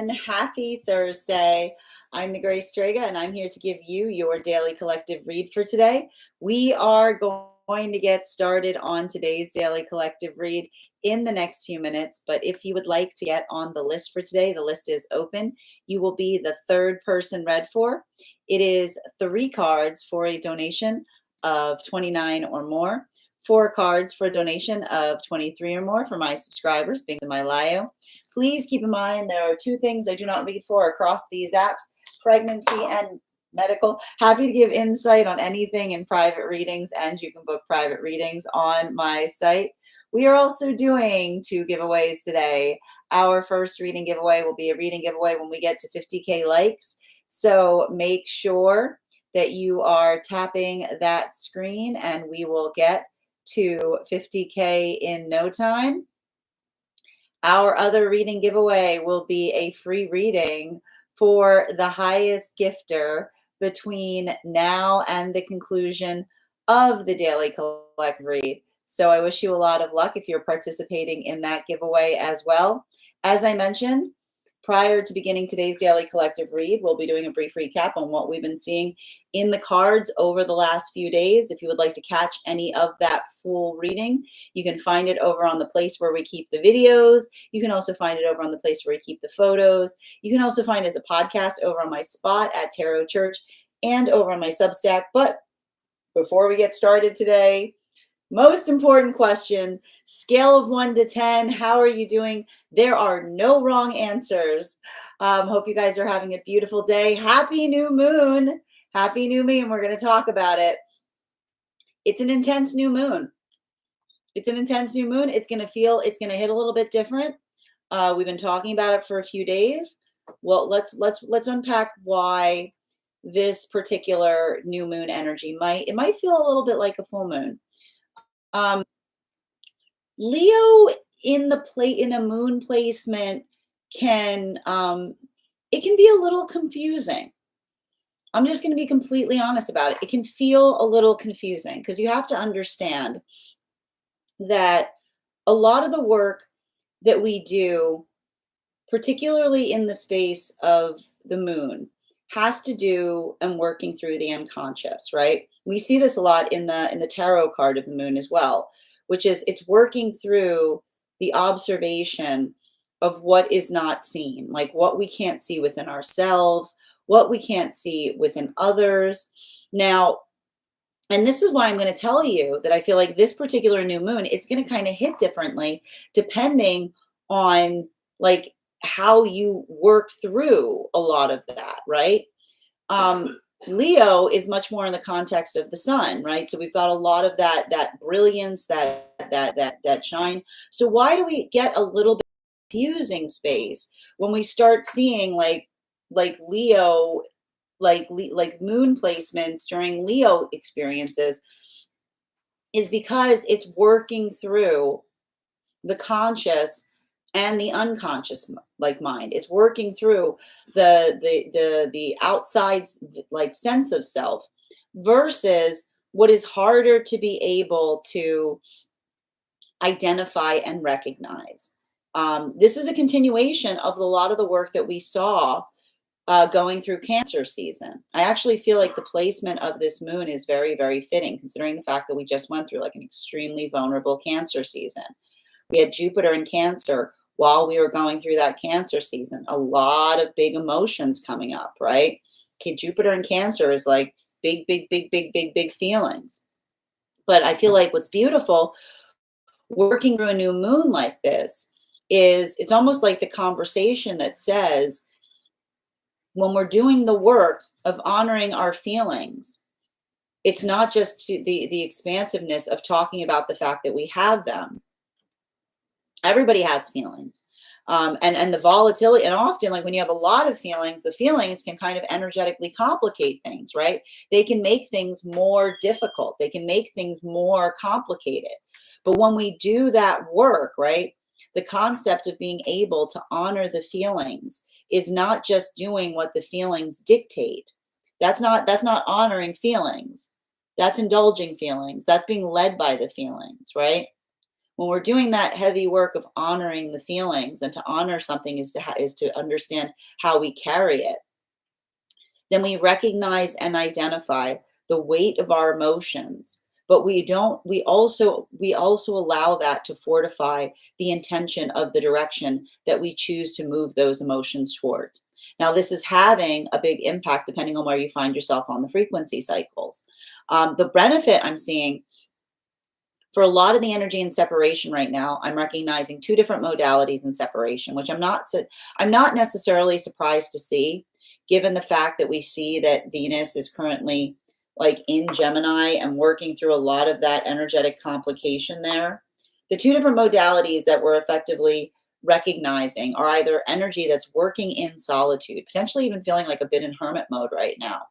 everyone. Happy Thursday. I'm the Grace Strega, and I'm here to give you your daily collective read for today. We are going to get started on today's daily collective read in the next few minutes, but if you would like to get on the list for today, the list is open. You will be the third person read for. It is 3 cards for a donation of 29 or more. 4 cards for a donation of 23 or more for my subscribers, being in my bio. Please keep in mind there are 2 things I do not read for across these apps, pregnancy and medical. Happy to give insight on anything in private readings, and you can book private readings on my site. We are also doing 2 giveaways today. Our first reading giveaway will be a reading giveaway when we get to 50K likes. So make sure that you are tapping that screen and we will get to 50K in no time. Our other reading giveaway will be a free reading for the highest gifter between now and the conclusion of the daily collect read. So I wish you a lot of luck if you're participating in that giveaway as well. As I mentioned, prior to beginning today's daily collective read, we'll be doing a brief recap on what we've been seeing in the cards over the last few days. If you would like to catch any of that full reading, you can find it over on the place where we keep the videos. You can also find it over on the place where we keep the photos. You can also find it as a podcast over on my spot at Tarot Church and over on my Substack. But before we get started today, most important question, scale of 1 to 10, how are you doing? There are no wrong answers. Hope you guys are having a beautiful day. Happy new moon. Happy new moon. We're going to talk about it. It's an intense new moon. It's an intense new moon. It's going to hit a little bit different. We've been talking about it for a few days. Well, let's unpack why this particular new moon energy might feel a little bit like a full moon. Leo in a moon placement can be a little confusing. I'm just going to be completely honest about it. It can feel a little confusing because you have to understand that a lot of the work that we do, particularly in the space of the moon, has to do and working through the unconscious, right? We see this a lot in the tarot card of the moon as well, which is it's working through the observation of what is not seen, like what we can't see within ourselves, what we can't see within others. Now, and this is why I'm going to tell you that I feel like this particular new moon, it's going to kind of hit differently depending on like how you work through a lot of that, right? Leo is much more in the context of the sun, right? So we've got a lot of that brilliance, that shine. So why do we get a little bit confusing space when we start seeing like Leo, like moon placements during Leo experiences? Is because it's working through the conscious and the unconscious mind. It's working through the outside like sense of self versus what is harder to be able to identify and recognize. This is a continuation of a lot of the work that we saw going through Cancer season. I actually feel like the placement of this moon is very, very fitting, considering the fact that we just went through like an extremely vulnerable Cancer season. We had Jupiter in Cancer while we were going through that Cancer season. A lot of big emotions coming up, right? Okay, Jupiter in Cancer is like big feelings. But I feel like what's beautiful working through a new moon like this is it's almost like the conversation that says, when we're doing the work of honoring our feelings, it's not just the expansiveness of talking about the fact that we have them. Everybody has feelings. And the volatility, and often like when you have a lot of feelings, the feelings can kind of energetically complicate things, right? They can make things more difficult. They can make things more complicated. But when we do that work, right, the concept of being able to honor the feelings is not just doing what the feelings dictate. That's not honoring feelings. That's indulging feelings. That's being led by the feelings, right? When we're doing that heavy work of honoring the feelings, and to honor something is to understand how we carry it, then we recognize and identify the weight of our emotions, but we also allow that to fortify the intention of the direction that we choose to move those emotions towards. Now, this is having a big impact depending on where you find yourself on the frequency cycles. The benefit I'm seeing for a lot of the energy in separation right now, I'm recognizing two different modalities in separation, which I'm not necessarily surprised to see, given the fact that we see that Venus is currently like in Gemini and working through a lot of that energetic complication there. The two different modalities that we're effectively recognizing are either energy that's working in solitude, potentially even feeling like a bit in hermit mode right now,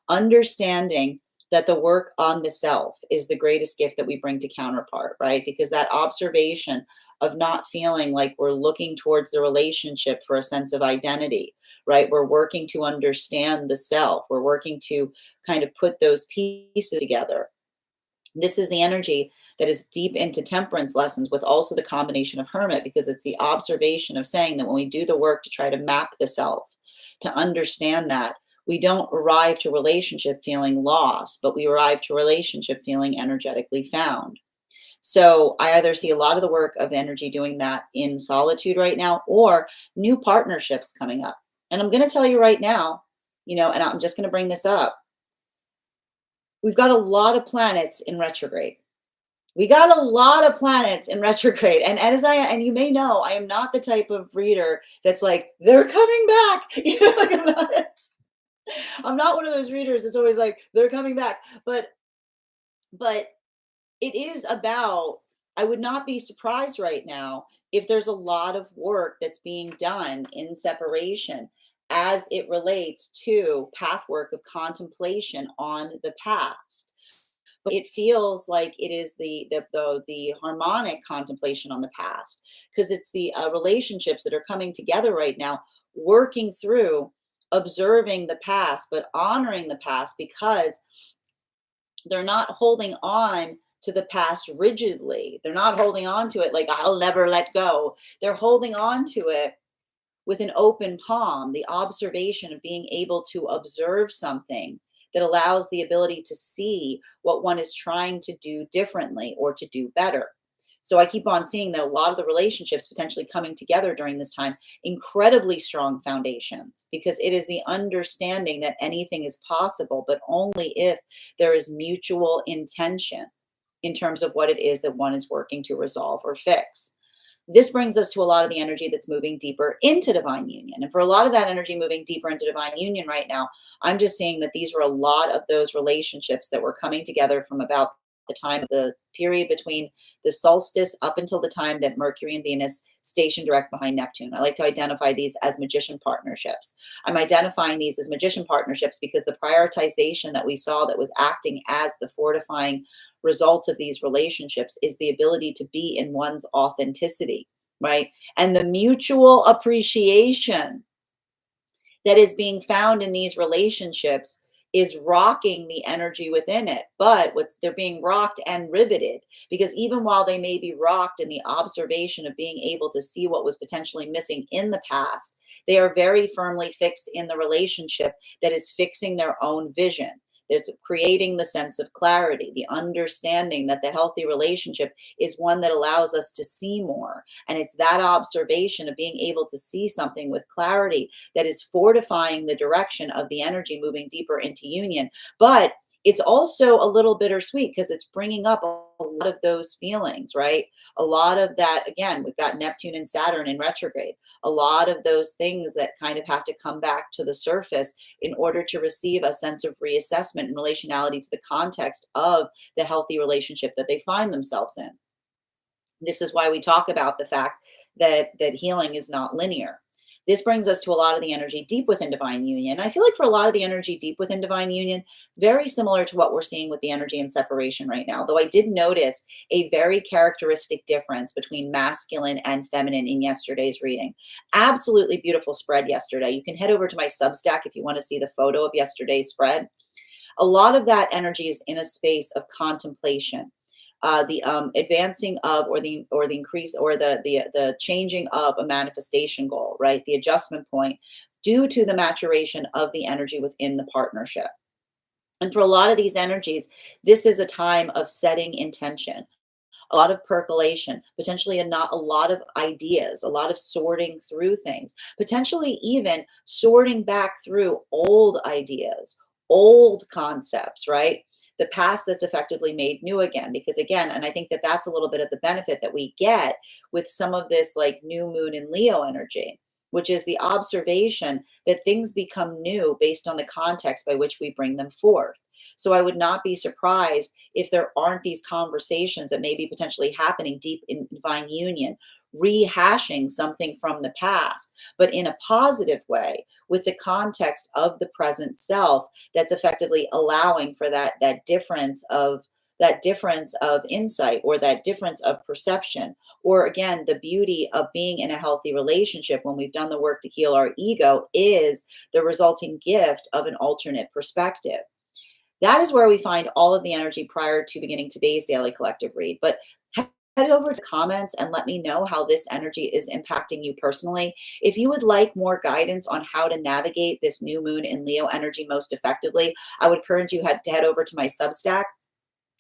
understanding that the work on the self is the greatest gift that we bring to counterpart, right? Because that observation of not feeling like we're looking towards the relationship for a sense of identity, right? We're working to understand the self. We're working to kind of put those pieces together. This is the energy that is deep into temperance lessons, with also the combination of hermit, because it's the observation of saying that when we do the work to try to map the self, to understand that we don't arrive to relationship feeling lost, but we arrive to relationship feeling energetically found. So I either see a lot of the work of energy doing that in solitude right now, or new partnerships coming up. And I'm going to tell you right now, and I'm just going to bring this up. We've got a lot of planets in retrograde. We got a lot of planets in retrograde. And you may know, I am not the type of reader that's like, they're coming back. Like I'm not one of those readers that's always like, they're coming back. But it is about, I would not be surprised right now if there's a lot of work that's being done in separation as it relates to path work of contemplation on the past. But it feels like it is the harmonic contemplation on the past, because it's the relationships that are coming together right now, working through observing the past, but honoring the past, because they're not holding on to the past rigidly. They're not holding on to it like, I'll never let go. They're holding on to it with an open palm, the observation of being able to observe something that allows the ability to see what one is trying to do differently or to do better. So I keep on seeing that a lot of the relationships potentially coming together during this time, incredibly strong foundations, because it is the understanding that anything is possible, but only if there is mutual intention in terms of what it is that one is working to resolve or fix. This brings us to a lot of the energy that's moving deeper into divine union. And for a lot of that energy moving deeper into divine union right now, I'm just seeing that these were a lot of those relationships that were coming together from about the time of the period between the solstice up until the time that Mercury and Venus stationed direct behind Neptune. I like to identify these as magician partnerships. I'm identifying these as magician partnerships because the prioritization that we saw that was acting as the fortifying results of these relationships is the ability to be in one's authenticity, right? And the mutual appreciation that is being found in these relationships is rocking the energy within it. But they're being rocked and riveted, because even while they may be rocked in the observation of being able to see what was potentially missing in the past, they are very firmly fixed in the relationship that is fixing their own vision. It's creating the sense of clarity, the understanding that the healthy relationship is one that allows us to see more. And it's that observation of being able to see something with clarity that is fortifying the direction of the energy moving deeper into union. But it's also a little bittersweet because it's bringing up a lot of those feelings, right? A lot of that, again, we've got Neptune and Saturn in retrograde. A lot of those things that kind of have to come back to the surface in order to receive a sense of reassessment and relationality to the context of the healthy relationship that they find themselves in. This is why we talk about the fact that healing is not linear. This brings us to a lot of the energy deep within divine union. I feel like for a lot of the energy deep within divine union, very similar to what we're seeing with the energy in separation right now, though I did notice a very characteristic difference between masculine and feminine in yesterday's reading. Absolutely beautiful spread yesterday. You can head over to my Substack if you want to see the photo of yesterday's spread. A lot of that energy is in a space of contemplation, the advancing of, or the increase, or the changing of a manifestation goal, right? The adjustment point due to the maturation of the energy within the partnership. And for a lot of these energies, this is a time of setting intention, a lot of percolation, potentially not a lot of ideas, a lot of sorting through things, potentially even sorting back through old ideas, old concepts, right? The past that's effectively made new again. Because again, and I think that that's a little bit of the benefit that we get with some of this like new moon in Leo energy, which is the observation that things become new based on the context by which we bring them forth. So I would not be surprised if there aren't these conversations that may be potentially happening deep in divine union, rehashing something from the past, but in a positive way, with the context of the present self that's effectively allowing for that difference of insight, or that difference of perception, or again, the beauty of being in a healthy relationship when we've done the work to heal our ego is the resulting gift of an alternate perspective. That is where we find all of the energy prior to beginning today's daily collective read. But head over to comments and let me know how this energy is impacting you personally. If you would like more guidance on how to navigate this new moon in Leo energy most effectively, I would encourage you to head over to my Substack.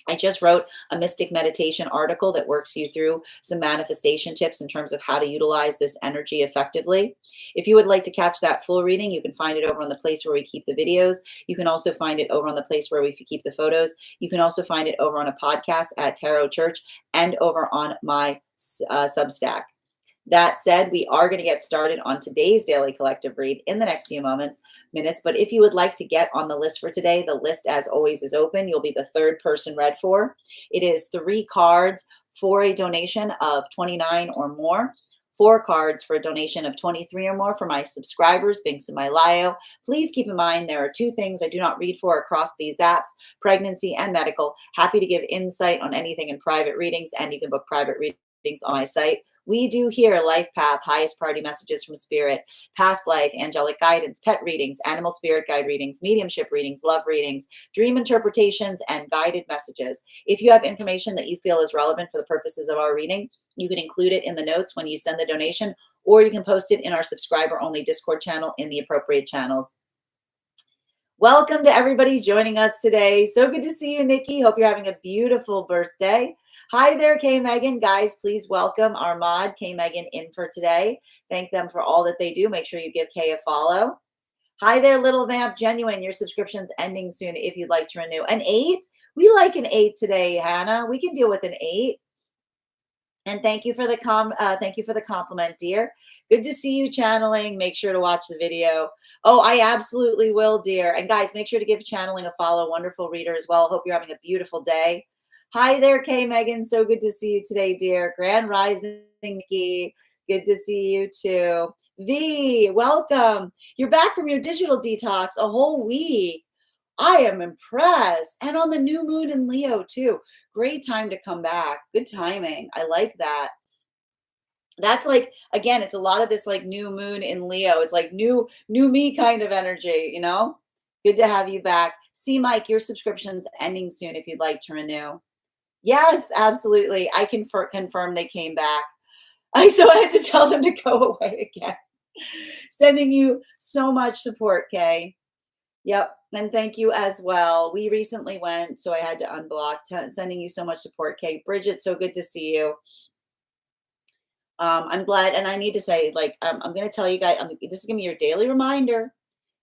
I just wrote a mystic meditation article that works you through some manifestation tips in terms of how to utilize this energy effectively. If you would like to catch that full reading, you can find it over on the place where we keep the videos. You can also find it over on the place where we keep the photos. You can also find it over on a podcast at Tarot Church and over on my Substack. That said, we are going to get started on today's daily collective read in the next few minutes. But if you would like to get on the list for today, the list, as always, is open. You'll be the third person read for. It is 3 cards for a donation of $29 or more. 4 cards for a donation of $23 or more for my subscribers, Binks in my Lio. Please keep in mind there are 2 things I do not read for across these apps: pregnancy and medical. Happy to give insight on anything in private readings, and even book private readings on my site. We do here life path, highest priority messages from spirit, past life, angelic guidance, pet readings, animal spirit guide readings, mediumship readings, love readings, dream interpretations, and guided messages. If you have information that you feel is relevant for the purposes of our reading, you can include it in the notes when you send the donation, or you can post it in our subscriber only Discord channel in the appropriate channels. Welcome to everybody joining us today. So good to see you, Nikki. Hope you're having a beautiful birthday. Hi there, Kay Megan. Guys, please welcome our mod, Kay Megan, in for today. Thank them for all that they do. Make sure you give Kay a follow. Hi there, Little Vamp Genuine. Your subscription's ending soon if you'd like to renew. An 8? We like an 8 today, Hannah. We can deal with an 8. And thank you for the compliment, dear. Good to see you channeling. Make sure to watch the video. Oh, I absolutely will, dear. And guys, make sure to give channeling a follow. Wonderful reader as well. Hope you're having a beautiful day. Hi there, Kay Megan. So good to see you today, dear. Grand Rising, Nikki. Good to see you too. V, welcome. You're back from your digital detox a whole week. I am impressed. And on the new moon in Leo too. Great time to come back. Good timing. I like that. That's like, again, it's a lot of this like new moon in Leo. It's like new me kind of energy, you know? Good to have you back. See, Mike, your subscription's ending soon if you'd like to renew. Yes, absolutely. I can confirm they came back. So I had to tell them to go away again. Sending you so much support, Kay. Yep. And thank you as well. We recently went, so I had to unblock. Sending you so much support, Kay. Bridget, so good to see you. I'm glad. And I need to say, like, I'm going to tell you guys, this is going to be your daily reminder.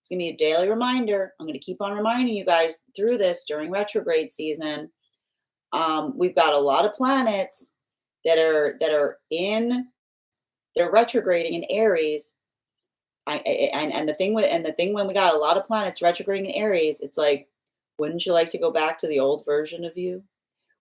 It's going to be a daily reminder. I'm going to keep on reminding you guys through this during retrograde season. We've got a lot of planets that are they're retrograding in Aries. And the thing when we got a lot of planets retrograding in Aries, it's like, wouldn't you like to go back to the old version of you?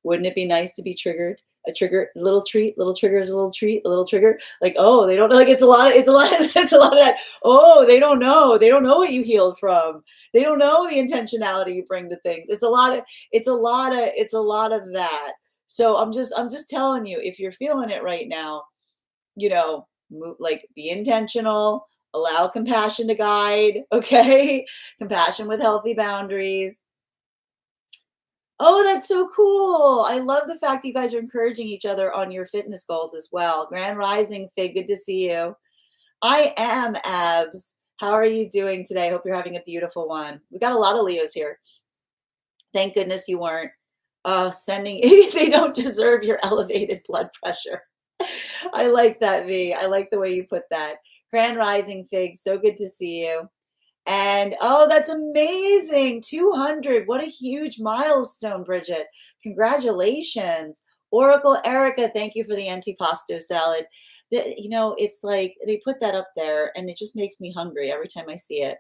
Wouldn't it be nice to be triggered? A trigger, little treat, little trigger is a little treat, a little trigger. Like, oh, they don't like it's a lot of that. Oh, they don't know what you healed from. They don't know the intentionality you bring to things. It's a lot of that. So I'm just telling you, if you're feeling it right now, you know, be intentional, allow compassion to guide, okay? Compassion with healthy boundaries. Oh, that's so cool. I love the fact that you guys are encouraging each other on your fitness goals as well. Grand Rising, Fig, good to see you. I am Abs. How are you doing today? Hope you're having a beautiful one. We got a lot of Leos here. Thank goodness you weren't sending, they don't deserve your elevated blood pressure. I like that, V. I like the way you put that. Grand Rising, Fig, so good to see you. And oh, that's amazing. 200. What a huge milestone, Bridget. Congratulations. Oracle Erica, thank you for the antipasto salad. It's like they put that up there and it just makes me hungry every time I see it.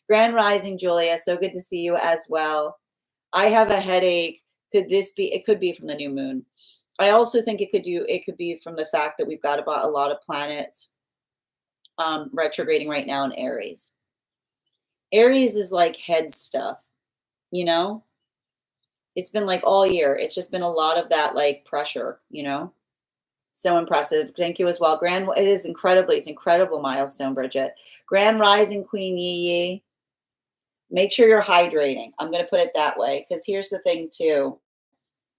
Grand Rising, Julia, so good to see you as well. I have a headache. Could this be? It could be from the new moon. I also think it could be from the fact that we've got about a lot of planets retrograding right now in Aries. Aries is like head stuff, you know? It's been like all year. It's just been a lot of that like pressure, you know? So impressive. Thank you as well. It's incredible milestone, Bridget. Grand Rising Queen Yi Yi. Make sure you're hydrating. I'm going to put it that way because here's the thing too.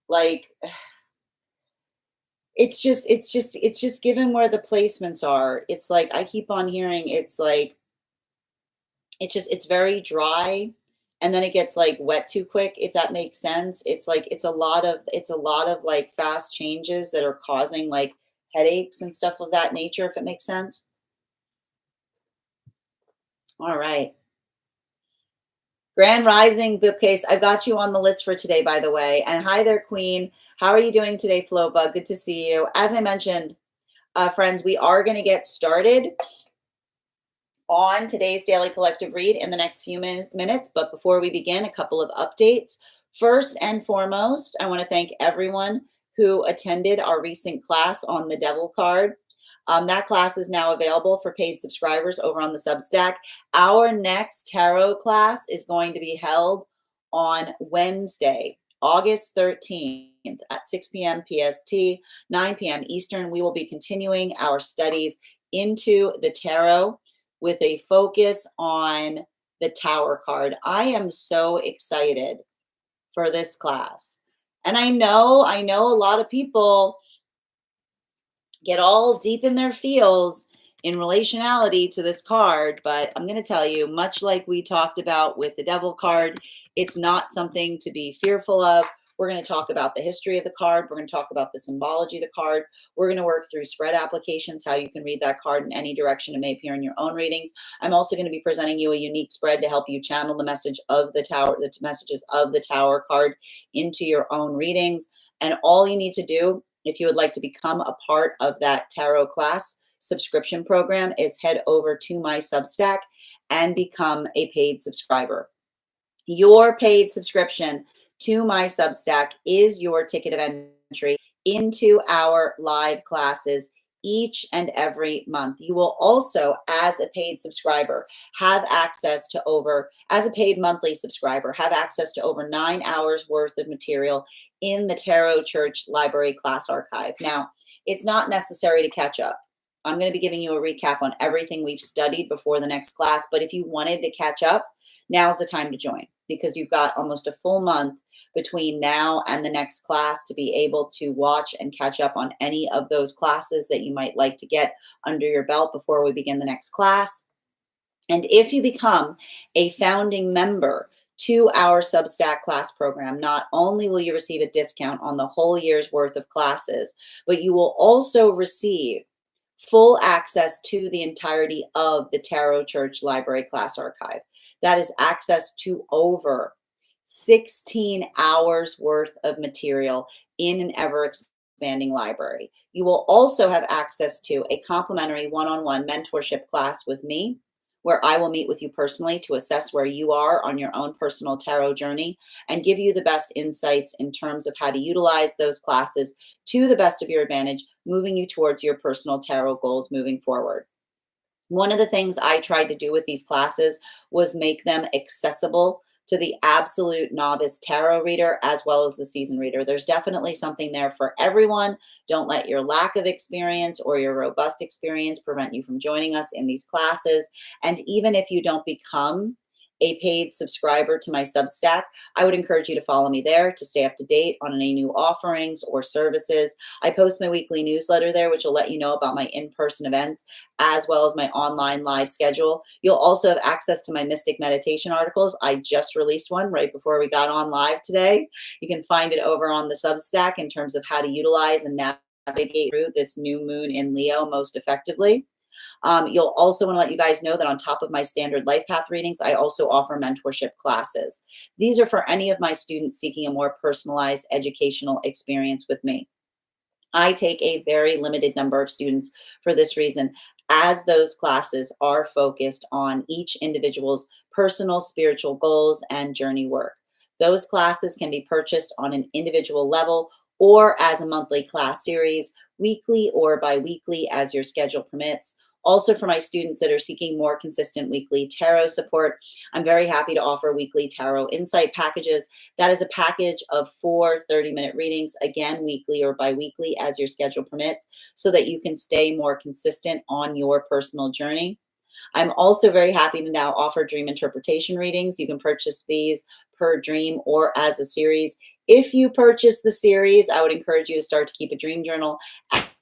Like it's just given where the placements are. It's like I keep on hearing it's like it's very dry and then it gets like wet too quick, if that makes sense. It's like it's a lot of like fast changes that are causing like headaches and stuff of that nature, if it makes sense. All right. Grand Rising bookcase. I've got you on the list for today, by the way. And hi there, Queen. How are you doing today, Flowbug? Good to see you. As I mentioned, friends, we are going to get started on today's daily collective read in the next few minutes. But before we begin, a couple of updates. First and foremost, I want to thank everyone who attended our recent class on the Devil card. That class is now available for paid subscribers over on the Substack. Our next tarot class is going to be held on Wednesday, August 13th at 6 p.m. PST, 9 p.m. Eastern. We will be continuing our studies into the tarot with a focus on the Tower card. I am so excited for this class. And I know a lot of people get all deep in their feels in relationality to this card, but I'm going to tell you, much like we talked about with the Devil card, it's not something to be fearful of. We're going to talk about the history of the card. We're going to talk about the symbology of the card. We're going to work through spread applications, how you can read that card in any direction it may appear in your own readings. I'm also going to be presenting you a unique spread to help you channel the message of the Tower, the messages of the Tower card into your own readings. And all you need to do, if you would like to become a part of that tarot class subscription program, is head over to my Substack and become a paid subscriber. Your paid subscription to my Substack is your ticket of entry into our live classes each and every month. You will also, as a paid subscriber, have access to as a paid monthly subscriber, have access to over 9 hours worth of material in the Tarot Church Library class archive. Now, it's not necessary to catch up. I'm going to be giving you a recap on everything we've studied before the next class, but if you wanted to catch up, now's the time to join because you've got almost a full month between now and the next class to be able to watch and catch up on any of those classes that you might like to get under your belt before we begin the next class. And if you become a founding member to our Substack class program, not only will you receive a discount on the whole year's worth of classes, but you will also receive full access to the entirety of the Tarot Church Library class archive. That is access to over 16 hours worth of material in an ever expanding library. You will also have access to a complimentary one-on-one mentorship class with me, where I will meet with you personally to assess where you are on your own personal tarot journey and give you the best insights in terms of how to utilize those classes to the best of your advantage, moving you towards your personal tarot goals moving forward. One of the things I tried to do with these classes was make them accessible to the absolute novice tarot reader as well as the seasoned reader. There's definitely something there for everyone. Don't let your lack of experience or your robust experience prevent you from joining us in these classes. And even if you don't become a paid subscriber to my Substack, I would encourage you to follow me there to stay up to date on any new offerings or services. I post my weekly newsletter there, which will let you know about my in-person events as well as my online live schedule. You'll also have access to my mystic meditation articles. I just released one right before we got on live today. You can find it over on the Substack in terms of how to utilize and navigate through this new moon in Leo most effectively. You'll also want to let you guys know that on top of my standard life path readings, I also offer mentorship classes. These are for any of my students seeking a more personalized educational experience with me. I take a very limited number of students for this reason, as those classes are focused on each individual's personal spiritual goals and journey work. Those classes can be purchased on an individual level or as a monthly class series, weekly or bi-weekly as your schedule permits. Also, for my students that are seeking more consistent weekly tarot support, I'm very happy to offer weekly tarot insight packages. That is a package of 4 30-minute readings, again, weekly or bi-weekly as your schedule permits, so that you can stay more consistent on your personal journey. I'm also very happy to now offer dream interpretation readings. You can purchase these per dream or as a series. If you purchase the series, I would encourage you to start to keep a dream journal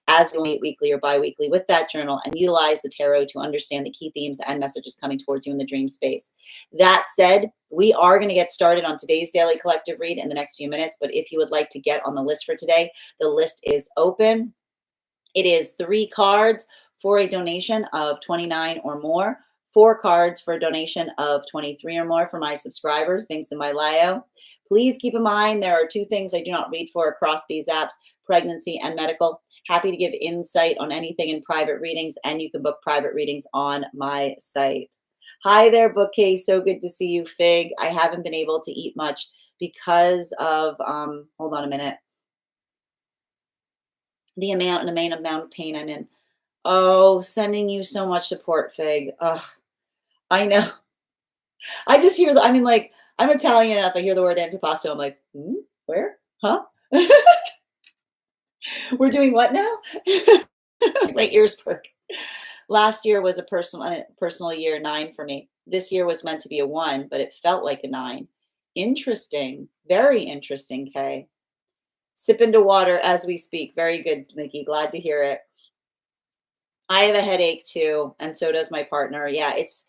as you meet weekly or bi-weekly with that journal and utilize the tarot to understand the key themes and messages coming towards you in the dream space. That said, we are going to get started on today's daily collective read in the next few minutes, but if you would like to get on the list for today, the list is open. It is 3 cards for a donation of $29 or more, 4 cards for a donation of $23 or more for my subscribers, links in my bio. Please keep in mind there are 2 things I do not read for across these apps, pregnancy and medical. Happy to give insight on anything in private readings, and you can book private readings on my site. Hi there, Bookcase. So good to see you, Fig. I haven't been able to eat much because of, hold on a minute, the main amount of pain I'm in. Oh, sending you so much support, Fig. Ugh, I know. I just hear I mean, like, I'm Italian enough. I hear the word antipasto. I'm like, where? Huh? We're doing what now? My ears perk. Last year was a personal year 9 for me. This year was meant to be a 1, but it felt like a 9. Interesting. Very interesting, Kay. Sip into water as we speak. Very good, Nikki. Glad to hear it. I have a headache too, and so does my partner. Yeah, it's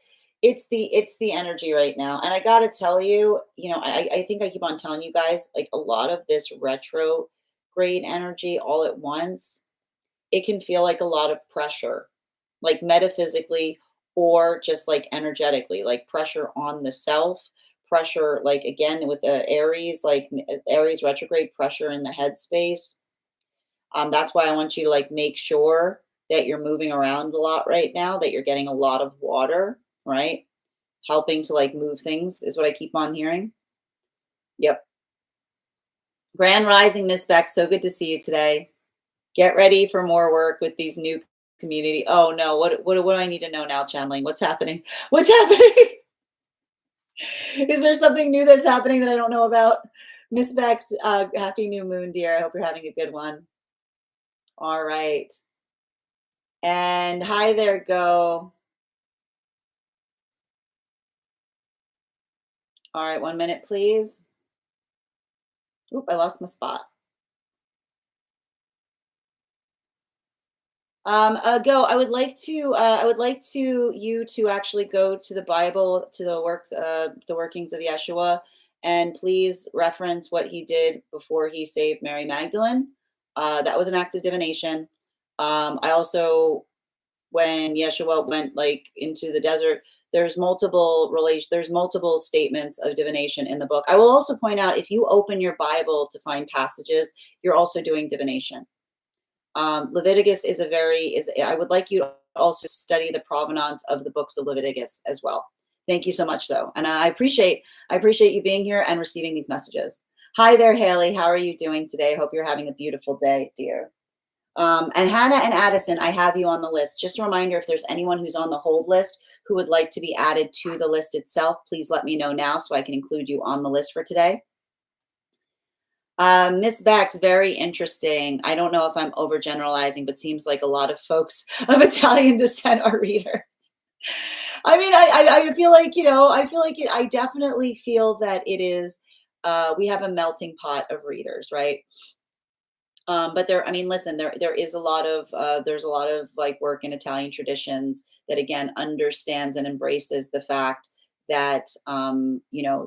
the energy right now. And I gotta tell you, I think I keep on telling you guys, like a lot of this retrograde energy all at once, it can feel like a lot of pressure, like metaphysically or just like energetically, like pressure on the self, pressure, like again with the Aries, like Aries retrograde, pressure in the headspace. That's why I want you to like make sure that you're moving around a lot right now, that you're getting a lot of water, right? Helping to like move things is what I keep on hearing. Yep. Grand Rising, Miss Beck. So good to see you today. Get ready for more work with these new community. Oh no, what do I need to know now, channeling? What's happening? What's happening? Is there something new that's happening that I don't know about? Miss Beck's happy new moon, dear. I hope you're having a good one. All right. And hi there, Go. All right, 1 minute, please. Oop, I lost my spot. Go. I would like you to actually go to the Bible, to the workings of Yeshua, and please reference what he did before he saved Mary Magdalene. That was an act of divination. I also, when Yeshua went like into the desert, there's multiple statements of divination in the book. I will also point out, if you open your Bible to find passages, you're also doing divination. Leviticus I would like you to also study the provenance of the books of Leviticus as well. Thank you so much though. And I appreciate you being here and receiving these messages. Hi there, Haley. How are you doing today? Hope you're having a beautiful day, dear. And Hannah and Addison, I have you on the list. Just a reminder, if there's anyone who's on the hold list who would like to be added to the list itself, please let me know now so I can include you on the list for today. Miss Bax, very interesting. I don't know if I'm overgeneralizing, but seems like a lot of folks of Italian descent are readers. I mean, I feel like, I feel like I definitely feel that it is, we have a melting pot of readers, right? But there, I mean, listen, there is a lot of, there's a lot of like work in Italian traditions that again understands and embraces the fact that,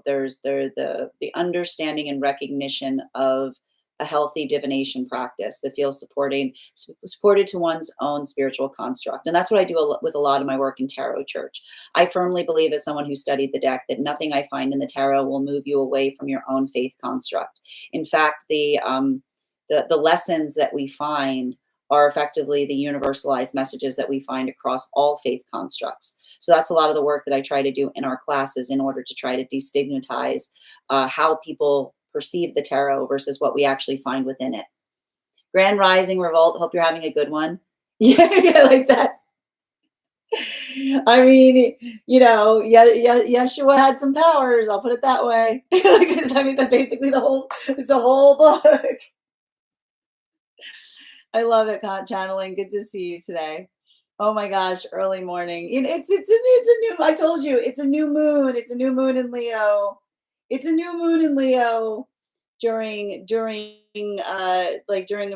there's the understanding and recognition of a healthy divination practice that feels supported to one's own spiritual construct. And that's what I do with a lot of my work in tarot church. I firmly believe, as someone who studied the deck, that nothing I find in the tarot will move you away from your own faith construct. In fact, the lessons that we find are effectively the universalized messages that we find across all faith constructs. So that's a lot of the work that I try to do in our classes in order to try to destigmatize how people perceive the tarot versus what we actually find within it. Grand Rising Revolt, hope you're having a good one. Yeah, yeah, like that. I mean, yeah, Yeshua had some powers. I'll put it that way. I mean, that's basically it's a whole book. I love it, channeling. Good to see you today. Oh my gosh, early morning. It's a new. I told you, it's a new moon. It's a new moon in Leo. It's a new moon in Leo during the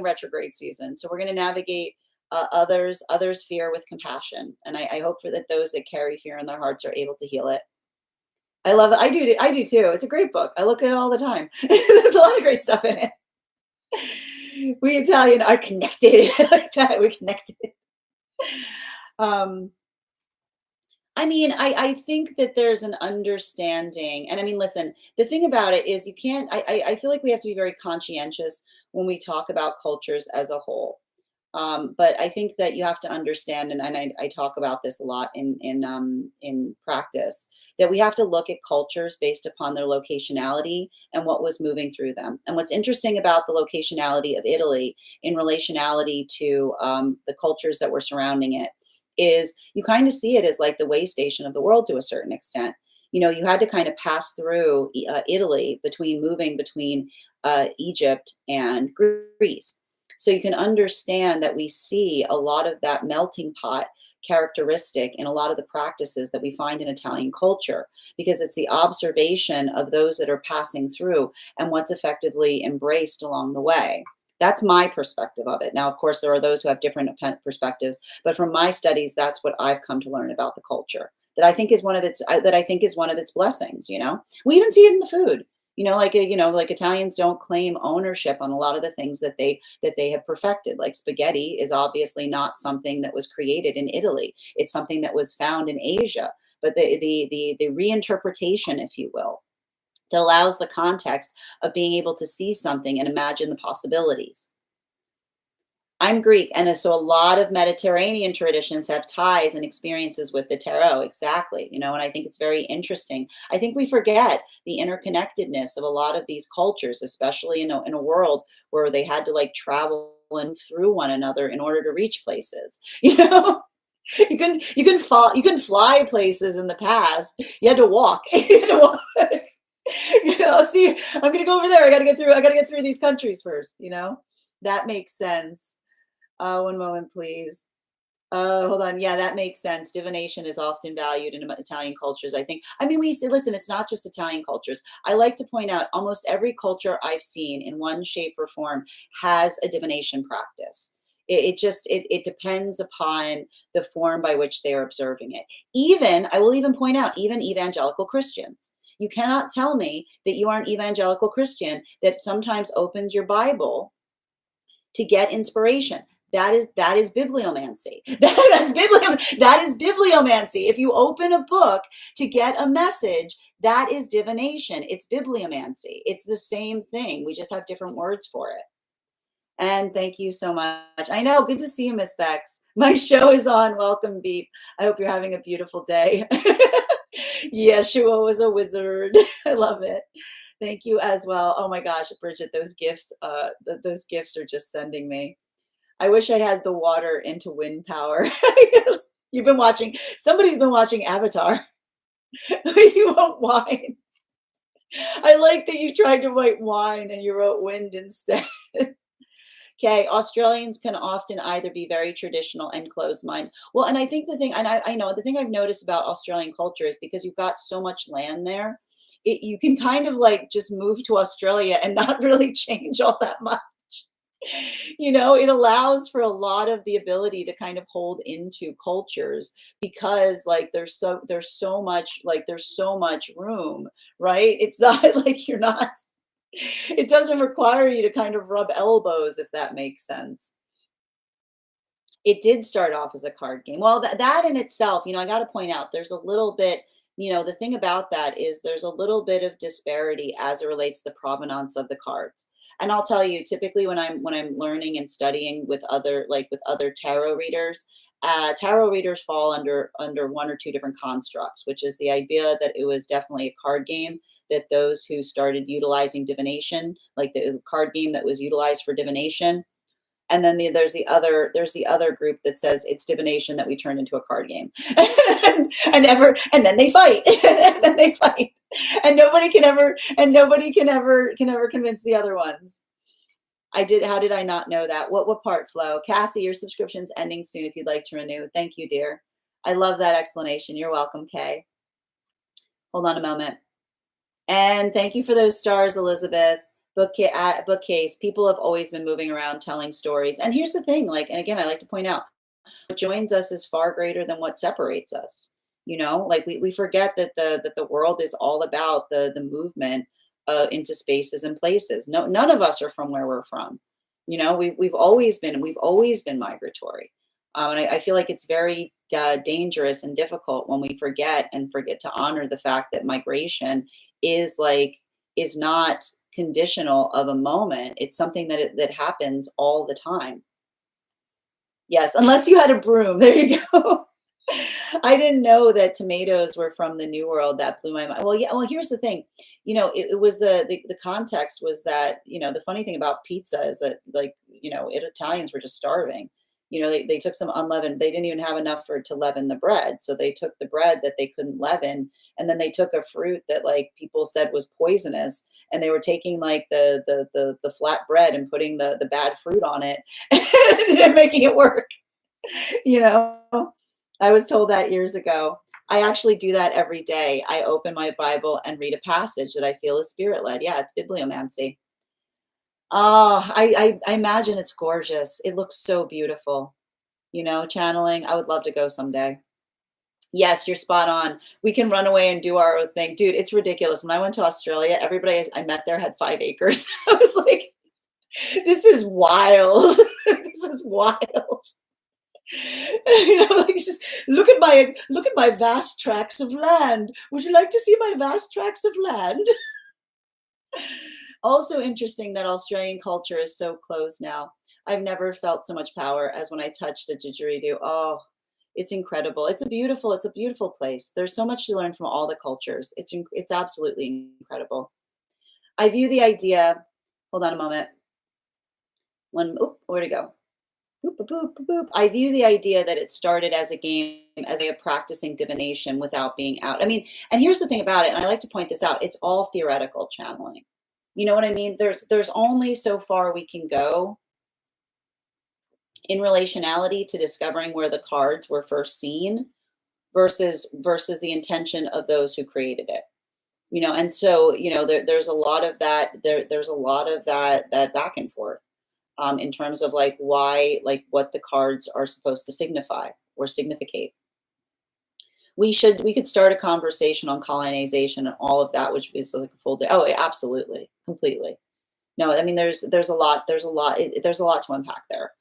retrograde season. So we're going to navigate others' fear with compassion, and I hope for that those that carry fear in their hearts are able to heal it. I love it. I do too. It's a great book. I look at it all the time. There's a lot of great stuff in it. We Italian are connected like that. We're connected. Um, I mean, I think that there's an understanding, and I mean, listen, the thing about it is you can't. I feel like we have to be very conscientious when we talk about cultures as a whole. But I think that you have to understand, and I talk about this a lot in practice, that we have to look at cultures based upon their locationality and what was moving through them. And what's interesting about the locationality of Italy in relationality to the cultures that were surrounding it is you kind of see it as like the way station of the world to a certain extent. You had to kind of pass through Italy moving between Egypt and Greece. So you can understand that we see a lot of that melting pot characteristic in a lot of the practices that we find in Italian culture, because it's the observation of those that are passing through and what's effectively embraced along the way. That's my perspective of it. Now, of course, there are those who have different perspectives, but from my studies, that's what I've come to learn about the culture. That I think is one of its blessings. We even see it in the food. Like Italians don't claim ownership on a lot of the things that they have perfected. Like spaghetti is obviously not something that was created in Italy. It's something that was found in Asia. But the reinterpretation, if you will, that allows the context of being able to see something and imagine the possibilities. I'm Greek, and so a lot of Mediterranean traditions have ties and experiences with the tarot. Exactly, and I think it's very interesting. I think we forget the interconnectedness of a lot of these cultures, especially in a world where they had to like travel and through one another in order to reach places. You can fly places in the past. You had to walk. You had to walk. See, I'm gonna go over there. I gotta get through these countries first. That makes sense. One moment, please. Hold on. Yeah, that makes sense. Divination is often valued in Italian cultures, I think. I mean, listen, it's not just Italian cultures. I like to point out almost every culture I've seen in one shape or form has a divination practice. It depends upon the form by which they are observing it. I will even point out, even evangelical Christians. You cannot tell me that you are an evangelical Christian that sometimes opens your Bible to get inspiration. That is bibliomancy. That is bibliomancy. If you open a book to get a message, that is divination. It's bibliomancy. It's the same thing. We just have different words for it. And thank you so much. I know. Good to see you, Miss Bex. My show is on. Welcome, Beep. I hope you're having a beautiful day. Yeshua was a wizard. I love it. Thank you as well. Oh my gosh, Bridget, those gifts are just sending me. I wish I had the water into wind power. Somebody's been watching Avatar. You wrote wine. I like that you tried to write wine and you wrote wind instead. Okay, Australians can often either be very traditional and closed-minded. Well, and I think the thing, and I know the thing I've noticed about Australian culture is because you've got so much land there, you can kind of like just move to Australia and not really change all that much. It allows for a lot of the ability to kind of hold into cultures because like there's so much room, right? It's not like you're not it doesn't require you to kind of rub elbows, if that makes sense. It did start off as a card game. Well, that in itself, I got to point out there's a little bit, the thing about that is there's a little bit of disparity as it relates to the provenance of the cards. And I'll tell you, typically when I'm learning and studying with other tarot readers fall under one or two different constructs, which is the idea that it was definitely a card game, that those who started utilizing divination, like the card game that was utilized for divination, and then there's the other group that says it's divination that we turned into a card game. And then they fight. And then they fight. And nobody can ever convince the other ones. How did I not know that? What part, Flo? Cassie, your subscription's ending soon if you'd like to renew. Thank you, dear. I love that explanation. You're welcome, Kay. Hold on a moment. And thank you for those stars, Elizabeth. Bookcase. People have always been moving around telling stories. And here's the thing, and again, I like to point out, what joins us is far greater than what separates us. Like we forget that the world is all about the movement into spaces and places. No, none of us are from where we're from. We've always been migratory. And I feel like it's very dangerous and difficult when we forget to honor the fact that migration is not conditional of a moment. It's something that happens all the time. Yes, unless you had a broom. There you go. I didn't know that tomatoes were from the New World. That blew my mind. Well, yeah. Well, here's the thing. It was the context was that the funny thing about pizza is that Italians were just starving. They took some unleavened. They didn't even have enough to leaven the bread, so they took the bread that they couldn't leaven, and then they took a fruit that like people said was poisonous, and they were taking like the flat bread and putting the bad fruit on it and making it work. You know. I was told that years ago. I actually do that every day. I open my Bible and read a passage that I feel is spirit led. Yeah, it's bibliomancy. Oh, I imagine it's gorgeous. It looks so beautiful. Channeling. I would love to go someday. Yes, you're spot on. We can run away and do our own thing. Dude, it's ridiculous. When I went to Australia, everybody I met there had 5 acres. I was like, this is wild. This is wild. Just look at my vast tracts of land. Would you like to see my vast tracts of land? Also interesting that Australian culture is so closed now. I've never felt so much power as when I touched a didgeridoo. Oh, it's incredible. It's a beautiful place. There's so much to learn from all the cultures. It's absolutely incredible. I view the idea. Hold on a moment. Where'd it go? Boop, boop, boop, boop, boop. I view the idea that it started as a game, as a way of practicing divination without being out. I mean, and here's the thing about it, and I like to point this out, it's all theoretical channeling. You know what I mean? There's only so far we can go in relationality to discovering where the cards were first seen versus the intention of those who created it. And so, there's a lot of that, there's a lot of that back and forth. In terms of like why, like what the cards are supposed to signify or significate. We could start a conversation on colonization and all of that, which is like a full day. Oh, yeah, absolutely, completely. No, I mean there's a lot to unpack there.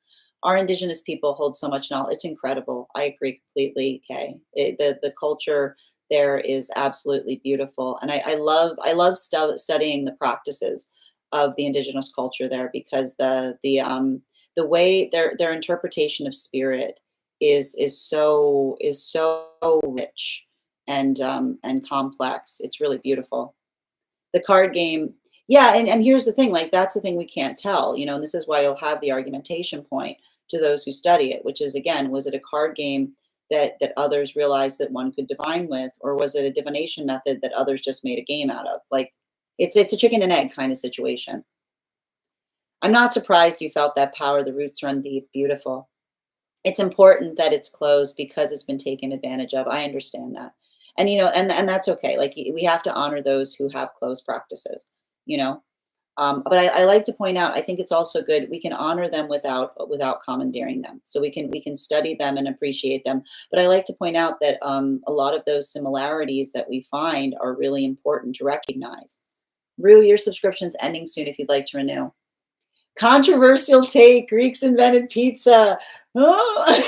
Our indigenous people hold so much knowledge. It's incredible. I agree completely, Kay. The culture there is absolutely beautiful, and I love studying the practices of the indigenous culture there because the way their interpretation of spirit is so rich and complex. It's really beautiful. The card game, yeah, and here's the thing, like that's the thing we can't tell, and this is why you'll have the argumentation point to those who study it, which is again, was it a card game that others realized that one could divine with, or was it a divination method that others just made a game out of? Like it's a chicken and egg kind of situation. I'm not surprised you felt that power. The roots run deep. Beautiful. It's important that it's closed because it's been taken advantage of. I understand that. And and that's okay. Like we have to honor those who have closed practices, you know. But I like to point out, I think it's also good we can honor them without commandeering them. So we can study them and appreciate them. But I like to point out that a lot of those similarities that we find are really important to recognize. Rue, your subscription's ending soon if you'd like to renew. Controversial take, Greeks invented pizza. Oh,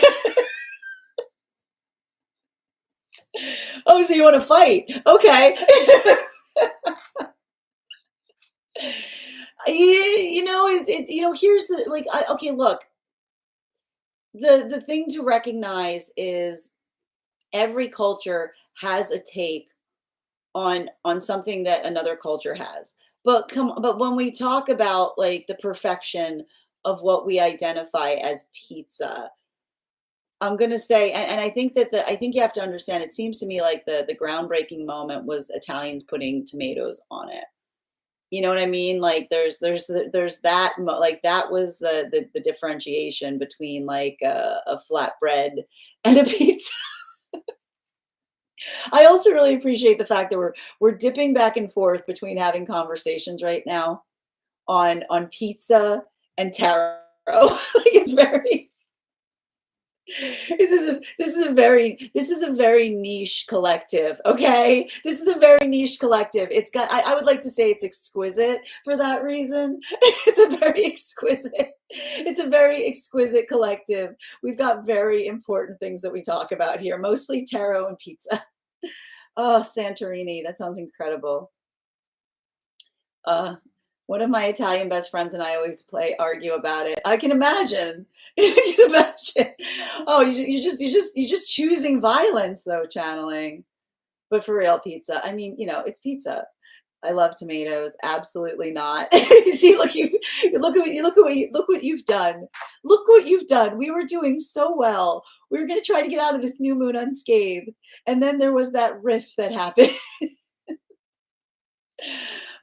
oh, so you want to fight? Okay. Here's the okay, look, the thing to recognize is every culture has a take on something that another culture has. But when we talk about like the perfection of what we identify as pizza, I'm gonna say, and I think that I think you have to understand. It seems to me like the groundbreaking moment was Italians putting tomatoes on it. You know what I mean? Like there's that like that was the differentiation between like a flatbread and a pizza. I also really appreciate the fact that we're dipping back and forth between having conversations right now on pizza and tarot. Like it's very this is a very niche collective, okay? This is a very niche collective. I would like to say it's exquisite for that reason. It's a very exquisite collective. We've got very important things that we talk about here, mostly tarot and pizza. Oh, Santorini, that sounds incredible. Uh, One of my Italian best friends and I always argue about it. I can imagine. I can imagine. Oh, you're just choosing violence though, channeling. But for real, pizza. I mean, it's pizza. I love tomatoes. Absolutely not. You see, look what you've done. Look what you've done. We were doing so well. We were going to try to get out of this new moon unscathed, and then there was that rift that happened.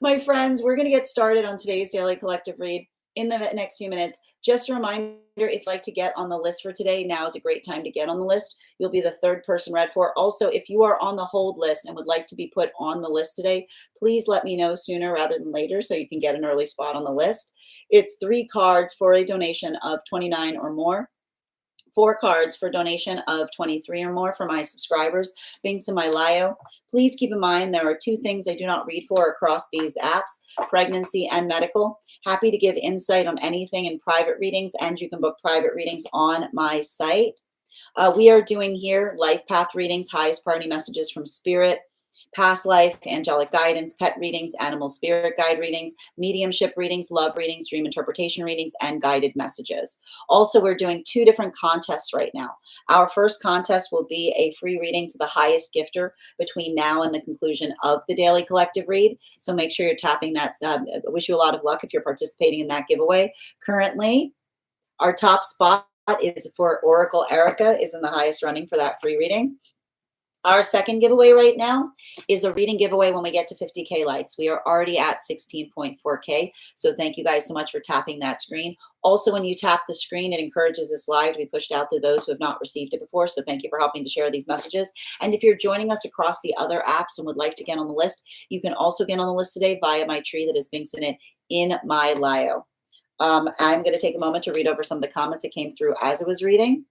My friends, we're going to get started on today's daily collective read in the next few minutes. Just a reminder, if you'd like to get on the list for today, now is a great time to get on the list. You'll be the third person read for. Also, if you are on the hold list and would like to be put on the list today, please let me know sooner rather than later so you can get an early spot on the list. It's 3 cards for a donation of $29 or more. 4 cards for donation of $23 or more for my subscribers. Links in my bio. Please keep in mind there are 2 things I do not read for across these apps, pregnancy and medical. Happy to give insight on anything in private readings, and you can book private readings on my site. We are doing here life path readings, highest priority messages from spirit, past life, angelic guidance, pet readings, animal spirit guide readings, mediumship readings, love readings, dream interpretation readings, and guided messages. Also, we're doing 2 different contests right now. Our first contest will be a free reading to the highest gifter between now and the conclusion of the daily collective read. So make sure you're tapping that. I wish you a lot of luck if you're participating in that giveaway. Currently, our top spot is for Oracle Erica is in the highest running for that free reading. Our second giveaway right now is a reading giveaway when we get to 50K likes. We are already at 16.4K. So thank you guys so much for tapping that screen. Also, when you tap the screen, it encourages this live to be pushed out to those who have not received it before. So thank you for helping to share these messages. And if you're joining us across the other apps and would like to get on the list, you can also get on the list today via my tree that has links in it in my bio. I'm going to take a moment to read over some of the comments that came through as I was reading.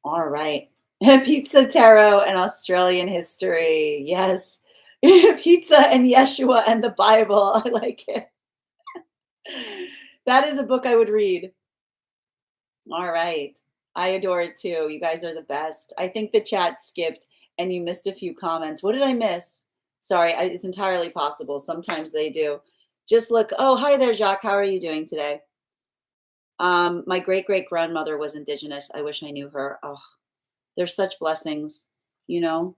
All right. Pizza, tarot, and Australian history. Yes. Pizza and Yeshua and the Bible. I like it. That is a book I would read. All right. I adore it too. You guys are the best. I think the chat skipped and you missed a few comments. What did I miss? Sorry, it's entirely possible. Sometimes they do. Just look. Oh, hi there, Jacques. How are you doing today? My great-great-grandmother was Indigenous. I wish I knew her. Oh, there's such blessings, you know.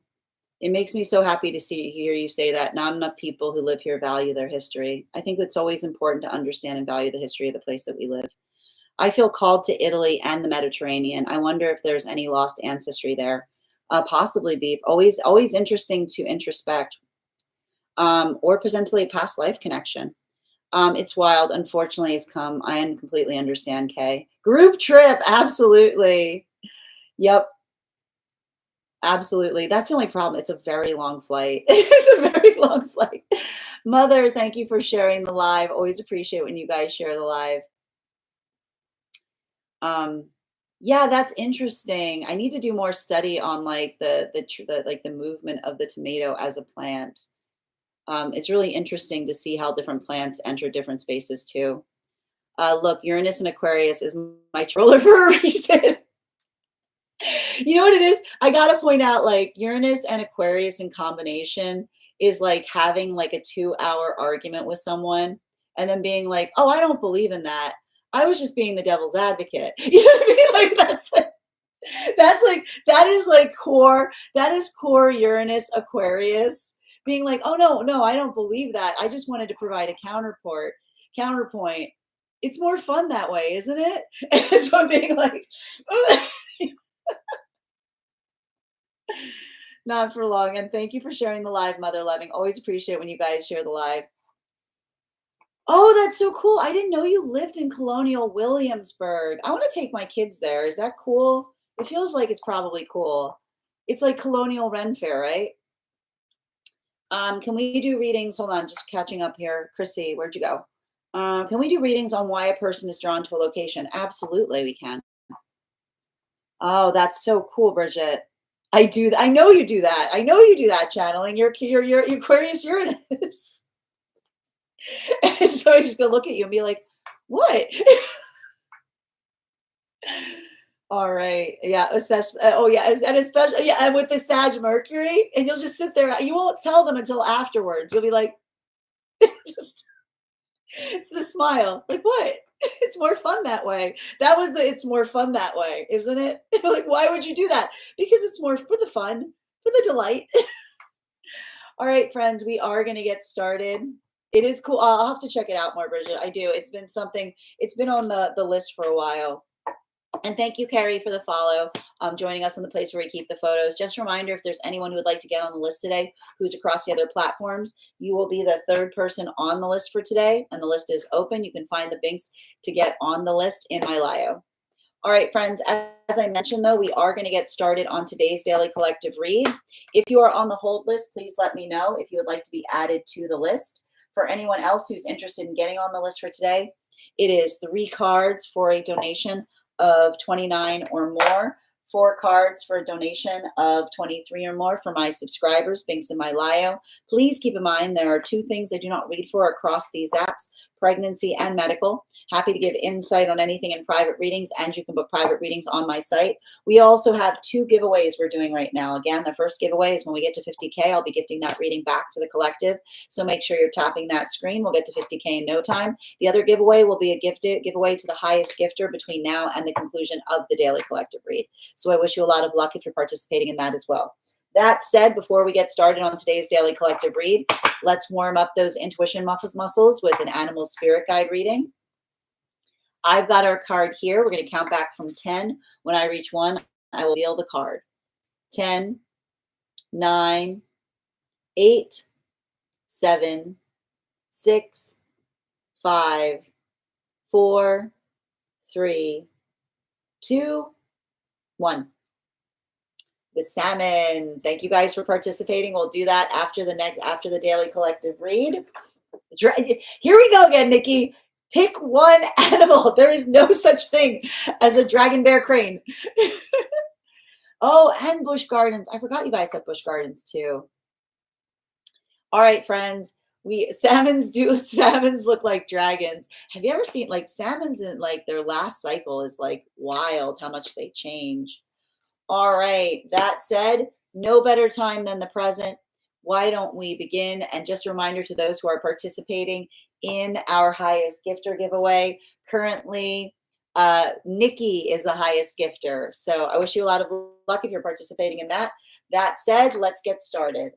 It makes me so happy to hear you say that. Not enough people who live here value their history. I think it's always important to understand and value the history of the place that we live. I feel called to Italy and the Mediterranean. I wonder if there's any lost ancestry there. Possibly be always interesting to introspect. or potentially a past life connection. It's wild. Unfortunately, it's come. I completely understand, Kay. Group trip. Absolutely. Yep. Absolutely. That's the only problem. It's a very long flight. It's a very long flight. Mother, thank you for sharing the live. Always appreciate when you guys share the live. Yeah, that's interesting. I need to do more study on like the movement of the tomato as a plant. It's really interesting to see how different plants enter different spaces too. Look, Uranus and Aquarius is my troller for a reason. You know what it is? I gotta point out, like, Uranus and Aquarius in combination is like having like a 2-hour argument with someone and then being like, oh, I don't believe in that. I was just being the devil's advocate. You know what I mean? Like that is like core, that is core Uranus Aquarius being like, oh no, I don't believe that. I just wanted to provide a counterpoint. It's more fun that way, isn't it? So I'm being like, not for long. And thank you for sharing the live, Mother Loving. Always appreciate when you guys share the live. Oh, that's so cool. I didn't know you lived in Colonial Williamsburg. I want to take my kids there. Is that cool? It feels like it's probably cool. It's like Colonial Ren Fair, right? Can we do readings? Hold on, just catching up here. Chrissy, where'd you go? Can we do readings on why a person is drawn to a location? Absolutely, we can. Oh, that's so cool, Bridget. I do. I know you do that. I know you do that channeling. Your Aquarius Uranus. And so I just gonna look at you and be like, what? All right. Yeah. Oh, yeah. And especially, yeah. And with the Sag Mercury, and you'll just sit there. You won't tell them until afterwards. You'll be like, just, it's the smile. Like, what? It's more fun that way. That was it's more fun that way, isn't it? Like, why would you do that? Because it's more for the fun, for the delight. All right, friends, we are going to get started. It is cool. I'll have to check it out more, Bridget. I do. It's been something, it's been on the list for a while. And thank you, Carrie, for the follow, joining us on the place where we keep the photos. Just a reminder, if there's anyone who would like to get on the list today who's across the other platforms, you will be the third person on the list for today, and the list is open. You can find the links to get on the list in my bio. All right, friends, as I mentioned, though, we are going to get started on today's daily collective read. If you are on the hold list, please let me know if you would like to be added to the list. For anyone else who's interested in getting on the list for today, it is 3 cards for a donation of 29 or more, 4 cards for a donation of 23 or more for my subscribers, links in my bio. Please keep in mind there are 2 things I do not read for across these apps, pregnancy and medical. Happy to give insight on anything in private readings, and you can book private readings on my site. We also have 2 giveaways we're doing right now. Again, the first giveaway is when we get to 50K, I'll be gifting that reading back to the collective. So make sure you're tapping that screen. We'll get to 50K in no time. The other giveaway will be a giveaway to the highest gifter between now and the conclusion of the daily collective read. So I wish you a lot of luck if you're participating in that as well. That said, before we get started on today's daily collective read, let's warm up those intuition muscles with an animal spirit guide reading. I've got our card here. We're going to count back from 10. When I reach 1, I will reveal the card. 10, 9, 8, 7, 6, 5, 4, 3, 2, 1. The salmon. Thank you guys for participating. We'll do that after the daily collective read. Here we go again, Nikki. Pick one animal. There is no such thing as a dragon, bear, crane. Oh, and bush gardens. I forgot you guys have bush gardens too. All right, friends. Salmons look like dragons. Have you ever seen like salmons in like their last cycle is like wild how much they change. All right. That said, no better time than the present. Why don't we begin? And just a reminder to those who are participating in our highest gifter giveaway. Currently, Nikki is the highest gifter. So I wish you a lot of luck if you're participating in that. That said, let's get started.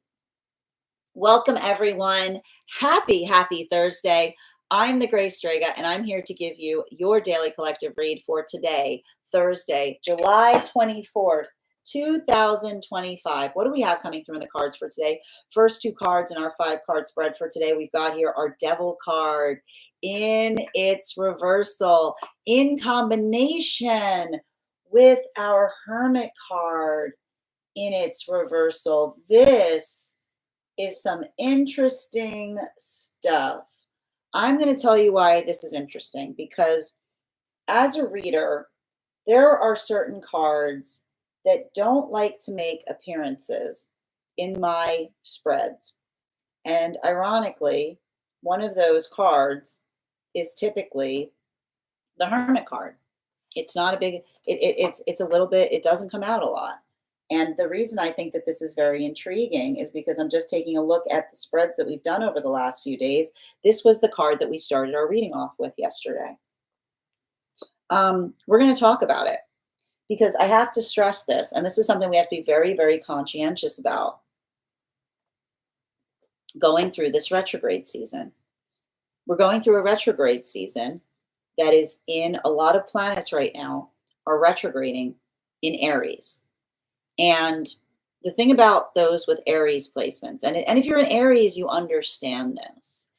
Welcome, everyone. Happy Thursday. I'm the Grace Strega, and I'm here to give you your daily collective read for today, Thursday, July 24th, 2025. What do we have coming through in the cards for today? First two cards in our 5-card spread for today, we've got here our Devil card in its reversal, in combination with our Hermit card in its reversal. This is some interesting stuff. I'm going to tell you why this is interesting, because as a reader, there are certain cards that don't like to make appearances in my spreads. And ironically, one of those cards is typically the Hermit card. It's not a big, it's a little bit, it doesn't come out a lot. And the reason I think that this is very intriguing is because I'm just taking a look at the spreads that we've done over the last few days. This was the card that we started our reading off with yesterday. We're going to talk about it because I have to stress this, and this is something we have to be very, very conscientious about going through this retrograde season. We're going through a retrograde season that is in a lot of planets right now are retrograding in Aries. And the thing about those with Aries placements, and if you're in Aries, you understand this,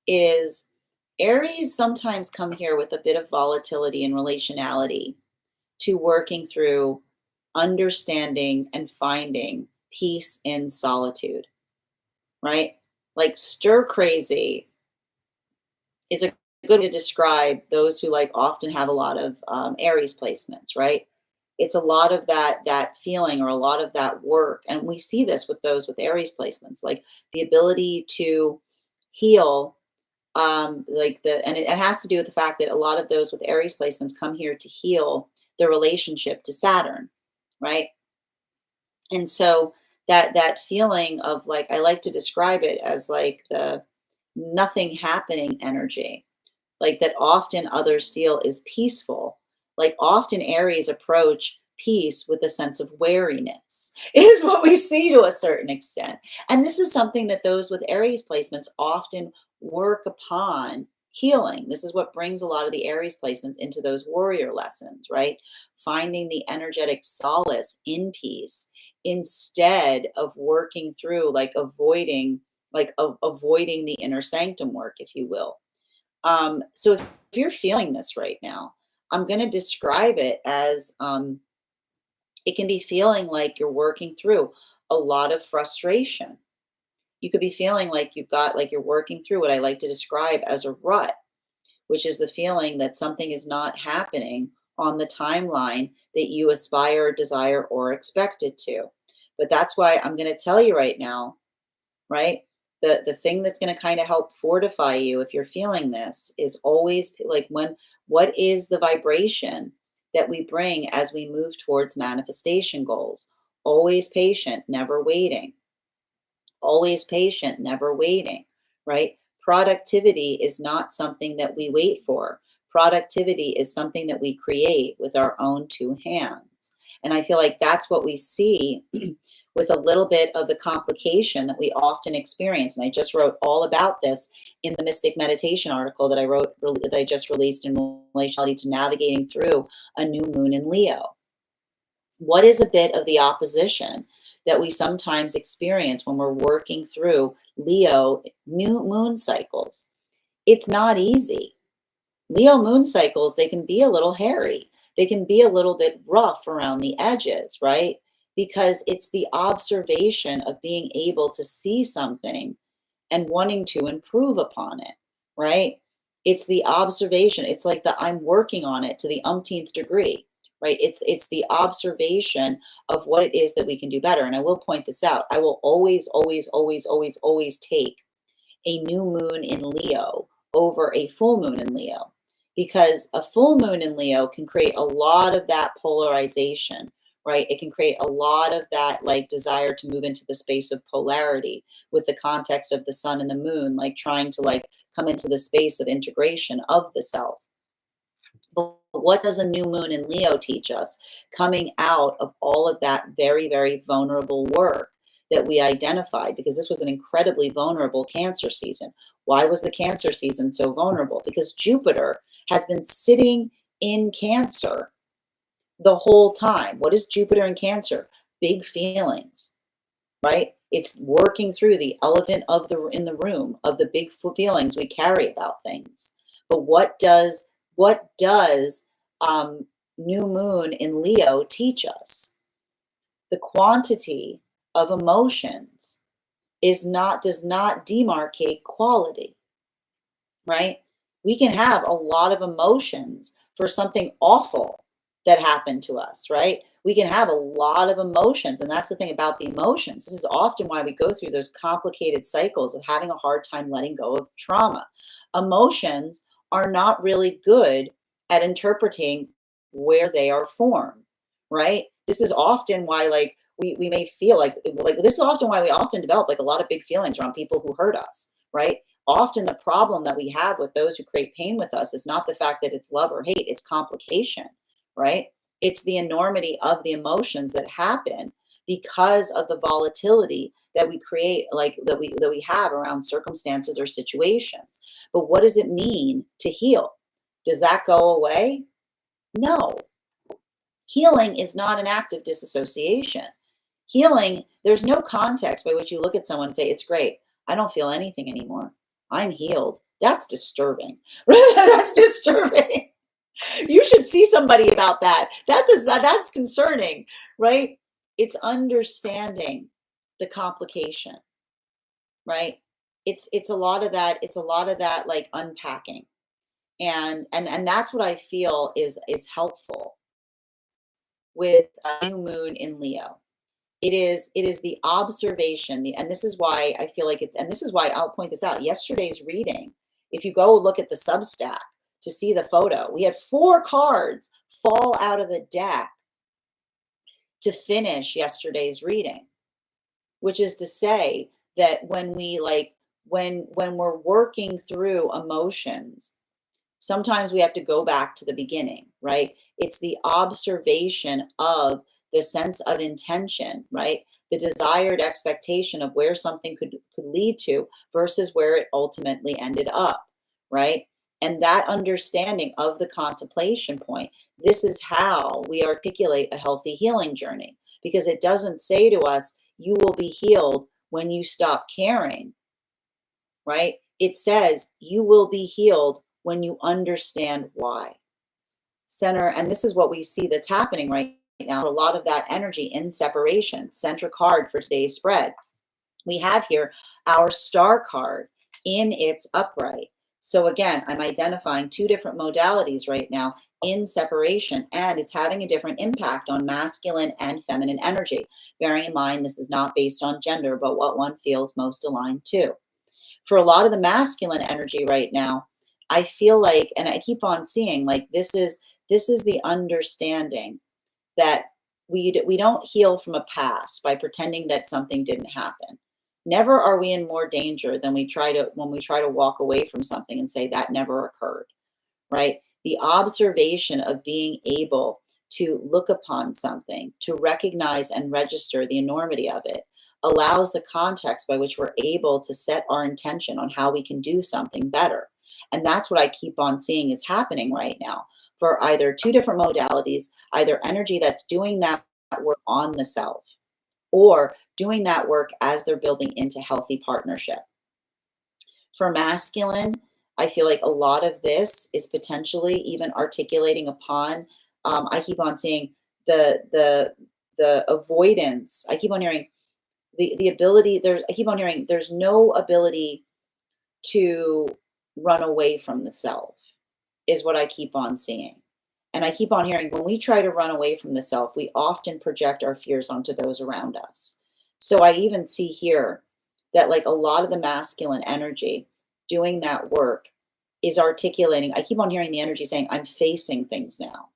is Aries sometimes come here with a bit of volatility and relationality to working through understanding and finding peace in solitude, right? Like stir crazy is a good way to describe those who like often have a lot of Aries placements, right? It's a lot of that feeling or a lot of that work. And we see this with those with Aries placements, like the ability to heal, and it has to do with the fact that a lot of those with Aries placements come here to heal their relationship to Saturn, right? And so that feeling of, like, I like to describe it as like the nothing happening energy, like that often others feel is peaceful. Like often Aries approach peace with a sense of wariness is what we see to a certain extent. And this is something that those with Aries placements often work upon healing. This is what brings a lot of the Aries placements into those warrior lessons, right? Finding the energetic solace in peace instead of working through, like avoiding the inner sanctum work, if you will. So if you're feeling this right now, I'm going to describe it as it can be feeling like you're working through a lot of frustration. You could be feeling like you're working through what I like to describe as a rut, which is the feeling that something is not happening on the timeline that you aspire, desire, or expect it to. But that's why I'm going to tell you right now, right? The thing that's going to kind of help fortify you if you're feeling this is always like, what is the vibration that we bring as we move towards manifestation goals? Always patient, never waiting. Always patient, never waiting, right? Productivity is not something that we wait for. Productivity is something that we create with our own two hands. And I feel like that's what we see with a little bit of the complication that we often experience. And I just wrote all about this in the Mystic Meditation article that I just released in relation to navigating through a new moon in Leo. What is a bit of the opposition that we sometimes experience when we're working through Leo new moon cycles? It's not easy. Leo moon cycles, they can be a little hairy. They can be a little bit rough around the edges, right? Because it's the observation of being able to see something and wanting to improve upon it, right? It's the observation. It's like I'm working on it to the umpteenth degree, right? It's the observation of what it is that we can do better. And I will point this out. I will always, always, always, always, always take a new moon in Leo over a full moon in Leo, because a full moon in Leo can create a lot of that polarization, right? It can create a lot of that like desire to move into the space of polarity with the context of the sun and the moon, like trying to like come into the space of integration of the self. But what does a new moon in Leo teach us? Coming out of all of that very, very vulnerable work that we identified, because this was an incredibly vulnerable Cancer season. Why was the Cancer season so vulnerable? Because Jupiter has been sitting in Cancer the whole time. What is Jupiter in Cancer? big feelings, right? It's working through the elephant in the room of the big feelings we carry about things. But what does um, new moon in Leo teach us? The quantity of emotions does not demarcate quality, right? We can have a lot of emotions for something awful that happened to us, right? We can have a lot of emotions. And that's the thing about the emotions. This is often why we go through those complicated cycles of having a hard time letting go of trauma. Emotions are not really good at interpreting where they are formed, right? This is often why, like, we may feel like this is often why we often develop like a lot of big feelings around people who hurt us, right? Often the problem that we have with those who create pain with us is not the fact that it's love or hate, it's complication, right? It's the enormity of the emotions that happen because of the volatility that we create, like that we have around circumstances or situations. But what does it mean to heal? Does that go away? No. Healing is not an act of disassociation. Healing, there's no context by which you look at someone and say, it's great. I don't feel anything anymore. I'm healed. That's disturbing. That's disturbing. You should see somebody about that. That's concerning, right? It's understanding the complication, right? It's a lot of that, like unpacking. And that's what I feel is helpful with a new moon in Leo. It is the observation, and this is why I feel like and this is why I'll point this out. Yesterday's reading, if you go look at the Substack to see the photo, we had 4 cards fall out of the deck to finish yesterday's reading, which is to say that when we when we're working through emotions, sometimes we have to go back to the beginning, right? It's the observation of the sense of intention, right? The desired expectation of where something could lead to versus where it ultimately ended up, right? And that understanding of the contemplation point, this is how we articulate a healthy healing journey, because it doesn't say to us, you will be healed when you stop caring, right? It says you will be healed when you understand why. Center, and this is what we see that's happening right now, a lot of that energy in separation. Center card for today's spread. We have here our star card in its upright. So again, I'm identifying 2 different modalities right now in separation, and it's having a different impact on masculine and feminine energy. Bearing in mind, this is not based on gender, but what one feels most aligned to. For a lot of the masculine energy right now, I feel like, and I keep on seeing, like this is the understanding that we don't heal from a past by pretending that something didn't happen. Never are we in more danger than when we try to walk away from something and say that never occurred, right? The observation of being able to look upon something, to recognize and register the enormity of it, allows the context by which we're able to set our intention on how we can do something better. And that's what I keep on seeing is happening right now for either 2 different modalities, either energy that's doing that work on the self or doing that work as they're building into healthy partnership. For masculine, I feel like a lot of this is potentially even articulating upon, I keep on seeing the avoidance. I keep on hearing the ability there. I keep on hearing there's no ability to run away from the self is what I keep on seeing. And I keep on hearing when we try to run away from the self, we often project our fears onto those around us. So I even see here that like a lot of the masculine energy doing that work is articulating. I keep on hearing the energy saying, I'm facing things now,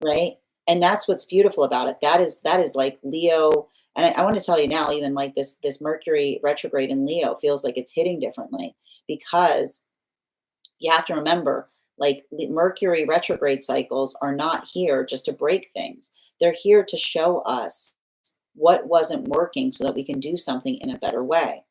right? And that's what's beautiful about it. That is like Leo. And I want to tell you now, even like this Mercury retrograde in Leo feels like it's hitting differently because you have to remember, like Mercury retrograde cycles are not here just to break things. They're here to show us what wasn't working so that we can do something in a better way.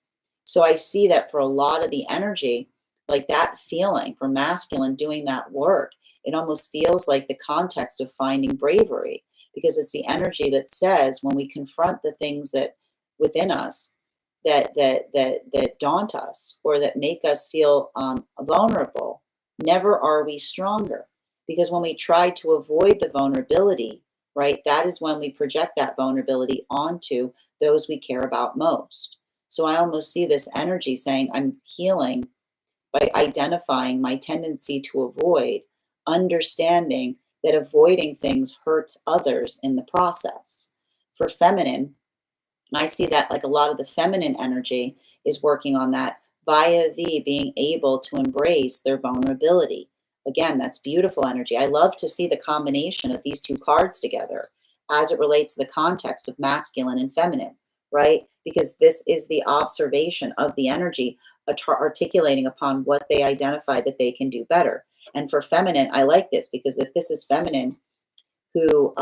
So I see that for a lot of the energy, like that feeling for masculine doing that work, it almost feels like the context of finding bravery. because it's the energy that says when we confront the things that within us that daunt us or that make us feel vulnerable, never are we stronger. Because when we try to avoid the vulnerability, right, that is when we project that vulnerability onto those we care about most. So I almost see this energy saying, I'm healing by identifying my tendency to avoid, understanding that avoiding things hurts others in the process. For feminine, I see that like a lot of the feminine energy is working on that via V being able to embrace their vulnerability. Again, that's beautiful energy. I love to see the combination of these two cards together as it relates to the context of masculine and feminine, right? Because this is the observation of the energy articulating upon what they identify that they can do better. And for feminine, I like this because if this is feminine who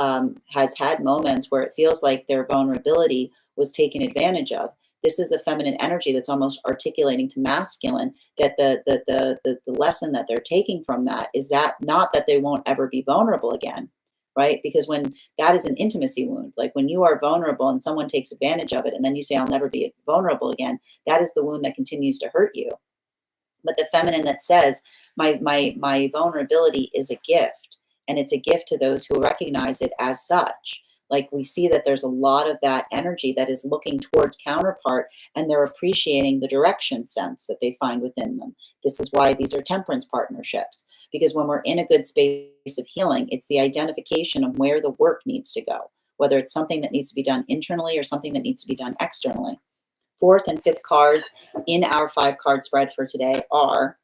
has had moments where it feels like their vulnerability was taken advantage of, this is the feminine energy that's almost articulating to masculine that the lesson that they're taking from that is that not that they won't ever be vulnerable again, right? Because when that is an intimacy wound, like when you are vulnerable and someone takes advantage of it and then you say, I'll never be vulnerable again, that is the wound that continues to hurt you. But the feminine that says, my vulnerability is a gift, and it's a gift to those who recognize it as such. Like we see that there's a lot of that energy that is looking towards counterpart, and they're appreciating the direction sense that they find within them. This is why these are temperance partnerships, because when we're in a good space of healing, it's the identification of where the work needs to go, whether it's something that needs to be done internally or something that needs to be done externally. Fourth and fifth cards in our 5-card spread for today are,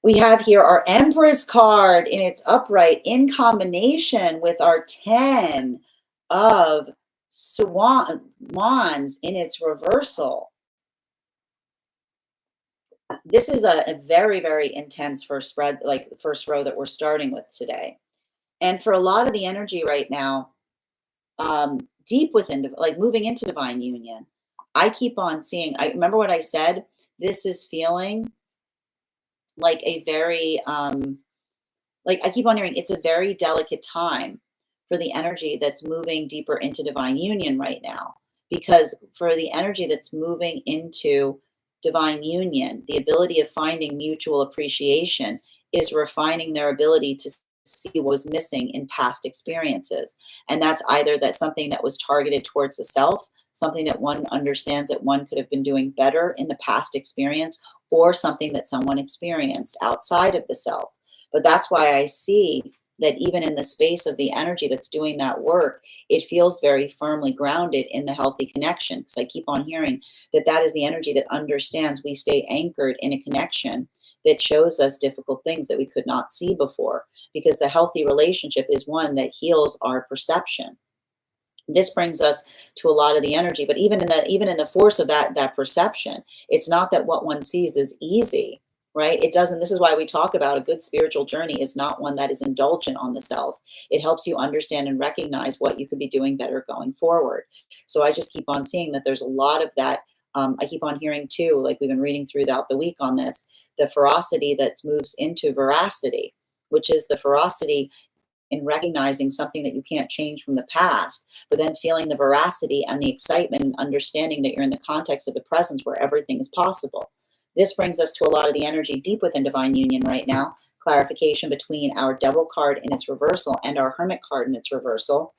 we have here our Empress card in its upright in combination with our 10 of wands in its reversal. This is a very, very intense first spread, like the first row that we're starting with today. And for a lot of the energy right now, deep within, like moving into divine union, I keep on seeing, I remember what I said, this is feeling like a very, like I keep on hearing, it's a very delicate time for the energy that's moving deeper into divine union right now. Because for the energy that's moving into divine union, the ability of finding mutual appreciation is refining their ability to see what was missing in past experiences. And that's either that something that was targeted towards the self, something that one understands that one could have been doing better in the past experience, or something that someone experienced outside of the self. But that's why I see that even in the space of the energy that's doing that work, it feels very firmly grounded in the healthy connection. Because I keep on hearing that that is the energy that understands we stay anchored in a connection that shows us difficult things that we could not see before. Because the healthy relationship is one that heals our perception. This brings us to a lot of the energy, but even in the force of that perception, it's not that what one sees is easy, right? It doesn't. This is why we talk about a good spiritual journey is not one that is indulgent on the self. It helps you understand and recognize what you could be doing better going forward. So I just keep on seeing that there's a lot of that. I keep on hearing too, like we've been reading throughout the week on this, the ferocity that moves into veracity, which is the ferocity in recognizing something that you can't change from the past, but then feeling the veracity and the excitement and understanding that you're in the context of the presence where everything is possible. This brings us to a lot of the energy deep within divine union right now. Clarification between our Devil card in its reversal and our Hermit card in its reversal.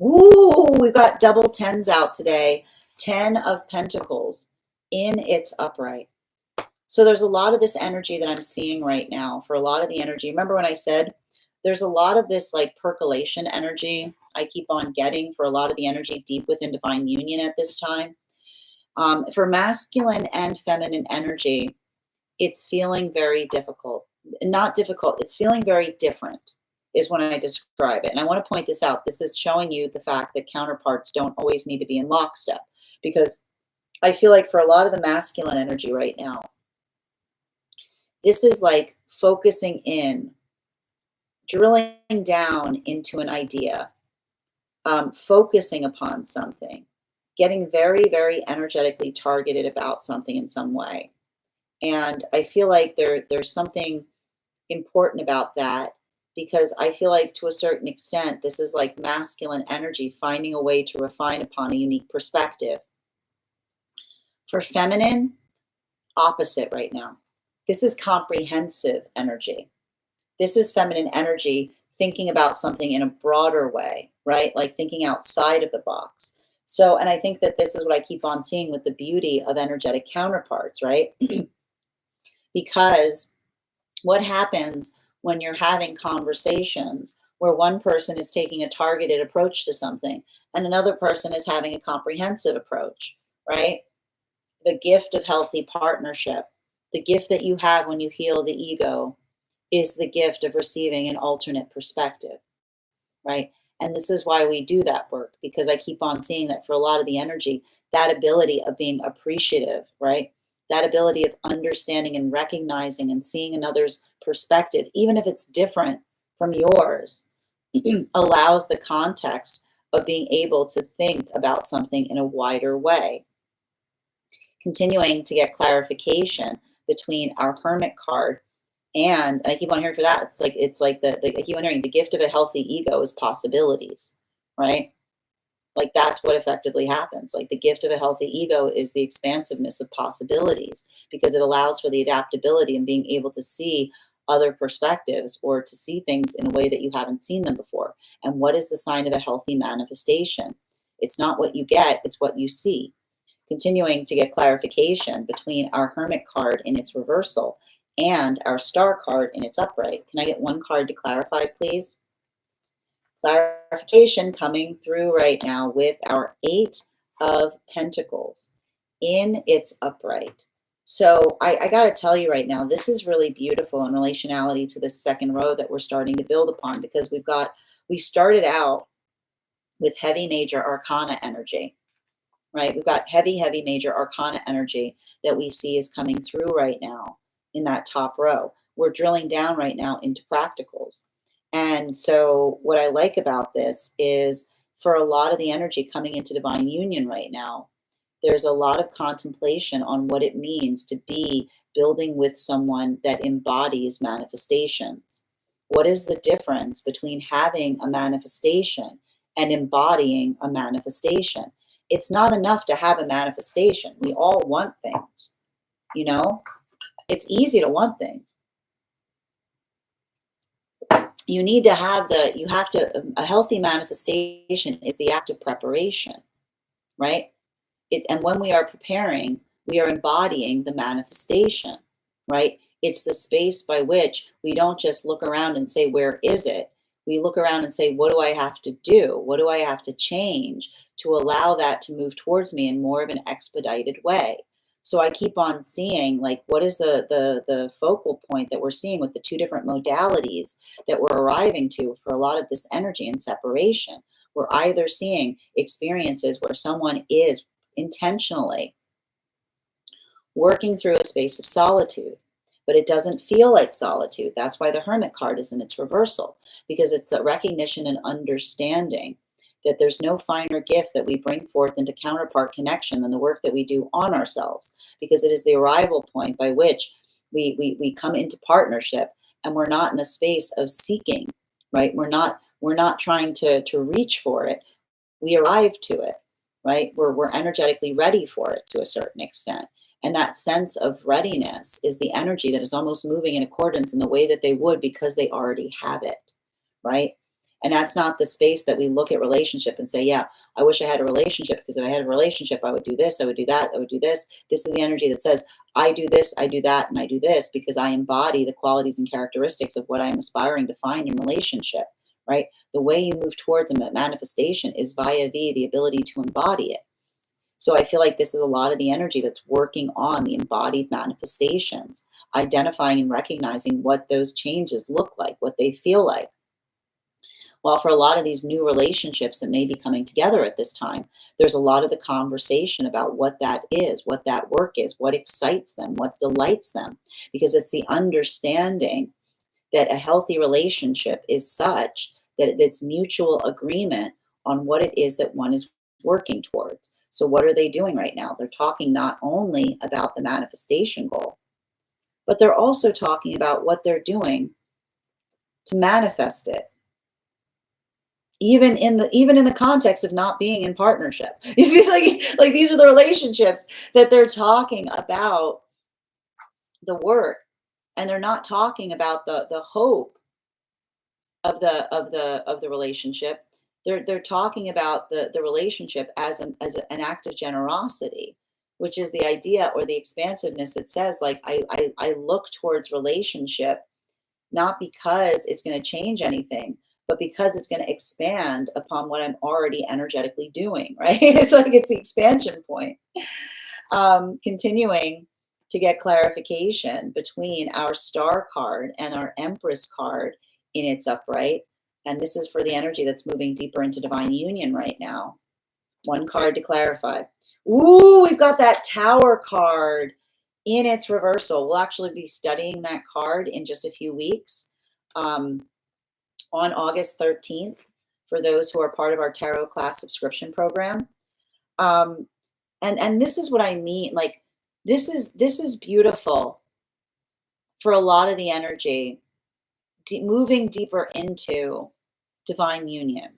Ooh, we've got double 10s out today. 10 of Pentacles in its upright. So there's a lot of this energy that I'm seeing right now for a lot of the energy. Remember when I said there's a lot of this like percolation energy I keep on getting for a lot of the energy deep within divine union at this time. For masculine and feminine energy, it's feeling very difficult. Not difficult, it's feeling very different is when I describe it. And I want to point this out. This is showing you the fact that counterparts don't always need to be in lockstep, because I feel like for a lot of the masculine energy right now, this is like focusing in, drilling down into an idea, focusing upon something, getting very, very energetically targeted about something in some way. And I feel like there's something important about that because I feel like to a certain extent, this is like masculine energy finding a way to refine upon a unique perspective. For feminine, opposite right now. This is comprehensive energy. This is feminine energy thinking about something in a broader way, right? Like thinking outside of the box. So, and I think that this is what I keep on seeing with the beauty of energetic counterparts, right? Because what happens when you're having conversations where one person is taking a targeted approach to something and another person is having a comprehensive approach, right? The gift of healthy partnership, the gift that you have when you heal the ego, is the gift of receiving an alternate perspective, right? And this is why we do that work, because I keep on seeing that for a lot of the energy, that ability of being appreciative, right? That ability of understanding and recognizing and seeing another's perspective, even if it's different from yours, allows the context of being able to think about something in a wider way. Continuing to get clarification between our Hermit card and I keep on hearing for that. It's like I keep on hearing the gift of a healthy ego is possibilities, right? Like that's what effectively happens. Like the gift of a healthy ego is the expansiveness of possibilities because it allows for the adaptability and being able to see other perspectives or to see things in a way that you haven't seen them before. And what is the sign of a healthy manifestation? It's not what you get, it's what you see. Continuing to get clarification between our Hermit card in its reversal and our Star card in its upright. Can I get one card to clarify, please? Clarification coming through right now with our Eight of Pentacles in its upright. So I got to tell you right now, this is really beautiful in relationality to this second row that we're starting to build upon because we started out with heavy major arcana energy, right? We've got heavy major arcana energy that we see is coming through right now in that top row. We're drilling down right now into practicals. And so what I like about this is for a lot of the energy coming into divine union right now, there's a lot of contemplation on what it means to be building with someone that embodies manifestations. What is the difference between having a manifestation and embodying a manifestation? It's not enough to have a manifestation. We all want things, you know? It's easy to want things. You need to have a healthy manifestation is the act of preparation, right? And when we are preparing, we are embodying the manifestation, right? It's the space by which we don't just look around and say, where is it? We look around and say, what do I have to do? What do I have to change to allow that to move towards me in more of an expedited way? So I keep on seeing, like, what is the focal point that we're seeing with the two different modalities that we're arriving to for a lot of this energy and separation? We're either seeing experiences where someone is intentionally working through a space of solitude, but it doesn't feel like solitude. That's why the Hermit card is in its reversal, because it's the recognition and understanding that there's no finer gift that we bring forth into counterpart connection than the work that we do on ourselves, because it is the arrival point by which we come into partnership and we're not in a space of seeking, right? We're not trying to reach for it. We arrive to it, right? We're energetically ready for it to a certain extent. And that sense of readiness is the energy that is almost moving in accordance in the way that they would because they already have it, right? And that's not the space that we look at relationship and say, yeah, I wish I had a relationship because if I had a relationship, I would do this, I would do that, I would do this. This is the energy that says, I do this, I do that, and I do this because I embody the qualities and characteristics of what I'm aspiring to find in relationship, right? The way you move towards a manifestation is via the ability to embody it. So I feel like this is a lot of the energy that's working on the embodied manifestations, identifying and recognizing what those changes look like, what they feel like. While for a lot of these new relationships that may be coming together at this time, there's a lot of the conversation about what that is, what that work is, what excites them, what delights them, because it's the understanding that a healthy relationship is such that it's mutual agreement on what it is that one is working towards. So what are they doing right now? They're talking not only about the manifestation goal, but they're also talking about what they're doing to manifest it, even in the context of not being in partnership. You see, like these are the relationships that they're talking about the work, and they're not talking about the hope of the relationship. They're talking about the relationship as an act of generosity, which is the idea or the expansiveness. It says like I look towards relationship not because it's going to change anything, but because it's going to expand upon what I'm already energetically doing, right? It's like it's the expansion point. Continuing to get clarification between our star card and our Empress card in its upright. And this is for the energy that's moving deeper into divine union right now. One card to clarify. Ooh, we've got that Tower card in its reversal. We'll actually be studying that card in just a few weeks, on August 13th, for those who are part of our tarot class subscription program. And this is what I mean. Like this is beautiful for a lot of the energy moving deeper into divine union,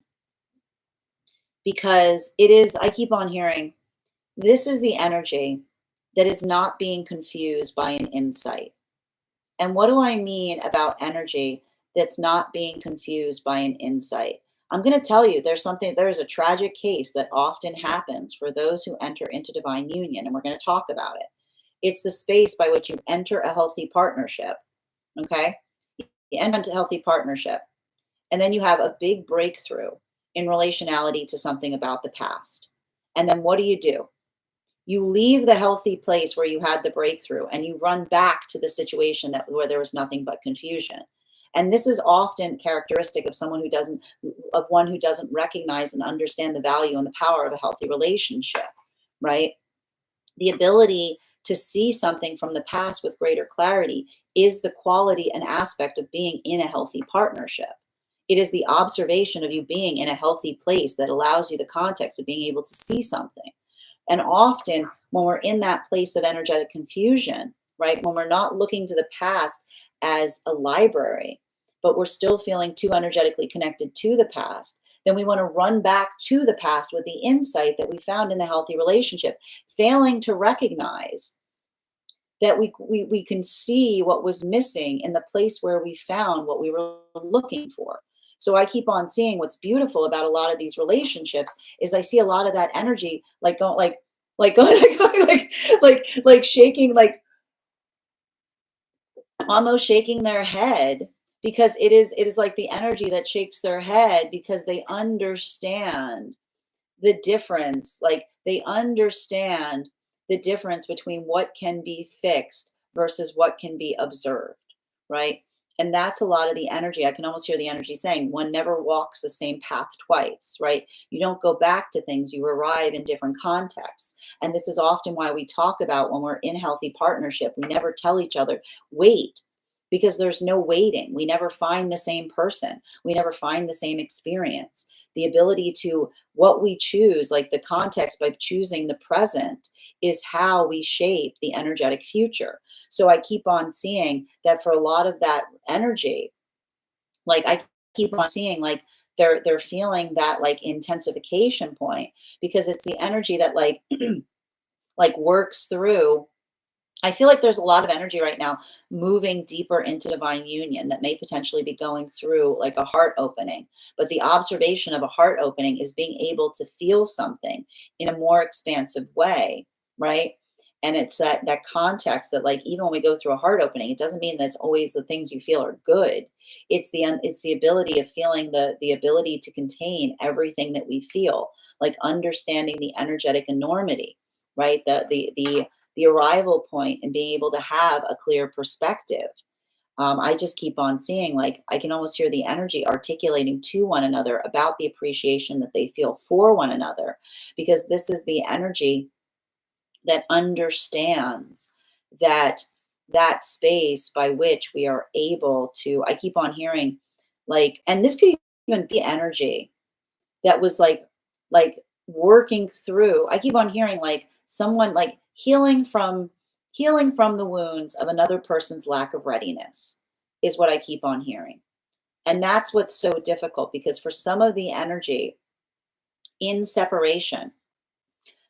because it is, I keep on hearing, this is the energy that is not being confused by an insight. And what do I mean about energy that's not being confused by an insight? I'm going to tell you, there's a tragic case that often happens for those who enter into divine union, and we're going to talk about it. It's the space by which you enter a healthy partnership. Okay? You enter into a healthy partnership, and then you have a big breakthrough in relationality to something about the past. And then what do? You leave the healthy place where you had the breakthrough and you run back to the situation where there was nothing but confusion. And this is often characteristic of one who doesn't recognize and understand the value and the power of a healthy relationship, right? The ability to see something from the past with greater clarity is the quality and aspect of being in a healthy partnership. It is the observation of you being in a healthy place that allows you the context of being able to see something. And often when we're in that place of energetic confusion, right, when we're not looking to the past as a library, but we're still feeling too energetically connected to the past, then we want to run back to the past with the insight that we found in the healthy relationship, failing to recognize that we can see what was missing in the place where we found what we were looking for. So I keep on seeing what's beautiful about a lot of these relationships is I see a lot of that energy like going like shaking, like almost shaking their head, because it is like the energy that shakes their head because they understand the difference. Like they understand the difference between what can be fixed versus what can be observed, right? And that's a lot of the energy. I can almost hear the energy saying one never walks the same path twice, right? You don't go back to things, you arrive in different contexts. And this is often why we talk about when we're in healthy partnership, we never tell each other, wait, because there's no waiting. We never find the same person. We never find the same experience. The ability to what we choose, like the context by choosing the present, is how we shape the energetic future. So I keep on seeing that for a lot of that energy, like I keep on seeing like they're feeling that like intensification point, because it's the energy that like like works through. I feel like there's a lot of energy right now moving deeper into divine union that may potentially be going through like a heart opening. But the observation of a heart opening is being able to feel something in a more expansive way, right? And it's that context that like even when we go through a heart opening, it doesn't mean that's always the things you feel are good. It's the ability of feeling the ability to contain everything that we feel, like understanding the energetic enormity, right? The arrival point and being able to have a clear perspective. I just keep on seeing, like, I can almost hear the energy articulating to one another about the appreciation that they feel for one another, because this is the energy that understands that that space by which we are able to, I keep on hearing, like, and this could even be energy that was like working through. I keep on hearing like someone like healing from the wounds of another person's lack of readiness is what I keep on hearing. And that's what's so difficult, because for some of the energy in separation,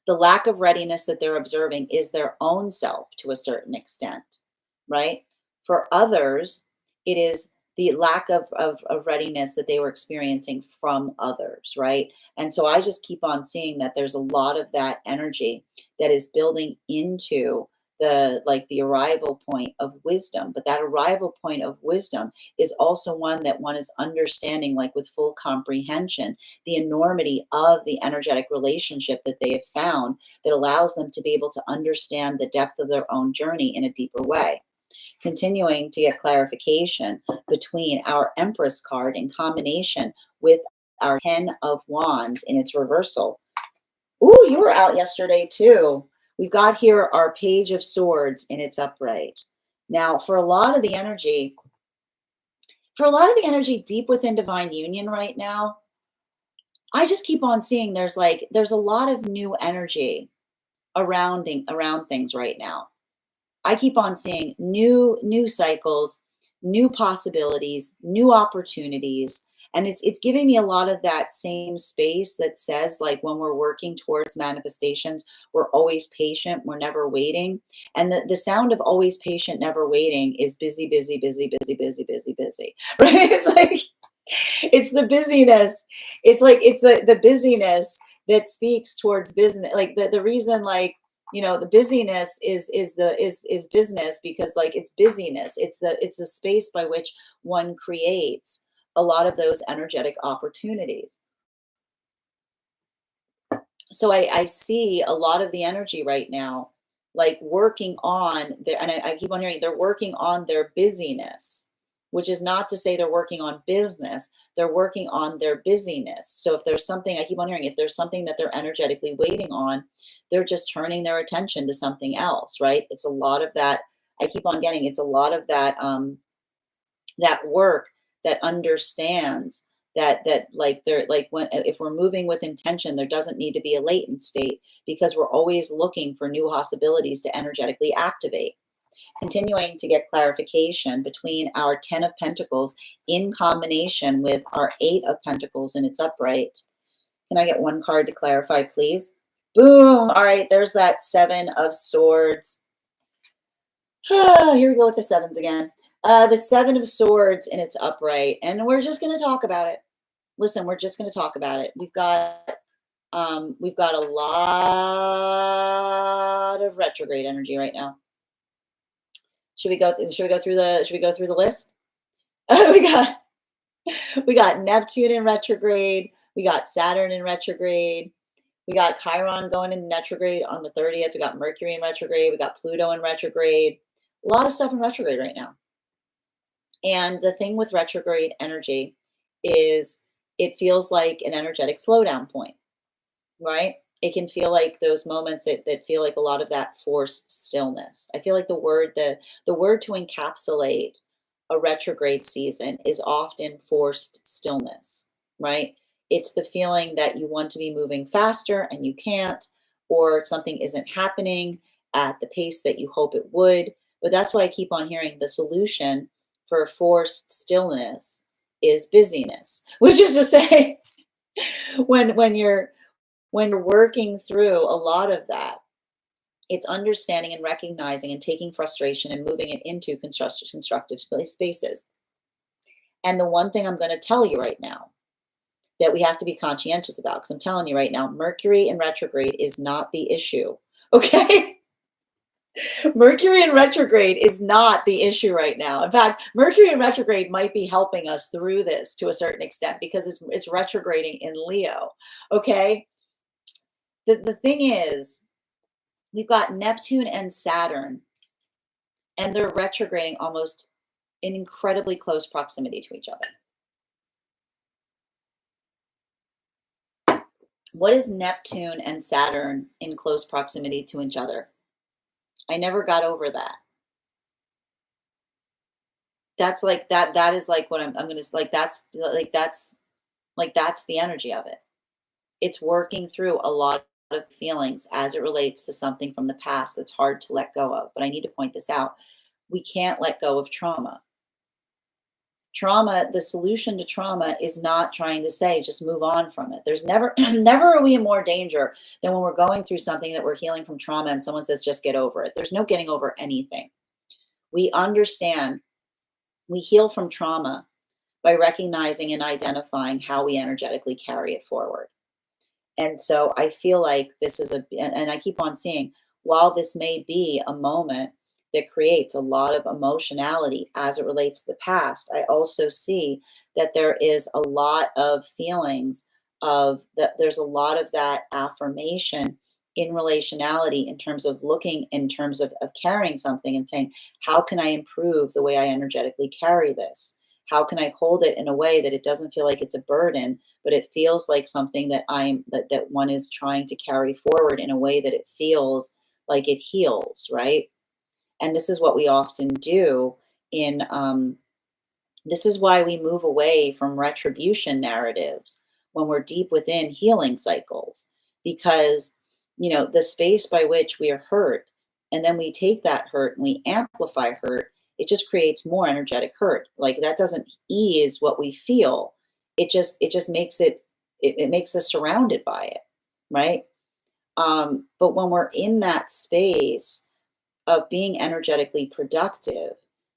the lack of readiness that they're observing is their own self to a certain extent, right? For others, it is the lack of readiness that they were experiencing from others, right? And so I just keep on seeing that there's a lot of that energy that is building into the arrival point of wisdom. But that arrival point of wisdom is also one that one is understanding, like with full comprehension, the enormity of the energetic relationship that they have found, that allows them to be able to understand the depth of their own journey in a deeper way. Continuing to get clarification between our Empress card in combination with our Ten of Wands in its reversal. Ooh, you were out yesterday too. We've got here our Page of Swords in its upright. Now, for a lot of the energy deep within divine union right now, I just keep on seeing there's a lot of new energy around things right now. I keep on seeing new cycles, new possibilities, new opportunities. And it's giving me a lot of that same space that says, like, when we're working towards manifestations, we're always patient, we're never waiting. And the sound of always patient, never waiting is busy, busy, busy, busy, busy, busy, busy. Right? It's like it's the busyness. It's the busyness that speaks towards business. Like the reason, like, the busyness is business, because, like, it's busyness. It's the space by which one creates a lot of those energetic opportunities. So I see a lot of the energy right now, like working on their, and I keep on hearing they're working on their busyness, which is not to say they're working on business, they're working on their busyness. So if there's something, I keep on hearing, if there's something that they're energetically waiting on, they're just turning their attention to something else, right? It's a lot of that. I keep on getting, it's a lot of that, that work that understands that like they're like, when if we're moving with intention, there doesn't need to be a latent state, because we're always looking for new possibilities to energetically activate. Continuing to get clarification between our Ten of Pentacles in combination with our Eight of Pentacles in its upright. Can I get one card to clarify, please? Boom. All right, there's that Seven of Swords. Here we go with the sevens again. The Seven of Swords in its upright, and we're just going to talk about it. Listen, we're just going to talk about it. We've got a lot of retrograde energy right now. Should we go through the list? we got Neptune in retrograde. We got Saturn in retrograde. We got Chiron going in retrograde on the 30th. We got Mercury in retrograde. We got Pluto in retrograde. A lot of stuff in retrograde right now. And the thing with retrograde energy is it feels like an energetic slowdown point, right? It can feel like those moments that feel like a lot of that forced stillness. I feel like the word to encapsulate a retrograde season is often forced stillness, right? It's the feeling that you want to be moving faster and you can't, or something isn't happening at the pace that you hope it would. But that's why I keep on hearing the solution for forced stillness is busyness, which is to say, when you're working through a lot of that, it's understanding and recognizing and taking frustration and moving it into constructive spaces. And the one thing I'm going to tell you right now that we have to be conscientious about, because I'm telling you right now, Mercury in retrograde is not the issue. Okay? Mercury in retrograde is not the issue right now. In fact, Mercury in retrograde might be helping us through this to a certain extent, because it's retrograding in Leo. Okay? The thing is, we've got Neptune and Saturn, and they're retrograding almost in incredibly close proximity to each other. What is Neptune and Saturn in close proximity to each other? I never got over that. That's like that is like what I'm going to like, that's the energy of it. It's working through a lot of feelings as it relates to something from the past that's hard to let go of. But I need to point this out. We can't let go of trauma. Trauma, the solution to trauma is not trying to say, just move on from it. There's never, never are we in more danger than when we're going through something that we're healing from trauma and someone says, just get over it. There's no getting over anything. We understand, we heal from trauma by recognizing and identifying how we energetically carry it forward. And so I feel like this is and I keep on seeing, while this may be a moment that creates a lot of emotionality as it relates to the past, I also see that there is a lot of feelings of that, there's a lot of that affirmation in relationality in terms of looking, in terms of carrying something and saying, how can I improve the way I energetically carry this? How can I hold it in a way that it doesn't feel like it's a burden, but it feels like something that that one is trying to carry forward in a way that it feels like it heals, right? And this is what we often do in this is why we move away from retribution narratives when we're deep within healing cycles, because the space by which we are hurt, and then we take that hurt and we amplify hurt, it just creates more energetic hurt. Like, that doesn't ease what we feel. It just makes it makes us surrounded by it, right? But when we're in that space of being energetically productive,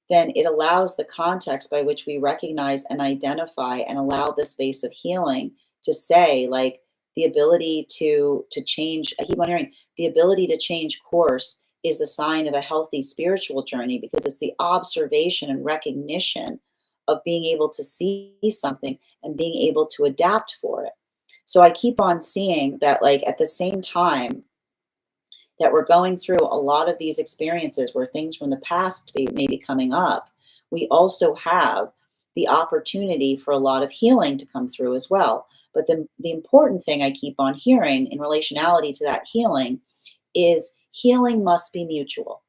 then it allows the context by which we recognize and identify and allow the space of healing to say, like, the ability to change. I keep on hearing the ability to change course is a sign of a healthy spiritual journey, because it's the observation and recognition of being able to see something and being able to adapt for it. So I keep on seeing that, like, at the same time that we're going through a lot of these experiences where things from the past may be coming up, we also have the opportunity for a lot of healing to come through as well. But the important thing I keep on hearing in relationality to that healing is healing must be mutual,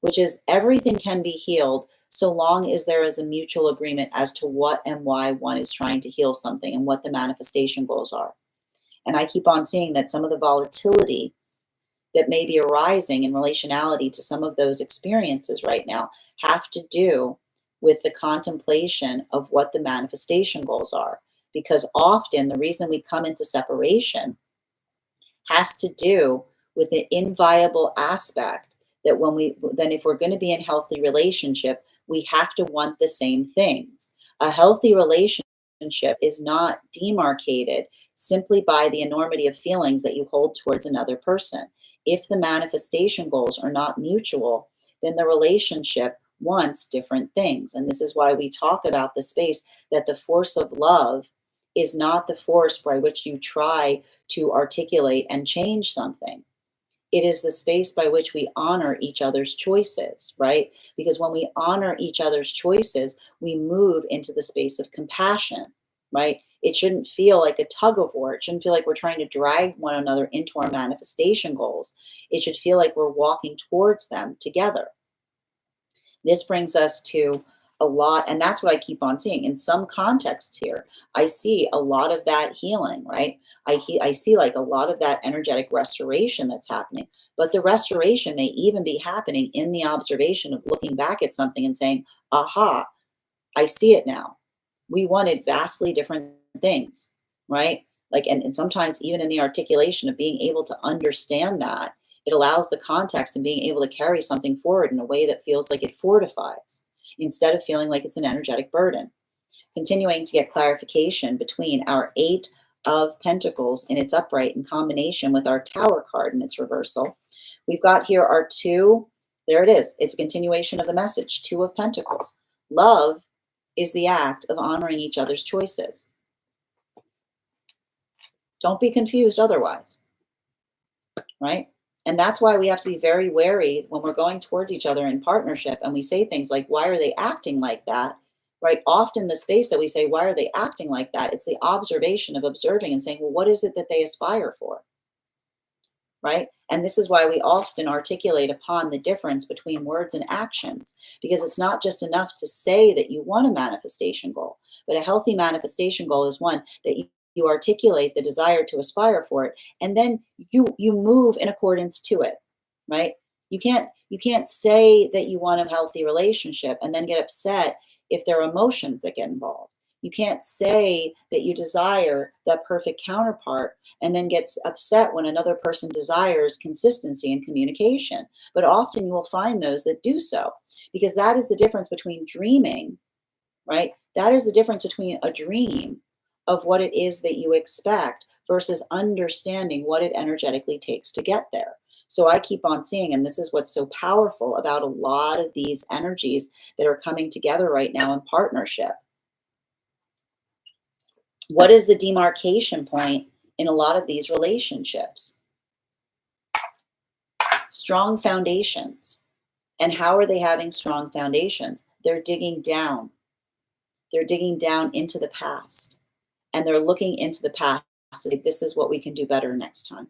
which is everything can be healed so long as there is a mutual agreement as to what and why one is trying to heal something and what the manifestation goals are. And I keep on seeing that some of the volatility that may be arising in relationality to some of those experiences right now have to do with the contemplation of what the manifestation goals are. Because often the reason we come into separation has to do with the inviolable aspect that then if we're going to be in healthy relationship, we have to want the same things. A healthy relationship is not demarcated simply by the enormity of feelings that you hold towards another person. If the manifestation goals are not mutual, then the relationship wants different things. And this is why we talk about the space that the force of love is not the force by which you try to articulate and change something. It is the space by which we honor each other's choices, right? Because when we honor each other's choices, we move into the space of compassion, right? It shouldn't feel like a tug of war. It shouldn't feel like we're trying to drag one another into our manifestation goals. It should feel like we're walking towards them together. This brings us to a lot, and that's what I keep on seeing in some contexts here. I see a lot of that healing, right? I see like a lot of that energetic restoration that's happening, but the restoration may even be happening in the observation of looking back at something and saying, aha, I see it now. We wanted vastly different things, right? Like, and sometimes even in the articulation of being able to understand that, it allows the context and being able to carry something forward in a way that feels like it fortifies instead of feeling like it's an energetic burden. Continuing to get clarification between our Eight of Pentacles in its upright in combination with our Tower card in its reversal. We've got here our two, there it is. It's a continuation of the message, Two of Pentacles. Love is the act of honoring each other's choices. Don't be confused otherwise, right? And that's why we have to be very wary when we're going towards each other in partnership and we say things like, why are they acting like that? Right? Often the space that we say, why are they acting like that? It's the observation of observing and saying, well, what is it that they aspire for? Right? And this is why we often articulate upon the difference between words and actions, because it's not just enough to say that you want a manifestation goal, but a healthy manifestation goal is one that you articulate the desire to aspire for it, and then you move in accordance to it, right? You can't say that you want a healthy relationship and then get upset if there are emotions that get involved. You can't say that you desire that perfect counterpart and then gets upset when another person desires consistency in communication. But often you will find those that do so, because that is the difference between dreaming, right? That is the difference between a dream of what it is that you expect versus understanding what it energetically takes to get there. So I keep on seeing, and this is what's so powerful about a lot of these energies that are coming together right now in partnership. What is the demarcation point in a lot of these relationships? Strong foundations. And how are they having strong foundations? They're digging down. They're digging down into the past. And they're looking into the past to say, this is what we can do better next time.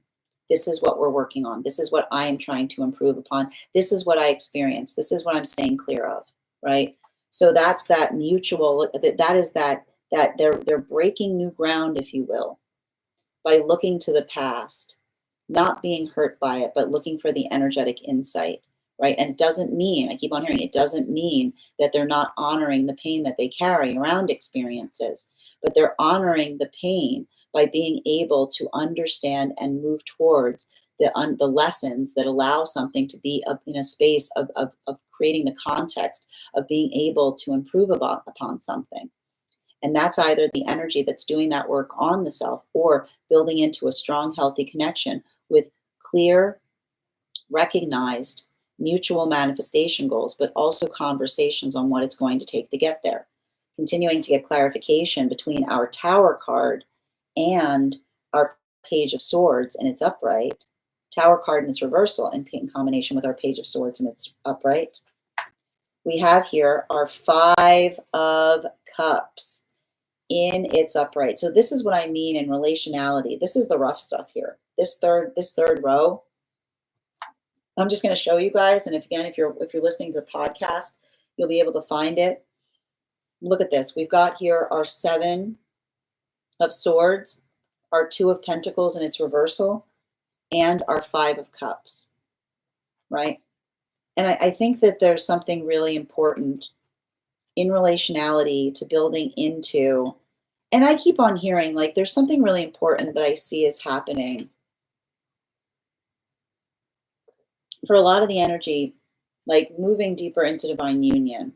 This is what we're working on. This is what I am trying to improve upon. This is what I experienced. This is what I'm staying clear of, right? So that's that mutual, that is that they're breaking new ground, if you will, by looking to the past, not being hurt by it, but looking for the energetic insight, right? And it doesn't mean, I keep on hearing, it doesn't mean that they're not honoring the pain that they carry around experiences, but they're honoring the pain by being able to understand and move towards the lessons that allow something to be up in a space of creating the context of being able to improve upon something. And that's either the energy that's doing that work on the self or building into a strong, healthy connection with clear, recognized, mutual manifestation goals, but also conversations on what it's going to take to get there. Continuing to get clarification between our Tower card and our Page of Swords and its upright, Tower card and its reversal in combination with our Page of Swords and its upright. We have here our Five of Cups in its upright. So this is what I mean in relationality. This is the rough stuff here. This third row, I'm just going to show you guys. And if you're listening to the podcast, you'll be able to find it. Look at this. We've got here our Seven of Swords, our Two of Pentacles in its reversal, and our Five of Cups, right? And I think that there's something really important in relationality to building into, and I keep on hearing, like, there's something really important that I see is happening for a lot of the energy, like moving deeper into divine union.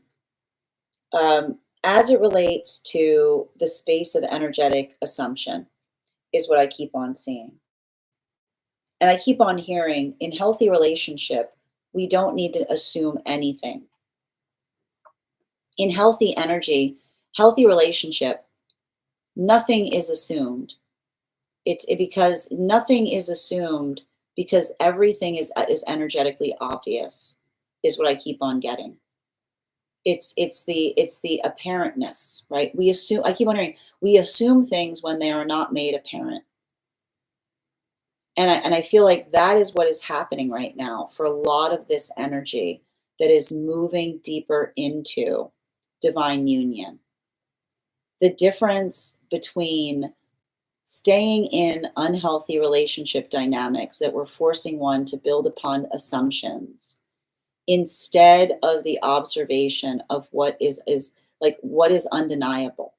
As it relates to the space of energetic assumption is what I keep on seeing. And I keep on hearing, in healthy relationship, we don't need to assume anything. In healthy energy, healthy relationship, nothing is assumed. Because nothing is assumed, because everything is energetically obvious, is what I keep on getting. It's the apparentness, right? We assume, I keep wondering, we assume things when they are not made apparent. And I feel like that is what is happening right now for a lot of this energy that is moving deeper into divine union. The difference between staying in unhealthy relationship dynamics that were forcing one to build upon assumptions instead of the observation of what is undeniable,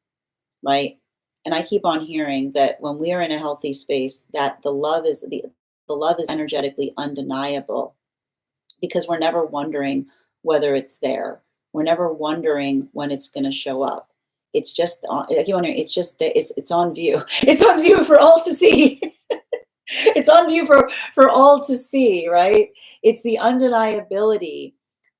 right? And I keep on hearing that when we are in a healthy space, that the love is energetically undeniable, because we're never wondering whether it's there. We're never wondering when it's going to show up. It's just on, I keep wondering, it's just that it's on view. It's on view for all to see. It's on view for all to see, right? It's the undeniability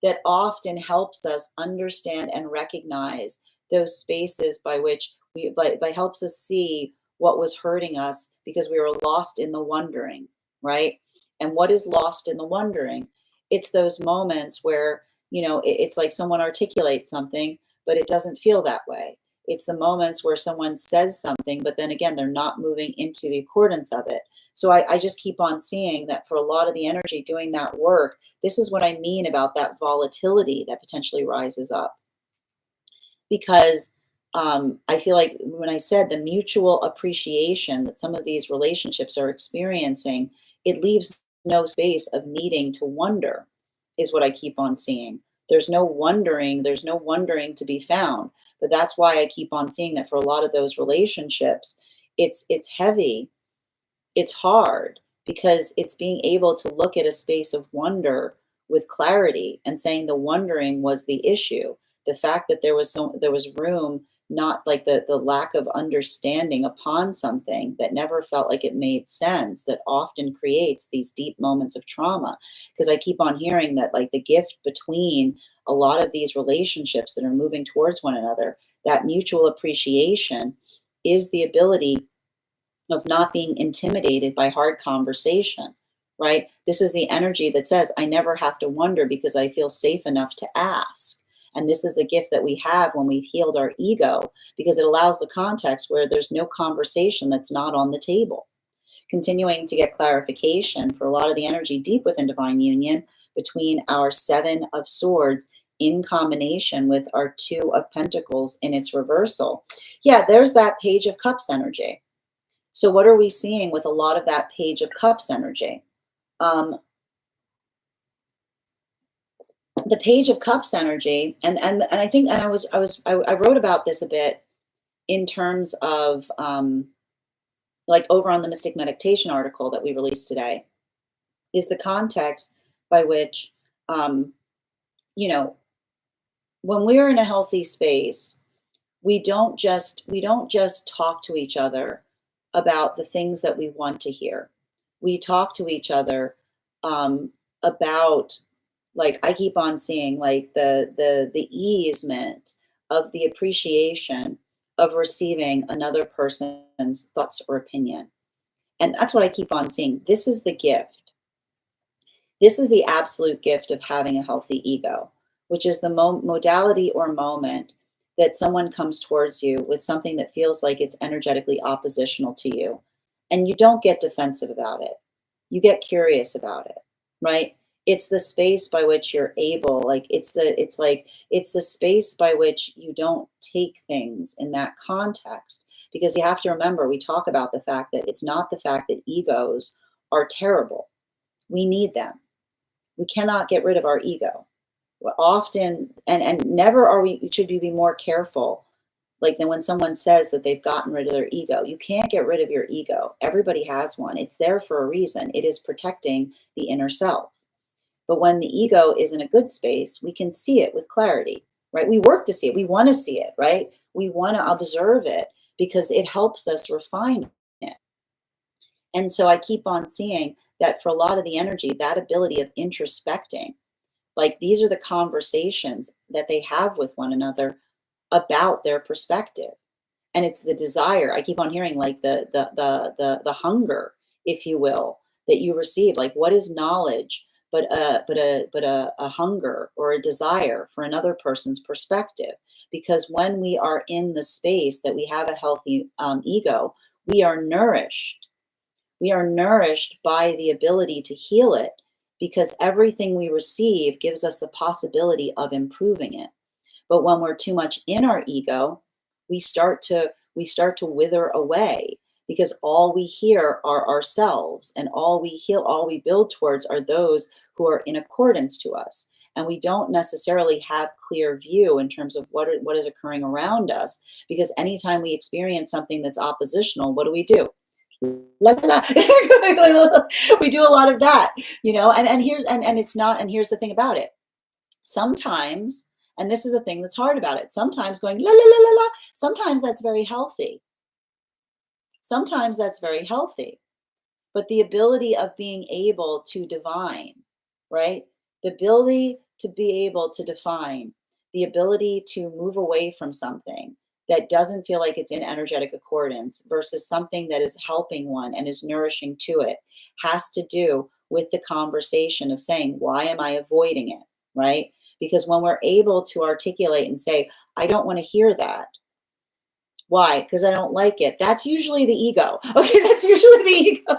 that often helps us understand and recognize those spaces by which by helps us see what was hurting us because we were lost in the wondering, right? And what is lost in the wondering? It's those moments where, it's like someone articulates something, but it doesn't feel that way. It's the moments where someone says something, but then again, they're not moving into the accordance of it. So I just keep on seeing that for a lot of the energy doing that work, this is what I mean about that volatility that potentially rises up. Because I feel like when I said the mutual appreciation that some of these relationships are experiencing, it leaves no space of needing to wonder, is what I keep on seeing. There's no wondering, to be found. But that's why I keep on seeing that for a lot of those relationships, it's heavy, it's hard, because it's being able to look at a space of wonder with clarity and saying the wondering was the issue. The fact that there was room, not like the lack of understanding upon something that never felt like it made sense, that often creates these deep moments of trauma. Because I keep on hearing that, like, the gift between a lot of these relationships that are moving towards one another, that mutual appreciation, is the ability of not being intimidated by hard conversation, right? This is the energy that says, I never have to wonder because I feel safe enough to ask. And this is a gift that we have when we've healed our ego, because it allows the context where there's no conversation that's not on the table. Continuing to get clarification for a lot of the energy deep within divine union between our Seven of Swords in combination with our Two of Pentacles in its reversal. Yeah, there's that Page of Cups energy. So what are we seeing with a lot of that Page of Cups energy? The Page of Cups energy, and I think, and I wrote about this a bit in terms of like over on the Mystic Meditation article that we released today, is the context by which you know, when we're in a healthy space, we don't just talk to each other about the things that we want to hear. We talk to each other about, like, I keep on seeing, like, the easement of the appreciation of receiving another person's thoughts or opinion. And that's what I keep on seeing. This is the gift. This is the absolute gift of having a healthy ego, which is the modality or moment that someone comes towards you with something that feels like it's energetically oppositional to you. And you don't get defensive about it. You get curious about it, right? It's the space by which you're able, like, it's the space by which you don't take things in that context. Because you have to remember, we talk about the fact that it's not the fact that egos are terrible. We need them. We cannot get rid of our ego. We're often, and never are we, should we be more careful, like, than when someone says that they've gotten rid of their ego. You can't get rid of your ego. Everybody has one. It's there for a reason. It is protecting the inner self. But when the ego is in a good space, we can see it with clarity, right? We work to see it. We want to see it, right? We want to observe it because it helps us refine it. And so I keep on seeing that for a lot of the energy, that ability of introspecting, like, these are the conversations that they have with one another about their perspective. And it's the desire. I keep on hearing, like, the hunger, if you will, that you receive. Like, what is knowledge but a hunger or a desire for another person's perspective? Because when we are in the space that we have a healthy ego, we are nourished. We are nourished by the ability to heal it, because everything we receive gives us the possibility of improving it. But when we're too much in our ego, we start to wither away, because all we hear are ourselves, and all we build towards are those who are in accordance to us. And we don't necessarily have clear view in terms of what is occurring around us, because anytime we experience something that's oppositional, what do? La, la, la. We do a lot of that, and it's not, and here's the thing about it. Sometimes, and this is the thing that's hard about it, sometimes going la la la la la, sometimes that's very healthy. Sometimes that's very healthy. But the ability of being able to divine, right? The ability to be able to define, the ability to move away from something that doesn't feel like it's in energetic accordance versus something that is helping one and is nourishing to it, has to do with the conversation of saying, why am I avoiding it, right? Because when we're able to articulate and say, I don't want to hear that. Why? Because I don't like it. That's usually the ego. Okay, that's usually the ego.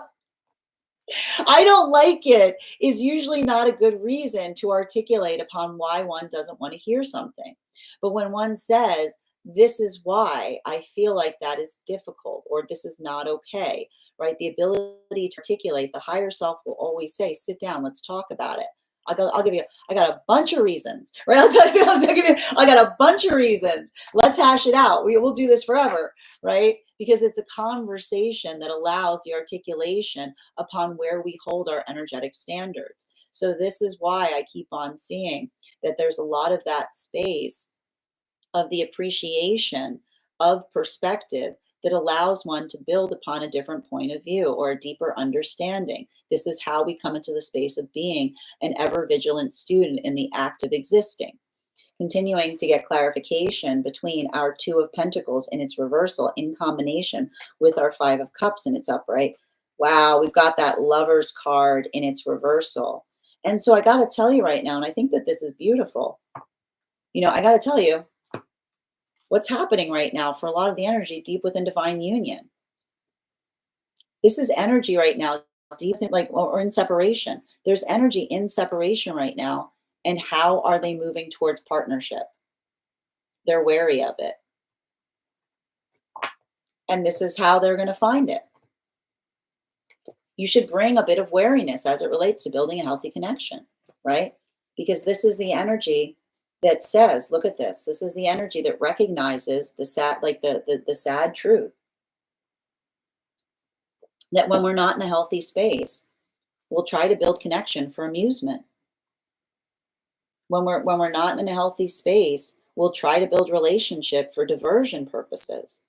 I don't like it is usually not a good reason to articulate upon why one doesn't want to hear something. But when one says, this is why I feel like that is difficult, or this is not okay, right? The ability to articulate, the higher self will always say, sit down, let's talk about it. I got a bunch of reasons, right? I got a bunch of reasons. Let's hash it out. We'll do this forever, right? Because it's a conversation that allows the articulation upon where we hold our energetic standards. So this is why I keep on seeing that there's a lot of that space of the appreciation of perspective that allows one to build upon a different point of view or a deeper understanding. This is how we come into the space of being an ever vigilant student in the act of existing. Continuing to get clarification between our Two of Pentacles in its reversal in combination with our Five of Cups in its upright. Wow, we've got that Lover's card in its reversal. And so I got to tell you right now, and I think that this is beautiful. I got to tell you, what's happening right now for a lot of the energy deep within divine union. This is energy right now, deep in, or in separation. There's energy in separation right now. And how are they moving towards partnership? They're wary of it. And this is how they're going to find it. You should bring a bit of wariness as it relates to building a healthy connection, right? Because this is the energy that says, look at this. This is the energy that recognizes the sad, the sad truth. That when we're not in a healthy space, we'll try to build connection for amusement. When we're not in a healthy space, we'll try to build relationship for diversion purposes.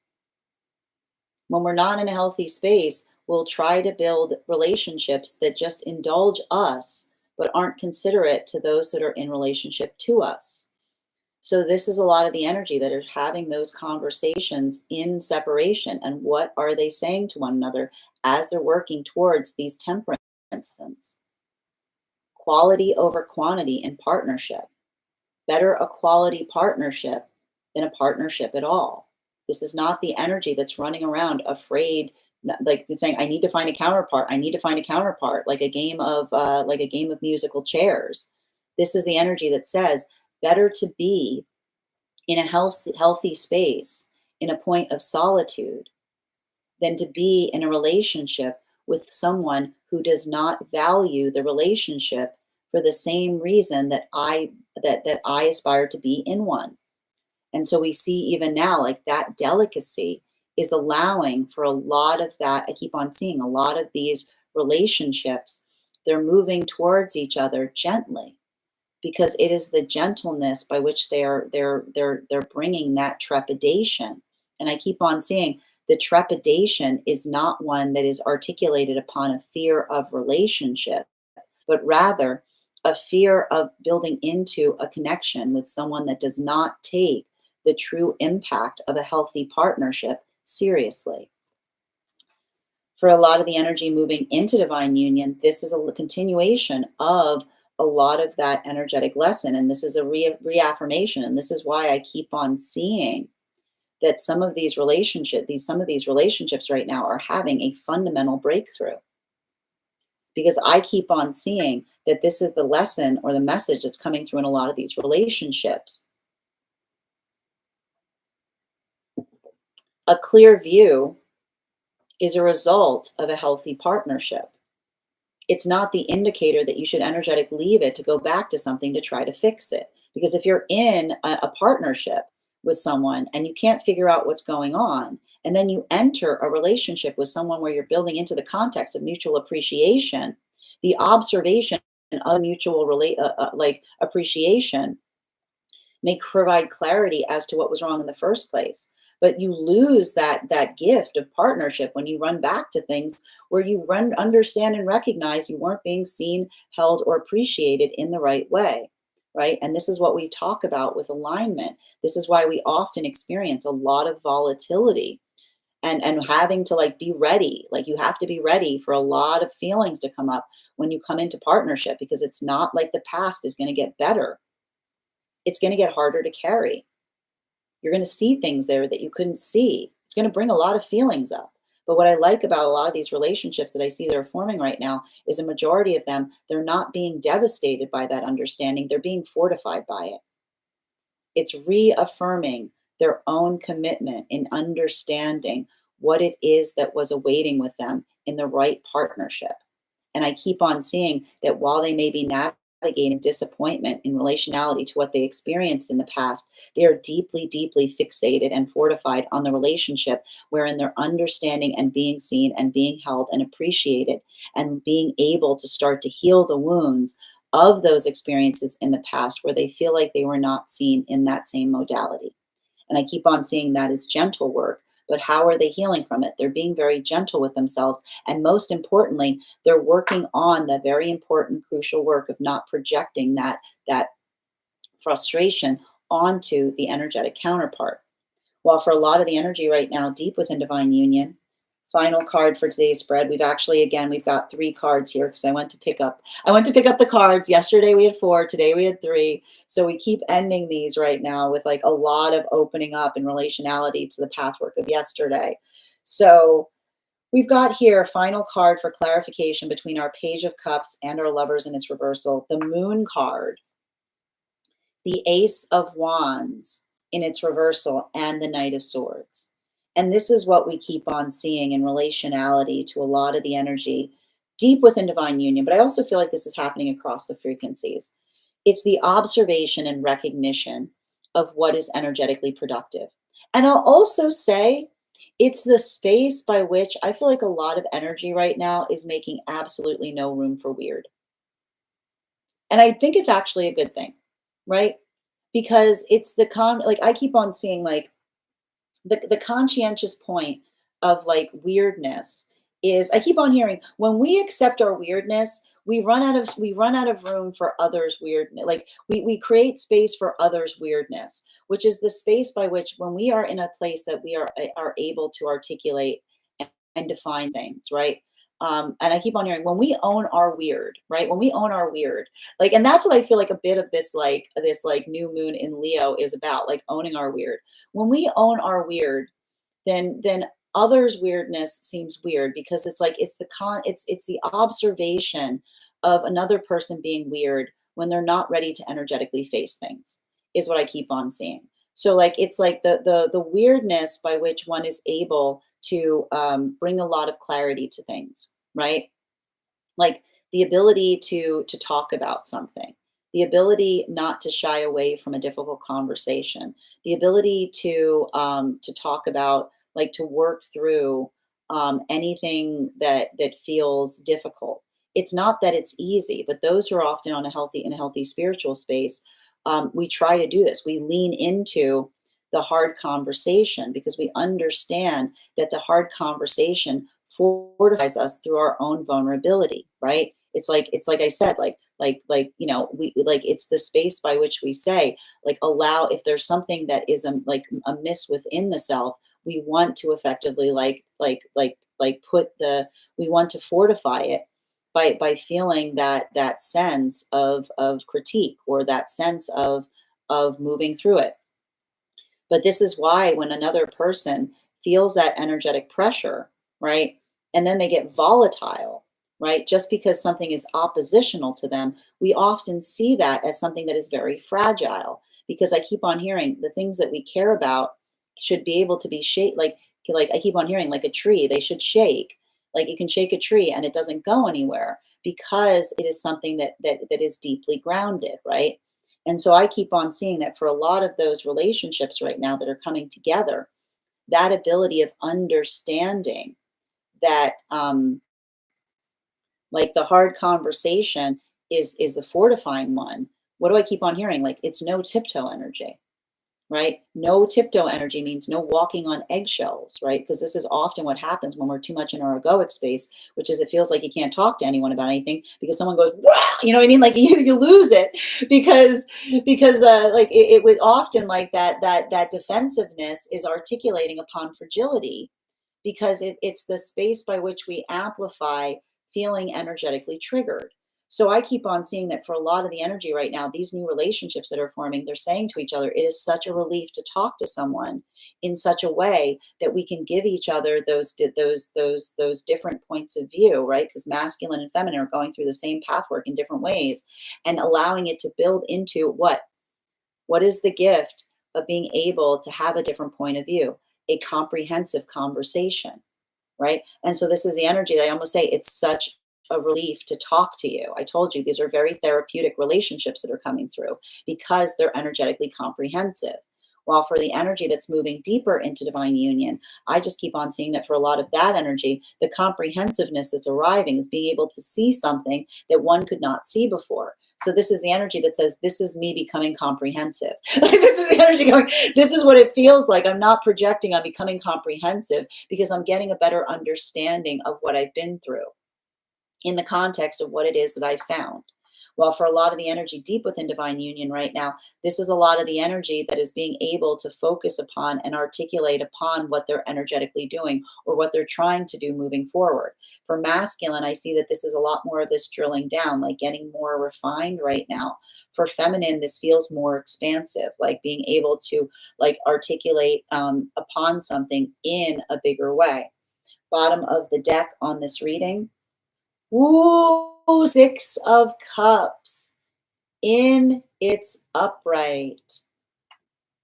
When we're not in a healthy space, we'll try to build relationships that just indulge us, but aren't considerate to those that are in relationship to us. So this is a lot of the energy that are having those conversations in separation. And what are they saying to one another as they're working towards these temperances? Quality over quantity in partnership. Better a quality partnership than a partnership at all. This is not the energy that's running around afraid, like saying, I need to find a counterpart. I need to find a counterpart, like a game of musical chairs. This is the energy that says, better to be in a healthy space, in a point of solitude, than to be in a relationship with someone who does not value the relationship for the same reason that I aspire to be in one. And so we see even now, like that delicacy is allowing for a lot of that. I keep on seeing a lot of these relationships, they're moving towards each other gently, because it is the gentleness by which they're bringing that trepidation. And I keep on seeing the trepidation is not one that is articulated upon a fear of relationship, but rather a fear of building into a connection with someone that does not take the true impact of a healthy partnership seriously. For a lot of the energy moving into divine union, this is a continuation of a lot of that energetic lesson. And this is a reaffirmation. And this is why I keep on seeing that some of these relationships right now are having a fundamental breakthrough. Because I keep on seeing that this is the lesson or the message that's coming through in a lot of these relationships. A clear view is a result of a healthy partnership. It's not the indicator that you should energetically leave it to go back to something to try to fix it. Because if you're in a partnership with someone and you can't figure out what's going on, and then you enter a relationship with someone where you're building into the context of mutual appreciation, the observation of mutual appreciation may provide clarity as to what was wrong in the first place. But you lose that gift of partnership when you run back to things where you understand and recognize you weren't being seen, held, or appreciated in the right way, right? And this is what we talk about with alignment. This is why we often experience a lot of volatility and having to be ready. Like you have to be ready for a lot of feelings to come up when you come into partnership, because it's not like the past is going to get better. It's going to get harder to carry. You're going to see things there that you couldn't see. It's going to bring a lot of feelings up. But what I like about a lot of these relationships that I see that are forming right now is a majority of them, they're not being devastated by that understanding. They're being fortified by it. It's reaffirming their own commitment in understanding what it is that was awaiting with them in the right partnership. And I keep on seeing that while they may be navigating disappointment in relationality to what they experienced in the past, they are deeply, deeply fixated and fortified on the relationship wherein they're understanding and being seen and being held and appreciated and being able to start to heal the wounds of those experiences in the past where they feel like they were not seen in that same modality. And I keep on seeing that as gentle work. But how are they healing from it? They're being very gentle with themselves. And most importantly, they're working on the very important, crucial work of not projecting that frustration onto the energetic counterpart. While for a lot of the energy right now, deep within divine union, final card for today's spread. We've got 3 cards here because I went to pick up the cards. Yesterday we had 4, today we had 3. So we keep ending these right now with like a lot of opening up in relationality to the pathwork of yesterday. So we've got here a final card for clarification between our Page of Cups and our Lovers in its reversal. The Moon card, the Ace of Wands in its reversal, and the Knight of Swords. And this is what we keep on seeing in relationality to a lot of the energy deep within divine union. But I also feel like this is happening across the frequencies. It's the observation and recognition of what is energetically productive. And I'll also say it's the space by which I feel like a lot of energy right now is making absolutely no room for weird. And I think it's actually a good thing, right? Because it's like I keep on seeing like the conscientious point of like weirdness is I keep on hearing when we accept our weirdness, we run out of room for others' weirdness. Like we create space for others' weirdness, which is the space by which when we are in a place that we are able to articulate and define things, right? And I keep on hearing when we own our weird, right? When we own our weird, like, and that's what I feel like a bit of this new moon in Leo is about, like owning our weird. When we own our weird, then others' weirdness seems weird because it's like it's the observation of another person being weird when they're not ready to energetically face things is what I keep on seeing. So like it's like the weirdness by which one is able to bring a lot of clarity to things, right? Like the ability to talk about something, the ability not to shy away from a difficult conversation, the ability to talk about, like, to work through anything that feels difficult. It's not that it's easy, but those who are often on a healthy spiritual space, we try to do this. We lean into the hard conversation because we understand that the hard conversation fortifies us through our own vulnerability, right? It's like I said, we like it's the space by which we say, like, allow if there's something that is like amiss within the self, we want to effectively we want to fortify it by feeling that sense of critique or that sense of moving through it. But this is why when another person feels that energetic pressure, right? And then they get volatile, right? Just because something is oppositional to them, we often see that as something that is very fragile. Because I keep on hearing the things that we care about should be able to be shaped like I keep on hearing like a tree, they should shake. Like you can shake a tree and it doesn't go anywhere because it is something that is deeply grounded, right? And so I keep on seeing that for a lot of those relationships right now that are coming together, that ability of understanding that like the hard conversation is the fortifying one. What do I keep on hearing? Like it's no tiptoe energy, right? No tiptoe energy means no walking on eggshells, right? Because this is often what happens when we're too much in our egoic space, which is it feels like you can't talk to anyone about anything because someone goes, wow, you know what I mean? Like you lose it because like it would often like that defensiveness is articulating upon fragility because it's the space by which we amplify feeling energetically triggered. So I keep on seeing that for a lot of the energy right now, these new relationships that are forming, they're saying to each other, it is such a relief to talk to someone in such a way that we can give each other those different points of view, right? Because masculine and feminine are going through the same pathwork in different ways and allowing it to build into what is the gift of being able to have a different point of view, a comprehensive conversation, right? And so this is the energy that I almost say it's such a relief to talk to you. I told you these are very therapeutic relationships that are coming through because they're energetically comprehensive. While for the energy that's moving deeper into divine union, I just keep on seeing that for a lot of that energy, the comprehensiveness that's arriving is being able to see something that one could not see before. So this is the energy that says, this is me becoming comprehensive. Like, this is the energy going, this is what it feels like. I'm not projecting, I'm becoming comprehensive because I'm getting a better understanding of what I've been through in the context of what it is that I found. Well, for a lot of the energy deep within divine union right now, this is a lot of the energy that is being able to focus upon and articulate upon what they're energetically doing or what they're trying to do moving forward. For masculine, I see that this is a lot more of this drilling down, like getting more refined right now. For feminine, this feels more expansive, like being able to like articulate upon something in a bigger way. Bottom of the deck on this reading. Ooh, 6 of Cups in its upright.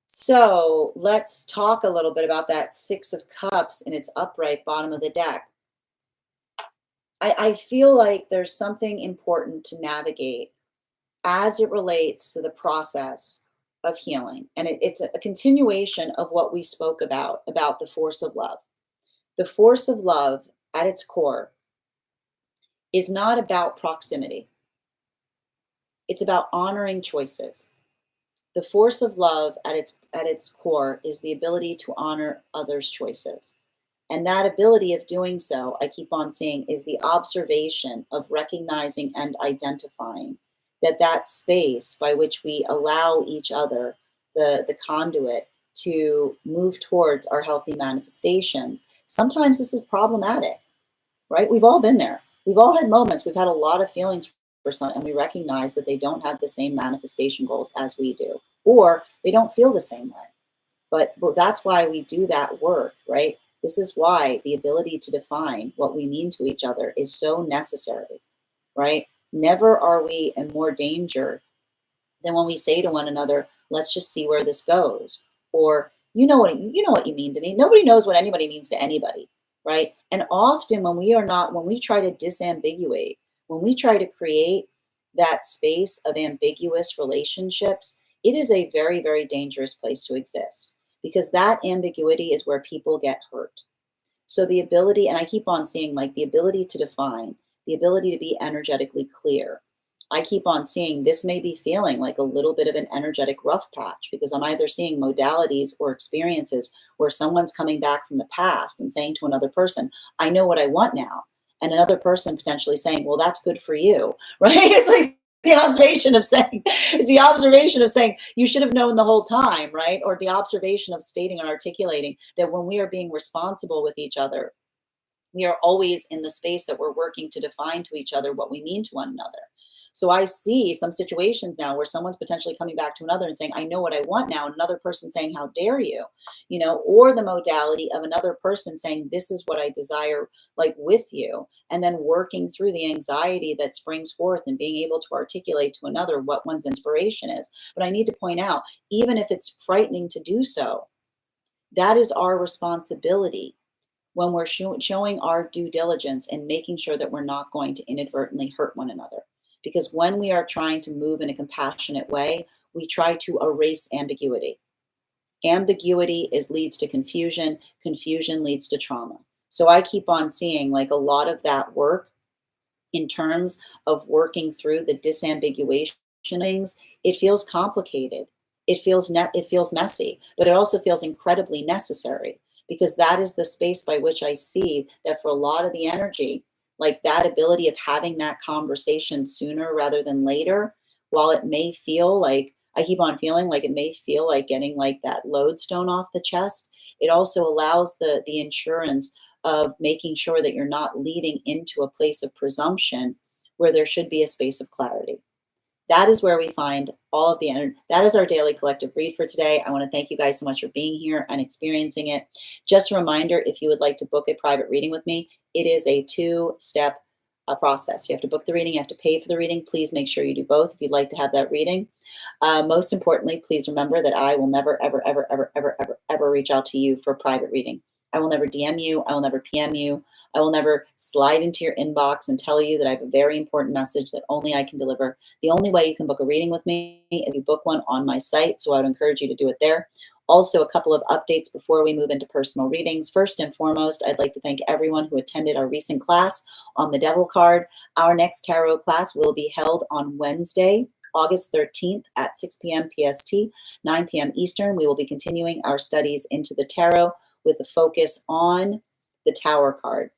So let's talk a little bit about that 6 of Cups in its upright, bottom of the deck. I feel like there's something important to navigate as it relates to the process of healing. And it's a continuation of what we spoke about the force of love. The force of love at its core is not about proximity. It's about honoring choices. The force of love at its core is the ability to honor others' choices. And that ability of doing so, I keep on saying, is the observation of recognizing and identifying that space by which we allow each other, the conduit, to move towards our healthy manifestations. Sometimes this is problematic, right? We've all been there. We've all had moments. We've had a lot of feelings for someone, and we recognize that they don't have the same manifestation goals as we do, or they don't feel the same way. But that's why we do that work, right? This is why the ability to define what we mean to each other is so necessary, right? Never are we in more danger than when we say to one another, let's just see where this goes. Or, you know what you mean to me. Nobody knows what anybody means to anybody, right? And often when we try to disambiguate, when we try to create that space of ambiguous relationships, it is a very, very dangerous place to exist, because that ambiguity is where people get hurt. So the ability, and I keep on seeing like the ability to define, the ability to be energetically clear. I keep on seeing this may be feeling like a little bit of an energetic rough patch, because I'm either seeing modalities or experiences where someone's coming back from the past and saying to another person, I know what I want now. And another person potentially saying, well, that's good for you, right? It's like the observation of saying, you should have known the whole time, right? Or the observation of stating and articulating that when we are being responsible with each other, we are always in the space that we're working to define to each other what we mean to one another. So I see some situations now where someone's potentially coming back to another and saying, I know what I want now. Another person saying, how dare you, or the modality of another person saying, this is what I desire, like with you. And then working through the anxiety that springs forth and being able to articulate to another what one's inspiration is. But I need to point out, even if it's frightening to do so, that is our responsibility when we're showing our due diligence and making sure that we're not going to inadvertently hurt one another. Because when we are trying to move in a compassionate way, we try to erase ambiguity. Ambiguity leads to confusion. Confusion leads to trauma. So I keep on seeing like a lot of that work in terms of working through the disambiguation things. It feels complicated. It feels messy, but it also feels incredibly necessary, because that is the space by which I see that for a lot of the energy, like that ability of having that conversation sooner rather than later, while it may feel like, I keep on feeling like it may feel like getting like that lodestone off the chest, it also allows the insurance of making sure that you're not leading into a place of presumption where there should be a space of clarity. That is where we find all of the energy. That is our daily collective read for today. I want to thank you guys so much for being here and experiencing it. Just a reminder, if you would like to book a private reading with me, it is a 2-step process. You have to book the reading, you have to pay for the reading. Please make sure you do both if you'd like to have that reading. Most importantly, please remember that I will never, ever, ever, ever, ever, ever, ever reach out to you for a private reading. I will never DM you. I will never PM you. I will never slide into your inbox and tell you that I have a very important message that only I can deliver. The only way you can book a reading with me is you book one on my site, so I would encourage you to do it there. Also, a couple of updates before we move into personal readings. First and foremost, I'd like to thank everyone who attended our recent class on the Devil card. Our next tarot class will be held on Wednesday, August 13th at 6 p.m. PST, 9 p.m. Eastern. We will be continuing our studies into the tarot with a focus on the Tower card.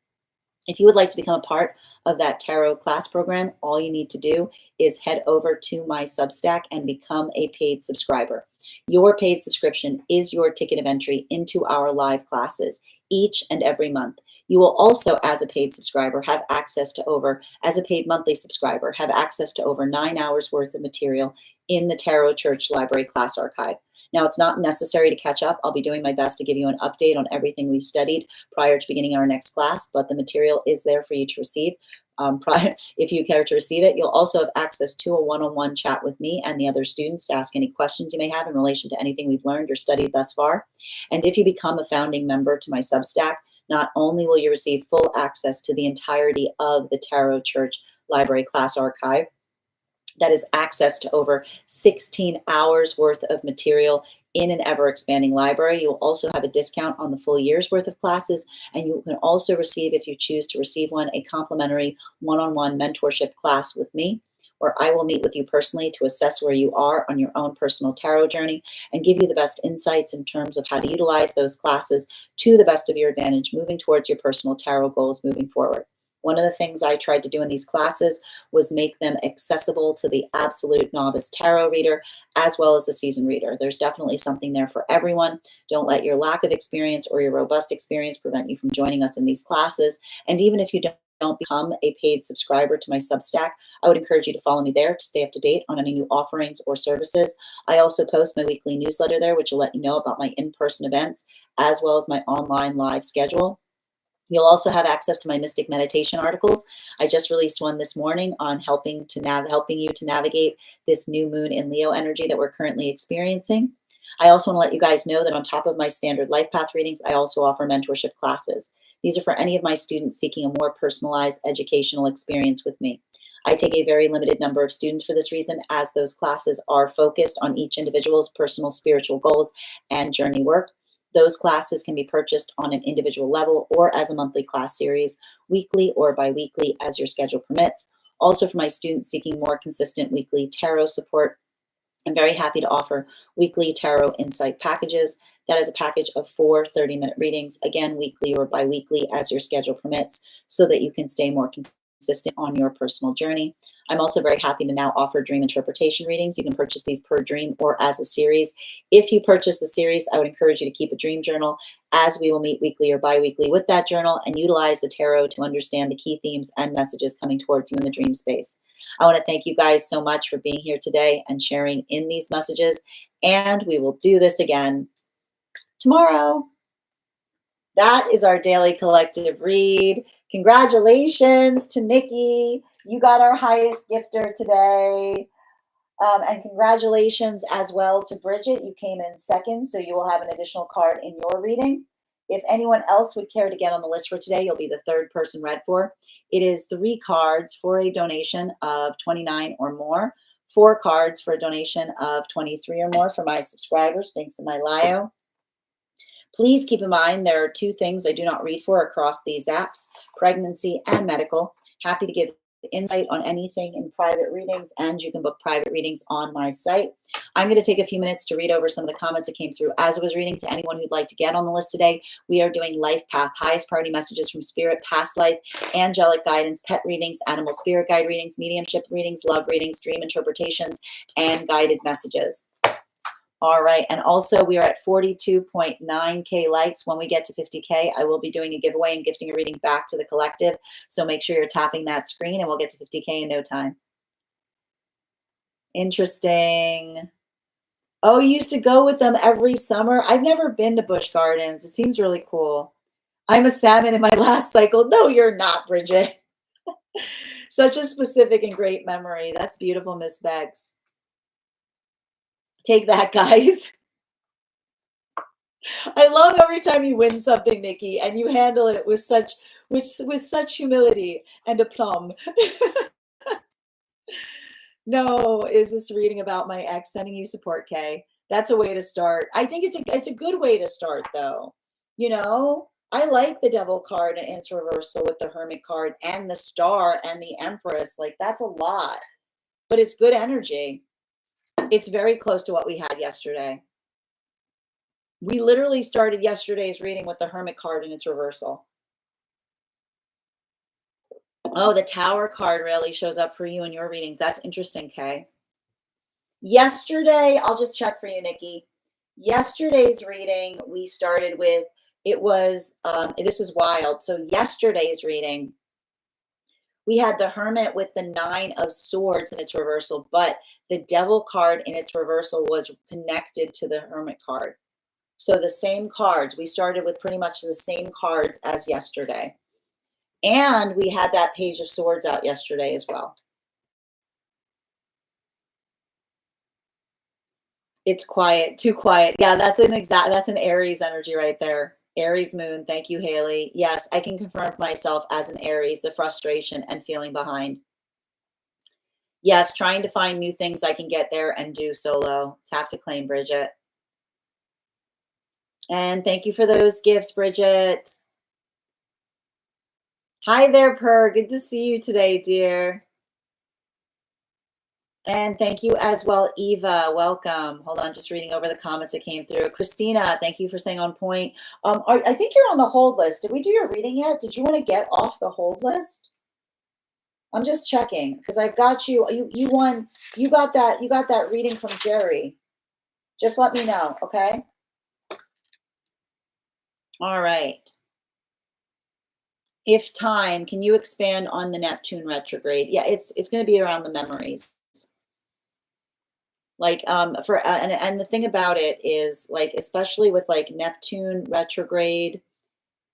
If you would like to become a part of that tarot class program, all you need to do is head over to my Substack and become a paid subscriber. Your paid subscription is your ticket of entry into our live classes each and every month. You will also, as a paid subscriber, have access to as a paid monthly subscriber, have access to over 9 hours worth of material in the Tarot Church Library class archive. Now, it's not necessary to catch up. I'll be doing my best to give you an update on everything we studied prior to beginning our next class, but the material is there for you to receive. If you care to receive it, you'll also have access to a one-on-one chat with me and the other students to ask any questions you may have in relation to anything we've learned or studied thus far. And if you become a founding member to my Substack, not only will you receive full access to the entirety of the Tarot Church Library class archive, that is access to over 16 hours worth of material in an ever-expanding library. You'll also have a discount on the full year's worth of classes, and you can also receive, if you choose to receive one, a complimentary one-on-one mentorship class with me, where I will meet with you personally to assess where you are on your own personal tarot journey and give you the best insights in terms of how to utilize those classes to the best of your advantage, moving towards your personal tarot goals moving forward. One of the things I tried to do in these classes was make them accessible to the absolute novice tarot reader as well as the seasoned reader. There's definitely something there for everyone. Don't let your lack of experience or your robust experience prevent you from joining us in these classes. And even if you don't become a paid subscriber to my Substack, I would encourage you to follow me there to stay up to date on any new offerings or services. I also post my weekly newsletter there, which will let you know about my in-person events as well as my online live schedule. You'll also have access to my Mystic Meditation articles. I just released one this morning on helping you to navigate this new moon in Leo energy that we're currently experiencing. I also want to let you guys know that on top of my standard life path readings, I also offer mentorship classes. These are for any of my students seeking a more personalized educational experience with me. I take a very limited number of students for this reason, as those classes are focused on each individual's personal spiritual goals and journey work. Those classes can be purchased on an individual level or as a monthly class series, weekly or bi-weekly as your schedule permits. Also, for my students seeking more consistent weekly tarot support, I'm very happy to offer weekly tarot insight packages. That is a package of 4 30-minute readings, again, weekly or bi-weekly as your schedule permits, so that you can stay more consistent on your personal journey. I'm also very happy to now offer dream interpretation readings. You can purchase these per dream or as a series. If you purchase the series, I would encourage you to keep a dream journal, as we will meet weekly or bi-weekly with that journal and utilize the tarot to understand the key themes and messages coming towards you in the dream space. I want to thank you guys so much for being here today and sharing in these messages, and we will do this again tomorrow. That is our daily collective read. Congratulations to Nikki. You got our highest gifter today. And congratulations as well to Bridget. You came in second, so you will have an additional card in your reading. If anyone else would care to get on the list for today, you'll be the third person read for. It is 3 cards for a donation of $29 or more, 4 cards for a donation of $23 or more for my subscribers. Thanks to my Lio. Please keep in mind there are 2 things I do not read for across these apps: pregnancy and medical. Happy to give insight on anything in private readings, and you can book private readings on my site. I'm going to take a few minutes to read over some of the comments that came through as I was reading. To anyone who'd like to get on the list today, we are doing life path, highest priority messages from spirit, past life, angelic guidance, pet readings, animal spirit guide readings, mediumship readings, love readings, dream interpretations, and guided messages. All right. And also we are at 42.9K likes. When we get to 50K, I will be doing a giveaway and gifting a reading back to the collective. So make sure you're tapping that screen and we'll get to 50K in no time. Interesting. Oh, you used to go with them every summer. I've never been to Busch Gardens. It seems really cool. I'm a salmon in my last cycle. No, you're not, Bridget. Such a specific and great memory. That's beautiful, Miss Beggs. Take that, guys. I love every time you win something, Nikki, and you handle it with such humility and aplomb. No, is this reading about my ex sending you support, Kay? That's a way to start. I think it's a good way to start though. You know, I like the devil card and its reversal with the hermit card and the star and the empress. Like that's a lot, but it's good energy. It's very close to what we had yesterday. We literally started yesterday's reading with the hermit card and its reversal. Oh, the tower card really shows up for you in your readings. That's interesting, Kay. Yesterday, I'll just check for you, Nikki. Yesterday's reading, we started with, it was, this is wild. So yesterday's reading, we had the Hermit with the 9 of Swords in its reversal, but the Devil card in its reversal was connected to the Hermit card. So the same cards, we started with pretty much the same cards as yesterday. And we had that Page of Swords out yesterday as well. It's quiet, too quiet. Yeah, that's an Aries energy right there. Aries moon. Thank you, Haley. Yes, I can confirm myself as an Aries, the frustration and feeling behind. Yes, trying to find new things I can get there and do solo. It's have to claim, Bridget. And thank you for those gifts, Bridget. Hi there, Per. Good to see you today, dear. And thank you as well, Eva. Welcome. Hold on, just reading over the comments that came through. Christina, thank you for saying on point. I think you're on the hold list. Did we do your reading yet? Did you want to get off the hold list? I'm just checking because I've got you. You won. You got that reading from Jerry. Just let me know, okay? All right. If time, can you expand on the Neptune retrograde? Yeah, it's going to be around the memories. Like and the thing about it is like, especially with like Neptune retrograde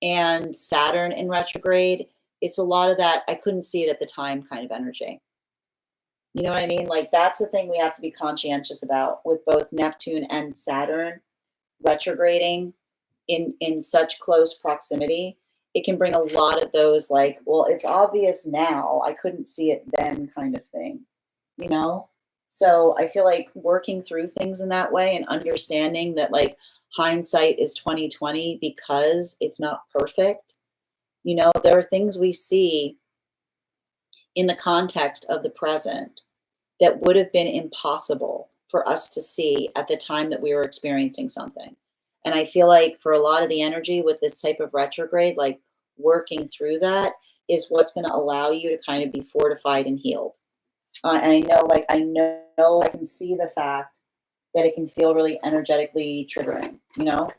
and Saturn in retrograde, it's a lot of that I couldn't see it at the time kind of energy. You know what I mean? Like that's the thing we have to be conscientious about with both Neptune and Saturn retrograding in such close proximity. It can bring a lot of those like, well, it's obvious now, I couldn't see it then kind of thing, you know? So I feel like working through things in that way and understanding that like hindsight is 2020 because it's not perfect. You know, there are things we see in the context of the present that would have been impossible for us to see at the time that we were experiencing something. And I feel like for a lot of the energy with this type of retrograde, like working through that is what's going to allow you to kind of be fortified and healed. And I know I can see the fact that it can feel really energetically triggering, you know,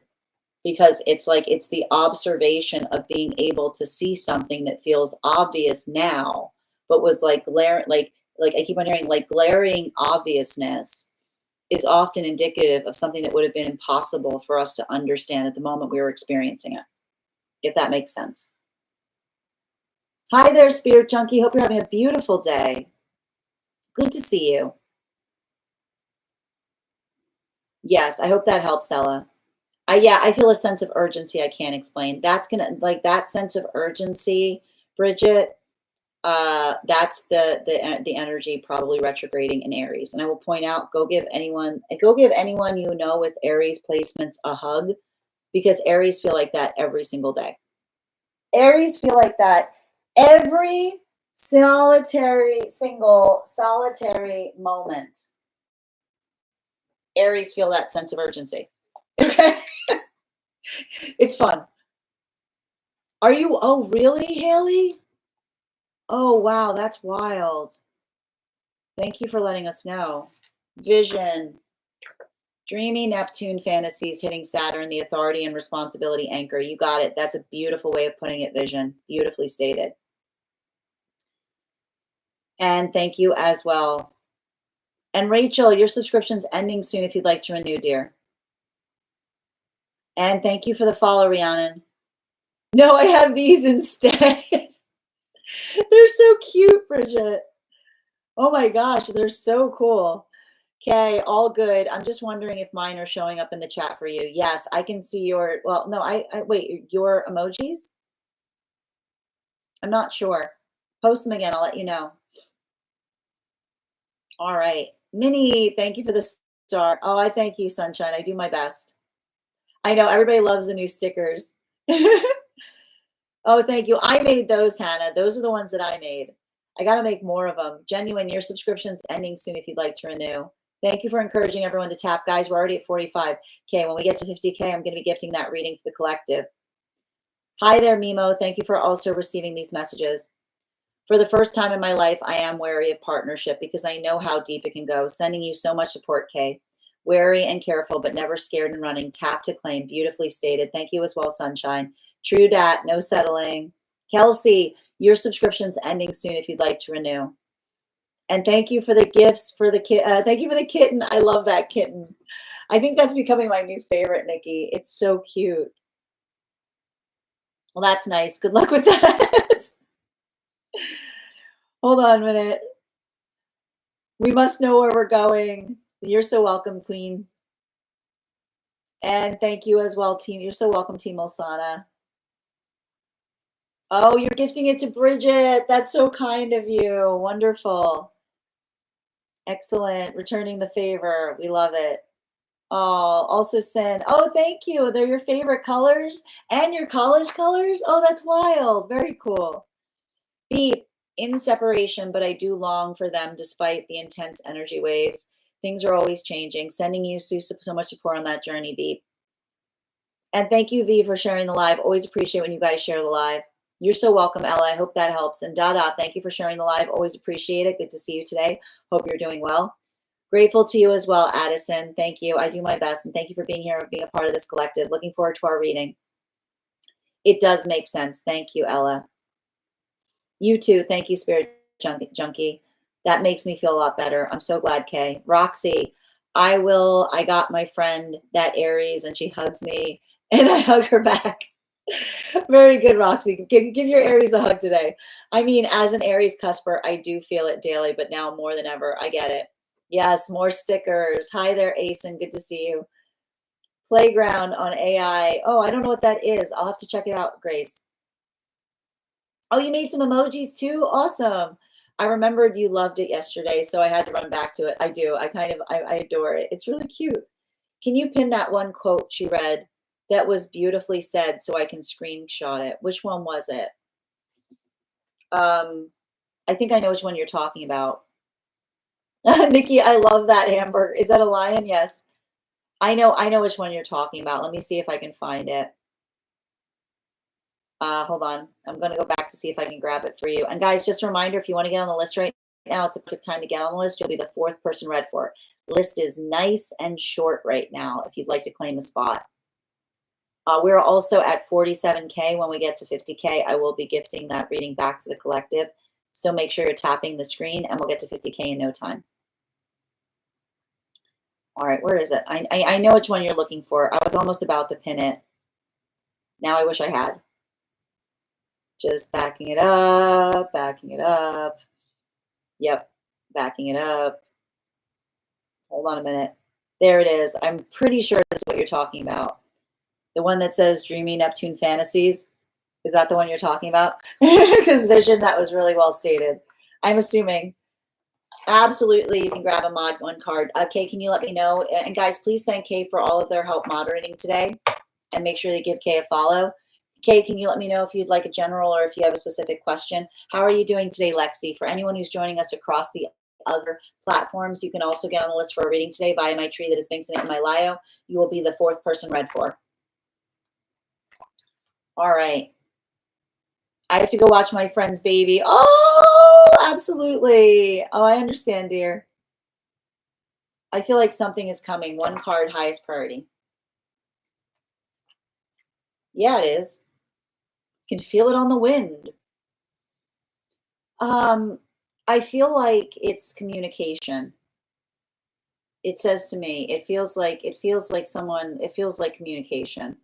because it's like, it's the observation of being able to see something that feels obvious now, but was like like I keep on hearing like glaring obviousness is often indicative of something that would have been impossible for us to understand at the moment we were experiencing it, if that makes sense. Hi there, Spirit Junkie. Hope you're having a beautiful day. Good to see you. Yes, I hope that helps, Ella. Yeah, I feel a sense of urgency I can't explain. That's gonna, like, that sense of urgency, Bridget, that's the energy probably retrograding in Aries. And I will point out, go give anyone you know with Aries placements a hug, because Aries feel like that every single day. Aries feel like that every solitary moment. Aries feel that sense of urgency. Okay. It's fun. Are you? Oh, really, Haley? Oh, wow. That's wild. Thank you for letting us know. Vision. Dreamy Neptune fantasies hitting Saturn, the authority and responsibility anchor. You got it. That's a beautiful way of putting it, Vision. Beautifully stated. And thank you as well. And Rachel, your subscription's ending soon if you'd like to renew, dear. And thank you for the follow, Rhiannon. No, I have these instead. They're so cute, Bridget. Oh my gosh, they're so cool. Okay, all good. I'm just wondering if mine are showing up in the chat for you. Yes, I can see your, well, no, I wait, your emojis? I'm not sure. Post them again. I'll let you know. All right. Minnie, thank you for the star. Oh, I thank you, Sunshine. I do my best. I know everybody loves the new stickers. Oh, thank you. I made those, Hannah. Those are the ones that I made. I got to make more of them. Genuine, your subscription's ending soon if you'd like to renew. Thank you for encouraging everyone to tap. Guys, we're already at 45K. When we get to 50K, I'm going to be gifting that reading to the collective. Hi there, Mimo. Thank you for also receiving these messages. For the first time in my life, I am wary of partnership because I know how deep it can go. Sending you so much support, Kay. Wary and careful, but never scared and running. Tap to claim. Beautifully stated. Thank you as well, Sunshine. True dat. No settling. Kelsey, your subscription's ending soon if you'd like to renew. And thank you for the gifts for the kit. Thank you for the kitten. I love that kitten. I think that's becoming my new favorite, Nikki. It's so cute. Well, that's nice. Good luck with that. Hold on a minute. We must know where we're going. You're so welcome, Queen. And thank you as well, team. You're so welcome, Team Osana. Oh, you're gifting it to Bridget. That's so kind of you. Wonderful. Excellent. Returning the favor. We love it. Oh, also send. Oh, thank you. They're your favorite colors and your college colors. Oh, that's wild. Very cool. Beep. In separation, but I do long for them despite the intense energy waves. Things are always changing. Sending you so much support on that journey, Beep. And thank you, V, for sharing the live. Always appreciate when you guys share the live. You're so welcome, Ella. I hope that helps. And Dada, thank you for sharing the live. Always appreciate it. Good to see you today. Hope you're doing well. Grateful to you as well, Addison. Thank you. I do my best. And thank you for being here and being a part of this collective. Looking forward to our reading. It does make sense. Thank you, Ella. You too. Thank you, Spirit Junkie. That makes me feel a lot better. I'm so glad, Kay. Roxy, I got my friend that Aries and she hugs me and I hug her back. Very good, Roxy. Give your Aries a hug today. I mean, as an Aries cusper, I do feel it daily, but now more than ever, I get it. Yes, more stickers. Hi there, Asen. Good to see you. Playground on AI. Oh, I don't know what that is. I'll have to check it out, Grace. Oh, you made some emojis too? Awesome. I remembered you loved it yesterday, so I had to run back to it. I do. I adore it. It's really cute. Can you pin that one quote she read that was beautifully said so I can screenshot it? Which one was it? I think I know which one you're talking about. Nikki, I love that hamburger. Is that a lion? Yes. I know which one you're talking about. Let me see if I can find it. Hold on. I'm going to go back to see if I can grab it for you. And guys, just a reminder, if you want to get on the list right now, it's a quick time to get on the list. You'll be the fourth person read for. List is nice and short right now if you'd like to claim a spot. We're also at 47K. When we get to 50K, I will be gifting that reading back to the collective. So make sure you're tapping the screen and we'll get to 50K in no time. All right, where is it? I know which one you're looking for. I was almost about to pin it. Now I wish I had. Just backing it up, backing it up. Yep, backing it up. Hold on a minute. There it is. I'm pretty sure that's what you're talking about. The one that says Dreamy Neptune Fantasies. Is that the one you're talking about? Because Vision, that was really well stated. I'm assuming. Absolutely, you can grab a mod one card. Kay, can you let me know? And guys, please thank Kay for all of their help moderating today. And make sure to give Kay a follow. Kay, can you let me know if you'd like a general or if you have a specific question? How are you doing today, Lexi? For anyone who's joining us across the other platforms, you can also get on the list for a reading today via my tree that is Binks in my bio. You will be the fourth person read for. All right. I have to go watch my friend's baby. Oh, absolutely. Oh, I understand, dear. I feel like something is coming. One card, highest priority. Yeah, it is. You can feel it on the wind. I feel like it's communication. It says to me, it feels like someone, it feels like communication.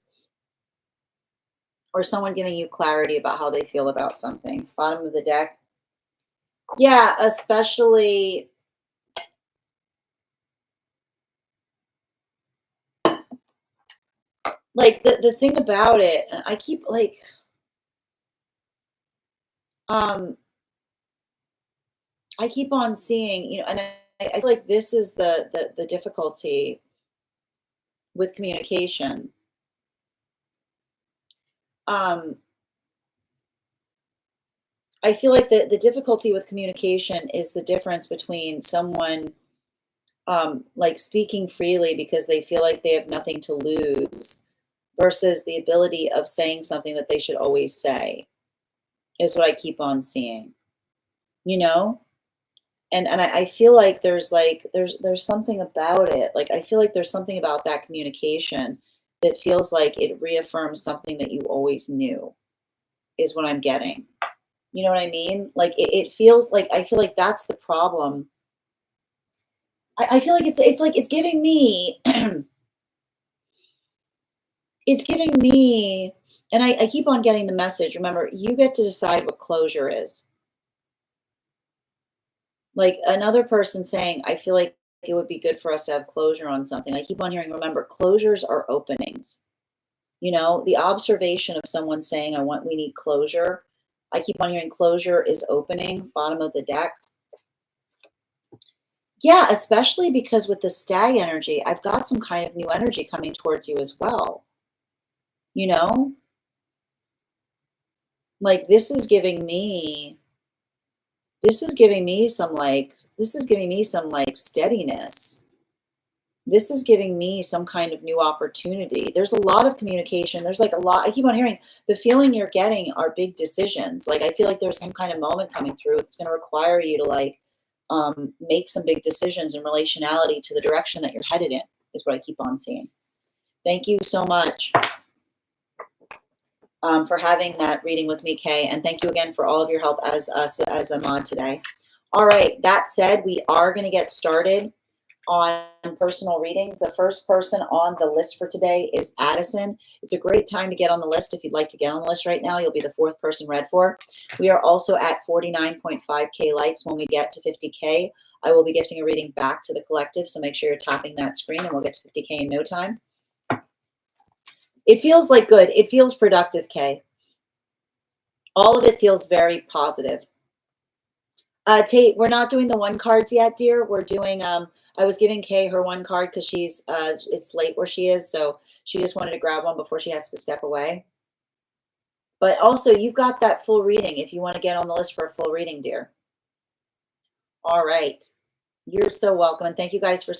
Or someone giving you clarity about how they feel about something. Bottom of the deck. Yeah, especially like the thing about it, I keep like, I keep on seeing, and I feel like this is the difficulty with communication. I feel like the difficulty with communication is the difference between someone like speaking freely because they feel like they have nothing to lose versus the ability of saying something that they should always say is what I keep on seeing, you know? And I feel like there's something about it. Like I feel like there's something about that communication that feels like it reaffirms something that you always knew is what I'm getting. You know what I mean? Like it feels like I feel like that's the problem. I feel like it's like it's giving me it's giving me, and I keep on getting the message. Remember, you get to decide what closure is. Like another person saying, I feel like it would be good for us to have closure on something. I keep on hearing, remember, closures are openings. The observation of someone saying, we need closure. I keep on hearing closure is opening, bottom of the deck. Yeah, especially because with the stag energy, I've got some kind of new energy coming towards you as well. You know, like this is giving me some like steadiness. This is giving me some kind of new opportunity. There's a lot of communication. There's like a lot. I keep on hearing the feeling you're getting are big decisions. Like I feel like there's some kind of moment coming through. It's going to require you to like make some big decisions in relationality to the direction that you're headed in, is what I keep on seeing. Thank you so much for having that reading with me, Kay. And thank you again for all of your help as a mod today. All right, that said, we are going to get started on personal readings. The first person on the list for today is Addison. It's a great time to get on the list. If you'd like to get on the list right now, you'll be the fourth person read for. We are also at 49.5K likes. When we get to 50K, I will be gifting a reading back to the collective. So make sure you're tapping that screen and we'll get to 50K in no time. It feels like good. It feels productive, Kay. All of it feels very positive. Tate, we're not doing the one cards yet, dear. We're doing, I was giving Kay her one card because she's, it's late where she is. So she just wanted to grab one before she has to step away. But also you've got that full reading if you want to get on the list for a full reading, dear. All right. You're so welcome. And thank you guys for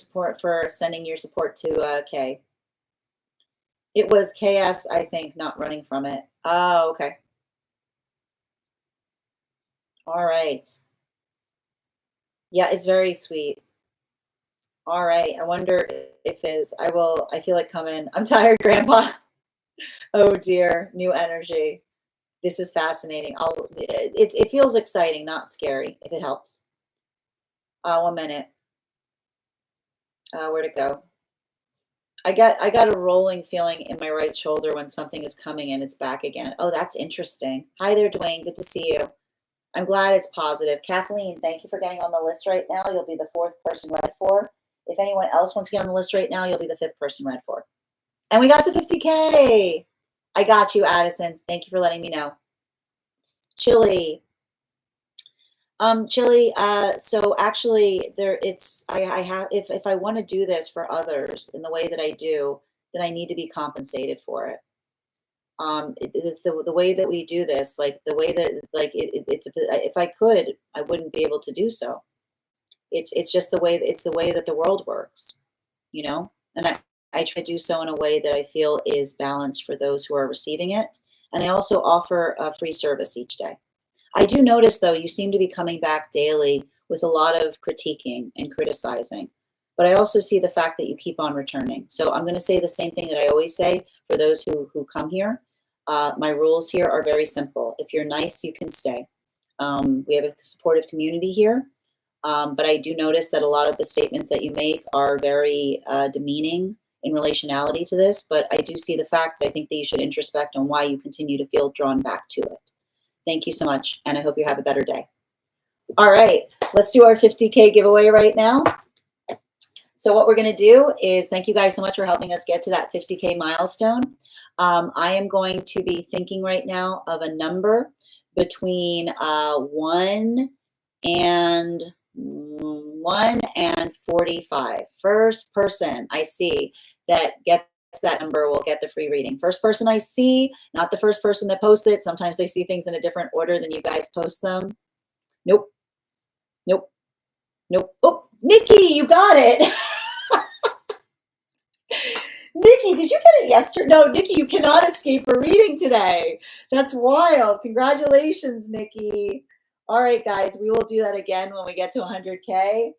sending your support to Kay. It was KS, I think, not running from it. Oh, okay. All right. Yeah, it's very sweet. All right. I wonder if I feel like coming. I'm tired, Grandpa. Oh dear. New energy. This is fascinating. It feels exciting, not scary, if it helps. 1 minute. Where'd it go? I got a rolling feeling in my right shoulder when something is coming and it's back again. Oh, that's interesting. Hi there, Dwayne. Good to see you. I'm glad it's positive. Kathleen, thank you for getting on the list right now. You'll be the fourth person read for. If anyone else wants to get on the list right now, you'll be the fifth person read for. And we got to 50K. I got you, Addison. Thank you for letting me know. Chili. Chili, so actually I have, if I want to do this for others in the way that I do, then I need to be compensated for it. The way that we do this, like the way that, like if I could, I wouldn't be able to do so. It's just the way that the world works, and I try to do so in a way that I feel is balanced for those who are receiving it. And I also offer a free service each day. I do notice, though, you seem to be coming back daily with a lot of critiquing and criticizing. But I also see the fact that you keep on returning. So I'm going to say the same thing that I always say for those who come here. My rules here are very simple. If you're nice, you can stay. We have a supportive community here. But I do notice that a lot of the statements that you make are very demeaning in relationality to this. But I do see the fact that I think that you should introspect on why you continue to feel drawn back to it. Thank you so much, and I hope you have a better day. All right, let's do our 50K giveaway right now. So what we're going to do is thank you guys so much for helping us get to that 50K milestone. I am going to be thinking right now of a number between 1 and 45. First person I see that gets that number will get the free reading. First person I see, not the first person that posts it. Sometimes I see things in a different order than you guys post them. Nope. Nope. Nope. Oh, Nikki, you got it. Nikki, did you get it yesterday? No, Nikki, you cannot escape a reading today. That's wild. Congratulations, Nikki. All right, guys, we will do that again when we get to 100K.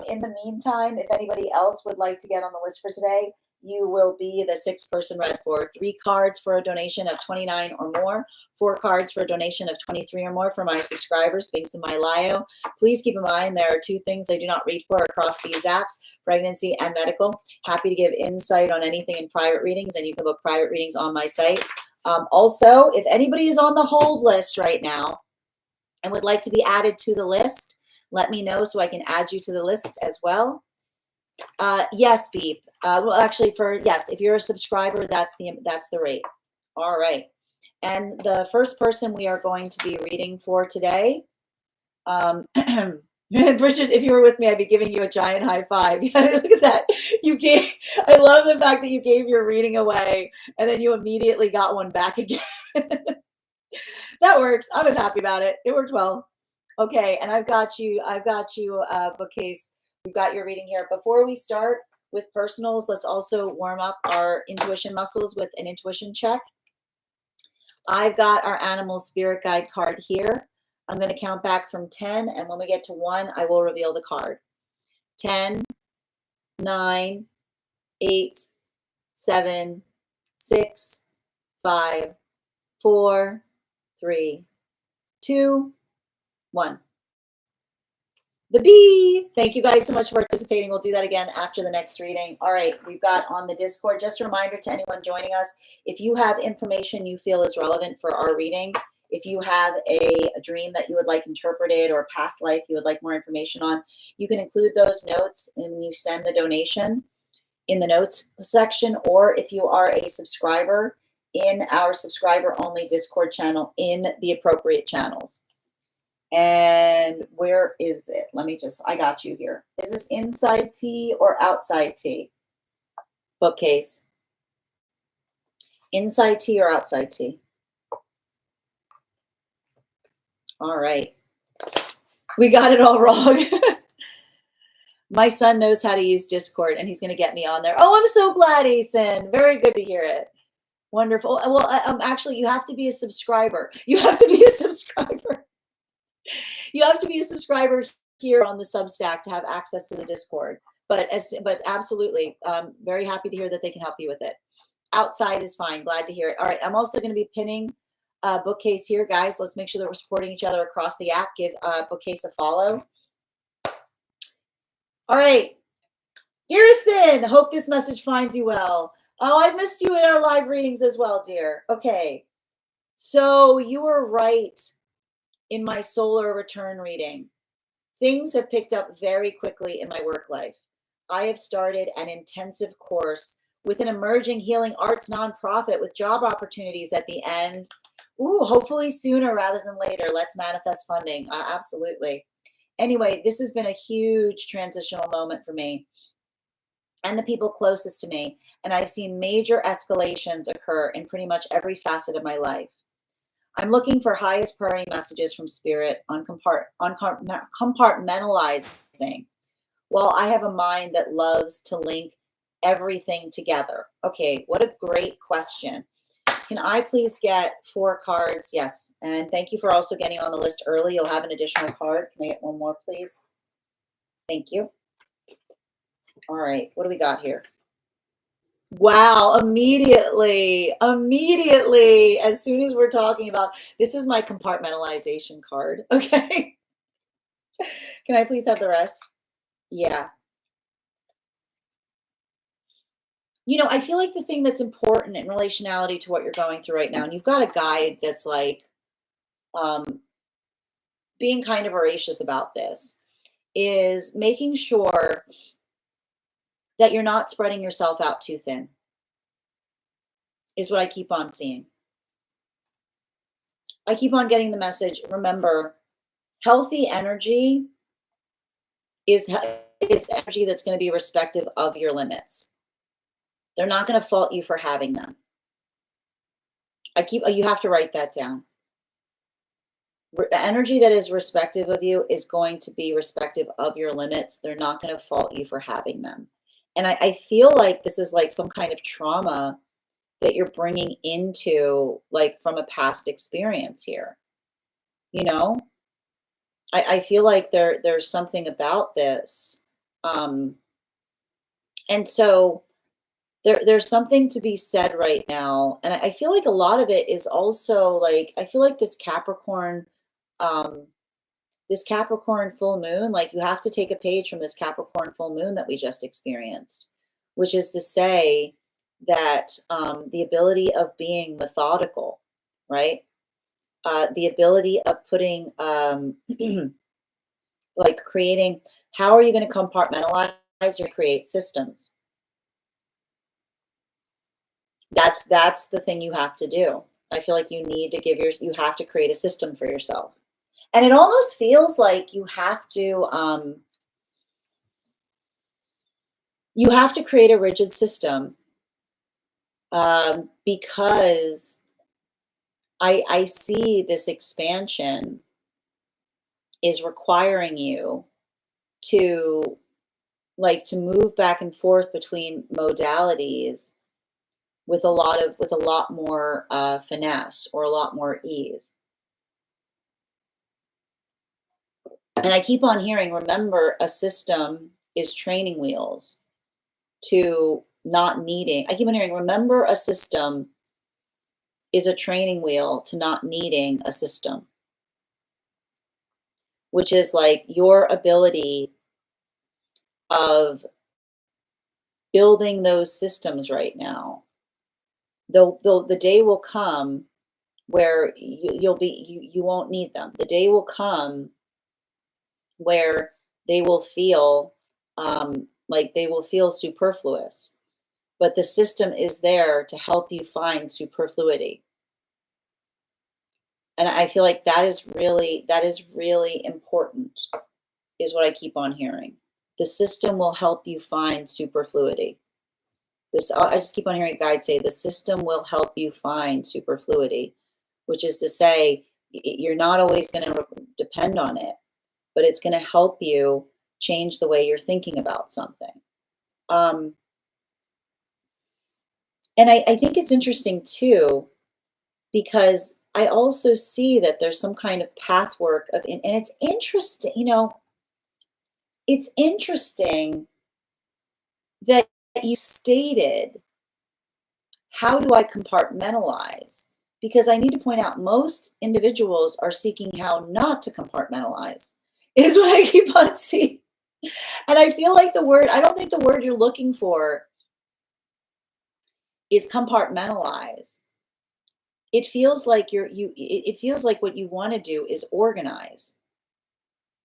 In the meantime, if anybody else would like to get on the list for today, you will be the 6th person read for 3 cards for a donation of 29 or more, 4 cards for a donation of 23 or more for my subscribers, Binks and my Lio. Please keep in mind there are 2 things I do not read for across these apps, pregnancy and medical. Happy to give insight on anything in private readings, and you can book private readings on my site. Also, if anybody is on the hold list right now and would like to be added to the list, let me know so I can add you to the list as well. Yes, Beep. Well, actually, yes, if you're a subscriber, that's the rate. All right. And the first person we are going to be reading for today, Bridget, if you were with me, I'd be giving you a giant high five. Look at that. I love the fact that you gave your reading away and then you immediately got one back again. That works. I was happy about it. It worked well. Okay, and I've got you bookcase. We've got your reading here. Before we start with personals, let's also warm up our intuition muscles with an intuition check. I've got our animal spirit guide card here. I'm going to count back from 10, and when we get to 1, I will reveal the card. 10, 9, 8, 7, 6, 5, 4, 3, 2, 1. The bee. Thank you guys so much for participating. We'll do that again after the next reading. All right, we've got on the Discord, just a reminder to anyone joining us, if you have information you feel is relevant for our reading, if you have a dream that you would like interpreted or a past life you would like more information on, you can include those notes and you send the donation in the notes section, or if you are a subscriber, in our subscriber only Discord channel in the appropriate channels. And where is it? I got you here. Is this inside T or outside T? Bookcase. Inside T or outside T? All right. We got it all wrong. My son knows how to use Discord and he's going to get me on there. Oh, I'm so glad, Asen. Very good to hear it. Wonderful. Well, actually, you have to be a subscriber. You have to be a subscriber. You have to be a subscriber here on the Substack to have access to the Discord. But absolutely, very happy to hear that they can help you with it. Outside is fine. Glad to hear it. All right, I'm also going to be pinning Bookcase here, guys. Let's make sure that we're supporting each other across the app. Give Bookcase a follow. All right, Deariston, hope this message finds you well. Oh, I missed you in our live readings as well, dear. Okay, so you were right. In my solar return reading, things have picked up very quickly in my work life. I have started an intensive course with an emerging healing arts nonprofit with job opportunities at the end. Ooh, hopefully sooner rather than later. Let's manifest funding. Absolutely. Anyway, this has been a huge transitional moment for me and the people closest to me. And I've seen major escalations occur in pretty much every facet of my life. I'm looking for highest priority messages from Spirit on compartmentalizing. Well, I have a mind that loves to link everything together. Okay, what a great question. Can I please get 4 cards? Yes, and thank you for also getting on the list early. You'll have an additional card. Can I get 1 more, please? Thank you. All right, what do we got here? Wow, immediately, as soon as we're talking about, this is my compartmentalization card, okay? Can I please have the rest? Yeah. You know, I feel like the thing that's important in relationality to what you're going through right now, and you've got a guide that's like being kind of voracious about this, is making sure that you're not spreading yourself out too thin, is what I keep on seeing. I keep on getting the message. Remember, healthy energy is energy that's going to be respective of your limits. They're not going to fault you for having them. You have to write that down. Energy that is respective of you is going to be respective of your limits. They're not going to fault you for having them. And I feel like this is like some kind of trauma that you're bringing into, like, from a past experience here. You know, I feel like there's something about this. And so there's something to be said right now. And I feel like a lot of it is also like, I feel like um, this Capricorn full moon, like, you have to take a page from this Capricorn full moon that we just experienced, which is to say that the ability of being methodical, right? The ability of putting, like, creating, how are you going to compartmentalize or create systems? That's the thing you have to do. I feel like you need to you have to create a system for yourself. And it almost feels like you have to create a rigid system, because I see this expansion is requiring you to, like, to move back and forth between modalities with a lot more finesse, or a lot more ease. And I keep on hearing, remember, a system is training wheels to not needing. I keep on hearing, remember, a system is a training wheel to not needing a system, which is like your ability of building those systems right now. Though the day will come where you won't need them. The day will come where they will feel, like, they will feel superfluous. But the system is there to help you find superfluity. And I feel like that is really important, is what I keep on hearing. The system will help you find superfluity. I just keep on hearing guides say the system will help you find superfluity, which is to say, you're not always going to depend on it, but it's going to help you change the way you're thinking about something. Um, and I think it's interesting too, because I also see that there's some kind of path work of, and it's interesting, it's interesting that you stated, how do I compartmentalize? Because I need to point out, most individuals are seeking how not to compartmentalize, is what I keep on seeing. And I feel like I don't think the word you're looking for is compartmentalize. It feels like it feels like what you want to do is organize,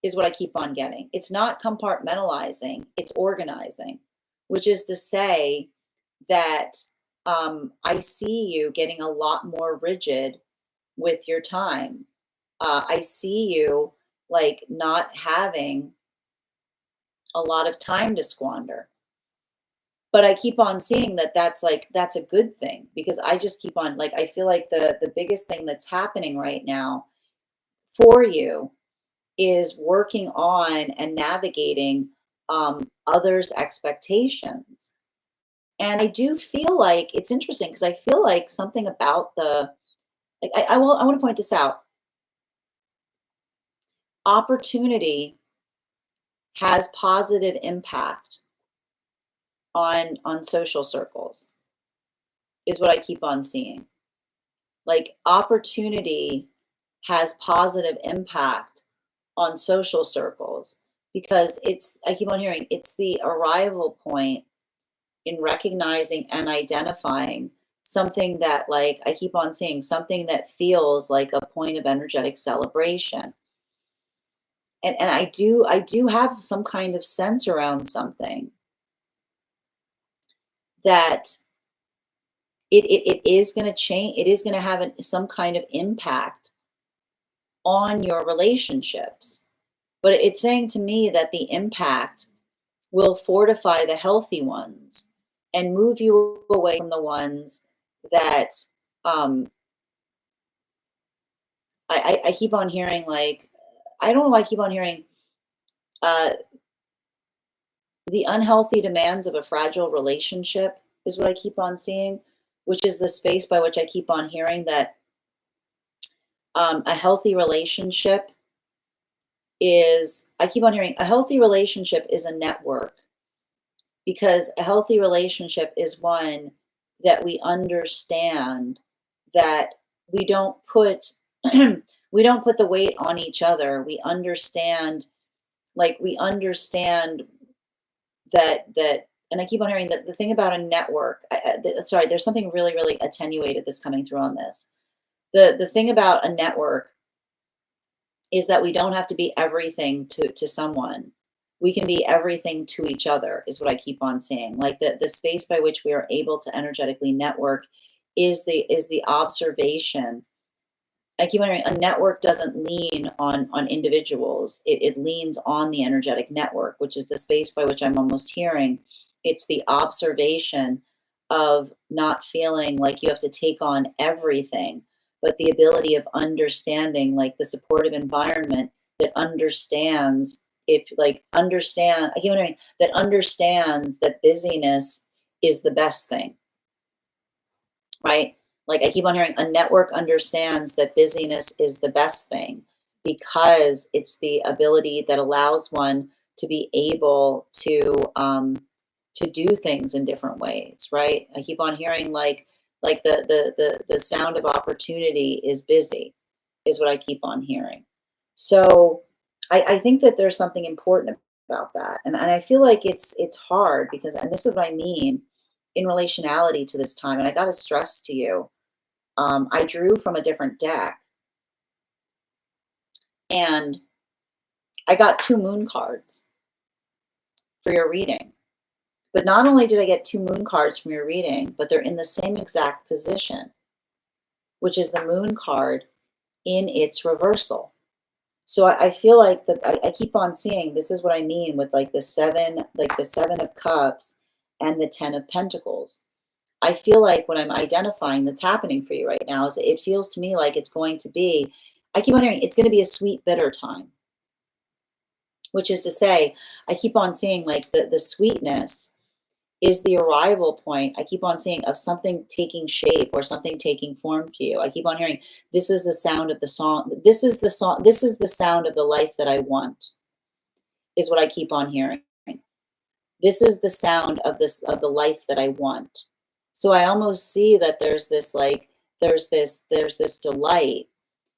is what I keep on getting. It's not compartmentalizing, it's organizing, which is to say that I see you getting a lot more rigid with your time. I see you, like, not having a lot of time to squander. But I keep on seeing that that's a good thing, because I just keep on, like, I feel like the biggest thing that's happening right now for you is working on and navigating others' expectations. And I do feel like it's interesting, because I feel like something about like, I want to point this out. Opportunity has positive impact on social circles, is what I keep on seeing. Like, opportunity has positive impact on social circles, because I keep on hearing, it's the arrival point in recognizing and identifying something that, like, I keep on seeing something that feels like a point of energetic celebration. And I do have some kind of sense around something. that it is going to change. It is going to have some kind of impact on your relationships. But it's saying to me that the impact will fortify the healthy ones and move you away from the ones that I keep on hearing, like, I don't know why I keep on hearing uh, the unhealthy demands of a fragile relationship is what I keep on seeing, which is the space by which I keep on hearing that a healthy relationship is, I keep on hearing a healthy relationship is a network, because a healthy relationship is one that we understand that we don't put we don't put the weight on each other. We understand, like, we understand that and I keep on hearing that the thing about a network, sorry, there's something really, really attenuated that's coming through on this. The thing about a network is that we don't have to be everything to someone. We can be everything to each other, is what I keep on saying. Like, the space by which we are able to energetically network is the observation. I keep wondering, a network doesn't lean on individuals. It leans on the energetic network, which is the space by which I'm almost hearing. It's the observation of not feeling like you have to take on everything, but the ability of understanding, like the supportive environment that understands, if like understand, I keep wondering, that understands that busyness is the best thing, right? Like, I keep on hearing a network understands that busyness is the best thing, because it's the ability that allows one to be able to do things in different ways, right? I keep on hearing, like the sound of opportunity is busy, is what I keep on hearing. So I think that there's something important about that. And I feel like it's hard because, and this is what I mean in relationality to this time, and I gotta stress to you, I drew from a different deck, and I got 2 moon cards for your reading. But not only did I get 2 moon cards from your reading, but they're in the same exact position, which is the moon card in its reversal. So I feel like I keep on seeing, this is what I mean with like the 7 of cups and the 10 of pentacles. I feel like what I'm identifying that's happening for you right now is, it feels to me like it's going to be, I keep wondering, it's going to be a sweet bitter time, which is to say, I keep on seeing like the sweetness is the arrival point. I keep on seeing of something taking shape or something taking form to you. I keep on hearing, this is the sound of the song. This is the song. This is the sound of the life that I want, is what I keep on hearing. This is the sound of of the life that I want. So I almost see that there's this, like, there's this delight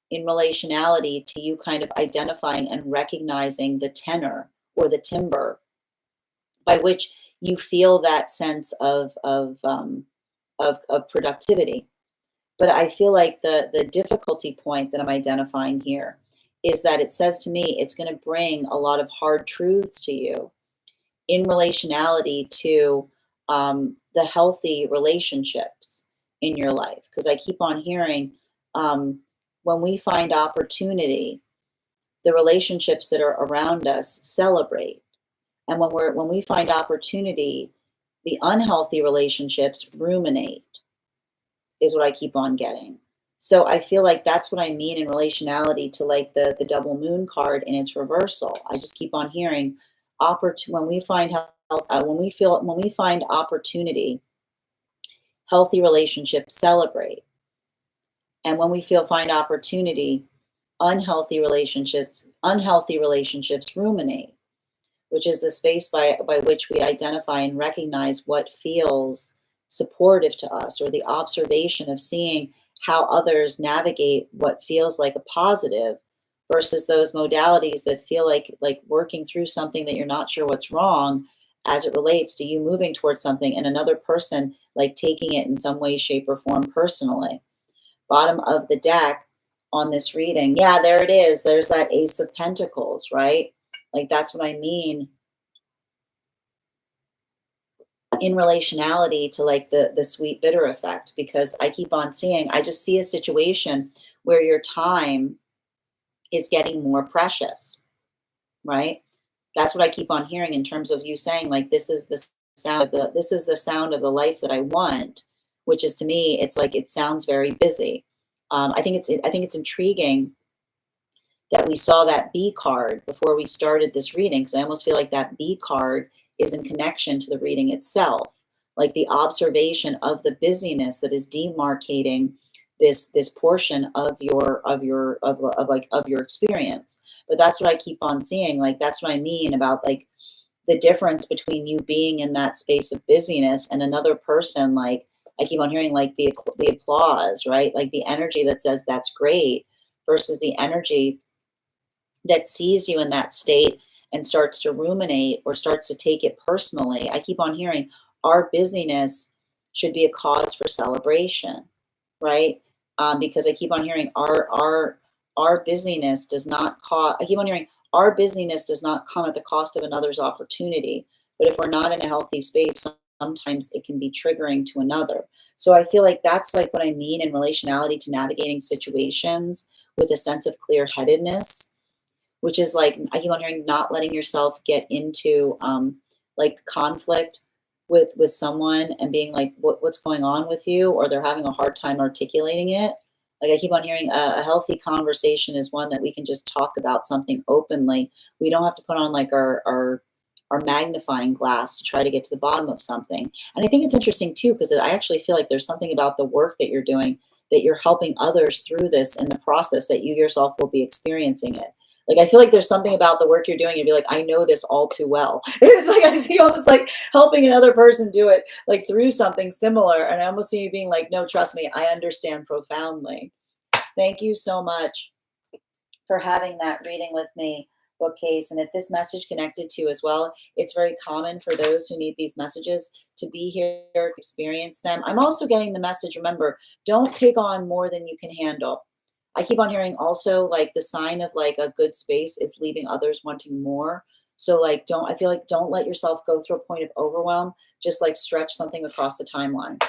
in relationality to you kind of identifying and recognizing the tenor or the timbre by which you feel that sense of productivity. But I feel like the difficulty point that I'm identifying here is that it says to me it's going to bring a lot of hard truths to you in relationality to the healthy relationships in your life. Because I keep on hearing, when we find opportunity, the relationships that are around us celebrate. And when we find opportunity, the unhealthy relationships ruminate, is what I keep on getting. So I feel like that's what I mean in relationality to like the double moon card in its reversal. I just keep on hearing when we find health, when we find opportunity, healthy relationships celebrate. And when we find opportunity, unhealthy relationships ruminate, which is the space by which we identify and recognize what feels supportive to us, or the observation of seeing how others navigate what feels like a positive versus those modalities that feel like working through something that you're not sure what's wrong as it relates to you moving towards something, and another person like taking it in some way, shape, or form personally. Bottom of the deck on this reading, yeah, there it is. There's that Ace of Pentacles, right? Like, that's what I mean in relationality to like the sweet bitter effect, because I keep on seeing, I just see a situation where your time is getting more precious, right? That's what I keep on hearing in terms of you saying like, this is the sound of this is the sound of the life that I want, which is, to me, it's like, it sounds very busy. I think it's intriguing that we saw that B card before we started this reading, because I almost feel like that B card is in connection to the reading itself, like the observation of the busyness that is demarcating this portion of your experience. But that's what I keep on seeing. Like, that's what I mean about like the difference between you being in that space of busyness and another person. Like, I keep on hearing like the applause, right? Like the energy that says that's great versus the energy that sees you in that state and starts to ruminate or starts to take it personally. I keep on hearing our busyness should be a cause for celebration, right? Because I keep on hearing our busyness does not cause. I keep on hearing our busyness does not come at the cost of another's opportunity. But if we're not in a healthy space, sometimes it can be triggering to another. So I feel like that's like what I mean in relationality to navigating situations with a sense of clear-headedness, which is like, I keep on hearing, not letting yourself get into like conflict with someone and being like, what's going on with you, or they're having a hard time articulating it. Like, I keep on hearing a healthy conversation is one that we can just talk about something openly. We don't have to put on like our magnifying glass to try to get to the bottom of something. And I think it's interesting too, because I actually feel like there's something about the work that you're doing, that you're helping others through this in the process, that you yourself will be experiencing it. Like, I feel like there's something about the work you're doing. You'd be like, I know this all too well. It's like, I see you almost like helping another person do it, like through something similar. And I almost see you being like, no, trust me, I understand profoundly. Thank you so much for having that reading with me, Bookcase. And if this message connected to you as well, it's very common for those who need these messages to be here to experience them. I'm also getting the message, remember, don't take on more than you can handle. I keep on hearing also like the sign of like a good space is leaving others wanting more. So like, I feel like don't let yourself go through a point of overwhelm. Just like stretch something across the timeline.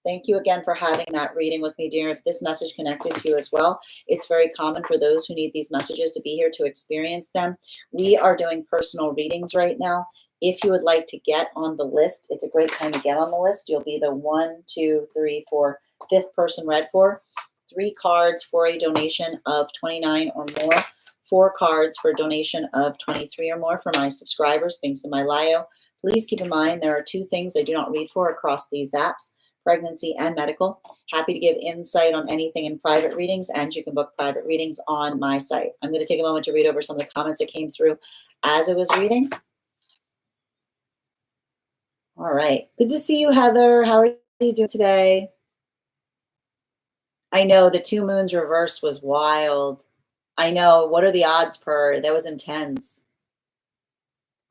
Thank you again for having that reading with me, dear. If this message connected to you as well, it's very common for those who need these messages to be here to experience them. We are doing personal readings right now. If you would like to get on the list, it's a great time to get on the list. You'll be the 1, 2, 3, 4, 5th person read for. 3 cards for a donation of $29 or more. 4 cards for a donation of $23 or more for my subscribers. Links in my bio. Please keep in mind there are 2 things I do not read for across these apps: pregnancy and medical. Happy to give insight on anything in private readings, and you can book private readings on my site. I'm going to take a moment to read over some of the comments that came through as I was reading. All right. Good to see you, Heather. How are you doing today? I know the 2 moons reverse was wild. I know. What are the odds per? That was intense.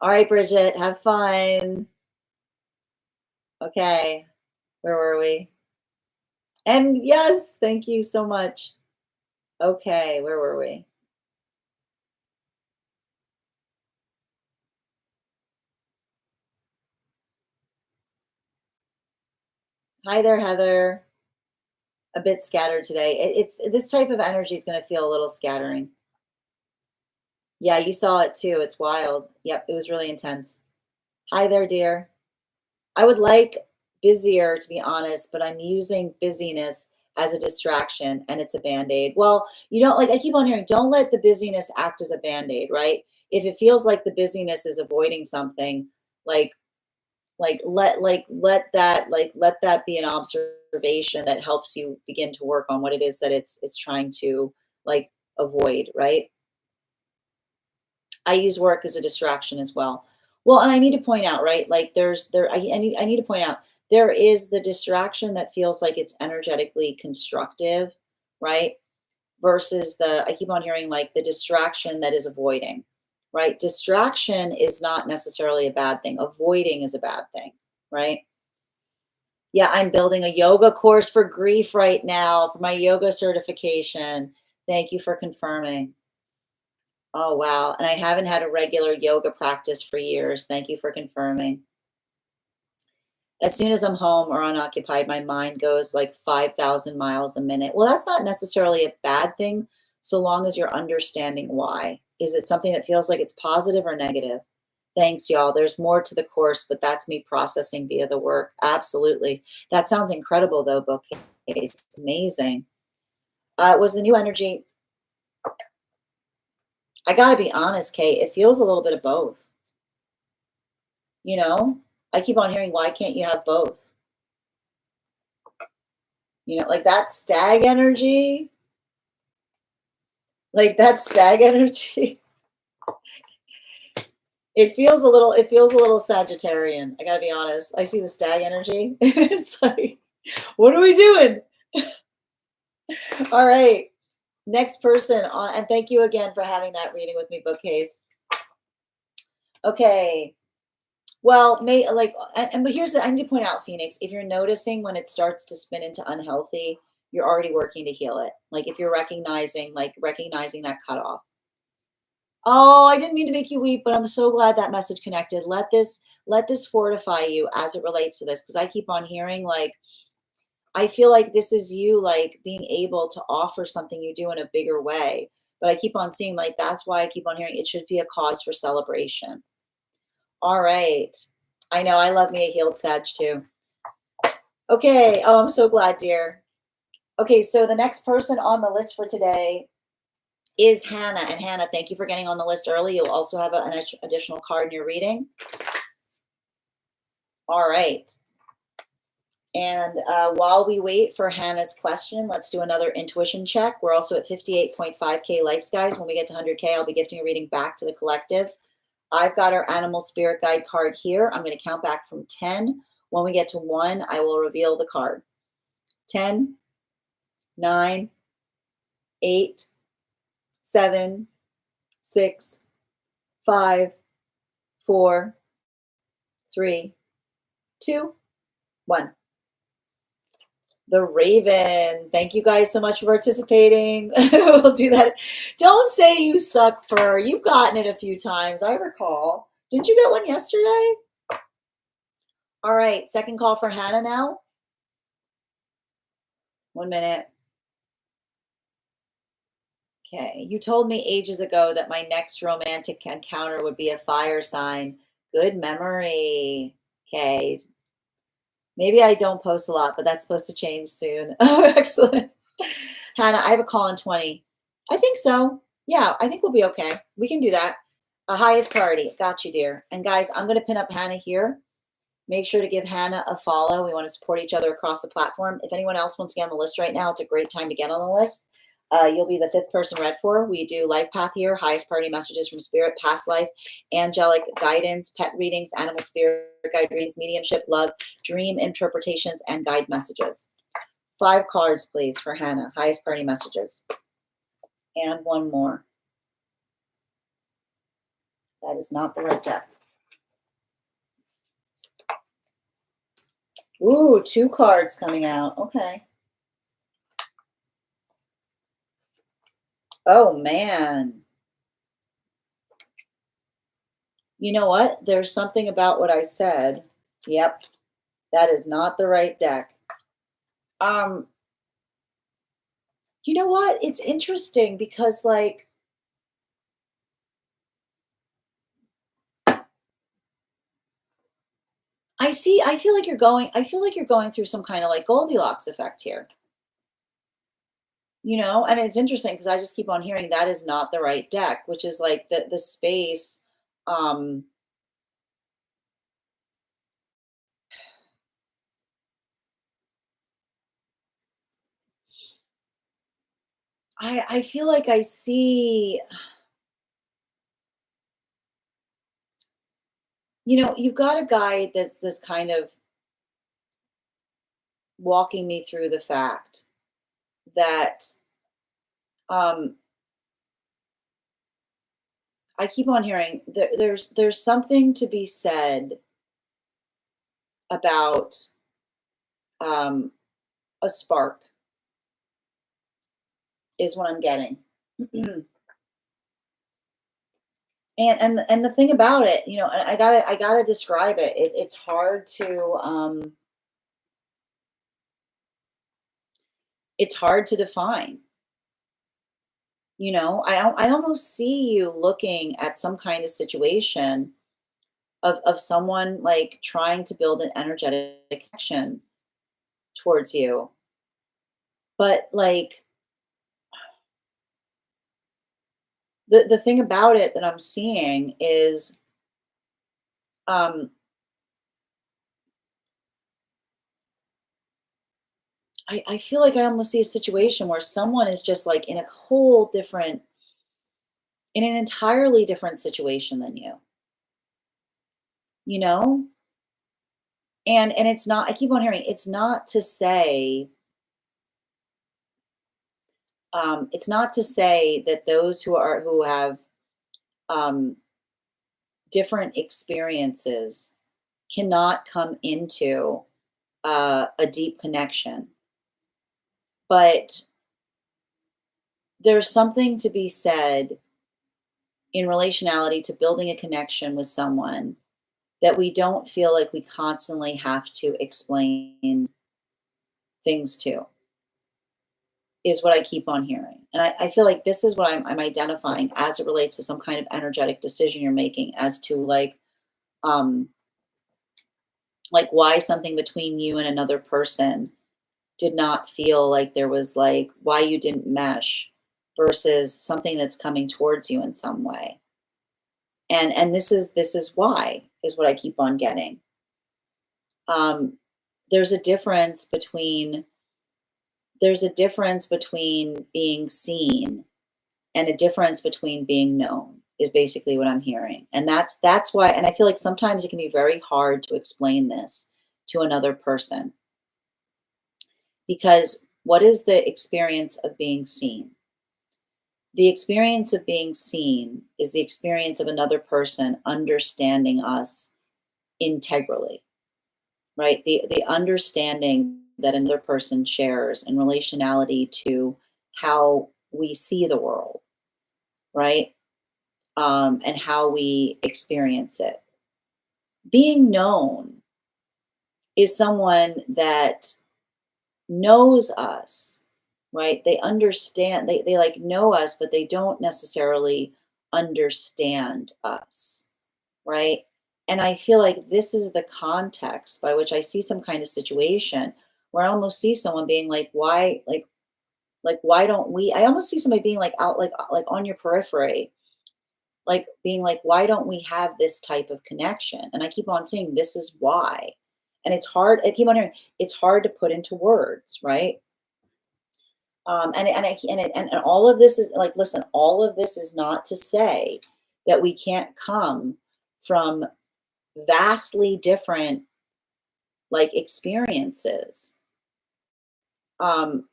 All right, Bridget, have fun. Okay. Where were we? And yes, thank you so much. Okay, where were we? Hi there, Heather. A bit scattered today. It's this type of energy is going to feel a little scattering. Yeah, you saw it too. It's wild. Yep, it was really intense. Hi there, dear. I would like busier, to be honest, but I'm using busyness as a distraction and it's a band-aid. Well, you don't, like, I keep on hearing, don't let the busyness act as a band-aid, right? If it feels like the busyness is avoiding something, like let that be an observation that helps you begin to work on what it is that it's trying to like avoid, right? I use work as a distraction as well. Well, and I need to point out, right? Like I need to point out there is the distraction that feels like it's energetically constructive, right? Versus I keep on hearing like the distraction that is avoiding, right? Distraction is not necessarily a bad thing. Avoiding is a bad thing, right? Yeah, I'm building a yoga course for grief right now for my yoga certification. Thank you for confirming. Oh, wow. And I haven't had a regular yoga practice for years. Thank you for confirming. As soon as I'm home or unoccupied, my mind goes like 5,000 miles a minute. Well, that's not necessarily a bad thing, so long as you're understanding why. Is it something that feels like it's positive or negative? Thanks, y'all. There's more to the course, but that's me processing via the work. Absolutely. That sounds incredible, though, bookcase. It's amazing. It was a new energy. I got to be honest, Kate, it feels a little bit of both. You know, I keep on hearing, why can't you have both? You know, like that stag energy. Like that stag energy. It feels a little Sagittarian. I gotta be honest. I see the stag energy. It's like, what are we doing? All right. Next person on, and thank you again for having that reading with me, bookcase. Okay. Well, but here's I need to point out, Phoenix, if you're noticing when it starts to spin into unhealthy, you're already working to heal it. Like if you're recognizing that cutoff. Oh, I didn't mean to make you weep, but I'm so glad that message connected. Let this fortify you as it relates to this, because I keep on hearing, like, I feel like this is you, like, being able to offer something you do in a bigger way. But I keep on seeing, like, that's why I keep on hearing it should be a cause for celebration. All right. I know I love me a healed Sag too. Okay. Oh, I'm so glad, dear. Okay, so the next person on the list for today is Hannah. And Hannah, thank you for getting on the list early. You'll also have an additional card in your reading. All right. And while we wait for Hannah's question, let's do another intuition check. We're also at 58.5K likes, guys. When we get to 100K, I'll be gifting a reading back to the collective. I've got our animal spirit guide card here. I'm going to count back from 10. When we get to 1, I will reveal the card. 10, 9, 8, 7, 6, 5, 4, 3, 2, 1. The Raven. Thank you guys so much for participating. We'll do that. Don't say you suck, Fur. You've gotten it a few times, I recall. Didn't you get one yesterday? All right, second call for Hannah now. 1 minute. Okay, you told me ages ago that my next romantic encounter would be a fire sign. Good memory. Okay. Maybe I don't post a lot, but that's supposed to change soon. Oh, excellent. Hannah, I have a call in 20. I think so. Yeah, I think we'll be okay. We can do that. A highest priority. Got you, dear. And guys, I'm going to pin up Hannah here. Make sure to give Hannah a follow. We want to support each other across the platform. If anyone else wants to get on the list right now, it's a great time to get on the list. You'll be the 5th person read for. We do life path here, highest priority messages from spirit, past life, angelic guidance, pet readings, animal spirit guide readings, mediumship, love, dream interpretations, and guide messages. 5 cards, please, for Hannah, highest priority messages. And one more. That is not the right deck. Ooh, 2 cards coming out. Okay. Oh, man. You know what? There's something about what I said. Yep. That is not the right deck. You know what? It's interesting because, like, I feel like you're going through some kind of like Goldilocks effect here. You know, and it's interesting because I just keep on hearing that is not the right deck, which is like the space. I feel like I see, you know, you've got a guy that's this kind of walking me through the fact that um I keep on hearing there's something to be said about um a spark is what I'm getting. And the thing about it, I gotta describe it. It's hard to define. I almost see you looking at some kind of situation of someone like trying to build an energetic connection towards you. But like the thing about it that I'm seeing is um I feel like I almost see a situation where someone is just like in an entirely different situation than you know? And it's not, I keep on hearing, it's not to say that those who have um different experiences cannot come into a deep connection. But there's something to be said in relationality to building a connection with someone that we don't feel like we constantly have to explain things to, is what I keep on hearing. And I feel like this is what I'm identifying as it relates to some kind of energetic decision you're making as to um, like why something between you and another person did not feel like there was like why you didn't mesh versus something that's coming towards you in some way. And this is why is what I keep on getting. Um, there's a difference between being seen and a difference between being known is basically what I'm hearing. And that's why, and I feel like sometimes it can be very hard to explain this to another person because what is the experience of being seen? The experience of being seen is the experience of another person understanding us integrally, right? The understanding that another person shares in relationality to how we see the world, right? And how we experience it. Being known is someone that knows us, right? They understand, they like know us, but they don't necessarily understand us, right? And I feel like this is the context by which I see some kind of situation where I almost see someone being like, why, like why don't we? I almost see somebody being like out, like on your periphery, like being like, why don't we have this type of connection? And I keep on saying this is why. And it's hard. I keep on hearing it's hard to put into words, right? And all of this is like, listen, all of this is not to say that we can't come from vastly different like experiences. Um,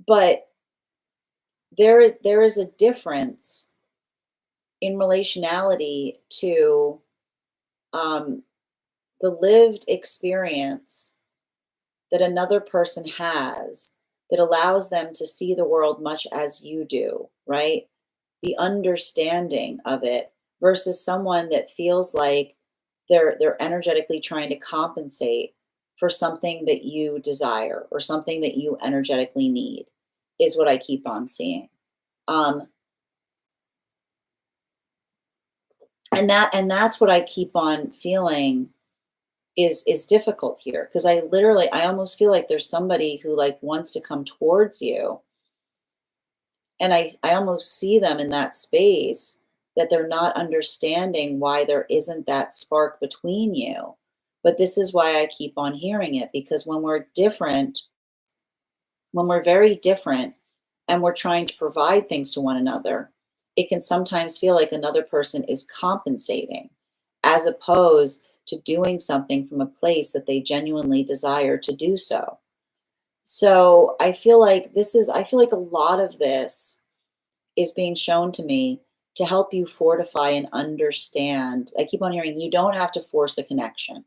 but there is a difference in relationality to um, the lived experience that another person has that allows them to see the world much as you do, right? The understanding of it versus someone that feels like they're energetically trying to compensate for something that you desire or something that you energetically need is what I keep on seeing. Um, and that's what I keep on feeling is difficult here because I almost feel like there's somebody who like wants to come towards you and I almost see them in that space that they're not understanding why there isn't that spark between you. But this is why I keep on hearing it because when we're very different and we're trying to provide things to one another, it can sometimes feel like another person is compensating as opposed to doing something from a place that they genuinely desire to do so. So I feel like a lot of this is being shown to me to help you fortify and understand. I keep on hearing you don't have to force a connection.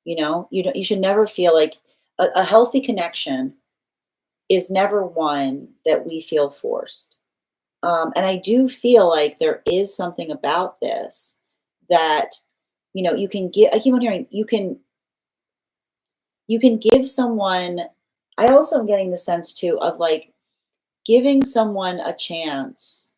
You should never feel like a healthy connection is never one that we feel forced. And I do feel like there is something about this that, you can get, I keep on hearing, you can give someone, I also am getting the sense too of like giving someone a chance.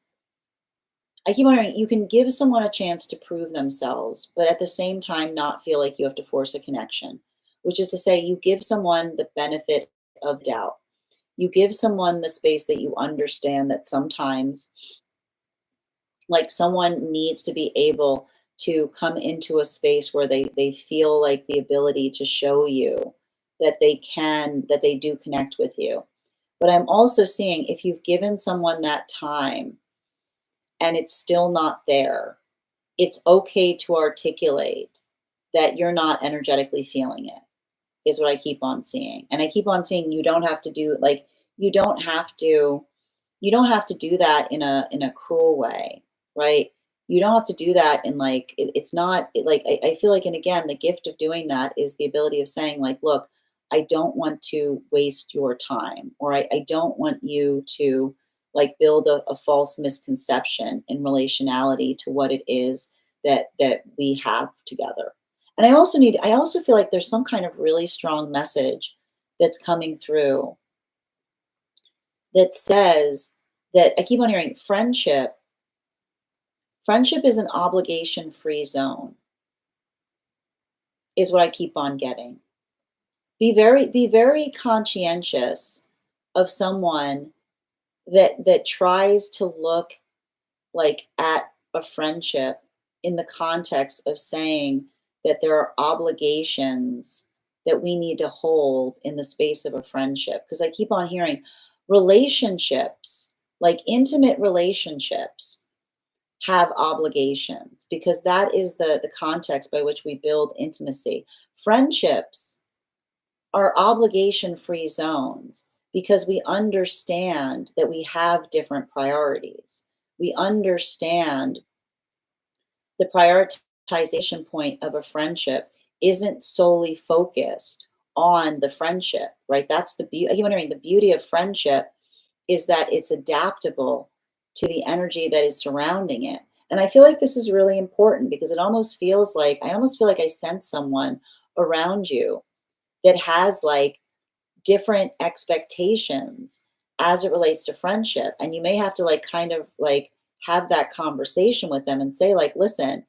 I keep wondering, you can give someone a chance to prove themselves, but at the same time, not feel like you have to force a connection, which is to say, you give someone the benefit of doubt. You give someone the space that you understand that sometimes, like, someone needs to be able to come into a space where they feel like the ability to show you that that they do connect with you. But I'm also seeing if you've given someone that time and it's still not there, it's okay to articulate that you're not energetically feeling it, is what I keep on seeing. And I keep on seeing you don't have to do like you don't have to you don't have to do that in a cruel way, right? You don't have to do that in like it's not like I feel like, and again, the gift of doing that is the ability of saying like, look, I don't want to waste your time, or I don't want you to like build a false misconception in relationality to what it is that we have together. And I also feel like there's some kind of really strong message that's coming through that says that I keep on hearing friendship is an obligation free zone, is what I keep on getting. Be very conscientious of someone that tries to look like at a friendship in the context of saying that there are obligations that we need to hold in the space of a friendship. Because I keep on hearing relationships, like intimate relationships, have obligations because that is the context by which we build intimacy. Friendships are obligation free zones because we understand that we have different priorities. We understand the prioritization point of a friendship isn't solely focused on the friendship, right? That's the beauty. I'm wondering, the beauty of friendship is that it's adaptable to the energy that is surrounding it. And I feel like this is really important because I almost feel like I sense someone around you that has like different expectations as it relates to friendship. And you may have to like kind of like have that conversation with them and say, like, listen,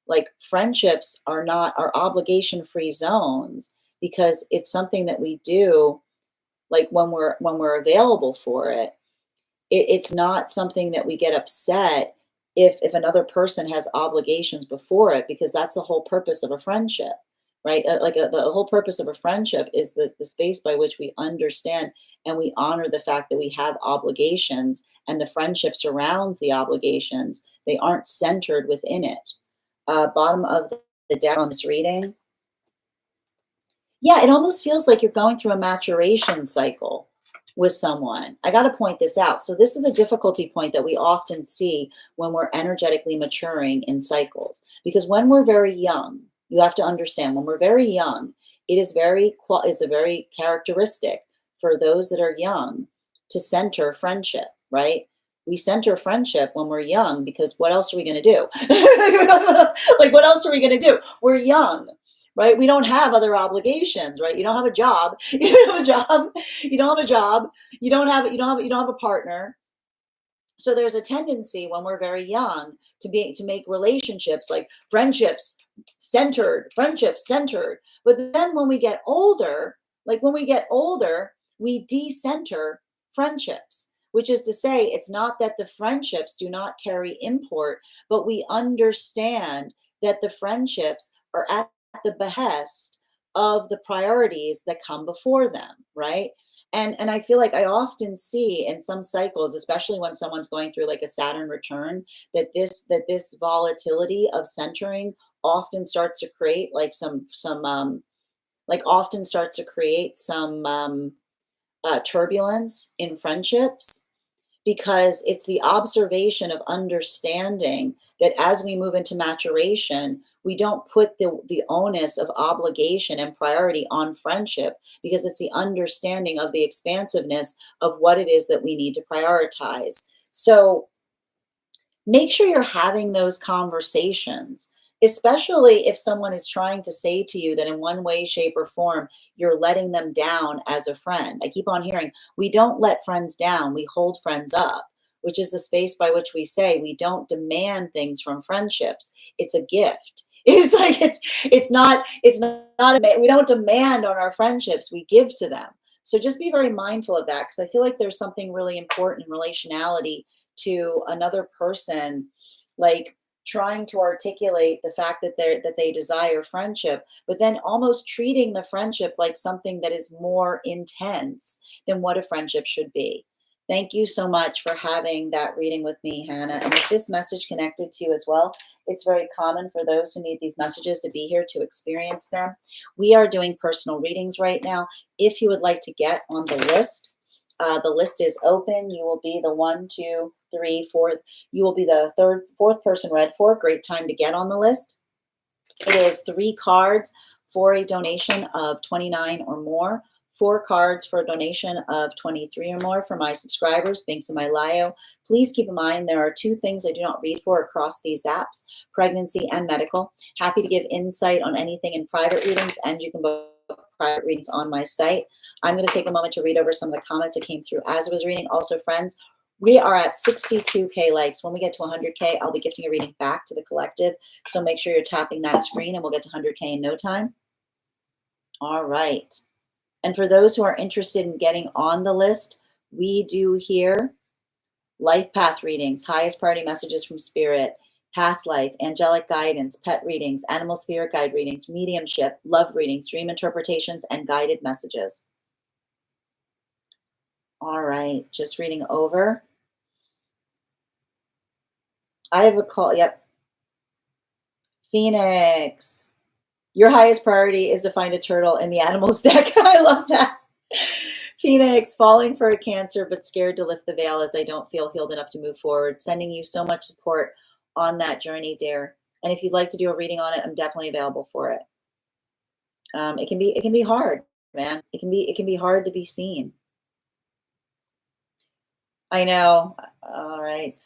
like friendships are not our obligation free zones because it's something that we do like when we're available for it. It's not something that we get upset if another person has obligations before it, because that's the whole purpose of a friendship, right? The whole purpose of a friendship is the space by which we understand and we honor the fact that we have obligations, and the friendship surrounds the obligations. They aren't centered within it. Bottom of the deck on this reading. Yeah, it almost feels like you're going through a maturation cycle with someone. I got to point this out. So, this is a difficulty point that we often see when we're energetically maturing in cycles. Because when we're very young, you have to understand when we're very young, it's a very characteristic for those that are young to center friendship, right? We center friendship when we're young because what else are we going to do? Like, what else are we going to do? We're young, right? We don't have other obligations, right? You don't have a job. You don't have a job. You don't have a job. You don't have a partner. So there's a tendency when we're very young to make relationships like friendships centered. But then when we get older, we decenter friendships, which is to say, it's not that the friendships do not carry import, but we understand that the friendships are at the behest of the priorities that come before them, right? And I feel like I often see in some cycles, especially when someone's going through like a Saturn return, that this volatility of centering often starts to create like some turbulence in friendships, because it's the observation of understanding that as we move into maturation, we don't put the onus of obligation and priority on friendship, because it's the understanding of the expansiveness of what it is that we need to prioritize. So make sure you're having those conversations, especially if someone is trying to say to you that in one way, shape, or form, you're letting them down as a friend. I keep on hearing, we don't let friends down, we hold friends up, which is the space by which we say we don't demand things from friendships. It's a gift. It's like we don't demand on our friendships, we give to them. So just be very mindful of that, because I feel like there's something really important in relationality to another person, like trying to articulate the fact that they desire friendship, but then almost treating the friendship like something that is more intense than what a friendship should be. Thank you so much for having that reading with me, Hannah. And if this message connected to you as well, it's very common for those who need these messages to be here to experience them. We are doing personal readings right now. If you would like to get on the list is open. You will be the 1, 2, 3, 4th. You will be the fourth person read for. Great time to get on the list. It is 3 cards for a donation of $29 or more. 4 cards for a donation of $23 or more for my subscribers, Binks in my Lio. Please keep in mind there are 2 things I do not read for across these apps, pregnancy and medical. Happy to give insight on anything in private readings, and you can book private readings on my site. I'm going to take a moment to read over some of the comments that came through as I was reading. Also, friends, we are at 62K likes. When we get to 100K, I'll be gifting a reading back to the collective. So make sure you're tapping that screen and we'll get to 100K in no time. All right. And for those who are interested in getting on the list, we do here life path readings, highest priority messages from spirit, past life, angelic guidance, pet readings, animal spirit guide readings, mediumship, love readings, dream interpretations, and guided messages. All right, just reading over. I have a call. Yep. Phoenix, your highest priority is to find a turtle in the animals deck. I love that. Phoenix, falling for a cancer, but scared to lift the veil as I don't feel healed enough to move forward. Sending you so much support on that journey, dear. And if you'd like to do a reading on it, I'm definitely available for it. It can be hard, man. It can be hard to be seen. I know. All right.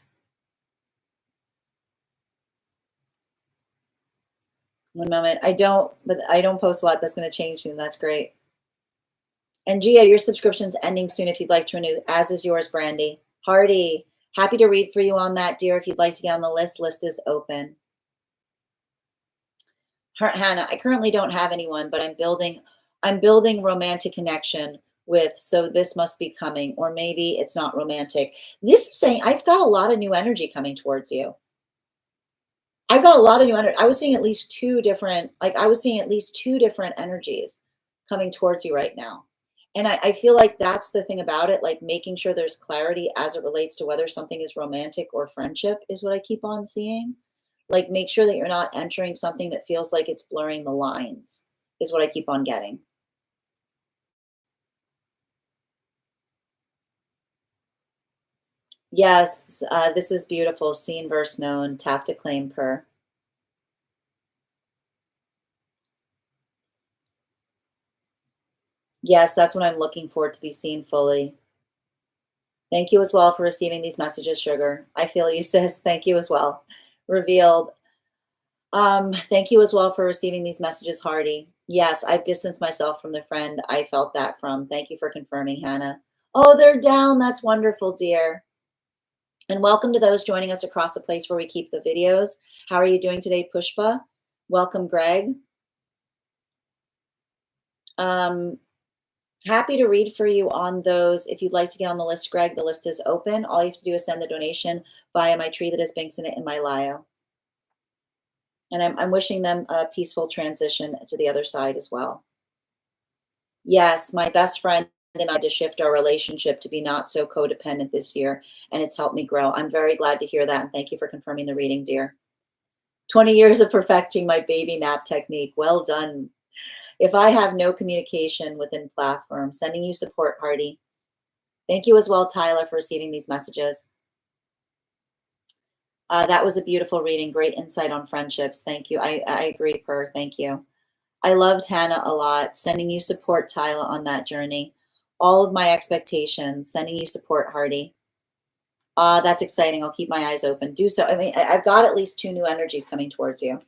One moment. I don't post a lot. That's going to change soon. That's great. And Gia, your subscription's ending soon if you'd like to renew, as is yours, Brandy. Hardy, happy to read for you on that, dear. If you'd like to get on the list is open. Hannah, I currently don't have anyone, but I'm building romantic connection with, so this must be coming, or maybe it's not romantic. This is saying I've got a lot of new energy coming towards you. I've got a lot of new energy. I was seeing at least two different energies coming towards you right now. And I feel like that's the thing about it, like making sure there's clarity as it relates to whether something is romantic or friendship is what I keep on seeing. Like make sure that you're not entering something that feels like it's blurring the lines is what I keep on getting. Yes, this is beautiful. Seen, verse, known, tap to claim per. Yes, that's what I'm looking for, to be seen fully. Thank you as well for receiving these messages, Sugar. I feel you, sis. Thank you as well. Revealed. Thank you as well for receiving these messages, Hardy. Yes, I've distanced myself from the friend I felt that from. Thank you for confirming, Hannah. Oh, they're down. That's wonderful, dear. And welcome to those joining us across the place where we keep the videos. How are you doing today, Pushpa? Welcome, Greg. Happy to read for you on those. If you'd like to get on the list, Greg, the list is open. All you have to do is send the donation via my tree that has Binks in it in my Lio. And I'm wishing them a peaceful transition to the other side as well. Yes, my best friend and I had to shift our relationship to be not so codependent this year, and it's helped me grow. I'm very glad to hear that, and thank you for confirming the reading, dear. 20 years of perfecting my baby nap technique. Well done. If I have no communication within platform, sending you support, Hardy. Thank you as well, Tyler, for receiving these messages. That was a beautiful reading. Great insight on friendships. Thank you. I agree, Per. Thank you. I loved Hannah a lot. Sending you support, Tyler, on that journey. All of my expectations. Sending you support, Hardy. That's exciting. I'll keep my eyes open. Do so. I mean, I've got at least 2 new energies coming towards you.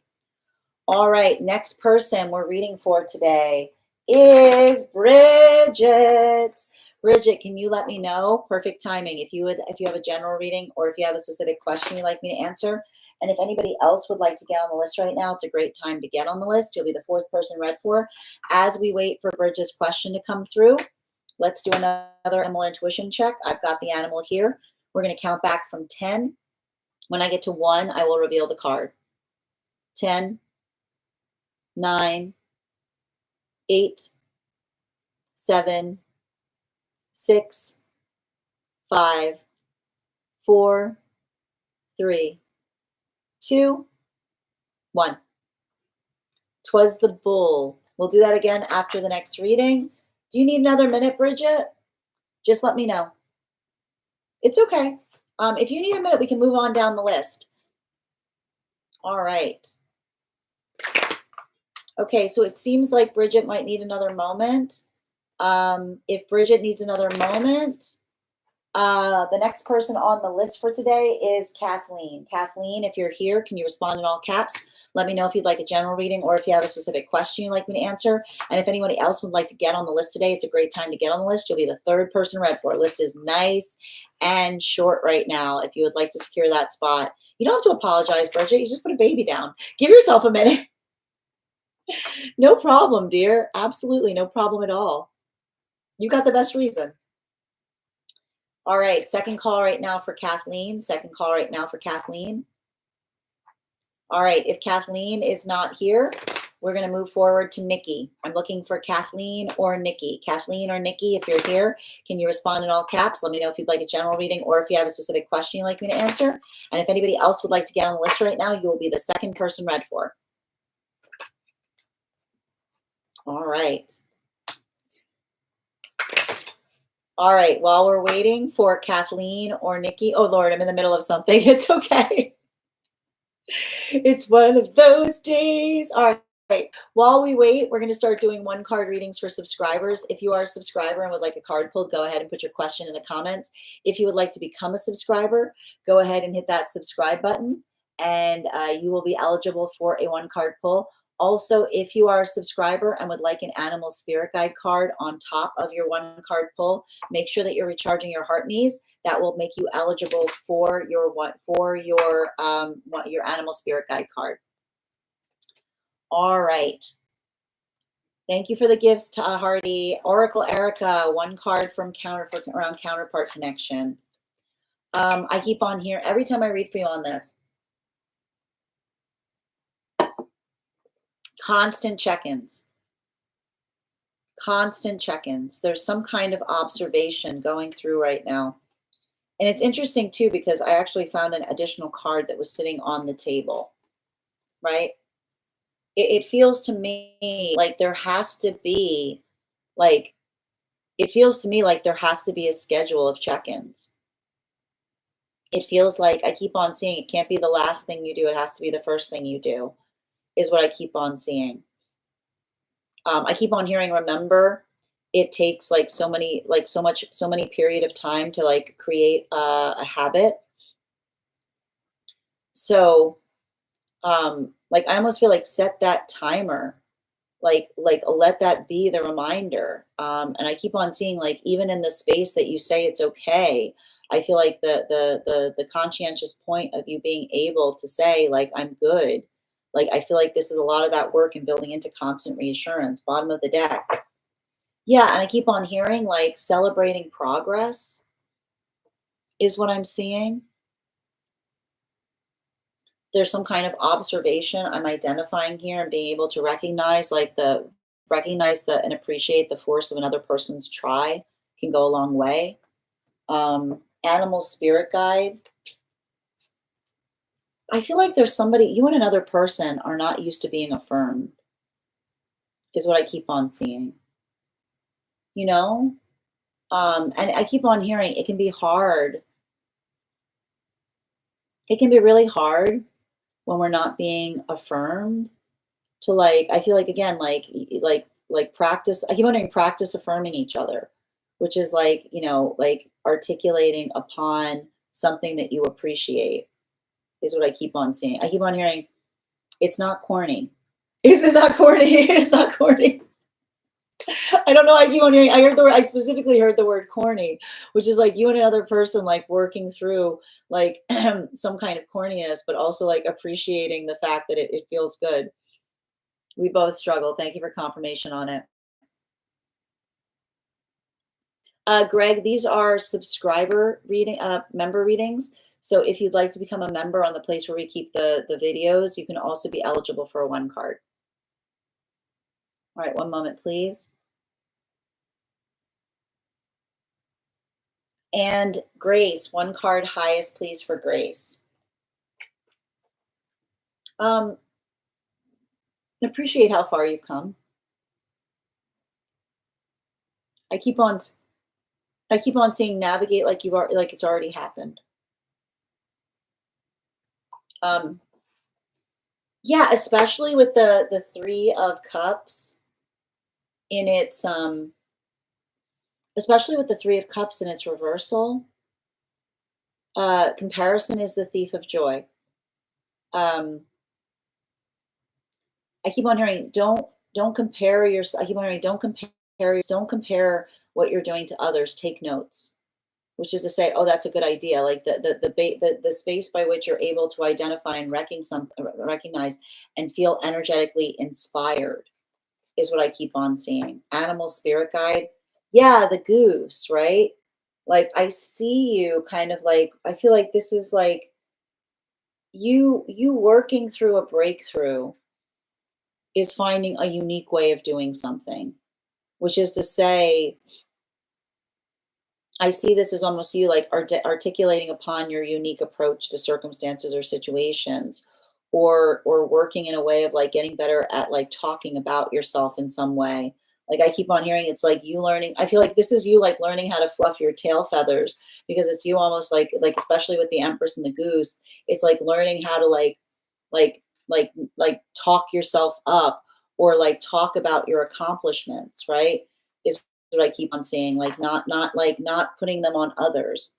All right, next person we're reading for today is Bridget. Bridget, can you let me know? Perfect timing. If you have a general reading or if you have a specific question you'd like me to answer. And if anybody else would like to get on the list right now, it's a great time to get on the list. You'll be the 4th person read for. As we wait for Bridget's question to come through, let's do another animal intuition check. I've got the animal here. We're going to count back from 10. When I get to 1, I will reveal the card. 10, 9, 8, 7, 6, 5, 4, 3, 2, 1. 'Twas the bull. We'll do that again after the next reading. Do you need another minute, Bridget? Just let me know. It's okay. If you need a minute, we can move on down the list. All right. Okay, so it seems like Bridget might need another moment. If Bridget needs another moment, the next person on the list for today is Kathleen. Kathleen, if you're here, can you respond in all caps? Let me know if you'd like a general reading or if you have a specific question you'd like me to answer. And if anybody else would like to get on the list today, it's a great time to get on the list. You'll be the 3rd person read for. The list is nice and short right now. If you would like to secure that spot, you don't have to apologize, Bridget. You just put a baby down. Give yourself a minute. No problem, dear. Absolutely no problem at all. You got the best reason. All right, second call right now for Kathleen. Second call right now for Kathleen. All right, if Kathleen is not here, we're going to move forward to Nikki. I'm looking for Kathleen or Nikki. Kathleen or Nikki, if you're here, can you respond in all caps? Let me know if you'd like a general reading or if you have a specific question you'd like me to answer. And if anybody else would like to get on the list right now, you will be the 2nd person read for. All right. All right, while we're waiting for Kathleen or Nikki, oh Lord, I'm in the middle of something. It's okay. It's one of those days. All right, while we wait, we're going to start doing 1-card readings for subscribers. If you are a subscriber and would like a card pulled, go ahead and put your question in the comments. If you would like to become a subscriber, go ahead and hit that subscribe button and you will be eligible for a 1-card pull. Also, if you are a subscriber and would like an animal spirit guide card on top of your 1-card pull, make sure that you're recharging your heart knees. That will make you eligible for your animal spirit guide card. All right. Thank you for the gifts, Hardy. Oracle Erica, 1 card from around counterpart connection. I keep on here every time I read for you on this. Constant check-ins. Constant check-ins. There's some kind of observation going through right now. And it's interesting too, because I actually found an additional card that was sitting on the table, right? It feels to me like there has to be it feels to me like there has to be a schedule of check-ins. It feels like I keep on seeing it can't be the last thing you do. It has to be the first thing you do is what I keep on seeing. I keep on hearing, remember, it takes so many period of time to create a habit. So, I almost feel like set that timer, let that be the reminder. And I keep on seeing, even in the space that you say it's okay, I feel like the conscientious point of you being able to say, I'm good. I feel like this is a lot of that work and building into constant reassurance. Bottom of the deck. Yeah, and I keep on hearing celebrating progress is what I'm seeing. There's some kind of observation I'm identifying here and being able to recognize and appreciate the force of another person's try can go a long way. Animal spirit guide. I feel like there's somebody, you and another person are not used to being affirmed, is what I keep on seeing. And I keep on hearing it can be hard. It can be really hard when we're not being affirmed to I feel like, again, practice. I keep on hearing practice affirming each other, which is articulating upon something that you appreciate is what I keep on seeing. I keep on hearing, it's not corny. It's not corny. It's not corny. I don't know. I keep on hearing, I specifically heard the word corny, which is like you and another person like working through like some kind of corniness, but also like appreciating the fact that it feels good. We both struggle. Thank you for confirmation on it. Greg, these are subscriber reading, member readings. So if you'd like to become a member on the place where we keep the videos, you can also be eligible for a 1 card. All right, 1 moment, please. And Grace, 1 card highest, please, for Grace. Appreciate how far you've come. I keep on seeing navigate like like it's already happened. Yeah, especially with the 3 of Cups in its especially with the 3 of Cups in its reversal. Comparison is the thief of joy. I keep on hearing don't compare yourself. I keep on hearing don't compare what you're doing to others. Take notes, which is to say, oh, that's a good idea. Like the space by which you're able to identify and recognize and feel energetically inspired is what I keep on seeing. Animal spirit guide. Yeah, the goose, right? Like I see you kind of like, I feel like this is like you working through a breakthrough is finding a unique way of doing something, which is to say, I see this as almost you like articulating upon your unique approach to circumstances or situations, or working in a way of like getting better at like talking about yourself in some way. Like I keep on hearing, it's like you learning. I feel like this is you like learning how to fluff your tail feathers, because it's you almost like especially with the Empress and the Goose, it's like learning how to like talk yourself up, or like talk about your accomplishments, right? Is what I keep on saying, like not putting them on others.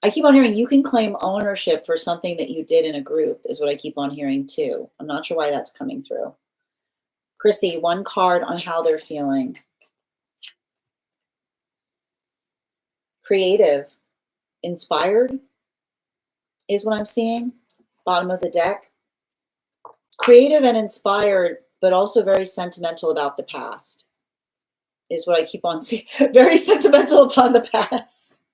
I keep on hearing you can claim ownership for something that you did in a group is what I keep on hearing too. I'm not sure why that's coming through. Chrissy, 1 card on how they're feeling. Creative, inspired is what I'm seeing. Bottom of the deck. Creative and inspired, but also very sentimental about the past is what I keep on seeing. Very sentimental upon the past.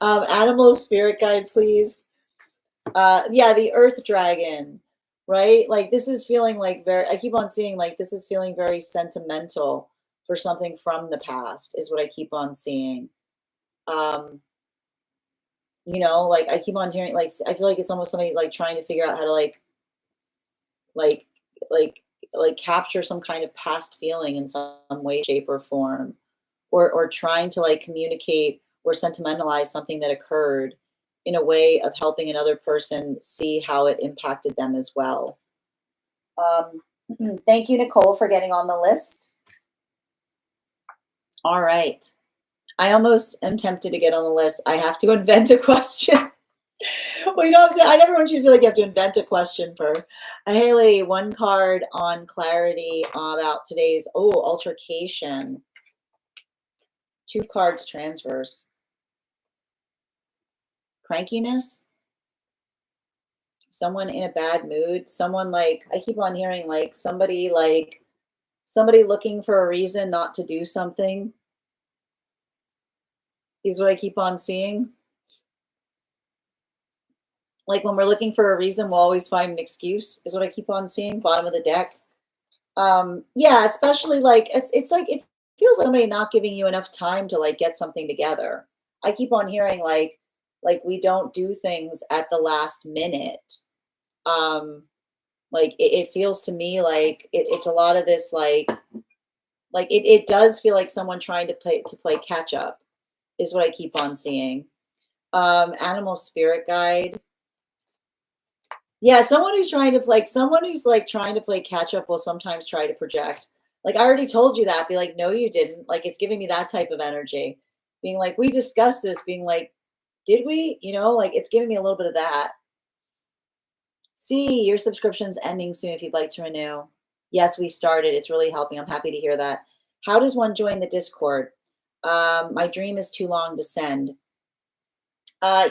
Animal spirit guide, please. Yeah, the earth dragon, right? Like this is feeling like I keep on seeing like this is feeling very sentimental for something from the past is what I keep on seeing. You know, like I keep on hearing, like, I feel like it's almost somebody like trying to figure out how to like capture some kind of past feeling in some way, shape, or form, or trying to like communicate or sentimentalize something that occurred in a way of helping another person see how it impacted them as well. Thank you, Nicole, for getting on the list. All right. I almost am tempted to get on the list. I have to invent a question. Well, you don't have to, I never want you to feel like you have to invent a question for Haley. 1 card on clarity about today's altercation. 2 cards transverse. Crankiness. Someone in a bad mood. Someone like I keep on hearing like somebody looking for a reason not to do something is what I keep on seeing. Like when we're looking for a reason, we'll always find an excuse is what I keep on seeing. Bottom of the deck. Yeah, especially like it's like it feels like somebody not giving you enough time to like get something together. I keep on hearing like we don't do things at the last minute. Like it feels to me like it's a lot of this like it does feel like someone trying to play catch up is what I keep on seeing. Animal spirit guide. Yeah, someone who's trying to play catch up will sometimes try to project. Like I already told you that. Be like, no, you didn't. Like it's giving me that type of energy. being like, we discussed this, being like, did we? You know, like it's giving me a little bit of that. See, your subscription's ending soon if you'd like to renew. Yes, we started. It's really helping. I'm happy to hear that. How does one join the Discord? My dream is too long to send.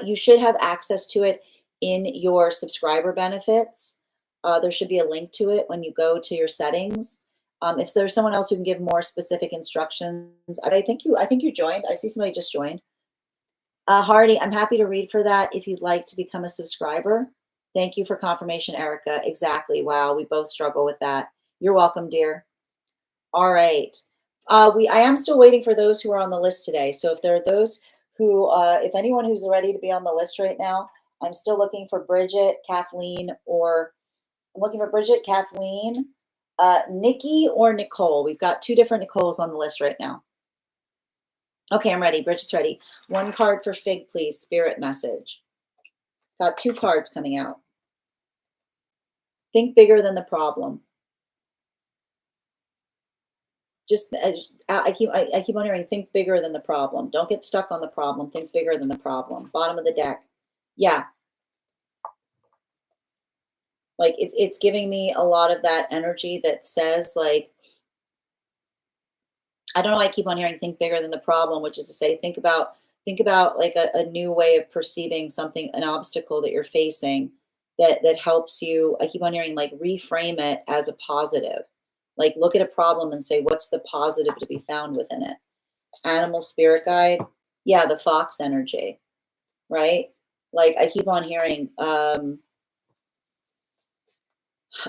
You should have access to it in your subscriber benefits. There should be a link to it when you go to your settings. If there's someone else who can give more specific instructions, I think you joined. I see somebody just joined. Hardy, I'm happy to read for that if you'd like to become a subscriber. Thank you for confirmation, Erica. Exactly. Wow, we both struggle with that. You're welcome, dear. All right. I am still waiting for those who are on the list today. So if there are those who, if anyone who's ready to be on the list right now, I'm still looking for Bridget, Kathleen, or I'm looking for Bridget, Kathleen, Nikki, or Nicole. We've got 2 different Nicoles on the list right now. Okay, I'm ready. Bridget's ready. 1 card for Fig, please. Spirit message. Got 2 cards coming out. Think bigger than the problem. Just I keep on hearing, think bigger than the problem. Don't get stuck on the problem. Think bigger than the problem. Bottom of the deck. Yeah. Like it's giving me a lot of that energy that says, like, I don't know, I keep on hearing think bigger than the problem, which is to say think about like a new way of perceiving something, an obstacle that you're facing that helps you. I keep on hearing like reframe it as a positive. Like look at a problem and say, what's the positive to be found within it? Animal spirit guide. Yeah, the fox energy, right? Like I keep on hearing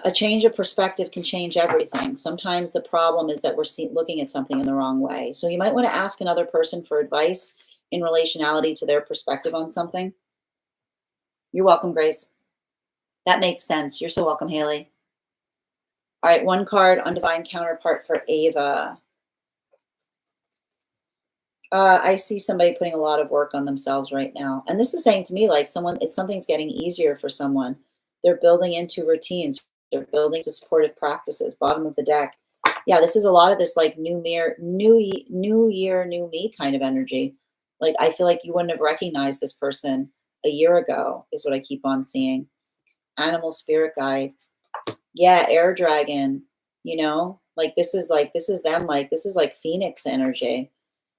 a change of perspective can change everything. Sometimes the problem is that we're looking at something in the wrong way. So you might want to ask another person for advice in relationality to their perspective on something. You're welcome, Grace. That makes sense. You're so welcome, Haley. All right, 1 card on divine counterpart for Ava. I see somebody putting a lot of work on themselves right now. And this is saying to me, like something's getting easier for someone. They're building into routines. They're building to supportive practices. Bottom of the deck. Yeah, this is a lot of this like new year, new me kind of energy. Like I feel like you wouldn't have recognized this person a year ago is what I keep on seeing. Animal spirit guide. Yeah, air dragon, you know, like this is them, like this is like Phoenix energy.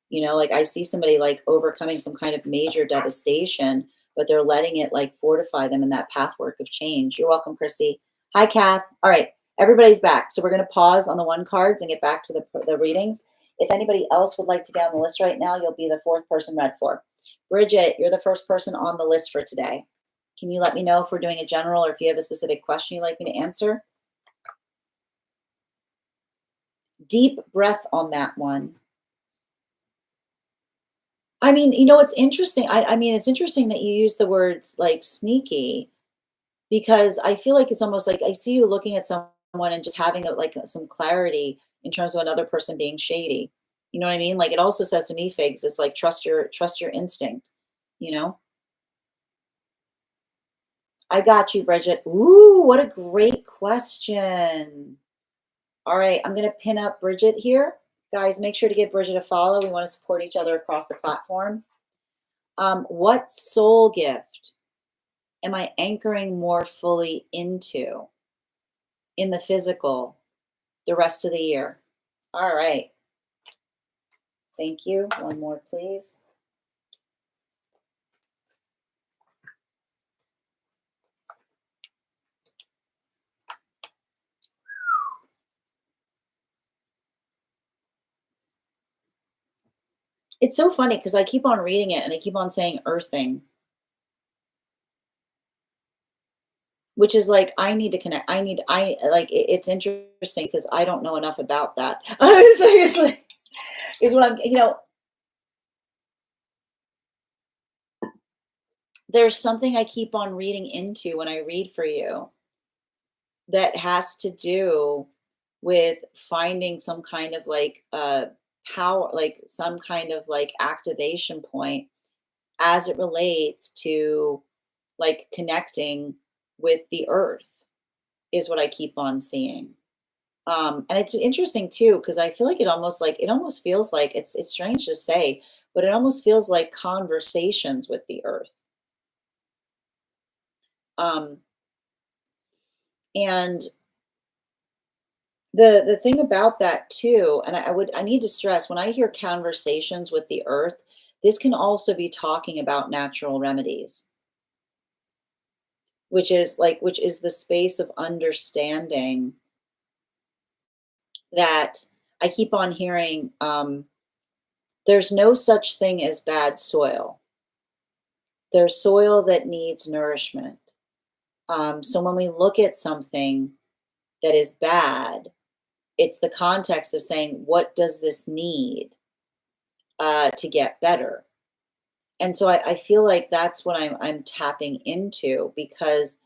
You know, like I see somebody like overcoming some kind of major devastation, but they're letting it like fortify them in that pathwork of change. You're welcome, Chrissy. Hi, Kath. All right, everybody's back. So we're going to pause on the 1 cards and get back to the readings. If anybody else would like to get on the list right now, you'll be the 4th person read for. Bridget, you're the 1st person on the list for today. Can you let me know if we're doing a general or if you have a specific question you'd like me to answer? Deep breath on that one. I mean, you know, it's interesting. I mean, it's interesting that you use the words like sneaky because I feel like it's almost like I see you looking at someone and just having some clarity in terms of another person being shady. You know what I mean? Like it also says to me, Figs, it's like trust your instinct, you know? I got you, Bridget. Ooh, what a great question. All right, I'm going to pin up Bridget here. Guys, make sure to give Bridget a follow. We want to support each other across the platform. What soul gift am I anchoring more fully into in the physical the rest of the year? All right. Thank you. 1 more, please. It's so funny because I keep on reading it and I keep on saying earthing, which is like, I need to connect. It's interesting because I don't know enough about that. Is what I'm, you know, there's something I keep on reading into when I read for you that has to do with finding some kind of like power, like some kind of like activation point as it relates to like connecting with the earth is what I keep on seeing. And it's interesting too, because I feel like it almost feels like it's strange to say, but it almost feels like conversations with the earth. Um, and the thing about that too, and I need to stress when I hear conversations with the earth, this can also be talking about natural remedies, which is the space of understanding that I keep on hearing there's no such thing as bad soil. There's soil that needs nourishment. So when we look at something that is bad, it's the context of saying, what does this need to get better? And so I feel like that's what I'm tapping into because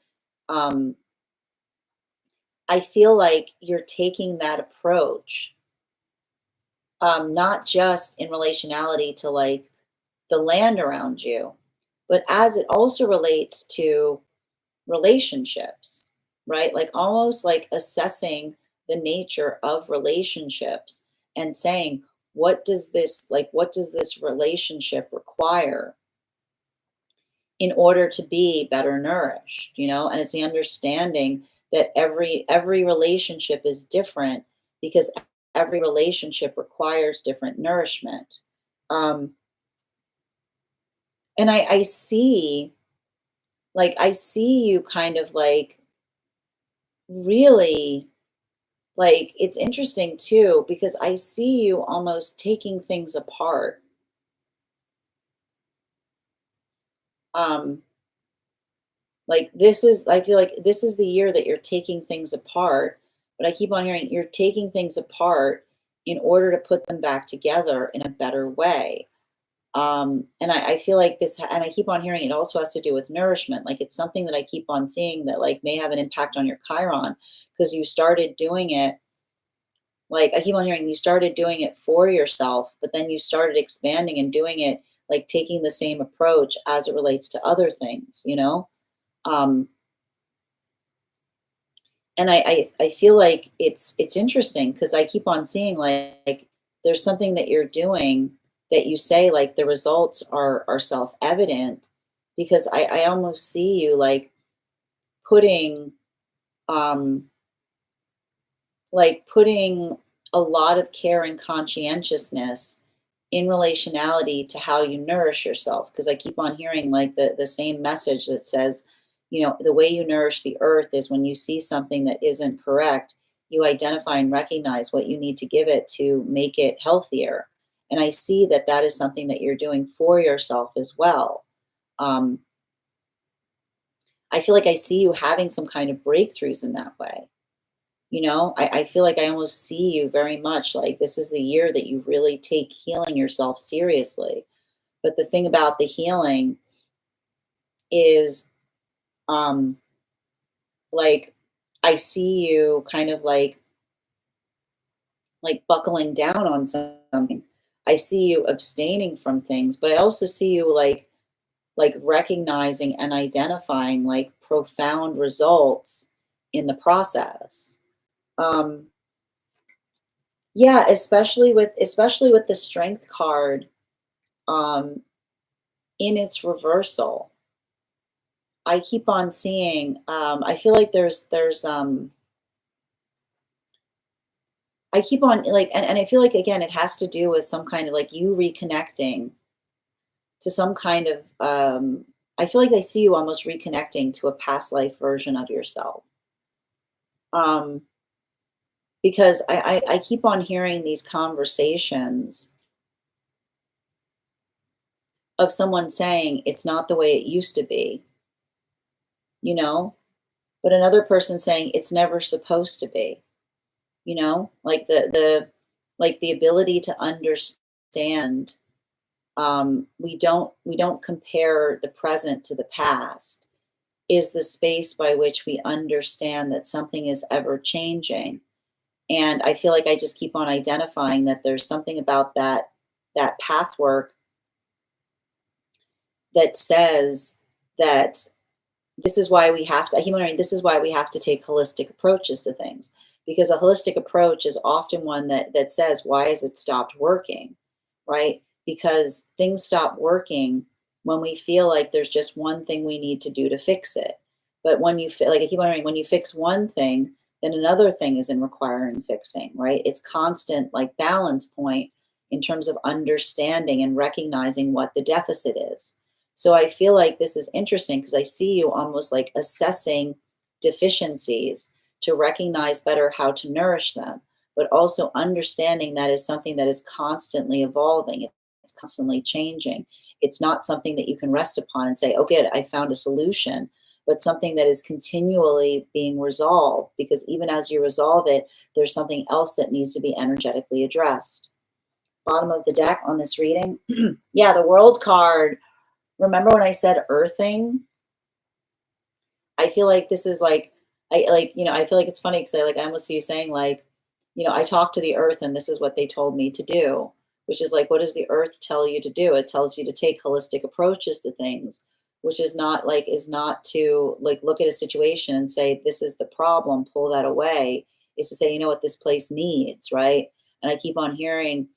um, I feel like you're taking that approach, not just in relationality to like the land around you, but as it also relates to relationships, right? Like almost like assessing the nature of relationships and saying, what does this relationship require in order to be better nourished, you know? And it's the understanding that every relationship is different because every relationship requires different nourishment. Um, and I see, like, I see you kind of like really like it's interesting too because I see you almost taking things apart. Um, like this is I feel like this is the year that you're taking things apart, but I keep on hearing you're taking things apart in order to put them back together in a better way. And I feel like and I keep on hearing it also has to do with nourishment. Like it's something that I keep on seeing that like may have an impact on your Chiron because you started doing it. Like I keep on hearing you started doing it for yourself, but then you started expanding and doing it, like taking the same approach as it relates to other things, you know? Um, and I feel like it's interesting because I keep on seeing like there's something that you're doing that you say like the results are self-evident because I almost see you putting um putting a lot of care and conscientiousness in relationality to how you nourish yourself because I keep on hearing like the same message that says, you know, the way you nourish the earth is when you see something that isn't correct, you identify and recognize what you need to give it to make it healthier. And I see that that is something that you're doing for yourself as well. um, I feel like I see you having some kind of breakthroughs in that way. You know, I feel like I almost see you very much like this is the year that you really take healing yourself seriously. But the thing about the healing is, um, like, I see you kind of like buckling down on something. I see you abstaining from things, but I also see you like recognizing and identifying like profound results in the process. Um, yeah, especially with the strength card um, in its reversal. I keep on seeing. I feel like I keep on like, and I feel like again, it has to do with some kind of like you reconnecting to some kind of. I feel like I see you almost reconnecting to a past life version of yourself. Um, because I keep on hearing these conversations of someone saying it's not the way it used to be, you know, but another person saying it's never supposed to be, you know, like like the ability to understand. We don't compare the present to the past is the space by which we understand that something is ever changing. And I feel like I just keep on identifying that there's something about that path work that says that this is why we have to, I keep wondering, this is why we have to take holistic approaches to things. Because a holistic approach is often one that says, why has it stopped working? Right? because things stop working when we feel like there's just one thing we need to do to fix it. But when you feel like, I keep wondering, when you fix one thing, then another thing is in requiring fixing, right? It's constant like balance point in terms of understanding and recognizing what the deficit is. So I feel like this is interesting because I see you almost like assessing deficiencies to recognize better how to nourish them, but also understanding that is something that is constantly evolving. It's constantly changing. It's not something that you can rest upon and say, oh, good, I found a solution, but something that is continually being resolved, because even as you resolve it, there's something else that needs to be energetically addressed. Bottom of the deck on this reading. Yeah, the World card. Remember when I said earthing? I feel like this is like, I feel like it's funny because I almost see you saying like, I talk to the earth and this is what they told me to do, which is like, what does the earth tell you to do? It tells you to take holistic approaches to things, which is not to like look at a situation and say, this is the problem, pull that away. Is to say, you know what this place needs, right? And I keep on hearing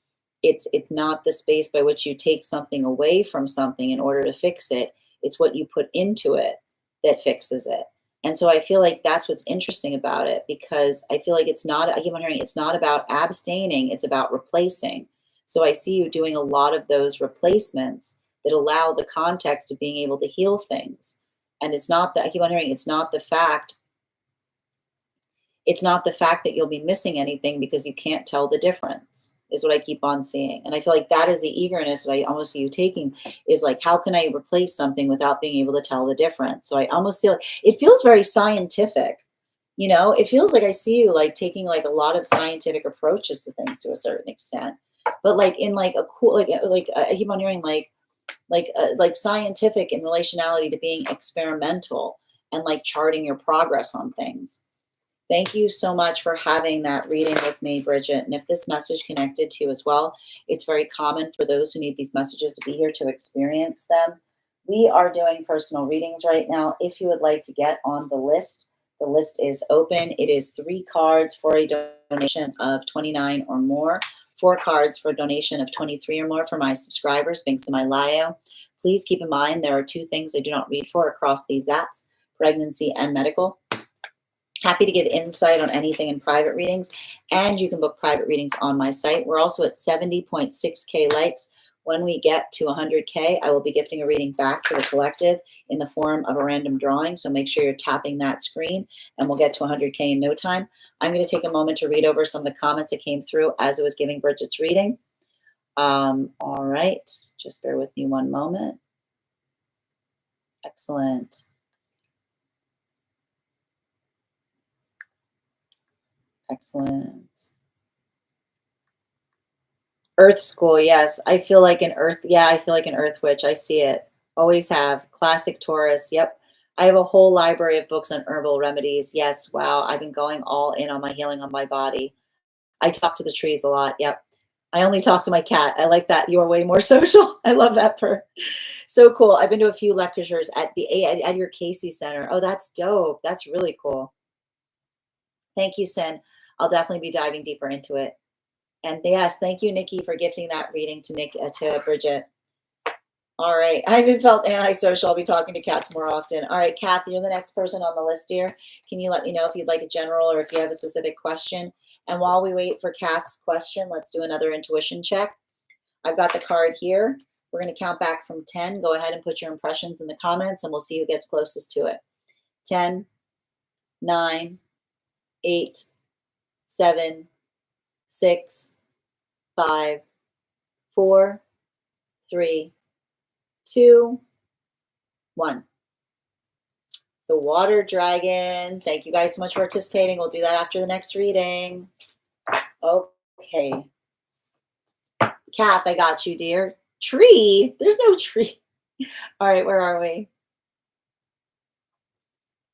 it's not the space by which you take something away from something in order to fix it. It's what you put into it that fixes it. And so I feel like that's what's interesting about it, because I feel like I keep on hearing it's not about abstaining, it's about replacing. So I see you doing a lot of those replacements that allow the context of being able to heal things. And it's not that, I keep on hearing, it's not the fact that you'll be missing anything because you can't tell the difference, is what I keep on seeing. And I feel like that is the eagerness that I almost see you taking, is like, how can I replace something without being able to tell the difference? So I almost feel like it feels very scientific. It feels like I see you like taking like a lot of scientific approaches to things to a certain extent, but like in like a cool, I keep on hearing like scientific in relationality to being experimental and like charting your progress on things. Thank you so much for having that reading with me, Bridget. And if this message connected to you as well, it's very common for those who need these messages to be here to experience them. We are doing personal readings right now. If you would like to get on the list is open. It is 3 cards for a donation of $29 or more, 4 cards for a donation of $23 or more for my subscribers, links in my bio. Please keep in mind there are 2 things I do not read for across these apps: pregnancy and medical. Happy to give insight on anything in private readings, and you can book private readings on my site. We're also at 70.6K likes. When we get to 100K, I will be gifting a reading back to the collective in the form of a random drawing. So make sure you're tapping that screen, and we'll get to 100K in no time. I'm going to take a moment to read over some of the comments that came through as I was giving Bridget's reading. All right, just bear with me one moment. Excellent. Excellent. Earth school, yes. I feel like an earth, yeah, I feel like an earth witch. I see it. Always have. Classic Taurus, yep. I have a whole library of books on herbal remedies. Yes, wow. I've been going all in on my healing on my body. I talk to the trees a lot, yep. I only talk to my cat. I like that. You're way more social. I love that part. So cool. I've been to a few lectures at your Casey Center. Oh, that's dope. That's really cool. Thank you, Sin. I'll definitely be diving deeper into it. And yes, thank you, Nikki, for gifting that reading to Bridget. All right. I haven't felt antisocial. I'll be talking to cats more often. All right, Kathy, you're the next person on the list here. Can you let me know if you'd like a general or if you have a specific question? And while we wait for Kat's question, let's do another intuition check. I've got the card here. We're going to count back from 10. Go ahead and put your impressions in the comments, and we'll see who gets closest to it. 10, 9, 8, 7, 6, 5, 4, 3, 2, 1. The water dragon. Thank you guys so much for participating. We'll do that after the next reading. Okay. Kath, I got you, dear. Tree? There's no tree. All right, where are we?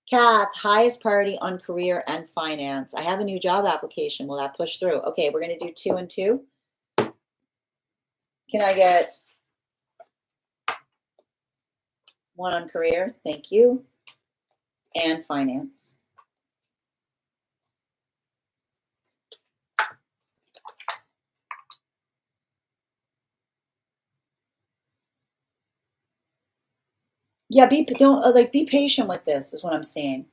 Kath, highest priority on career and finance. I have a new job application. Will that push through? Okay, we're going to do 2 and 2. Can I get 1 on career? Thank you. And finance. Yeah, don't like be patient with this is what I'm saying.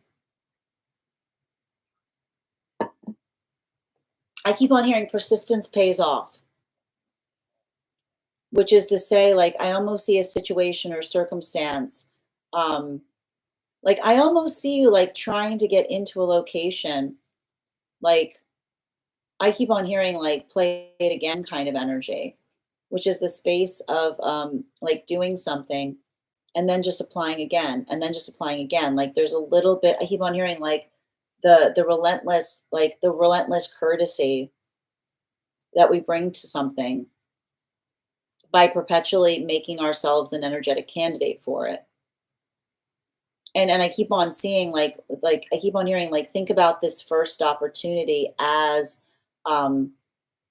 I keep on hearing persistence pays off, which is to say, like, I almost see a situation or circumstance. Um, like I almost see you like trying to get into a location. Like I keep on hearing like play it again kind of energy, which is the space of like doing something and then just applying again and then just applying again. Like there's a little bit I keep on hearing like the relentless courtesy that we bring to something by perpetually making ourselves an energetic candidate for it. And I keep on seeing like I keep on hearing like think about this first opportunity as um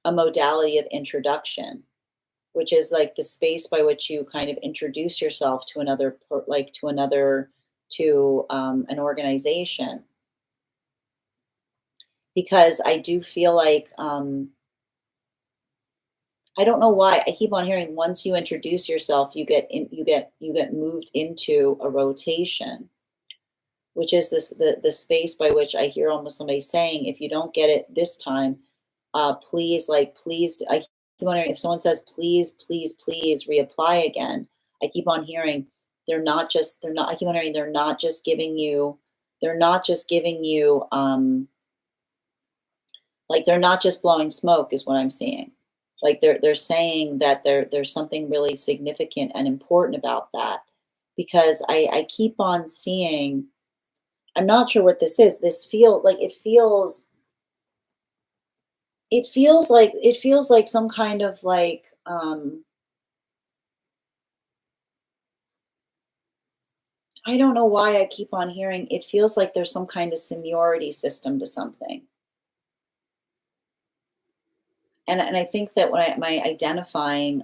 a modality of introduction, which is like the space by which you kind of introduce yourself to an organization. Because I do feel like I don't know why I keep on hearing once you introduce yourself, you get moved into a rotation, which is the space by which I hear almost somebody saying, if you don't get it this time, please, like, please, I keep on hearing if someone says, please, please, please reapply again, I keep on hearing they're not, I keep on hearing they're not just giving you, like they're not just blowing smoke is what I'm seeing. Like they're saying that there's something really significant and important about that because I keep on seeing I'm not sure what this is. This feels like it feels like some kind of like I don't know why I keep on hearing it feels like there's some kind of seniority system to something. And I think that my identifying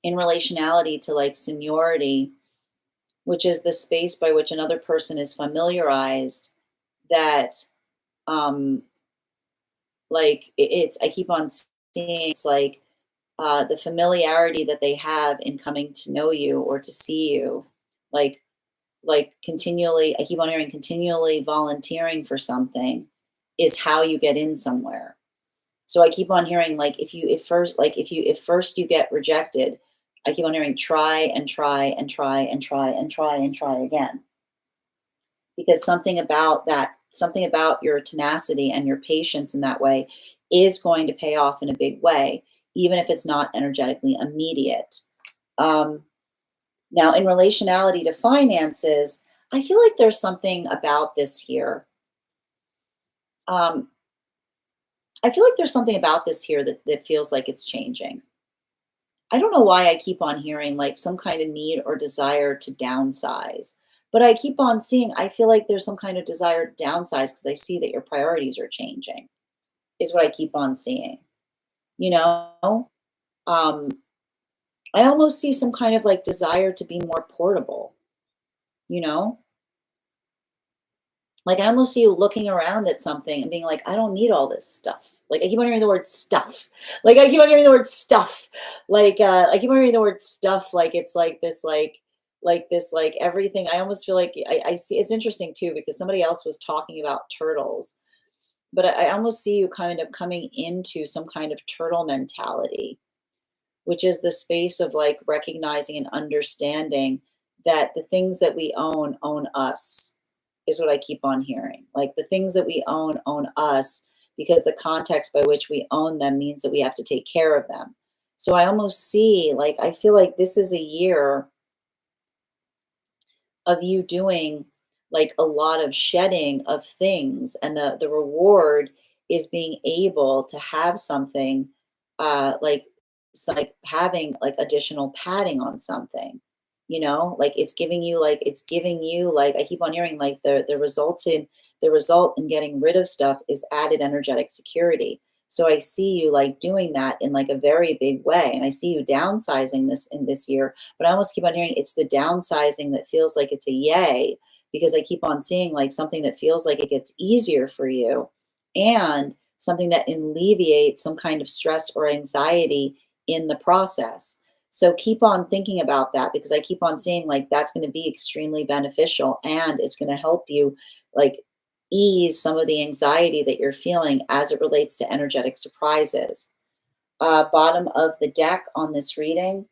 in relationality to like seniority, which is the space by which another person is familiarized that um it's I keep on seeing it's like the familiarity that they have in coming to know you or to see you, like continually I keep on hearing continually volunteering for something is how you get in somewhere. So I keep on hearing like if first you get rejected, I keep on hearing try and try and try and try and try and try again. Because something about your tenacity and your patience in that way is going to pay off in a big way, even if it's not energetically immediate. Um, Now, in relationality to finances, I feel like there's something about this here. Um, I feel like there's something about this here that feels like it's changing. I don't know why I keep on hearing like some kind of need or desire to downsize, but I keep on seeing, I feel like there's some kind of desire to downsize because I see that your priorities are changing, is what I keep on seeing. You know, um, I almost see some kind of like desire to be more portable, you know? Like, I almost see you looking around at something and being like, "I don't need all this stuff." Like, I keep on hearing the word "stuff." Like, I keep on hearing the word "stuff." I keep on hearing the word "stuff" like it's like everything I almost feel like I see it's interesting too because somebody else was talking about turtles, but I almost see you kind of coming into some kind of turtle mentality, which is the space of, like, recognizing and understanding that the things that we own us is what I keep on hearing. Like the things that we own us because the context by which we own them means that we have to take care of them. So I almost see like I feel like this is a year of you doing like a lot of shedding of things and the reward is being able to have something like like having like additional padding on something, like it's giving you like I keep on hearing like the result in getting rid of stuff is added energetic security. So I see you like doing that in like a very big way and I see you downsizing this in this year, but I almost keep on hearing it's the downsizing that feels like it's a yay because I keep on seeing like something that feels like it gets easier for you and something that alleviates some kind of stress or anxiety in the process. So keep on thinking about that, because I keep on seeing like that's going to be extremely beneficial, and it's going to help you like ease some of the anxiety that you're feeling as it relates to energetic surprises. Bottom of the deck on this reading,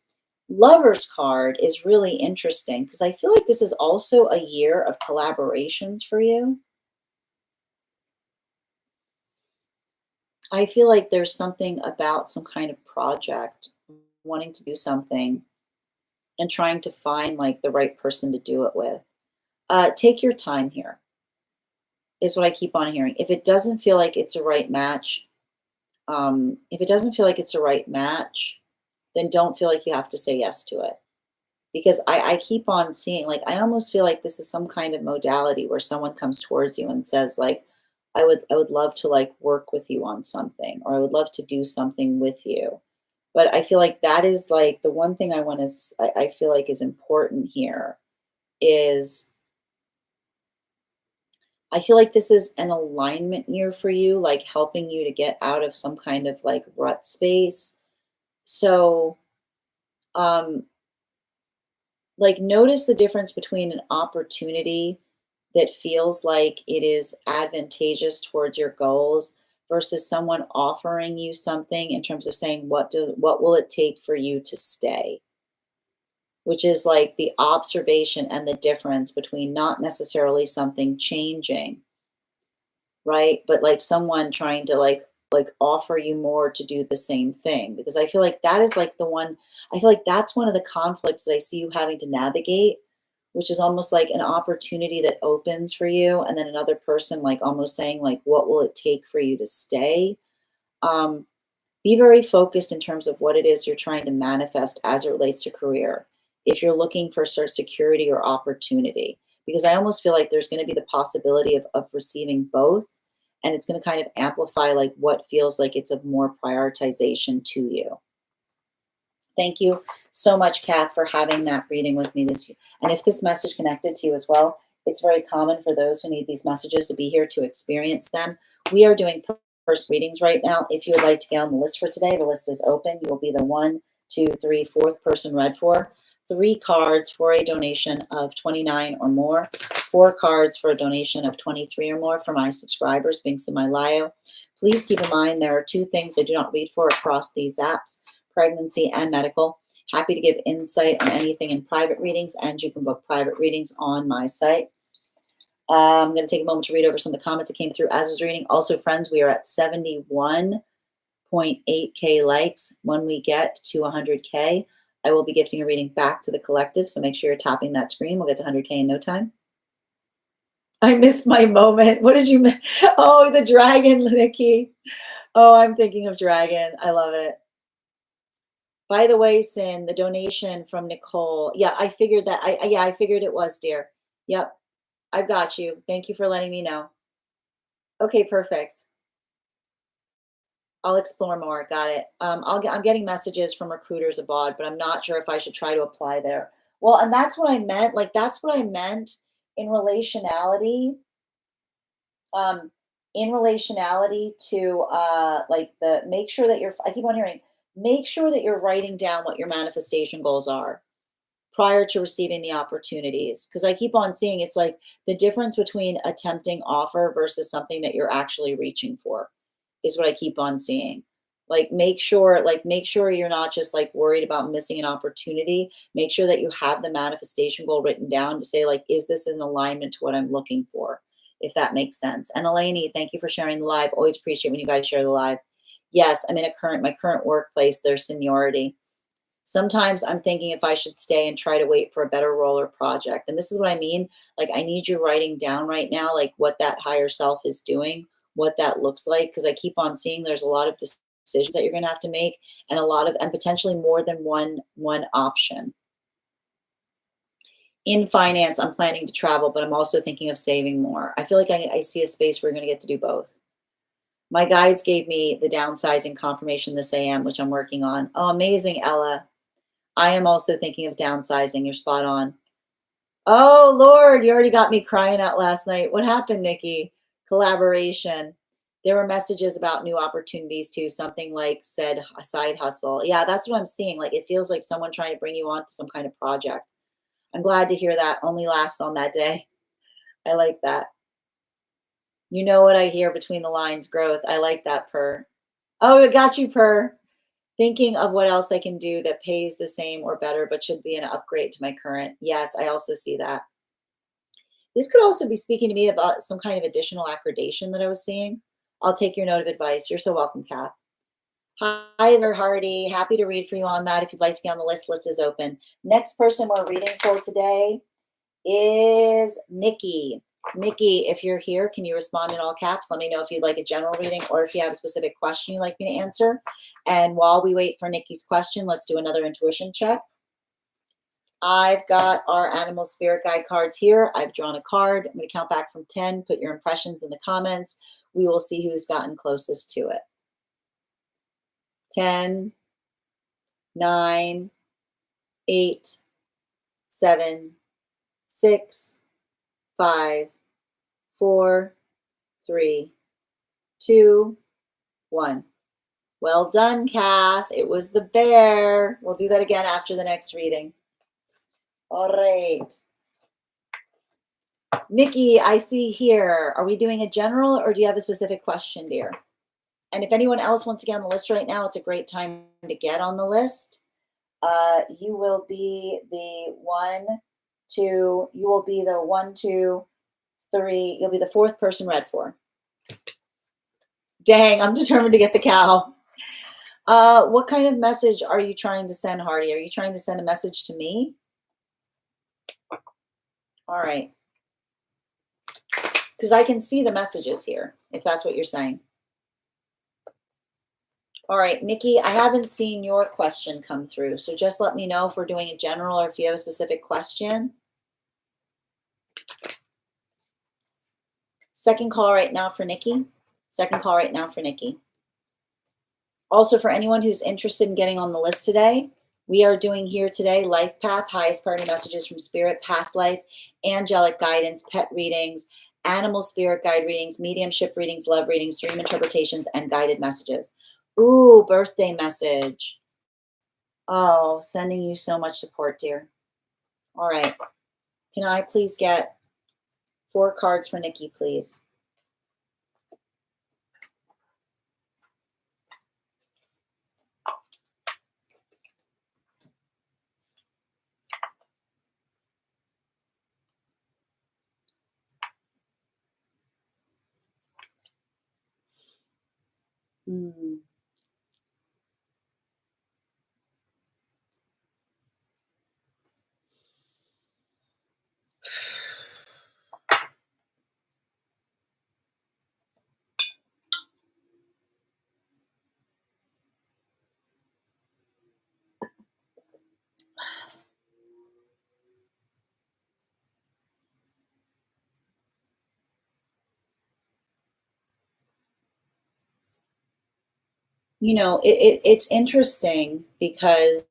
Lover's card is really interesting because I feel like this is also a year of collaborations for you. I feel like there's something about some kind of project, wanting to do something and trying to find like the right person to do it with. Take your time here, is what I keep on hearing. If it doesn't feel like it's a right match, if it doesn't feel like it's a right match, then don't feel like you have to say yes to it. Because I keep on seeing, like, I almost feel like this is some kind of modality where someone comes towards you and says, like, I would love to like work with you on something, or I would love to do something with you. But I feel like that is like the one thing I want to, I feel like is important here is I feel like this is an alignment year for you, like helping you to get out of some kind of like rut space. So, um, like notice the difference between an opportunity that feels like it is advantageous towards your goals versus someone offering you something in terms of saying what will it take for you to stay, which is like the observation and the difference between not necessarily something changing, right? But like someone trying to like offer you more to do the same thing, because I feel like that is like the one, I feel like that's one of the conflicts that I see you having to navigate, which is almost like an opportunity that opens for you and then another person like almost saying like what will it take for you to stay. um, be very focused in terms of what it is you're trying to manifest as it relates to career. If you're looking for sort of security or opportunity, because I almost feel like there's going to be the possibility of receiving both. And it's going to kind of amplify like what feels like it's of more prioritization to you. Thank you so much, Kath, for having that reading with me this year. And if this message connected to you as well, it's very common for those who need these messages to be here to experience them. We are doing personal readings right now. If you would like to get on the list for today, the list is open. You will be the one, two, three, fourth person read for. 3 cards for a donation of 29 or more. 4 cards for a donation of 23 or more for my subscribers, Binks in my Lio. Please keep in mind there are 2 things I do not read for across these apps: pregnancy and medical. Happy to give insight on anything in private readings, and you can book private readings on my site. I'm going to take a moment to read over some of the comments that came through as I was reading. Also, friends, we are at 71.8K likes. When we get to 100K, I will be gifting a reading back to the collective, so make sure you're tapping that screen. We'll get to 100K in no time. I missed my moment. What did you miss? Oh, the dragon, Nikki. Oh, I'm thinking of dragon. I love it. By the way, Sin, the donation from Nicole. Yeah, I figured that. I figured it was, dear. Yep, I've got you. Thank you for letting me know. Okay, perfect. I'll explore more. Got it. I'm getting messages from recruiters abroad, but I'm not sure if I should try to apply there. Well, and that's what I meant. Like that's what I meant in relationality. Um, in relationality to like the make sure that you're. I keep on hearing. Make sure that you're writing down what your manifestation goals are prior to receiving the opportunities, because I keep on seeing it's like the difference between a tempting offer versus something that you're actually reaching for is what I keep on seeing. Make sure you're not just like worried about missing an opportunity. Make sure that you have the manifestation goal written down to say like, is this in alignment to what I'm looking for, if that makes sense. And Eleni, thank you for sharing the live. Always appreciate when you guys share the live. Yes, I'm in my current workplace, there's seniority. Sometimes I'm thinking if I should stay and try to wait for a better role or project. And this is what I mean. Like, I need you writing down right now, like what that higher self is doing, what that looks like. Cause I keep on seeing there's a lot of decisions that you're going to have to make, and and potentially more than one option. In finance, I'm planning to travel, but I'm also thinking of saving more. I feel like I see a space where we're going to get to do both. My guides gave me the downsizing confirmation this AM, which I'm working on. Oh, amazing, Ella. I am also thinking of downsizing. You're spot on. Oh, Lord, you already got me crying out last night. What happened, Nikki? Collaboration. There were messages about new opportunities too, something like said a side hustle. Yeah, that's what I'm seeing. Like it feels like someone trying to bring you on to some kind of project. I'm glad to hear that. Only laughs on that day. I like that. You know what I hear between the lines, growth. I like that, purr. Oh, it got you, purr. Thinking of what else I can do that pays the same or better, but should be an upgrade to my current. Yes, I also see that. This could also be speaking to me about some kind of additional accreditation that I was seeing. I'll take your note of advice. You're so welcome, Kath. Hi there, Hardy. Happy to read for you on that. If you'd like to get on the list, list is open. Next person we're reading for today is Nikki. Nikki, if you're here, can you respond in all caps? Let me know if you'd like a general reading or if you have a specific question you'd like me to answer. And while we wait for Nikki's question, let's do another intuition check. I've got our animal spirit guide cards here. I've drawn a card. I'm going to count back from 10. Put your impressions in the comments. We will see who's gotten closest to it. 10, 9, 8, 7, 6, 5, 4, 3, 2, 1. Well done, Kath. It was the bear. We'll do that again after the next reading. All right. Nikki, I see here. Are we doing a general or do you have a specific question, dear? And if anyone else wants to get on the list right now, it's a great time to get on the list. You will be the 1, 2, you will be the 1, 2, 3, you'll be the 4th person read for. Dang, I'm determined to get the cow. What kind of message are you trying to send, Hardy? Are you trying to send a message to me? All right. Because I can see the messages here, if that's what you're saying. All right, Nikki, I haven't seen your question come through, so just let me know if we're doing a general or if you have a specific question. Second call right now for Nikki. Second call right now for Nikki. Also, for anyone who's interested in getting on the list today, we are doing here today Life Path, highest priority messages from Spirit, past life, angelic guidance, pet readings, animal spirit guide readings, mediumship readings, love readings, dream interpretations, and guided messages. Ooh, birthday message. Oh, sending you so much support, dear. All right. Can I please get 4 cards for Nikki, please? Hmm. You know, it's interesting because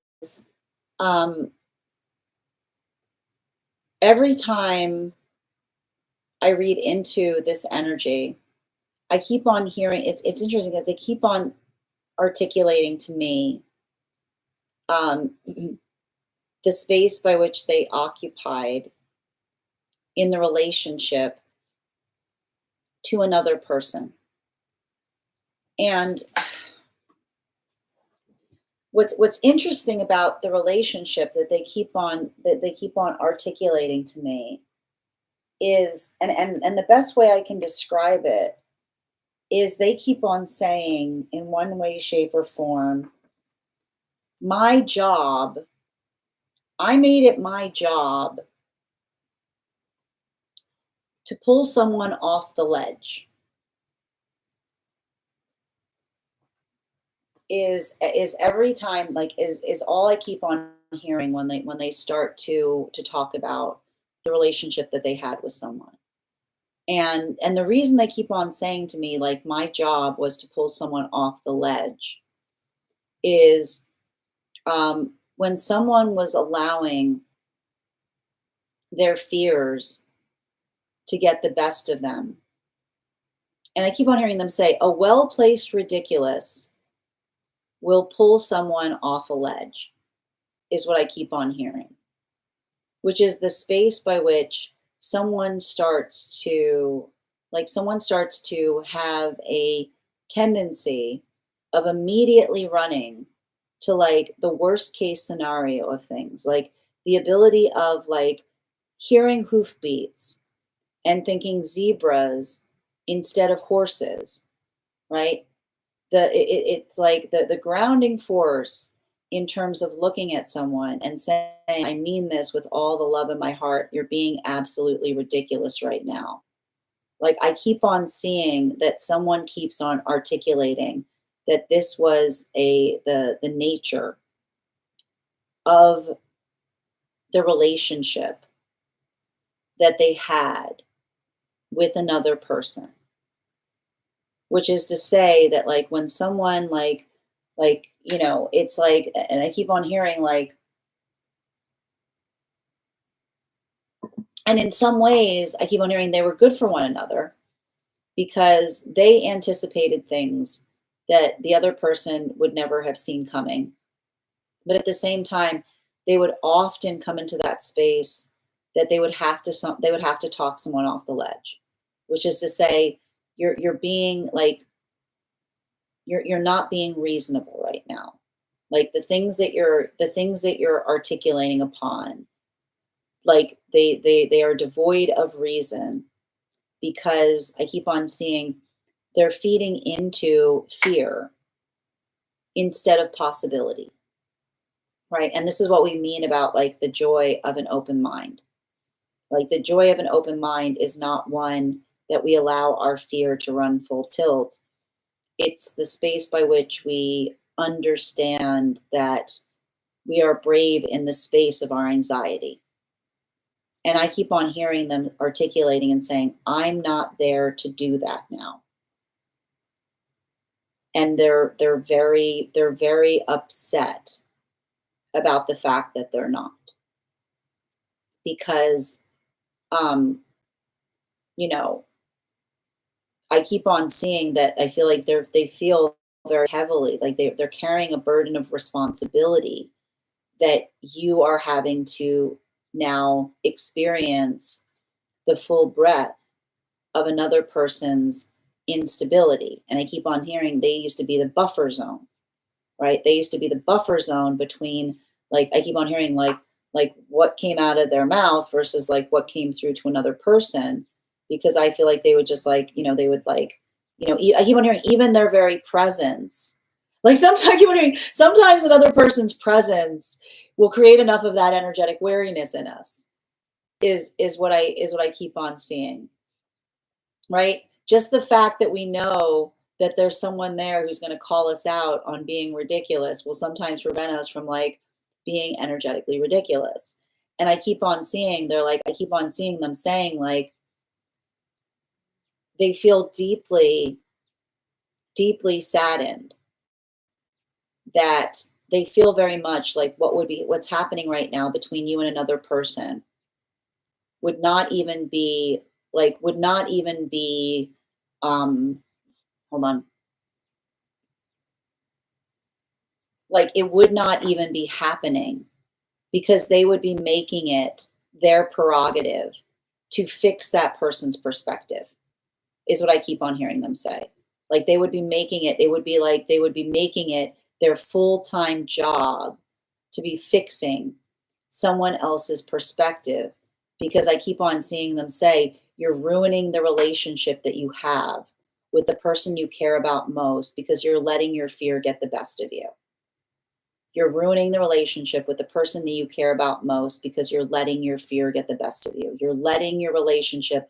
every time I read into this energy, I keep on hearing it's interesting because they keep on articulating to me the space by which they occupied in the relationship to another person. And what's interesting about the relationship that they keep on articulating to me is and the best way I can describe it is they keep on saying in one way, shape, or form, my job, I made it my job to pull someone off the ledge. Is every time, like, is all I keep on hearing when they start to talk about the relationship that they had with someone. And the reason they keep on saying to me, like, my job was to pull someone off the ledge is when someone was allowing their fears to get the best of them And I keep on hearing them say, a well-placed ridiculous will pull someone off a ledge, is what I keep on hearing, which is the space by which someone starts to, someone starts to have a tendency of immediately running to like the worst case scenario of things, like the ability of like hearing hoofbeats and thinking zebras instead of horses, right? It's like the grounding force in terms of looking at someone and saying, I mean this with all the love in my heart, you're being absolutely ridiculous right now. Like I keep on seeing that someone keeps on articulating that this was the nature of the relationship that they had with another person, which is to say that like when someone it's like, and I keep on hearing like, and in some ways I keep on hearing they were good for one another because they anticipated things that the other person would never have seen coming. But at the same time, they would often come into that space that they would have to talk someone off the ledge, which is to say, you're being like you're not being reasonable right now. Like the things that you're articulating upon, like they are devoid of reason because I keep on seeing they're feeding into fear instead of possibility. Right. And this is what we mean about like the joy of an open mind. Like the joy of an open mind is not one that we allow our fear to run full tilt. It's the space by which we understand that we are brave in the space of our anxiety. And I keep on hearing them articulating and saying, I'm not there to do that now. And they're very upset about the fact that they're not. Because you know, I keep on seeing that I feel like they feel very heavily, like they're carrying a burden of responsibility that you are having to now experience the full breadth of another person's instability. And I keep on hearing they used to be the buffer zone, right? They used to be the buffer zone between, like, I keep on hearing like what came out of their mouth versus like what came through to another person, because I feel like they would just like, they would like, I keep on hearing even their very presence. Like sometimes I keep on hearing sometimes another person's presence will create enough of that energetic wariness in us. Is what I keep on seeing. Right? Just the fact that we know that there's someone there who's going to call us out on being ridiculous will sometimes prevent us from like being energetically ridiculous. And I keep on seeing I keep on seeing them saying like they feel deeply, deeply saddened that they feel very much like what's happening right now between you and another person would not even be um hold on, like it would not even be happening because they would be making it their prerogative to fix that person's perspective, is what I keep on hearing them say. Like they would be making it, they would be making it their full-time job to be fixing someone else's perspective, because I keep on seeing them say, you're ruining the relationship that you have with the person you care about most because you're letting your fear get the best of you. You're ruining the relationship with the person that you care about most because you're letting your fear get the best of you. You're letting your relationship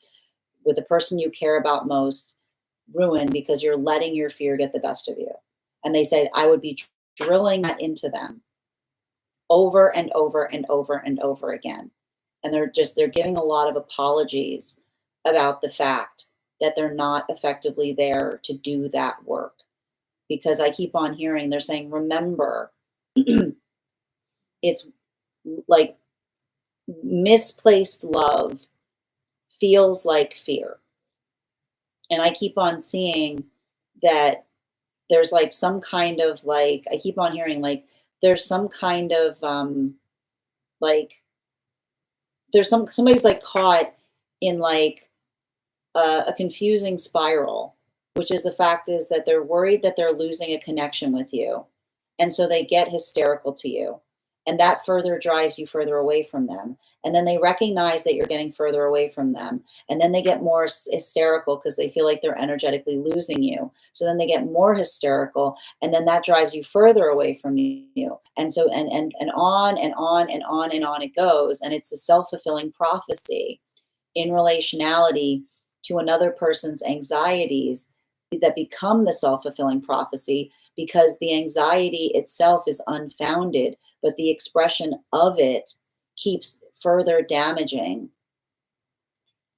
with the person you care about most ruin because you're letting your fear get the best of you. And they said, I would be drilling that into them over and over and over and over again. And they're giving a lot of apologies about the fact that they're not effectively there to do that work. Because I keep on hearing they're saying, remember, it's like misplaced love feels like fear. And I keep on seeing that there's like some kind of like, I keep on hearing like there's some kind of like there's somebody's like caught in like a confusing spiral, which is the fact is that they're worried that they're losing a connection with you. And so they get hysterical to you. And that further drives you further away from them. And then they recognize that you're getting further away from them. And then they get more hysterical because they feel like they're energetically losing you. So then they get more hysterical. And then that drives you further away from you. And so, and on and on and on and on it goes. And it's a self-fulfilling prophecy in relationality to another person's anxieties that become the self-fulfilling prophecy because the anxiety itself is unfounded, but the expression of it keeps further damaging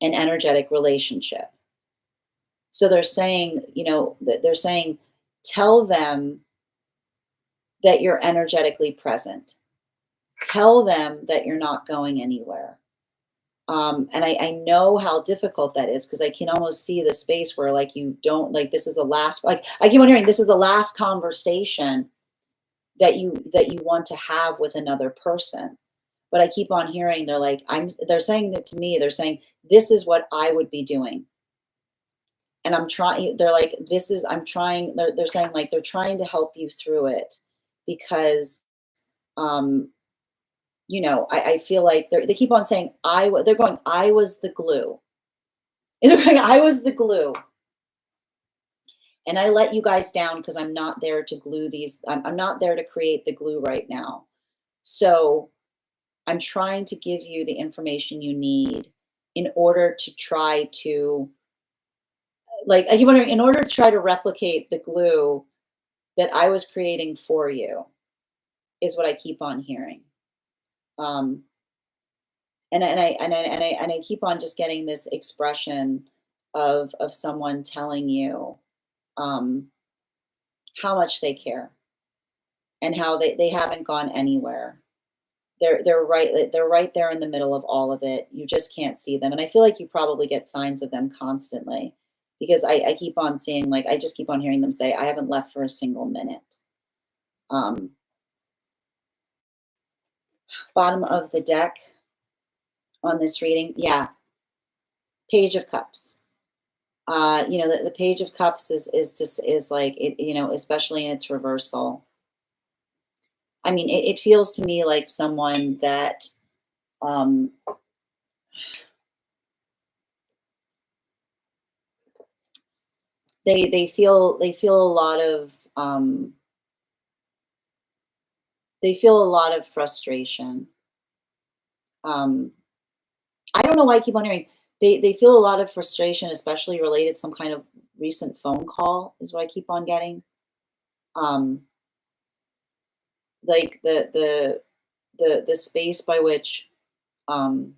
an energetic relationship. So they're saying, they're saying, tell them that you're energetically present. Tell them that you're not going anywhere. And I know how difficult that is because I can almost see the space where like you don't like this is the last like I keep on hearing this is the last conversation that you want to have with another person. But I keep on hearing they're saying that to me, they're saying this is what I would be doing. And I'm trying, they're like, this is, I'm trying, they're saying like they're trying to help you through it because um I feel like they keep on saying they're going, I was the glue. And they're going, I was the glue. And I let you guys down because I'm not there to glue these. I'm not there to create the glue right now. So I'm trying to give you the information you need in order to try to, like, I keep wondering, in order to try to replicate the glue that I was creating for you, is what I keep on hearing. Um, and I keep on just getting this expression of someone telling you um, how much they care and how they haven't gone anywhere. They're right there in the middle of all of it. You just can't see them. And I feel like you probably get signs of them constantly because I keep on seeing like I just keep on hearing them say, I haven't left for a single minute. Um, Bottom of the deck on this reading, yeah, Page of Cups. The Page of Cups is just is like it, especially in its reversal. I mean, it feels to me like someone that um, they feel a lot of they feel a lot of frustration. Um, I don't know why I keep on hearing they feel a lot of frustration, especially related to some kind of recent phone call is what I keep on getting. Um, like the space by which um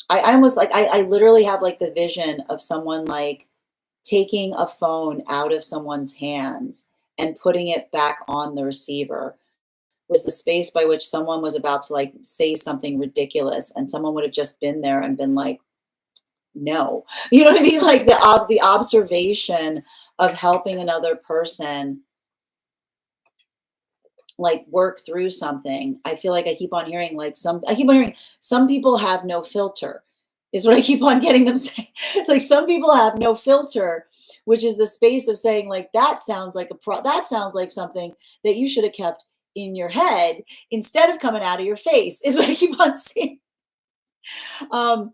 I almost like I literally have like the vision of someone like taking a phone out of someone's hands and putting it back on the receiver was the space by which someone was about to like say something ridiculous and someone would have just been there and been like, no. You know what I mean? Like the observation of helping another person like work through something. I feel like I keep on hearing like I keep on hearing some people have no filter is what I keep on getting them say. Like some people have no filter, which is the space of saying like that sounds like that sounds like something that you should have kept in your head instead of coming out of your face is what I keep on saying. Um,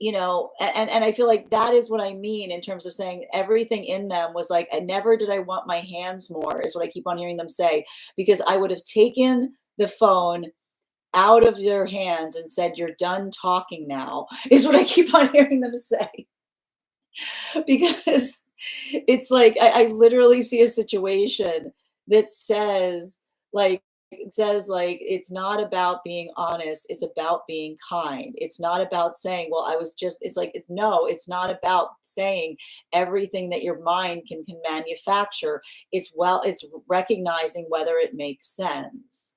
and I feel like that is what I mean in terms of saying everything in them was like, I never did I want my hands more, is what I keep on hearing them say, because I would have taken the phone out of their hands and said, you're done talking now, is what I keep on hearing them say. Because it's like, I literally see a situation that says, like, it says like it's not about being honest, it's about being kind. It's not about saying, well, I was just, it's like it's not about saying everything that your mind can manufacture. It's recognizing whether it makes sense.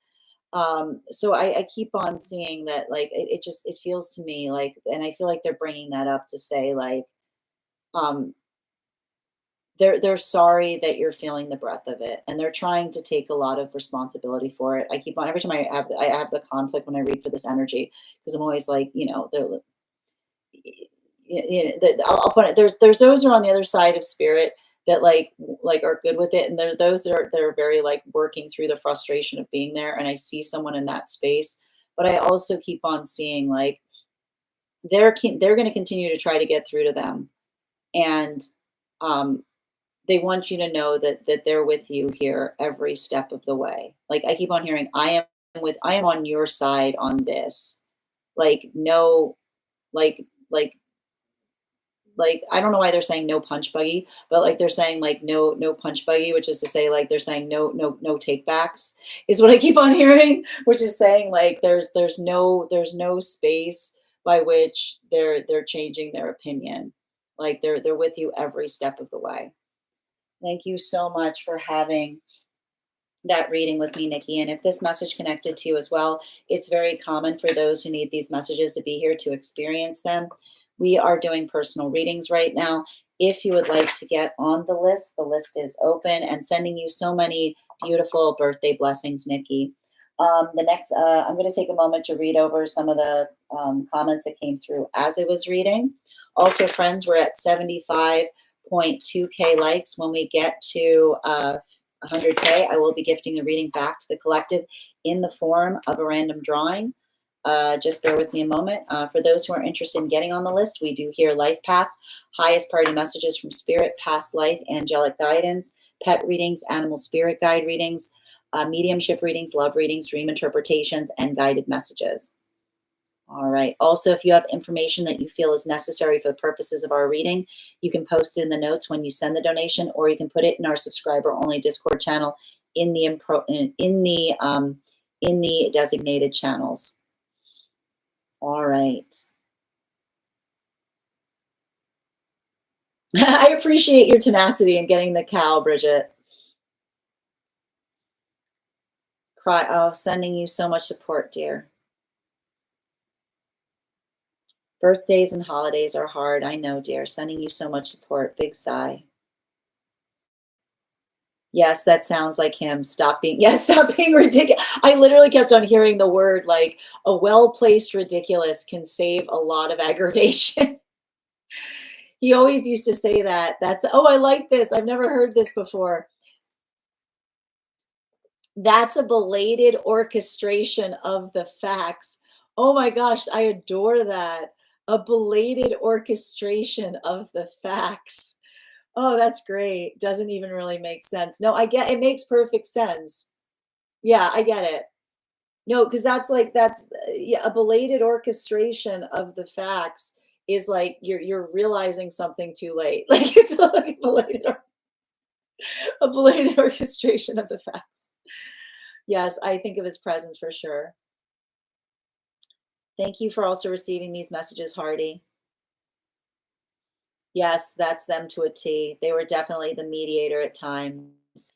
So I keep on seeing that, like, it feels to me like, and I feel like they're bringing that up to say, like, um, they're sorry that you're feeling the breadth of it, and they're trying to take a lot of responsibility for it. I keep on, every time I have the conflict when I read for this energy, because I'm always like, they're I'll put it, there's those who are on the other side of spirit that like are good with it, and there are those that are very like working through the frustration of being there, and I see someone in that space. But I also keep on seeing like they're going to continue to try to get through to them, and um they want you to know that they're with you here every step of the way. Like, I keep on hearing, I am on your side on this. Like, no, like like I don't know why they're saying no punch buggy, but like they're saying like no punch buggy, which is to say like they're saying no take backs is what I keep on hearing, which is saying like there's no space by which they're changing their opinion. Like they're with you every step of the way. Thank you so much for having that reading with me, Nikki. And if this message connected to you as well, it's very common for those who need these messages to be here to experience them. We are doing personal readings right now. If you would like to get on the list is open, and sending you so many beautiful birthday blessings, Nikki. The next, I'm going to take a moment to read over some of the comments that came through as I was reading. Also, friends, we're at 75.2K likes. When we get to 100K, I will be gifting the reading back to the collective in the form of a random drawing. Just bear with me a moment. For those who are interested in getting on the list, we do here life path, highest party messages from spirit, past life, angelic guidance, pet readings, animal spirit guide readings, mediumship readings, love readings, dream interpretations, and guided messages. All right. Also, if you have information that you feel is necessary for the purposes of our reading, you can post it in the notes when you send the donation, or you can put it in our subscriber-only Discord channel in the designated channels. All right. I appreciate your tenacity in getting the cow, Bridget. Sending you so much support, dear. Birthdays and holidays are hard. I know, dear. Sending you so much support. Big sigh. Yes, that sounds like him. Stop being ridiculous. I literally kept on hearing the word, like, a well-placed ridiculous can save a lot of aggravation. He always used to say that. I like this. I've never heard this before. That's a belated orchestration of the facts. Oh my gosh, I adore that. A belated orchestration of the facts. Oh, that's great. Doesn't even really make sense. No, I get it. Makes perfect sense. Yeah, I get it. No, because yeah, a belated orchestration of the facts is like you're realizing something too late. Like it's like a belated orchestration of the facts. Yes, I think of his presence for sure. Thank you for also receiving these messages, Hardy. Yes, that's them to a T. They were definitely the mediator at times.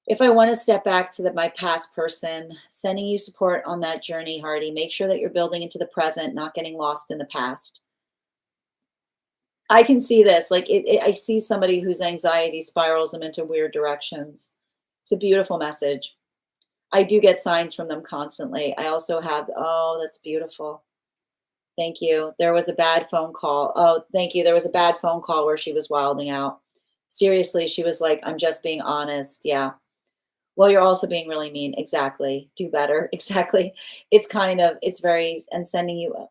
If I want to step back to my past person, sending you support on that journey, Hardy, make sure that you're building into the present, not getting lost in the past. I can see this. Like I see somebody whose anxiety spirals them into weird directions. It's a beautiful message. I do get signs from them constantly. I also have, oh, that's beautiful. Thank you. There was a bad phone call. Oh, thank you. There was a bad phone call where she was wilding out. Seriously, she was like, I'm just being honest. Yeah. Well, you're also being really mean. Exactly. Do better. Exactly. It's very, and sending you,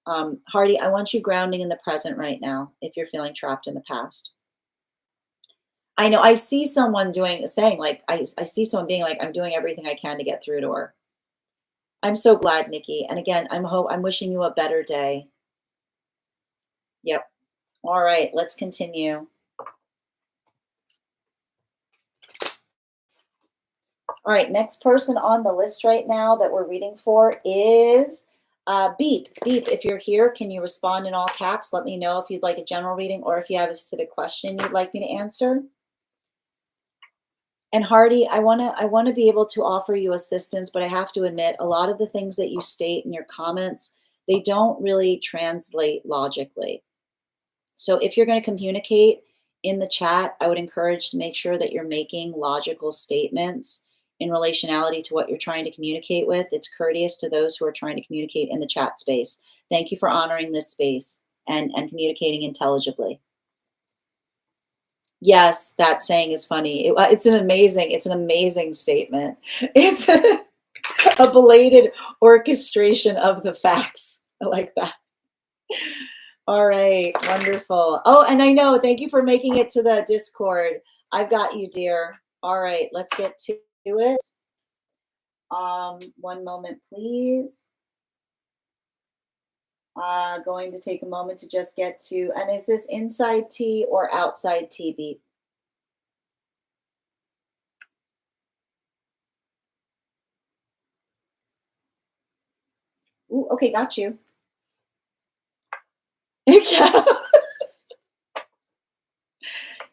Hardy, I want you grounding in the present right now if you're feeling trapped in the past. I know I see someone saying like, I see someone being like, I'm doing everything I can to get through to her. I'm so glad, Nikki. And again, I'm wishing you a better day. Yep. All right, let's continue. All right, next person on the list right now that we're reading for is Beep. Beep, if you're here, can you respond in all caps? Let me know if you'd like a general reading or if you have a specific question you'd like me to answer. And Hardy, I want to be able to offer you assistance, but I have to admit a lot of the things that you state in your comments, they don't really translate logically. So if you're going to communicate in the chat, I would encourage to make sure that you're making logical statements in relationality to what you're trying to communicate with. It's courteous to those who are trying to communicate in the chat space. Thank you for honoring this space and communicating intelligibly. Yes, that saying is funny. It's an amazing statement. It's a belated orchestration of the facts. I like that. All right, wonderful. Oh, and I know, thank you for making it to the Discord. I've got you, dear. All right, let's get to it. One moment, please. Going to take a moment to just get to, and is this inside T or outside T beat? Ooh, okay, got you.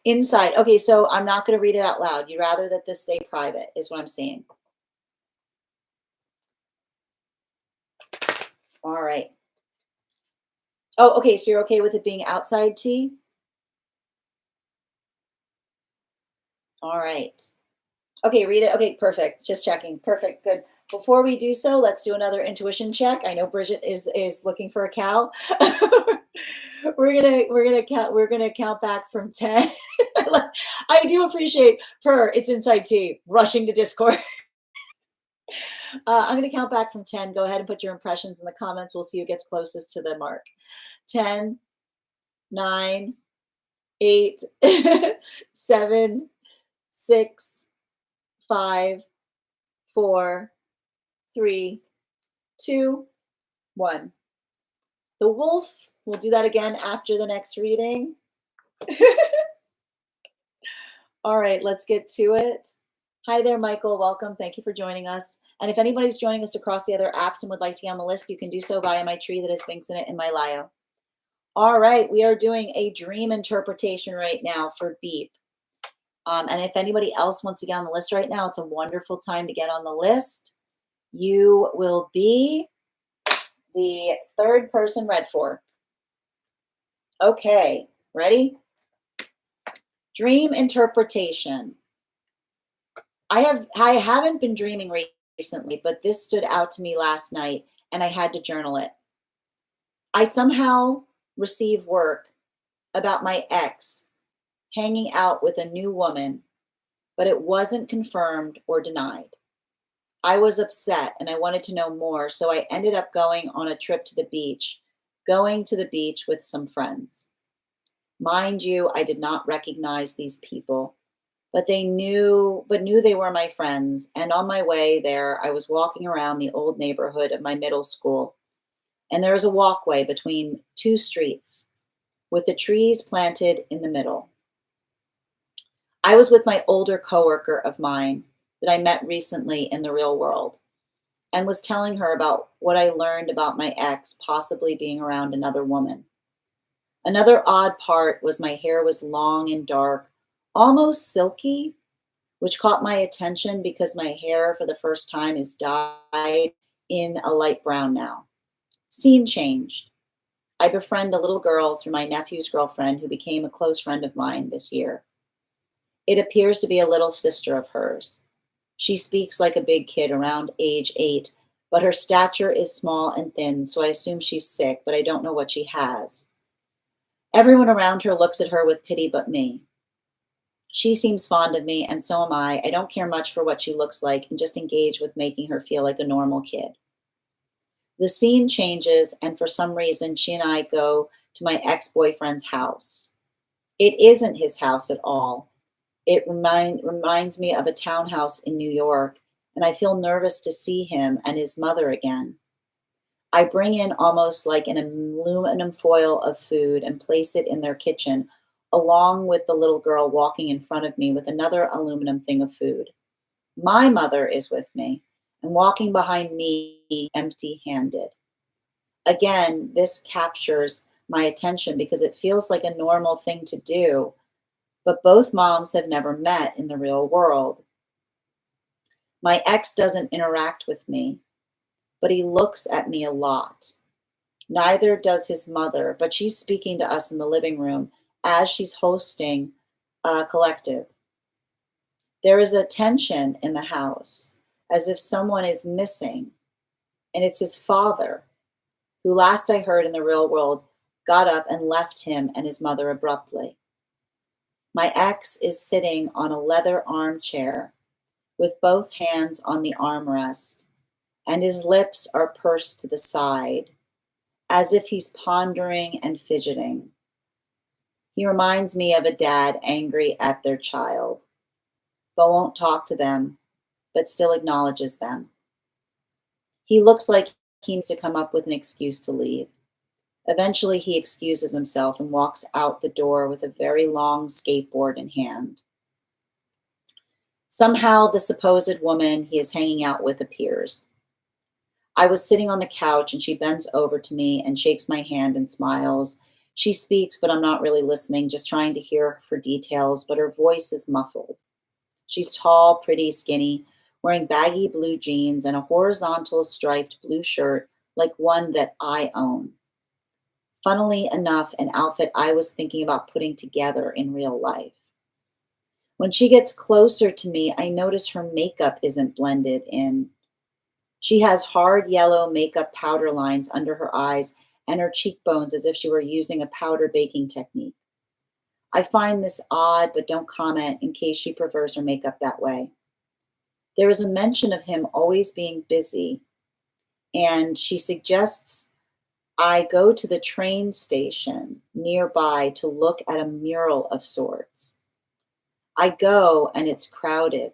Inside. Okay, so I'm not going to read it out loud. You'd rather that this stay private, is what I'm saying. All right. Oh, okay, so you're okay with it being outside T? All right. Okay, read it. Okay, perfect. Just checking. Perfect. Good. Before we do so, let's do another intuition check. I know Bridget is looking for a cow. we're gonna count back from 10. I do appreciate her. It's inside T rushing to Discord. I'm gonna count back from 10. Go ahead and put your impressions in the comments. We'll see who gets closest to the mark. 10, 9, 8, 7, 6, 5, 4, 3, 2, 1. The wolf, we'll do that again after the next reading. All right, let's get to it. Hi there, Michael. Welcome. Thank you for joining us. And if anybody's joining us across the other apps and would like to get on the list, you can do so via my tree that has links in it in my bio. All right, we are doing a dream interpretation right now for Beep. And if anybody else wants to get on the list right now, it's a wonderful time to get on the list. You will be the third person read for. Okay, ready? Dream interpretation. I haven't been dreaming recently, but this stood out to me last night and I had to journal it. I somehow received work about my ex hanging out with a new woman, but it wasn't confirmed or denied. I was upset and I wanted to know more, so I ended up going on a trip to the beach, going to the beach with some friends. Mind you, I did not recognize these people, but knew they were my friends. And on my way there, I was walking around the old neighborhood of my middle school, and there was a walkway between two streets with the trees planted in the middle. I was with my older coworker of mine that I met recently in the real world and was telling her about what I learned about my ex possibly being around another woman. Another odd part was my hair was long and dark, almost silky, which caught my attention because my hair for the first time is dyed in a light brown now. Scene changed. I befriend a little girl through my nephew's girlfriend who became a close friend of mine this year. It appears to be a little sister of hers. She speaks like a big kid around age 8, but her stature is small and thin, so I assume she's sick, but I don't know what she has. Everyone around her looks at her with pity but me. She seems fond of me, and so am I. I don't care much for what she looks like and just engage with making her feel like a normal kid. The scene changes, and for some reason, she and I go to my ex-boyfriend's house. It isn't his house at all. It reminds me of a townhouse in New York, and I feel nervous to see him and his mother again. I bring in almost like an aluminum foil of food and place it in their kitchen, along with the little girl walking in front of me with another aluminum thing of food. My mother is with me and walking behind me empty-handed. Again, this captures my attention because it feels like a normal thing to do, but both moms have never met in the real world. My ex doesn't interact with me, but he looks at me a lot. Neither does his mother, but she's speaking to us in the living room as she's hosting a collective. There is a tension in the house, as if someone is missing, and it's his father, who last I heard in the real world got up and left him and his mother abruptly. My ex is sitting on a leather armchair with both hands on the armrest, and his lips are pursed to the side, as if he's pondering and fidgeting. He reminds me of a dad angry at their child, but won't talk to them, but still acknowledges them. He looks like he needs to come up with an excuse to leave. Eventually, he excuses himself and walks out the door with a very long skateboard in hand. Somehow, the supposed woman he is hanging out with appears. I was sitting on the couch and she bends over to me and shakes my hand and smiles. She speaks, but I'm not really listening, just trying to hear for details, but her voice is muffled. She's tall, pretty, skinny, wearing baggy blue jeans and a horizontal striped blue shirt like one that I own. Funnily enough, an outfit I was thinking about putting together in real life. When she gets closer to me, I notice her makeup isn't blended in. She has hard yellow makeup powder lines under her eyes and her cheekbones as if she were using a powder baking technique. I find this odd, but don't comment in case she prefers her makeup that way. There is a mention of him always being busy, and she suggests I go to the train station nearby to look at a mural of sorts. I go, and it's crowded.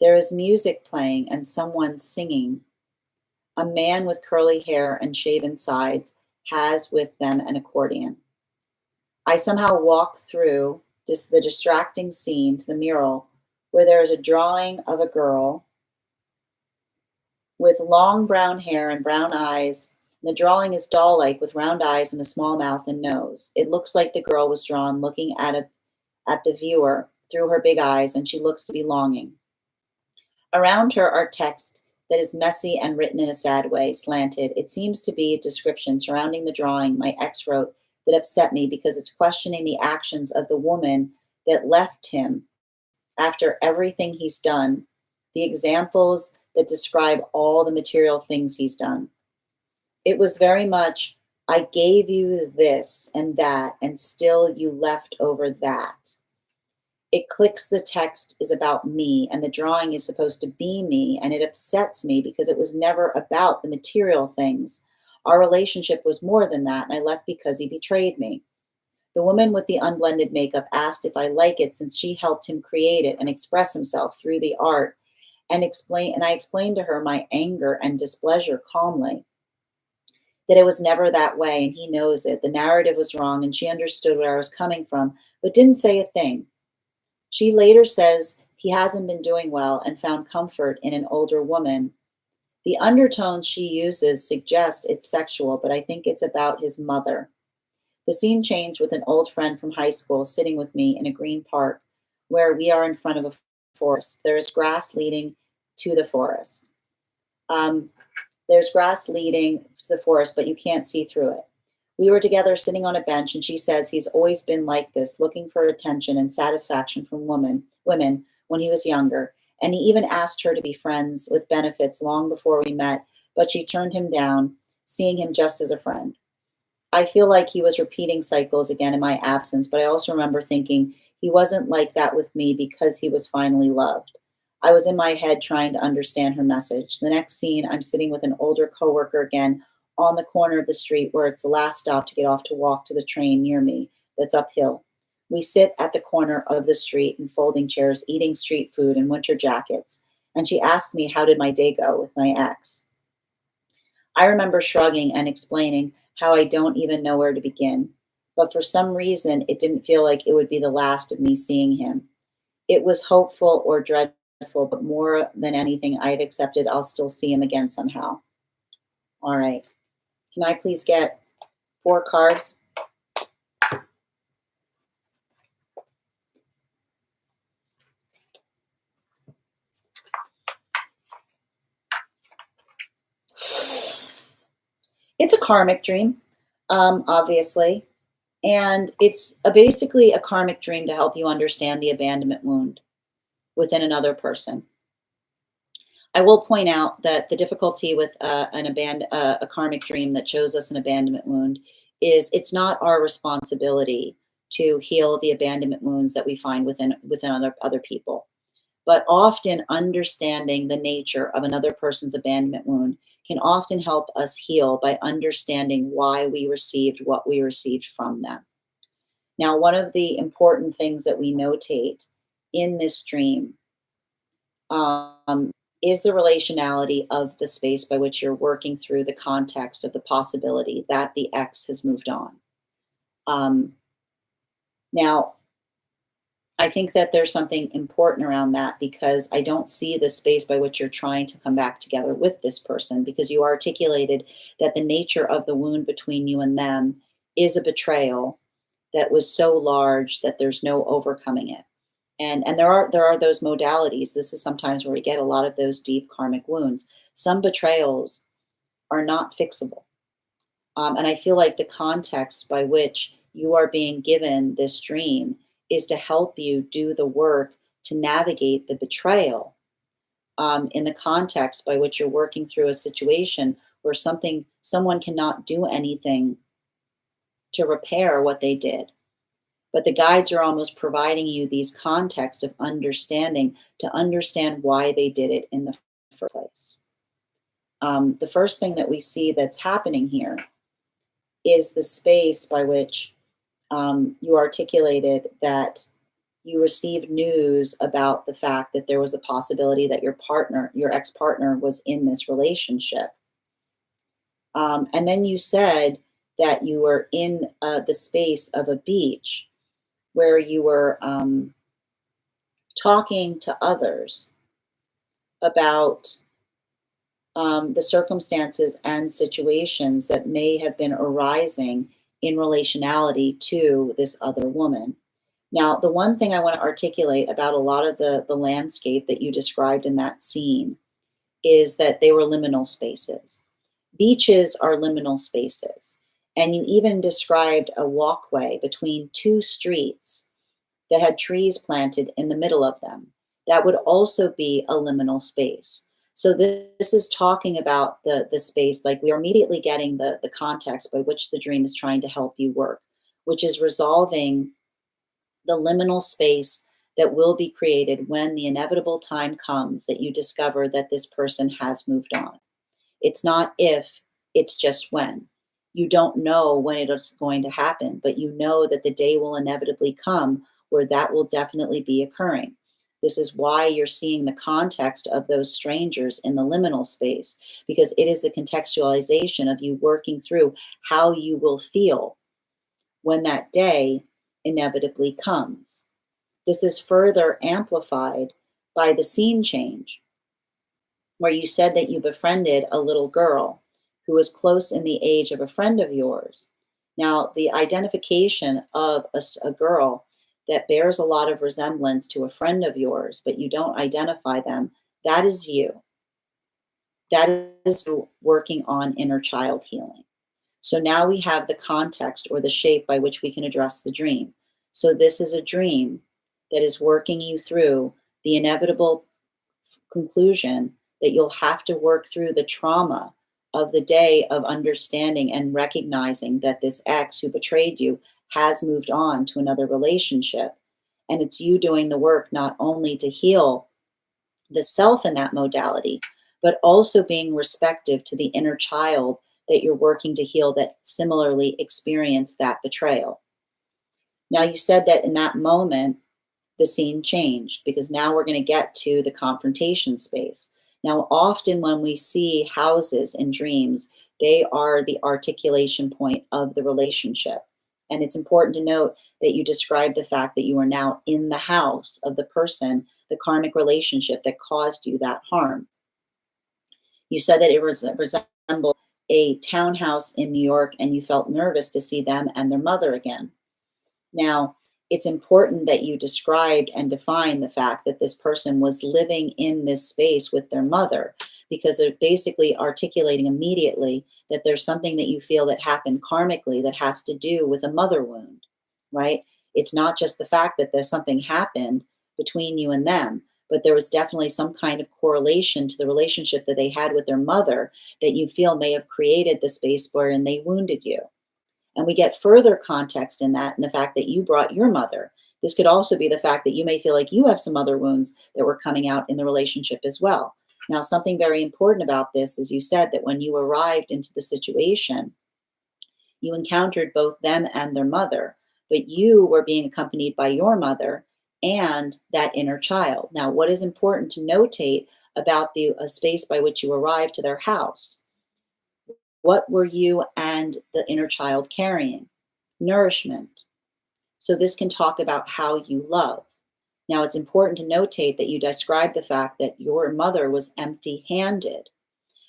There is music playing and someone singing. A man with curly hair and shaven sides has with them an accordion. I somehow walk through the distracting scene to the mural where there is a drawing of a girl with long brown hair and brown eyes. The drawing is doll-like with round eyes and a small mouth and nose. It looks like the girl was drawn looking at the viewer through her big eyes, and she looks to be longing. Around her are text that is messy and written in a sad way, slanted. It seems to be a description surrounding the drawing my ex wrote that upset me because it's questioning the actions of the woman that left him after everything he's done, the examples that describe all the material things he's done. It was very much, I gave you this and that, and still you left over that. It clicks the text is about me, and the drawing is supposed to be me, and it upsets me because it was never about the material things. Our relationship was more than that, and I left because he betrayed me. The woman with the unblended makeup asked if I like it since she helped him create it and express himself through the art, and I explained to her my anger and displeasure calmly, that it was never that way, and he knows it. The narrative was wrong, and she understood where I was coming from, but didn't say a thing. She later says he hasn't been doing well and found comfort in an older woman. The undertones she uses suggest it's sexual, but I think it's about his mother. The scene changed with an old friend from high school sitting with me in a green park where we are in front of a forest. There is grass leading to the forest. There's grass leading to the forest, but you can't see through it. We were together sitting on a bench, and she says he's always been like this, looking for attention and satisfaction from women when he was younger. And he even asked her to be friends with benefits long before we met, but she turned him down, seeing him just as a friend. I feel like he was repeating cycles again in my absence, but I also remember thinking he wasn't like that with me because he was finally loved. I was in my head trying to understand her message. The next scene, I'm sitting with an older coworker again on the corner of the street where it's the last stop to get off to walk to the train near me that's uphill. We sit at the corner of the street in folding chairs, eating street food in winter jackets, and she asked me how did my day go with my ex. I remember shrugging and explaining how I don't even know where to begin, but for some reason it didn't feel like it would be the last of me seeing him. It was hopeful or dreadful, but more than anything, I've accepted I'll still see him again somehow. All right. Can I please get 4 cards? It's a karmic dream, obviously, and it's basically a karmic dream to help you understand the abandonment wound within another person. I will point out that the difficulty with a karmic dream that shows us an abandonment wound is it's not our responsibility to heal the abandonment wounds that we find within other people. But often understanding the nature of another person's abandonment wound can often help us heal by understanding why we received what we received from them. Now, one of the important things that we notate in this dream um, is the relationality of the space by which you're working through the context of the possibility that the ex has moved on. Um, Now, I think that there's something important around that because I don't see the space by which you're trying to come back together with this person because you articulated that the nature of the wound between you and them is a betrayal that was so large that there's no overcoming it. And there are those modalities. This is sometimes where we get a lot of those deep karmic wounds. Some betrayals are not fixable. And I feel like the context by which you are being given this dream is to help you do the work to navigate the betrayal in the context by which you're working through a situation where someone cannot do anything to repair what they did. But the guides are almost providing you these contexts of understanding to understand why they did it in the first place. The first thing that we see that's happening here is the space by which you articulated that you received news about the fact that there was a possibility that your ex-partner, was in this relationship. And then you said that you were in the space of a beach where you were talking to others about the circumstances and situations that may have been arising in relationality to this other woman. Now, the one thing I want to articulate about a lot of the landscape that you described in that scene is that they were liminal spaces. Beaches are liminal spaces. And you even described a walkway between two streets that had trees planted in the middle of them. That would also be a liminal space. So this is talking about the space, like we are immediately getting the context by which the dream is trying to help you work, which is resolving the liminal space that will be created when the inevitable time comes that you discover that this person has moved on. It's not if, it's just when. You don't know when it is going to happen, but you know that the day will inevitably come where that will definitely be occurring. This is why you're seeing the context of those strangers in the liminal space, because it is the contextualization of you working through how you will feel when that day inevitably comes. This is further amplified by the scene change, where you said that you befriended a little girl who was close in the age of a friend of yours. Now, the identification of a girl that bears a lot of resemblance to a friend of yours, but you don't identify them, that is you. That is you working on inner child healing. So now we have the context or the shape by which we can address the dream. So this is a dream that is working you through the inevitable conclusion that you'll have to work through the trauma of the day of understanding and recognizing that this ex who betrayed you has moved on to another relationship. And it's you doing the work not only to heal the self in that modality, but also being respective to the inner child that you're working to heal that similarly experienced that betrayal. Now, you said that in that moment, the scene changed because now we're going to get to the confrontation space. Now, often when we see houses in dreams, they are the articulation point of the relationship. And it's important to note that you described the fact that you are now in the house of the person, the karmic relationship that caused you that harm. You said that it resembled a townhouse in New York and you felt nervous to see them and their mother again. Now, it's important that you described and defined the fact that this person was living in this space with their mother, because they're basically articulating immediately that there's something that you feel that happened karmically that has to do with a mother wound, right? It's not just the fact that there's something happened between you and them, but there was definitely some kind of correlation to the relationship that they had with their mother that you feel may have created the space wherein they wounded you. And we get further context in that, and the fact that you brought your mother. This could also be the fact that you may feel like you have some other wounds that were coming out in the relationship as well. Now, something very important about this is you said that when you arrived into the situation, you encountered both them and their mother, but you were being accompanied by your mother and that inner child. Now, what is important to notate about the space by which you arrived to their house? What were you and the inner child carrying? Nourishment. So this can talk about how you love. Now, it's important to notate that you described the fact that your mother was empty-handed.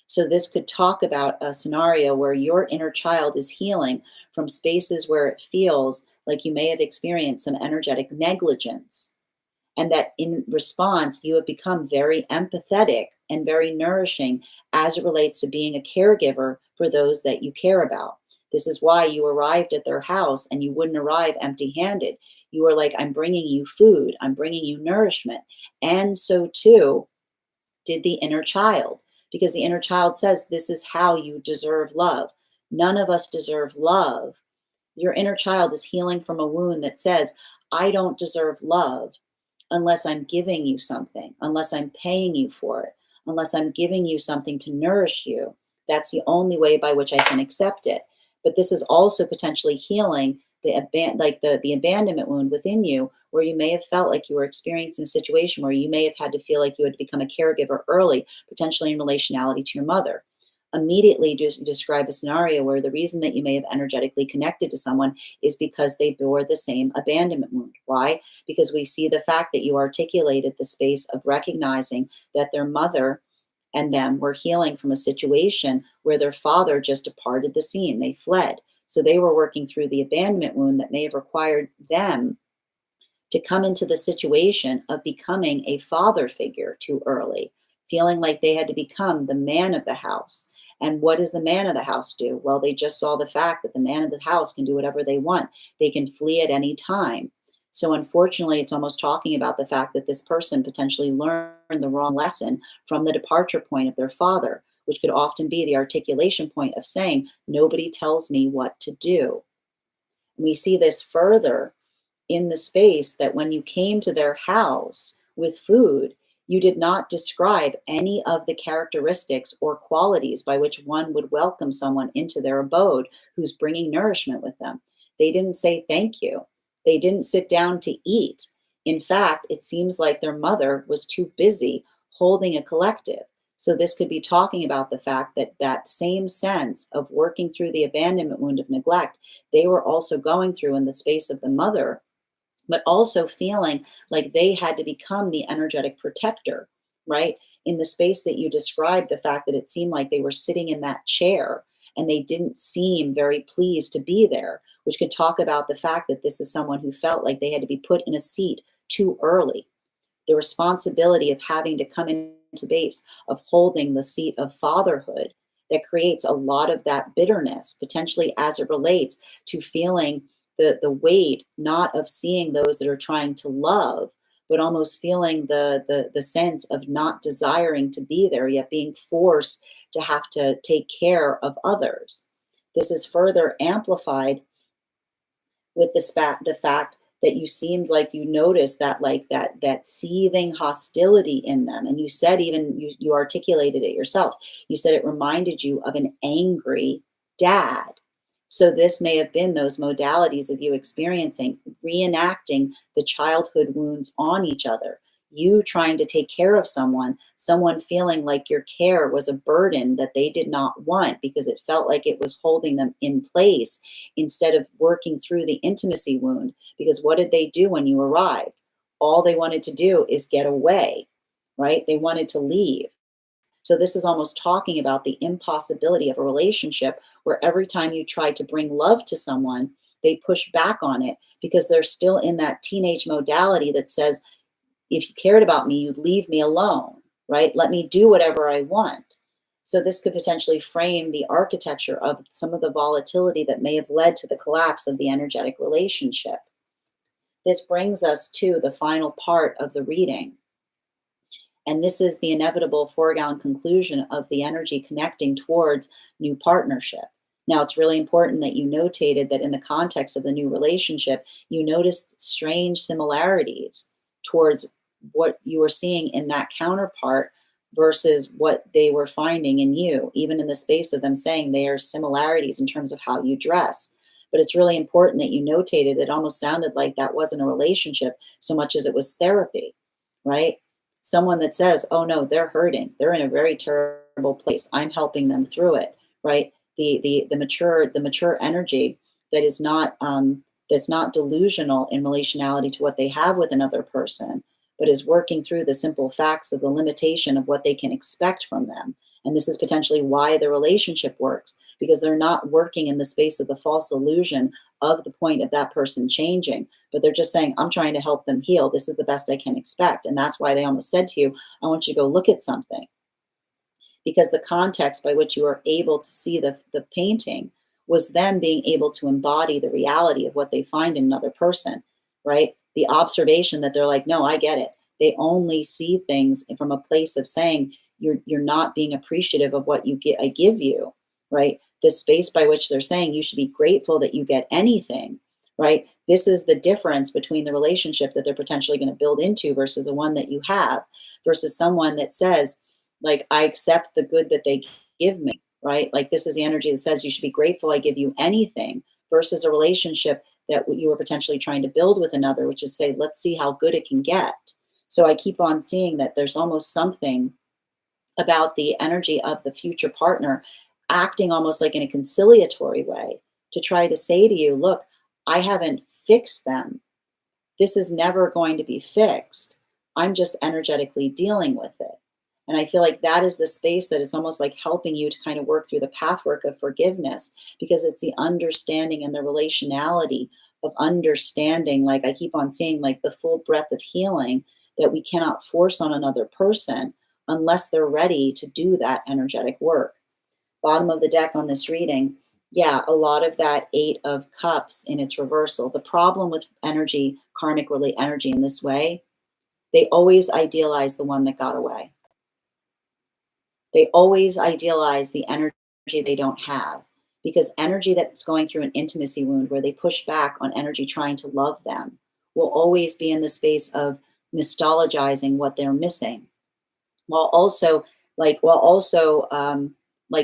So this could talk about a scenario where your inner child is healing from spaces where it feels like you may have experienced some energetic negligence, and that in response, you have become very empathetic and very nourishing as it relates to being a caregiver for those that you care about. This is why you arrived at their house and you wouldn't arrive empty handed. You were like, I'm bringing you food, I'm bringing you nourishment. And so too did the inner child, because the inner child says, this is how you deserve love. None of us deserve love. Your inner child is healing from a wound that says, I don't deserve love unless I'm giving you something, unless I'm paying you for it, unless I'm giving you something to nourish you. That's the only way by which I can accept it. But this is also potentially healing the abandonment wound within you, where you may have felt like you were experiencing a situation where you may have had to feel like you had become a caregiver early, potentially in relationality to your mother. Immediately just describe a scenario where the reason that you may have energetically connected to someone is because they bore the same abandonment wound. Why? Because we see the fact that you articulated the space of recognizing that their mother and them were healing from a situation where their father just departed the scene. They fled. So they were working through the abandonment wound that may have required them to come into the situation of becoming a father figure too early, feeling like they had to become the man of the house. And what does the man of the house do? Well, they just saw the fact that the man of the house can do whatever they want. They can flee at any time. So unfortunately, it's almost talking about the fact that this person potentially learned the wrong lesson from the departure point of their father, which could often be the articulation point of saying, nobody tells me what to do. And we see this further in the space that when you came to their house with food, you did not describe any of the characteristics or qualities by which one would welcome someone into their abode who's bringing nourishment with them. They didn't say thank you. They didn't sit down to eat. In fact, it seems like their mother was too busy holding a collective. So this could be talking about the fact that that same sense of working through the abandonment wound of neglect, they were also going through in the space of the mother, but also feeling like they had to become the energetic protector, right? In the space that you described, the fact that it seemed like they were sitting in that chair and they didn't seem very pleased to be there, which could talk about the fact that this is someone who felt like they had to be put in a seat too early. The responsibility of having to come into base of holding the seat of fatherhood that creates a lot of that bitterness, potentially as it relates to feeling the weight, not of seeing those that are trying to love, but almost feeling the sense of not desiring to be there, yet being forced to have to take care of others. This is further amplified with the fact that you seemed like you noticed that that seething hostility in them. And you said, even you articulated it yourself, you said it reminded you of an angry dad. So this may have been those modalities of you experiencing, reenacting the childhood wounds on each other. You trying to take care of someone feeling like your care was a burden that they did not want because it felt like it was holding them in place instead of working through the intimacy wound. Because what did they do when you arrived? All they wanted to do is get away, right? They wanted to leave. So this is almost talking about the impossibility of a relationship where every time you try to bring love to someone, they push back on it because they're still in that teenage modality that says, if you cared about me, you'd leave me alone, right? Let me do whatever I want. So this could potentially frame the architecture of some of the volatility that may have led to the collapse of the energetic relationship. This brings us to the final part of the reading. And this is the inevitable foregone conclusion of the energy connecting towards new partnership. Now, it's really important that you notated that in the context of the new relationship, you noticed strange similarities towards what you were seeing in that counterpart versus what they were finding in you, even in the space of them saying there are similarities in terms of how you dress. But it's really important that you notated it almost sounded like that wasn't a relationship so much as it was therapy, right? Someone that says, oh no, they're hurting, they're in a very terrible place, I'm helping them through it, right? The mature energy that is not that's not delusional in relationality to what they have with another person, but is working through the simple facts of the limitation of what they can expect from them. And this is potentially why the relationship works, because they're not working in the space of the false illusion of the point of that person changing, but they're just saying, I'm trying to help them heal. This is the best I can expect. And that's why they almost said to you, I want you to go look at something, because the context by which you are able to see the painting was them being able to embody the reality of what they find in another person, right? The observation that they're like, no, I get it. They only see things from a place of saying, you're not being appreciative of what I give you, right? The space by which they're saying you should be grateful that you get anything, right? This is the difference between the relationship that they're potentially going to build into versus the one that you have, versus someone that says, like, I accept the good that they give me, right? Like, this is the energy that says you should be grateful I give you anything, versus a relationship that you were potentially trying to build with another, which is say, let's see how good it can get. So I keep on seeing that there's almost something about the energy of the future partner acting almost like in a conciliatory way to try to say to you, look, I haven't fixed them. This is never going to be fixed. I'm just energetically dealing with it. And I feel like that is the space that is almost like helping you to kind of work through the pathwork of forgiveness, because it's the understanding and the relationality of understanding. Like, I keep on saying, like, the full breadth of healing that we cannot force on another person unless they're ready to do that energetic work. Bottom of the deck on this reading, yeah, a lot of that Eight of Cups in its reversal. The problem with energy, karmic relate energy in this way, they always idealize the one that got away. They always idealize the energy they don't have, because energy that's going through an intimacy wound where they push back on energy trying to love them will always be in the space of nostalgizing what they're missing, while also like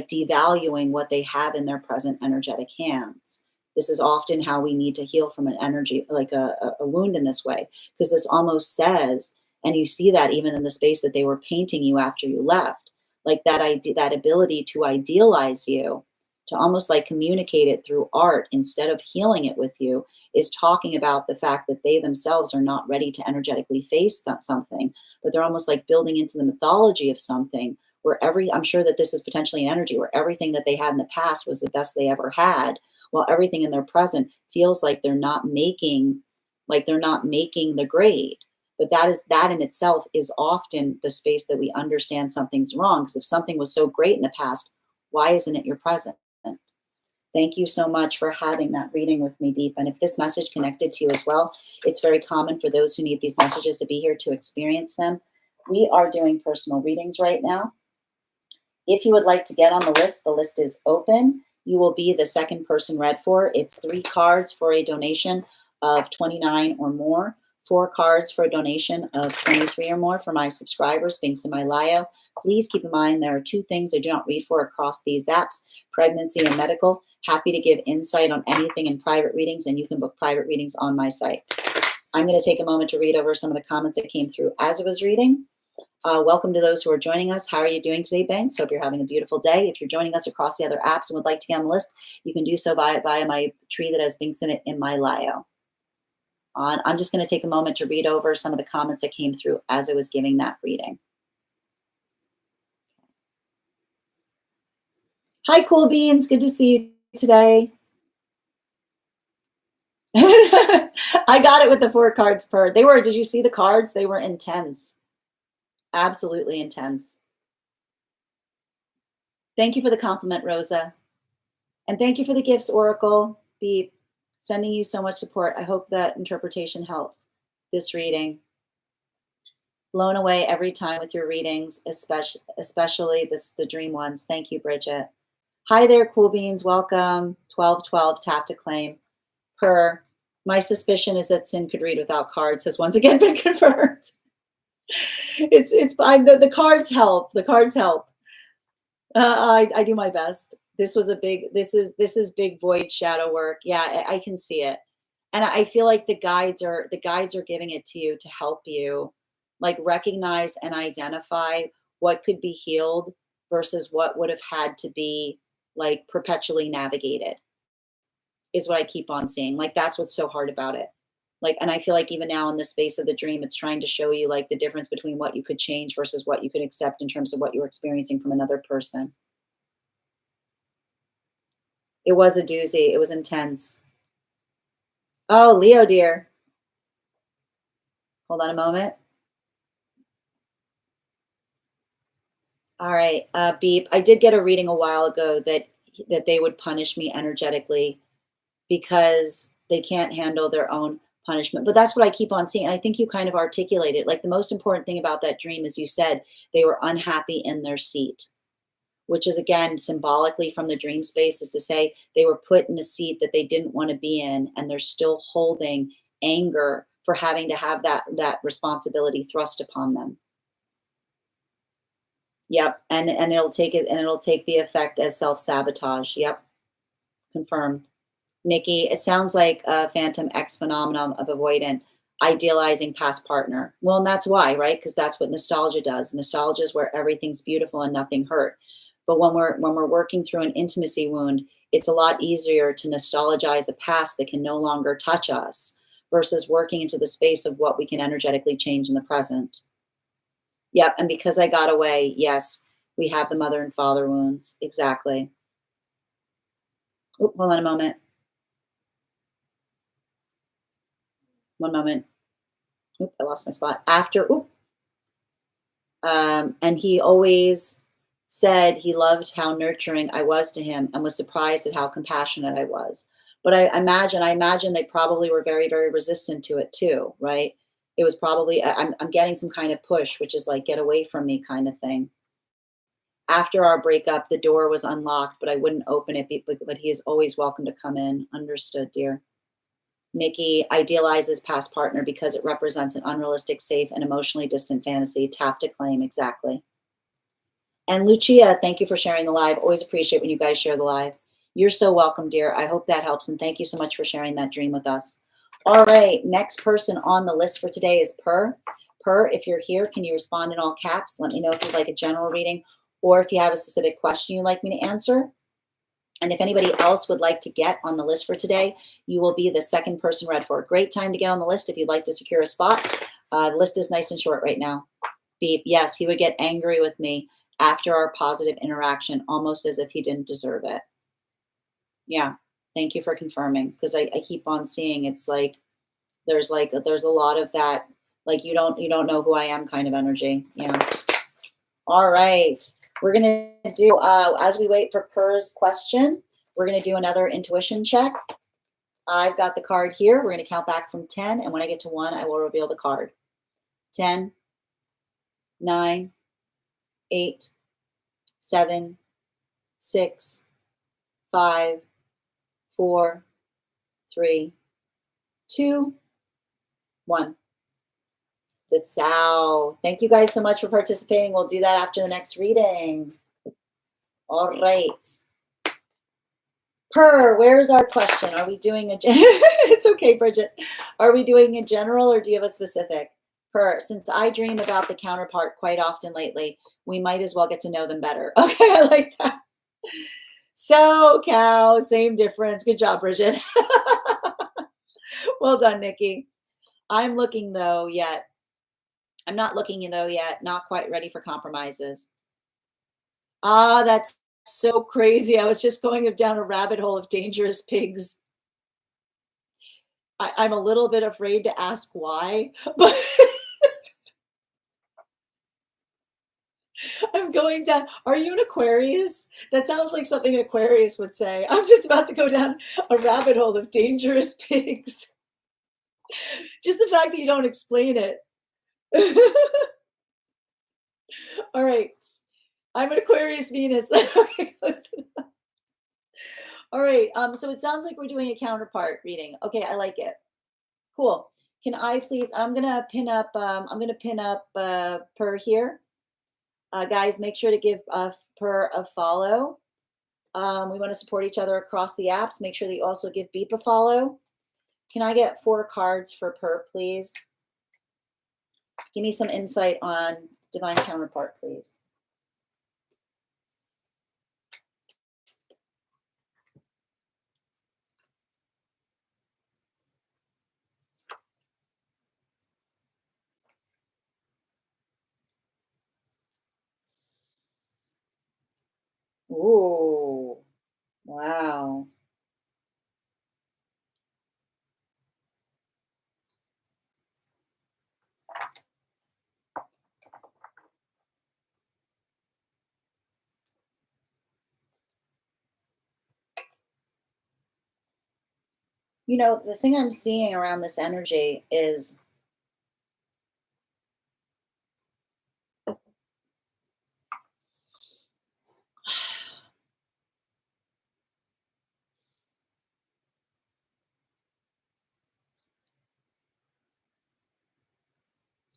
devaluing what they have in their present energetic hands. This is often how we need to heal from an energy, like a wound in this way, because this almost says, and you see that even in the space that they were painting you after you left, like that ability to idealize you, to almost like communicate it through art instead of healing it with you, is talking about the fact that they themselves are not ready to energetically face something, but they're almost like building into the mythology of something where I'm sure that this is potentially an energy where everything that they had in the past was the best they ever had, while everything in their present feels like they're not making the grade. But that in itself is often the space that we understand something's wrong. Because if something was so great in the past, why isn't it your present? Thank you so much for having that reading with me, Deep. And if this message connected to you as well, it's very common for those who need these messages to be here to experience them. We are doing personal readings right now. If you would like to get on the list is open. You will be the second person read for. It's 3 cards for a donation of $29 or more, 4 cards for a donation of $23 or more for my subscribers, links in my bio. Please keep in mind there are 2 things I do not read for across these apps: pregnancy and medical. Happy to give insight on anything in private readings, and you can book private readings on my site. I'm going to take a moment to read over some of the comments that came through as I was reading. Welcome to those who are joining us. How are you doing today, Banks? Hope you're having a beautiful day. If you're joining us across the other apps and would like to get on the list, you can do so via my tree that has Binks in it in my bio. I'm just going to take a moment to read over some of the comments that came through as I was giving that reading. Hi, Cool Beans. Good to see you today. I got it with the 4 cards per. They were, did you see the cards? They were intense. Absolutely intense. Thank you for the compliment, Rosa. And thank you for the gifts, Oracle. Beep. Sending you so much support. I hope that interpretation helped this reading. Blown away every time with your readings, especially the dream ones. Thank you, Bridget. Hi there, cool beans. Welcome. 1212, tap to claim. Per. My suspicion is that Sin could read without cards has once again been confirmed. The cards help. The cards help. I do my best. This is big void shadow work. Yeah, I can see it. And I feel like the guides are giving it to you to help you like recognize and identify what could be healed versus what would have had to be like perpetually navigated is what I keep on seeing. Like that's what's so hard about it. Like, and I feel like even now in the space of the dream, it's trying to show you like the difference between what you could change versus what you could accept in terms of what you're experiencing from another person. It was a doozy. It was intense. Oh, Leo, dear. Hold on a moment. All right, Beep. I did get a reading a while ago that they would punish me energetically because they can't handle their own punishment. But that's what I keep on seeing. And I think you kind of articulated, like the most important thing about that dream is you said they were unhappy in their seat, which is again symbolically from the dream space is to say they were put in a seat that they didn't want to be in, and they're still holding anger for having to have that responsibility thrust upon them. Yep, and it'll take the effect as self-sabotage. Yep, confirmed. Nikki, it sounds like a Phantom X phenomenon of avoidant, idealizing past partner. Well, and that's why, right? Because that's what nostalgia does. Nostalgia is where everything's beautiful and nothing hurt. But when we're working through an intimacy wound, it's a lot easier to nostalgize a past that can no longer touch us versus working into the space of what we can energetically change in the present. Yep, and because I got away, yes, we have the mother and father wounds. Exactly. Oop, hold on a moment. One moment. Oop, I lost my spot. And he always said he loved how nurturing I was to him and was surprised at how compassionate I was. But I imagine they probably were very, very resistant to it too, right? It was probably, I'm getting some kind of push, which is like, get away from me kind of thing. After our breakup, the door was unlocked, but I wouldn't open it, but he is always welcome to come in. Understood, dear. Nikki idealizes past partner because it represents an unrealistic, safe, and emotionally distant fantasy. Tap to claim, exactly. And Lucia, thank you for sharing the live. Always appreciate when you guys share the live. You're so welcome, dear. I hope that helps, and thank you so much for sharing that dream with us. All right, next person on the list for today is Per. Per, if you're here, can you respond in all caps? Let me know if you'd like a general reading or if you have a specific question you'd like me to answer. And if anybody else would like to get on the list for today, you will be the second person read for. Great time to get on the list if you'd like to secure a spot. The list is nice and short right now. Beep, yes, he would get angry with me after our positive interaction, almost as if he didn't deserve it. Yeah, thank you for confirming, because I keep on seeing it's like there's a lot of that, like you don't know who I am kind of energy. Yeah. All right. We're going to do, as we wait for Per's question, we're going to do another intuition check. I've got the card here. We're going to count back from 10. And when I get to 1, I will reveal the card. 10, 9, 8, 7, 6, 5, 4, 3, 2, 1. The Sow. Thank you guys so much for participating. We'll do that after the next reading. All right. Per, where's our question? Are we doing it's okay, Bridget. Are we doing a general or do you have a specific? Per, since I dream about the counterpart quite often lately, we might as well get to know them better. Okay, I like that. So, cow, same difference. Good job, Bridget. Well done, Nikki. I'm not looking though yet. Not quite ready for compromises. Ah, that's so crazy. I was just going down a rabbit hole of dangerous pigs. I'm a little bit afraid to ask why, but I'm going down. Are you an Aquarius? That sounds like something an Aquarius would say. I'm just about to go down a rabbit hole of dangerous pigs. Just the fact that you don't explain it. All right. I'm an Aquarius Venus. Okay, close enough. All right. So it sounds like we're doing a counterpart reading. Okay, I like it. Cool. Can I please? I'm gonna pin up. Per here. Guys, make sure to give Per a follow. We want to support each other across the apps. Make sure that you also give Beep a follow. Can I get 4 cards for Per, please? Give me some insight on divine counterpart, please. Ooh, wow. You know, the thing I'm seeing around this energy is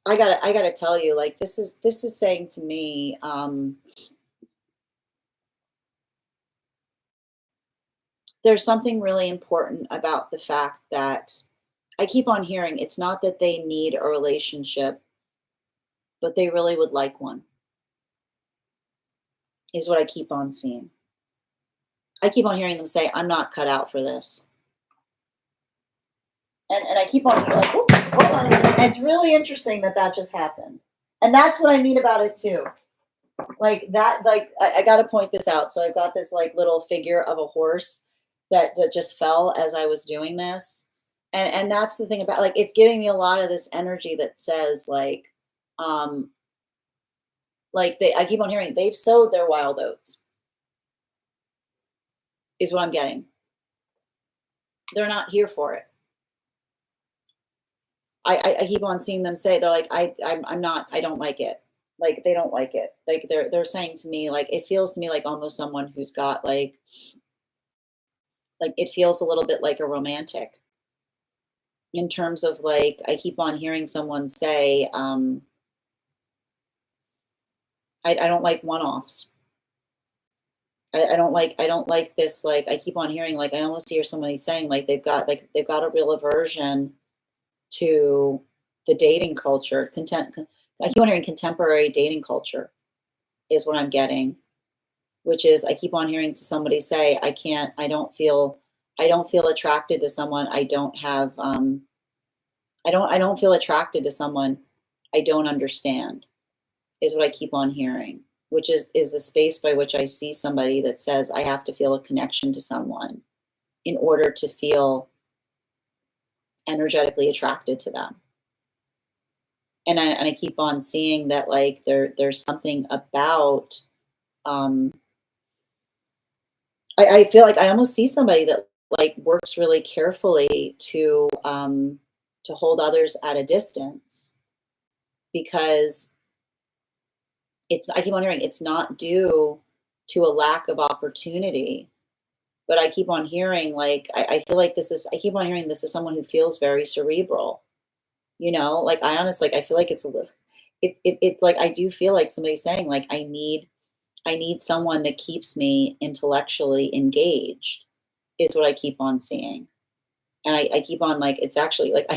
I gotta tell you, like this is saying to me, there's something really important about the fact that I keep on hearing it's not that they need a relationship, but they really would like one, is what I keep on seeing. I keep on hearing them say, I'm not cut out for this. And I keep on hearing, like, "Whoop, hold on a minute." And it's really interesting that that just happened. And that's what I mean about it too. Like that, like I got to point this out. So I've got this like little figure of a horse that just fell as I was doing this. And that's the thing about, like, it's giving me a lot of this energy that says um, like I keep on hearing they've sowed their wild oats is what I'm getting. They're not here for it. I keep on seeing them say they're like I'm not, I don't like it. Like they don't like it. Like they're saying to me, like it feels to me like almost someone who's got like it feels a little bit like a romantic in terms of, like, I keep on hearing someone say I don't like one-offs. I don't like this, like I keep on hearing, like I almost hear somebody saying like they've got a real aversion to the dating culture, I keep on hearing contemporary dating culture is what I'm getting, which is I keep on hearing to somebody say, I don't feel attracted to someone. I don't feel attracted to someone I don't understand is what I keep on hearing, which is the space by which I see somebody that says I have to feel a connection to someone in order to feel energetically attracted to them. And I keep on seeing that, like, there's something about I feel like I almost see somebody that like works really carefully to hold others at a distance because it's I keep on hearing it's not due to a lack of opportunity. But I keep on hearing, like, I feel like I keep on hearing this is someone who feels very cerebral, you know? Like, I honestly, like, I feel like it's a little, like, I do feel like somebody's saying, like, I need someone that keeps me intellectually engaged, is what I keep on seeing. And I keep on, like, it's actually like,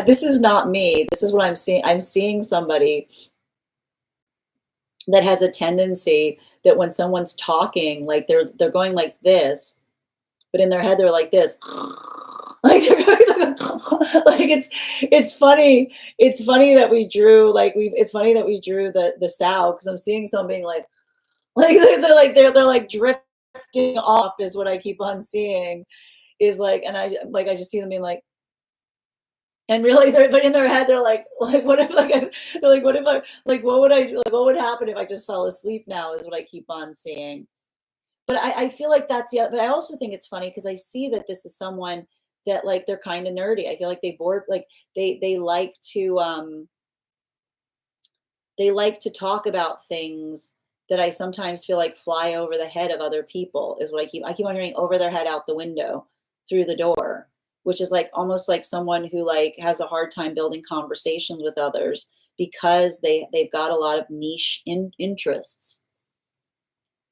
this is not me. This is what I'm seeing. I'm seeing somebody that has a tendency that when someone's talking, like they're going like this, but in their head they're like this. Like they're going like it's funny. It's funny that we drew like we it's funny that we drew the sow because I'm seeing someone being like they're like drifting drifting off is what I keep on seeing, is like, and I just see them being like, and really but in their head they're like what if they're like, what if I, like, what would happen if I just fell asleep now, is what I keep on seeing. But I feel like that's the, but I also think it's funny because I see that this is someone that, like, they're kind of nerdy. I feel like they like to talk about things that I sometimes feel like fly over the head of other people, is what I keep on hearing, over their head, out the window, through the door, which is like almost like someone who like has a hard time building conversations with others because they've got a lot of niche interests,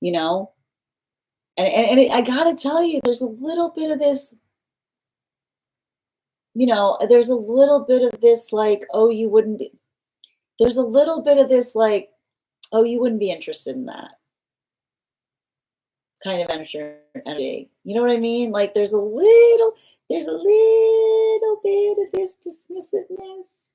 you know? I gotta tell you, there's a little bit of this, there's a little bit of this like, oh, you wouldn't be, there's a little bit of this like, oh, you wouldn't be interested in that kind of energy. You know what I mean? Like there's a little bit of this dismissiveness,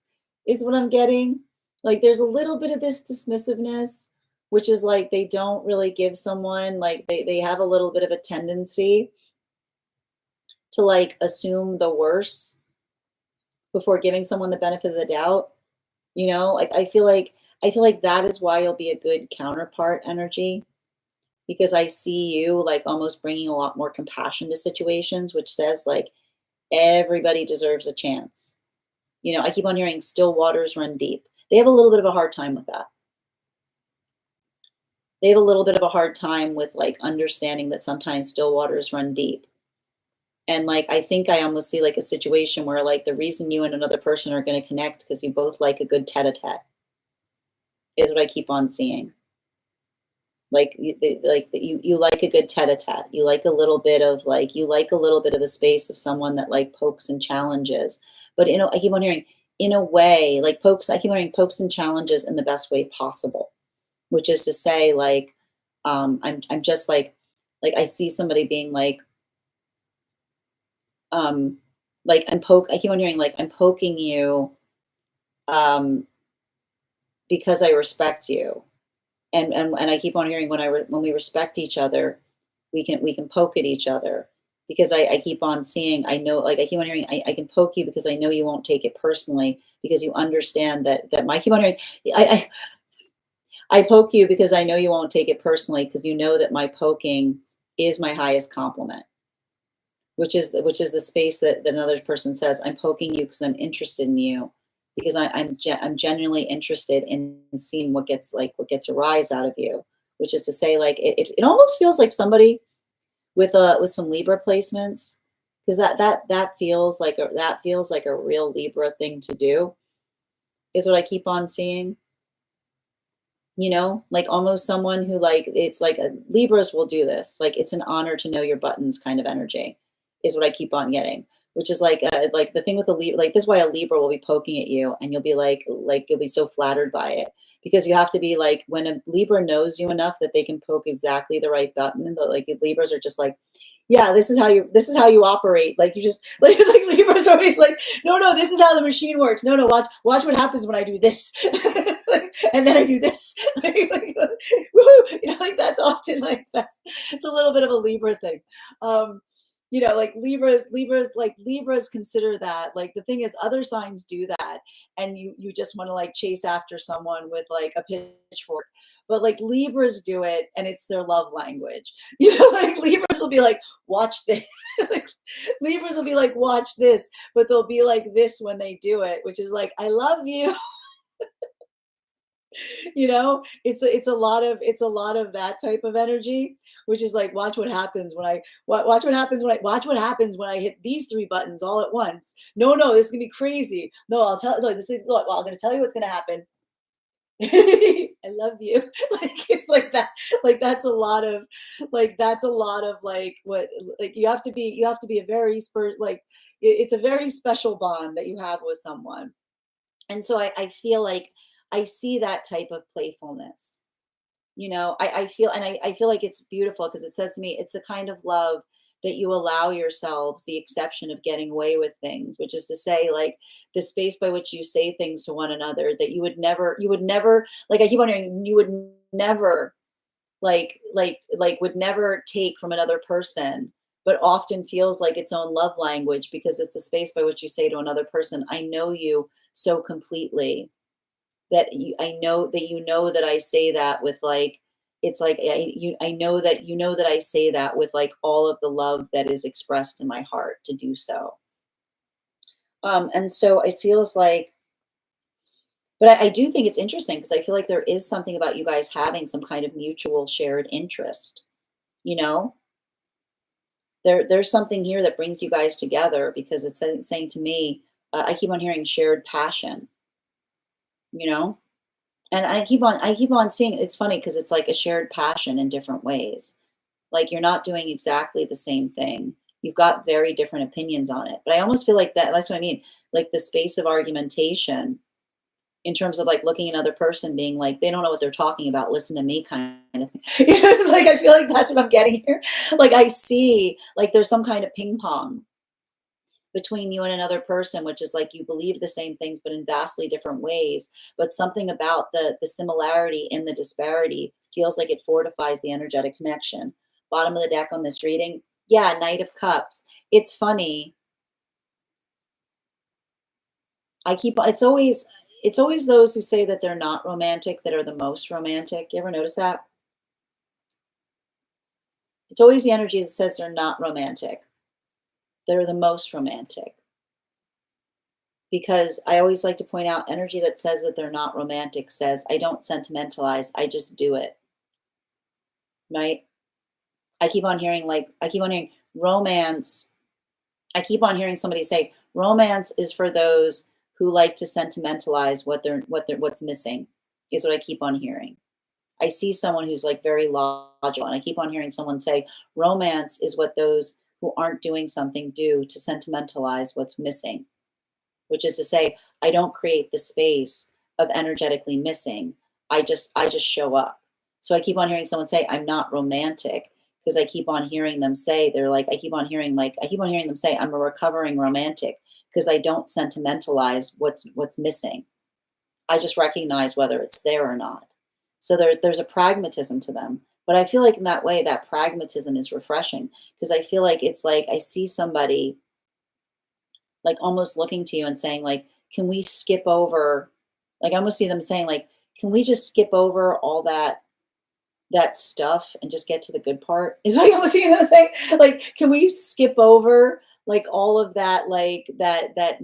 is what I'm getting. Like there's a little bit of this dismissiveness, which is like they don't really give someone, like they have a little bit of a tendency to like assume the worst before giving someone the benefit of the doubt. Like I feel like that is why you'll be a good counterpart energy, because I see you like almost bringing a lot more compassion to situations, which says like everybody deserves a chance. I keep on hearing still waters run deep. They have a little bit of a hard time with that. They have a little bit of a hard time with like understanding that sometimes still waters run deep. And like I think I almost see like a situation where like the reason you and another person are going to connect because you both like a good tete-a-tete, is what I keep on seeing. Like you like a good tete-a-tete. You like a little bit of like, you like a little bit of the space of someone that like pokes and challenges. But I keep on hearing, in a way, like pokes, I keep on hearing pokes and challenges in the best way possible, which is to say like, I'm just like I see somebody being like I keep on hearing like, I'm poking you um because I respect you. And I keep on hearing, when we respect each other, we can poke at each other, because I keep on seeing, I know, like I keep on hearing, I can poke you because I know you won't take it personally, because you understand that my, I keep on hearing, I, I poke you because I know you won't take it personally, because you know that my poking is my highest compliment, which is the space that another person says, I'm poking you because I'm interested in you, because I'm genuinely interested in seeing what gets a rise out of you, which is to say like it almost feels like somebody with some Libra placements, because that feels like a real Libra thing to do, is what I keep on seeing. Like almost someone who like, it's like Libras will do this, like it's an honor to know your buttons kind of energy, is what I keep on getting, which is like the thing with a Libra, like this is why a Libra will be poking at you and you'll be like you'll be so flattered by it, because you have to be like, when a Libra knows you enough that they can poke exactly the right button, but like Libras are just like, yeah, this is how you operate. Like you just like Libras are always like, no, this is how the machine works. No, watch what happens when I do this. And then I do this. Woo, like that's often like it's a little bit of a Libra thing. Like Libras consider that, like the thing is other signs do that, and you just want to like chase after someone with like a pitchfork. But like Libras do it and it's their love language. Like Libras will be like, watch this. Like, Libras will be like, watch this, but they'll be like this when they do it, which is like, I love you. It's a lot of that type of energy, which is like, watch what happens when I hit these three buttons all at once. No, this is gonna be crazy. No, I'll tell, look, this thing's, look, well, I'm gonna tell you what's gonna happen. I love you. Like it's like that. Like that's a lot of like what, like you have to be a very like it's a very special bond that you have with someone. And so I feel like I see that type of playfulness. I feel like it's beautiful, because it says to me, it's the kind of love that you allow yourselves the exception of getting away with things, which is to say, like the space by which you say things to one another that you would never, like I keep wondering, you would never like would never take from another person, but often feels like its own love language because it's the space by which you say to another person, I know you so completely that I know that you know that I say that with like, it's like I know that you know that I say that with like all of the love that is expressed in my heart to do so. And so it feels like, but I do think it's interesting because I feel like there is something about you guys having some kind of mutual shared interest. You know, there's something here that brings you guys together because it's saying to me, I keep on hearing shared passion. You know, and I keep on seeing it's funny because it's like a shared passion in different ways. Like you're not doing exactly the same thing. You've got very different opinions on it. But I almost feel like that's what I mean. Like the space of argumentation in terms of like looking at another person being like, they don't know what they're talking about. Listen to me kind of thing. Like I feel like that's what I'm getting here. Like I see like there's some kind of ping pong between you and another person, which is like you believe the same things but in vastly different ways, but something about the similarity in the disparity feels like it fortifies the energetic connection. Bottom of the deck on this reading, yeah, Knight of Cups. It's funny, I keep it's always those who say that they're not romantic that are the most romantic. You ever notice that? It's always the energy that says they're not romantic, they're the most romantic. Because I always like to point out energy that says that they're not romantic says, I don't sentimentalize, I just do it, right? I keep on hearing romance. I keep on hearing somebody say romance is for those who like to sentimentalize what's missing, is what I keep on hearing. I see someone who's like very logical, and I keep on hearing someone say romance is what those who aren't doing something do to sentimentalize what's missing, which is to say I don't create the space of energetically missing. I just show up. So I keep on hearing someone say I'm not romantic because I keep on hearing them say they're like I keep on hearing them say I'm a recovering romantic because I don't sentimentalize what's missing. I just recognize whether it's there or not. So there's a pragmatism to them. But I feel like in that way that pragmatism is refreshing because I feel like it's like I see somebody like almost looking to you and saying like, can we skip over, like I almost see them saying like, can we just skip over all that stuff and just get to the good part, is what I almost see them saying. Like can we skip over like all of that, like that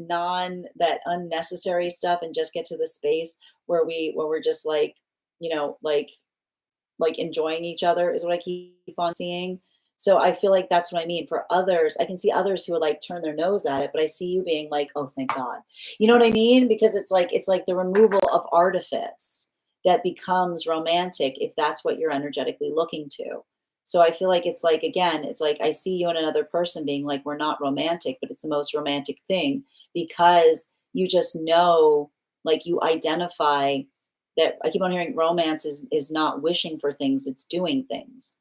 unnecessary stuff and just get to the space where we're just like, you know, like enjoying each other, is what I keep on seeing. So I feel like that's what I mean. For others, I can see others who would like turn their nose at it, but I see you being like, oh, thank God. You know what I mean? Because it's like the removal of artifice that becomes romantic if that's what you're energetically looking to. So I feel like it's like again, it's like I see you and another person being like, we're not romantic, but it's the most romantic thing because you just know, like you identify that I keep on hearing romance is not wishing for things, it's doing things.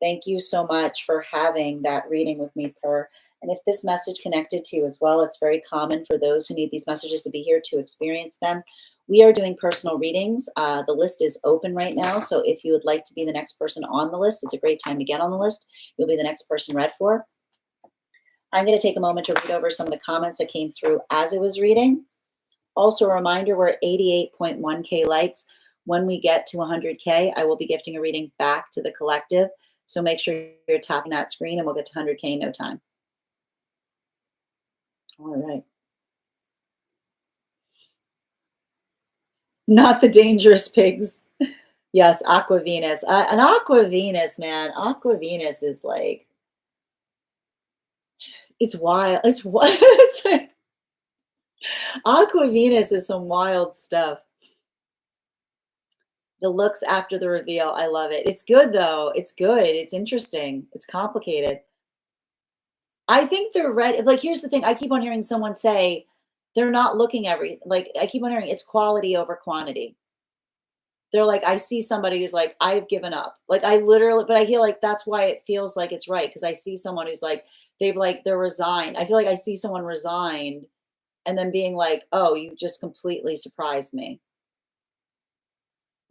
Thank you so much for having that reading with me, Per. And if this message connected to you as well, it's very common for those who need these messages to be here to experience them. We are doing personal readings. The list is open right now. So if you would like to be the next person on the list, it's a great time to get on the list. You'll be the next person read for. I'm going to take a moment to read over some of the comments that came through as it was reading. Also, a reminder, we're at 88.1K likes. When we get to 100K, I will be gifting a reading back to the collective. So make sure you're tapping that screen and we'll get to 100K in no time. All right. Not the dangerous pigs. Yes, Aqua Venus. An Aqua Venus, man. Aqua Venus is like, it's wild. It's what? Aqua Venus is some wild stuff. The looks after the reveal. I love it. It's good though. It's good. It's interesting. It's complicated. I think they're ready. Like, here's the thing. I keep on hearing someone say they're not looking like I keep on hearing it's quality over quantity. They're like, I see somebody who's like, I've given up. Like I literally, but I feel like that's why it feels like it's right. Cause I see someone who's like, they're resigned. I feel like I see someone resigned and then being like, oh, you just completely surprised me.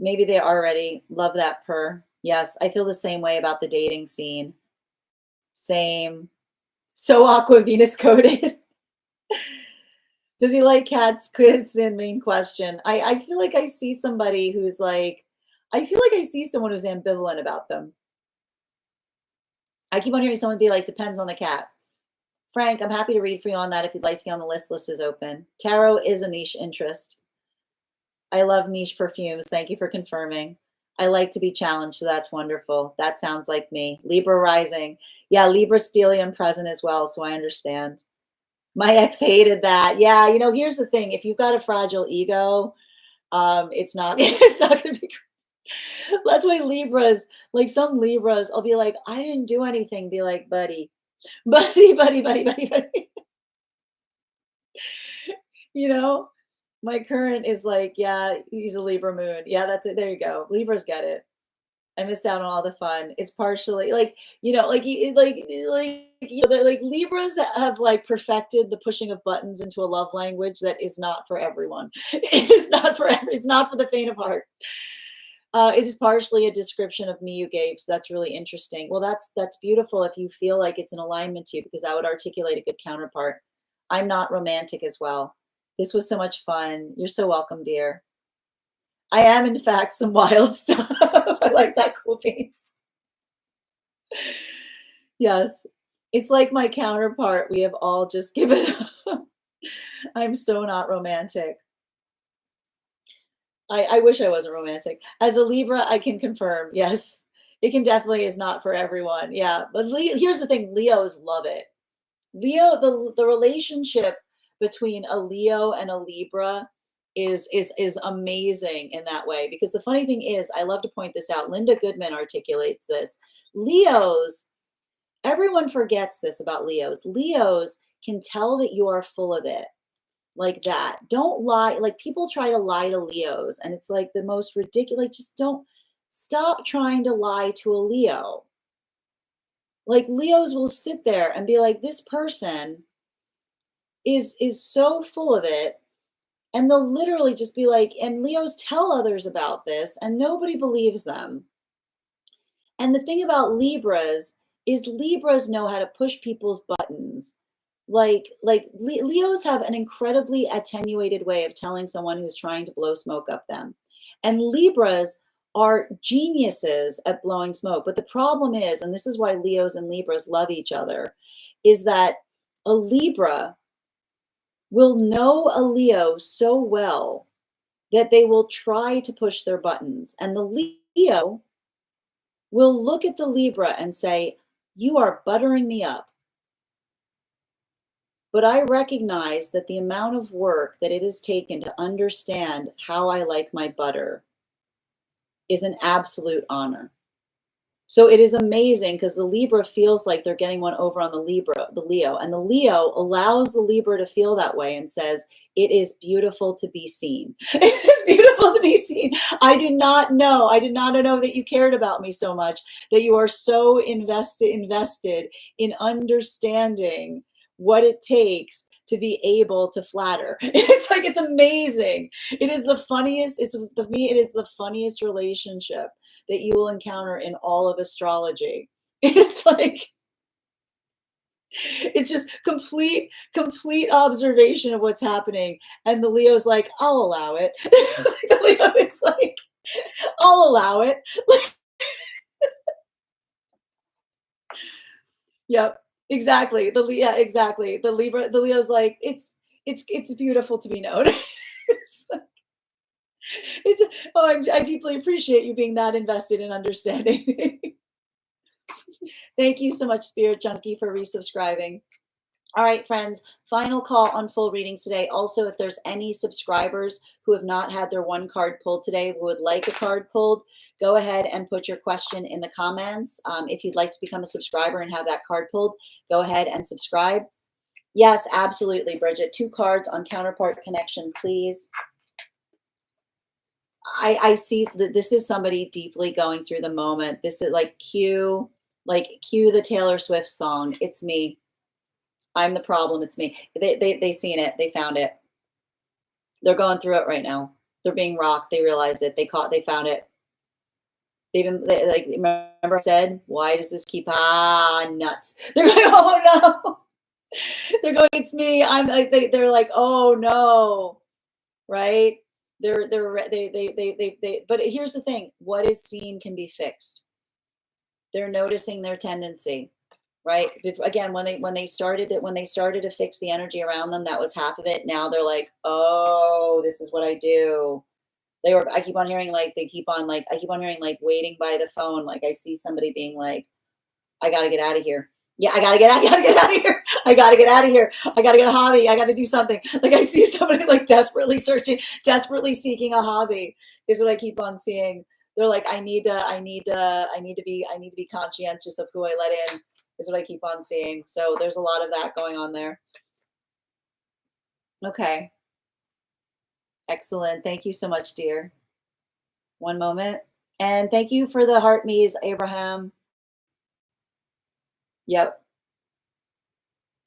Maybe they already love that, Per. Yes, I feel the same way about the dating scene. Same. So Aqua Venus coded. Does he like cats? Quiz and main question. I feel like I see somebody who's like, I feel like I see someone who's ambivalent about them. I keep on hearing someone be like, depends on the cat. Frank, I'm happy to read for you on that if you'd like to get on the list. List is open. Tarot is a niche interest. I love niche perfumes. Thank you for confirming. I like to be challenged, so that's wonderful. That sounds like me. Libra rising. Yeah, Libra stellium present as well, so I understand. My ex hated that. Yeah, you know, here's the thing. If you've got a fragile ego, it's not it's not gonna be great. That's why Libras, like some Libras, I'll be like, I didn't do anything. Be like, buddy, buddy. You know? My current is like, yeah, he's a Libra moon. Yeah, that's it. There you go. Libras get it. I missed out on all the fun. It's partially like, you know, you know, like Libras have like perfected the pushing of buttons into a love language that is not for everyone. It is not for it's not for the faint of heart. It is partially a description of me you gave, so that's really interesting. Well, that's beautiful if you feel like it's an alignment to you, because that would articulate a good counterpart. I'm not romantic as well. This was so much fun. You're so welcome, dear. I am, in fact, some wild stuff. I like that, cool beans. Yes. It's like my counterpart. We have all just given up. I'm so not romantic. I wish I wasn't romantic. As a Libra, I can confirm. Yes. It can definitely is not for everyone. Yeah. But here's the thing, Leos love it. Leo, the relationship between a Leo and a Libra is amazing in that way, because the funny thing is, I love to point this out. Linda Goodman articulates this. Leos, everyone forgets this about Leos. Leos can tell that you are full of it. Like that. Don't lie. Like people try to lie to Leos, and it's like the most ridiculous. Like, just don't stop trying to lie to a Leo. Like Leos will sit there and be like, this person is so full of it, and they'll literally just be like, and Leos tell others about this and nobody believes them. And the thing about Libras is Libras know how to push people's buttons. Leos have an incredibly attenuated way of telling someone who's trying to blow smoke up them. And Libras are geniuses at blowing smoke. But the problem is, and this is why Leos and Libras love each other, is that a Libra will know a Leo so well that they will try to push their buttons. And the Leo will look at the Libra and say, you are buttering me up. But I recognize that the amount of work that it has taken to understand how I like my butter is an absolute honor. So it is amazing because the Libra feels like they're getting one over on the Leo, and the Leo allows the Libra to feel that way and says, it is beautiful to be seen. It is beautiful to be seen. I did not know that you cared about me so much, that you are so invested in understanding what it takes to be able to flatter. It's like, it's amazing. It is the funniest, it is the funniest relationship that you will encounter in all of astrology. It's like, it's just complete observation of what's happening. And the Leo's like, I'll allow it. The Leo is like, I'll allow it. Yep, exactly. Exactly. The Leo's like, it's beautiful to be known. It's like, I deeply appreciate you being that invested in understanding. Thank you so much, Spirit Junkie, for resubscribing. All right, friends, final call on full readings today. Also, if there's any subscribers who have not had their one card pulled today, who would like a card pulled, go ahead and put your question in the comments. If you'd like to become a subscriber and have that card pulled, go ahead and subscribe. Yes, absolutely, Bridget. 2 cards on counterpart connection, please. I see that this is somebody deeply going through the moment. This is like cue the Taylor Swift song. It's me. I'm the problem. It's me. They seen it. They found it. They're going through it right now. They're being rocked. They realize it. They found it. Like, remember I said, why does this keep, nuts. They're like, oh no. They're going, it's me. I'm like, they're like, oh no. Right. But here's the thing. What is seen can be fixed. They're noticing their tendency. Right. Again, when they started to fix the energy around them, that was half of it. Now they're like, oh, this is what I do. I keep on hearing like, I keep on hearing like waiting by the phone. Like I see somebody being like, I got to get out of here. Yeah, I gotta get out of here. I gotta get out of here. I gotta get a hobby. I gotta do something. Like I see somebody like desperately searching, desperately seeking a hobby is what I keep on seeing. They're like, I need to be conscientious of who I let in is what I keep on seeing. So there's a lot of that going on there. Okay. Excellent. Thank you so much, dear. One moment. And thank you for the heart me's, Abraham. Yep.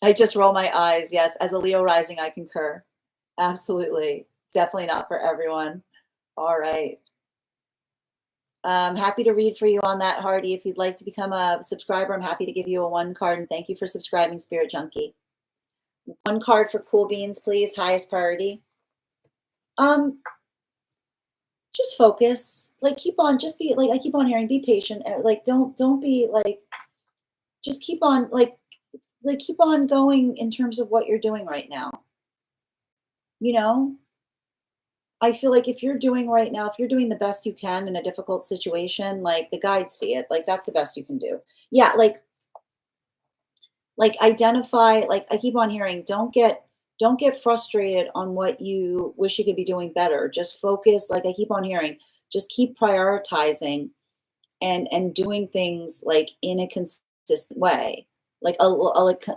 I just roll my eyes. Yes. As a Leo rising, I concur. Absolutely. Definitely not for everyone. All right. Happy to read for you on that, Hardy. If you'd like to become a subscriber, I'm happy to give you a 1 card. And thank you for subscribing, Spirit Junkie. 1 card for Cool Beans, please. Highest priority. Just focus. Like keep on. Just be like I keep on hearing. Be patient. Like don't be like. Just keep on keep on going in terms of what you're doing right now. You know, I feel like if you're doing right now, if you're doing the best you can in a difficult situation, like the guides see it, like that's the best you can do. Yeah, like identify, like I keep on hearing, don't get frustrated on what you wish you could be doing better. Just focus, like I keep on hearing, just keep prioritizing and doing things like in a consistent way. Like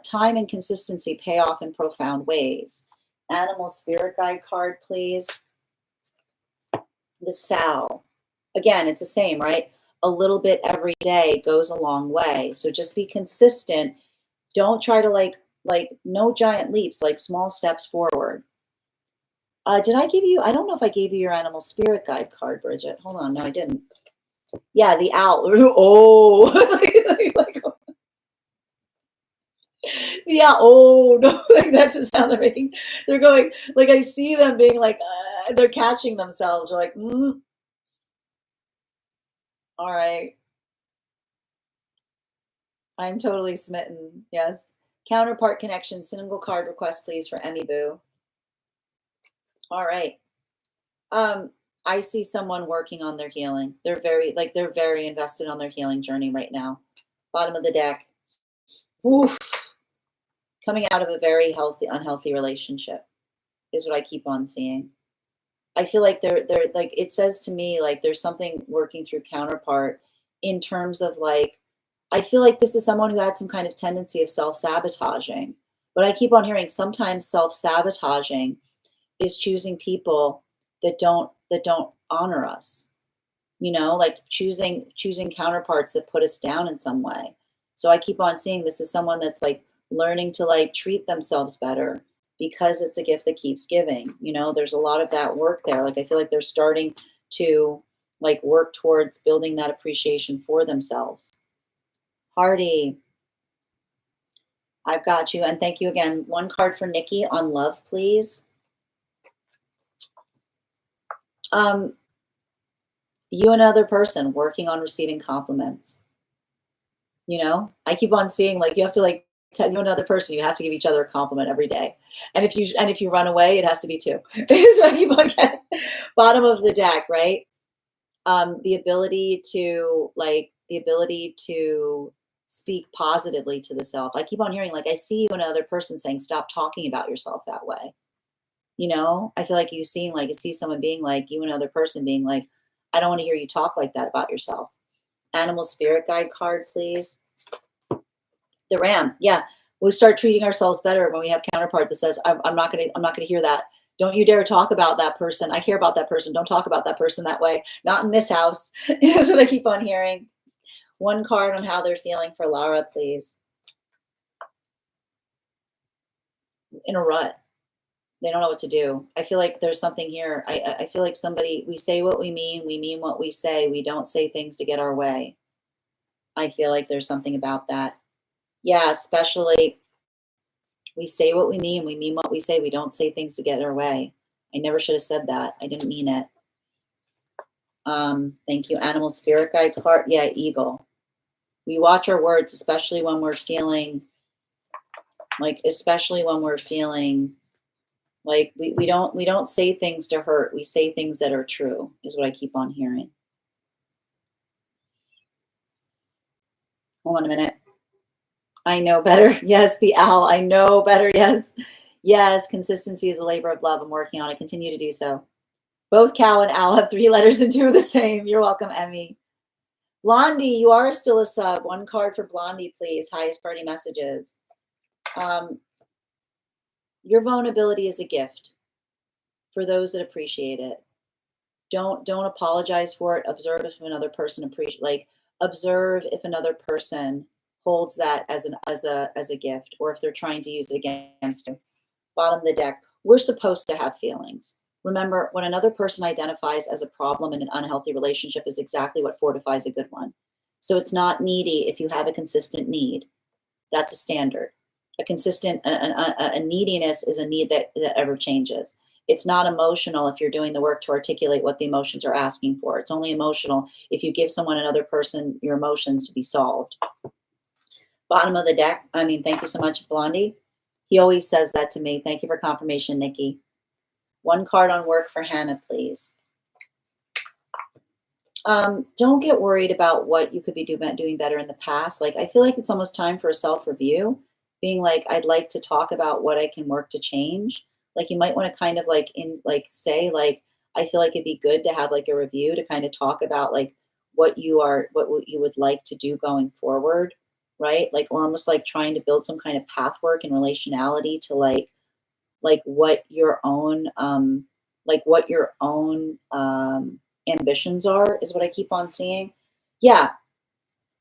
time and consistency pay off in profound ways. Animal spirit guide card, please. The sow. Again, it's the same, right? A little bit every day goes a long way. So just be consistent. Don't try to like no giant leaps, like small steps forward. Did I give you, I don't know if I gave you your animal spirit guide card, Bridget. Hold on. No, I didn't. Yeah, the owl. Oh, yeah. Oh no, like that's the sound they're making. They're going, like I see them being like, they're catching themselves. They're like, all right. I'm totally smitten. Yes. Counterpart connection, single card request, please, for Emmy Boo. All right. I see someone working on their healing. They're very invested on their healing journey right now. Bottom of the deck. Oof. Coming out of a very unhealthy relationship is what I keep on seeing. I feel like they're like, it says to me, like there's something working through counterpart in terms of like, I feel like this is someone who had some kind of tendency of self-sabotaging. But I keep on hearing sometimes self-sabotaging is choosing people that don't honor us. You know, like choosing counterparts that put us down in some way. So I keep on seeing this is someone that's like learning to like treat themselves better because it's a gift that keeps giving. You know, there's a lot of that work there. Like I feel like they're starting to like work towards building that appreciation for themselves. Hardy, I've got you. And thank you again. 1 card for Nikki on love, please. You and another person working on receiving compliments. You know, I keep on seeing like you have to like tell you another person, you have to give each other a compliment every day. And if you run away, it has to be 2. Is what I keep on getting. Bottom of the deck, right? The ability to speak positively to the self. I keep on hearing like I see you and another person saying, stop talking about yourself that way. You know, I feel like you see someone being like you and another person being like, I don't want to hear you talk like that about yourself. Animal spirit guide card, please. The ram. Yeah. We start treating ourselves better when we have counterpart that says, I'm not going to hear that. Don't you dare talk about that person. I care about that person. Don't talk about that person that way. Not in this house. That's what I keep on hearing. 1 card on how they're feeling for Lara, please. In a rut. They don't know what to do. I feel like there's something here. I feel like somebody, we say what we mean what we say. We don't say things to get our way. I feel like there's something about that. Yeah, especially we say what we mean what we say. We don't say things to get our way. I never should have said that. I didn't mean it. Thank you. Animal spirit guide card. Yeah, eagle. We watch our words, especially when we're feeling like, like we don't say things to hurt. We say things that are true, is what I keep on hearing. Hold on a minute. I know better. Yes, the owl. I know better. Yes. Yes, consistency is a labor of love. I'm working on it. Continue to do so. Both cow and owl have 3 letters and 2 are the same. You're welcome, Emmy. Blondie, you are still a sub. 1 card for Blondie, please. Highest party messages. Your vulnerability is a gift for those that appreciate it. Don't apologize for it. Observe if another person observe if another person holds that as a gift, or if they're trying to use it against you. Bottom of the deck. We're supposed to have feelings. Remember, when another person identifies as a problem in an unhealthy relationship is exactly what fortifies a good one. So it's not needy if you have a consistent need. That's a standard. A consistent, a neediness is a need that ever changes. It's not emotional if you're doing the work to articulate what the emotions are asking for. It's only emotional if you give another person your emotions to be solved. Bottom of the deck. I mean, thank you so much, Blondie. He always says that to me. Thank you for confirmation, Nikki. 1 card on work for Hannah, please. Don't get worried about what you could be doing better in the past. Like, I feel like it's almost time for a self-review, being like, I'd like to talk about what I can work to change. Like, you might want to kind of say, I feel like it'd be good to have like a review to kind of talk about like what you would like to do going forward, right? Like, or almost like trying to build some kind of pathwork and relationality to like what your own ambitions are, is what I keep on seeing. Yeah,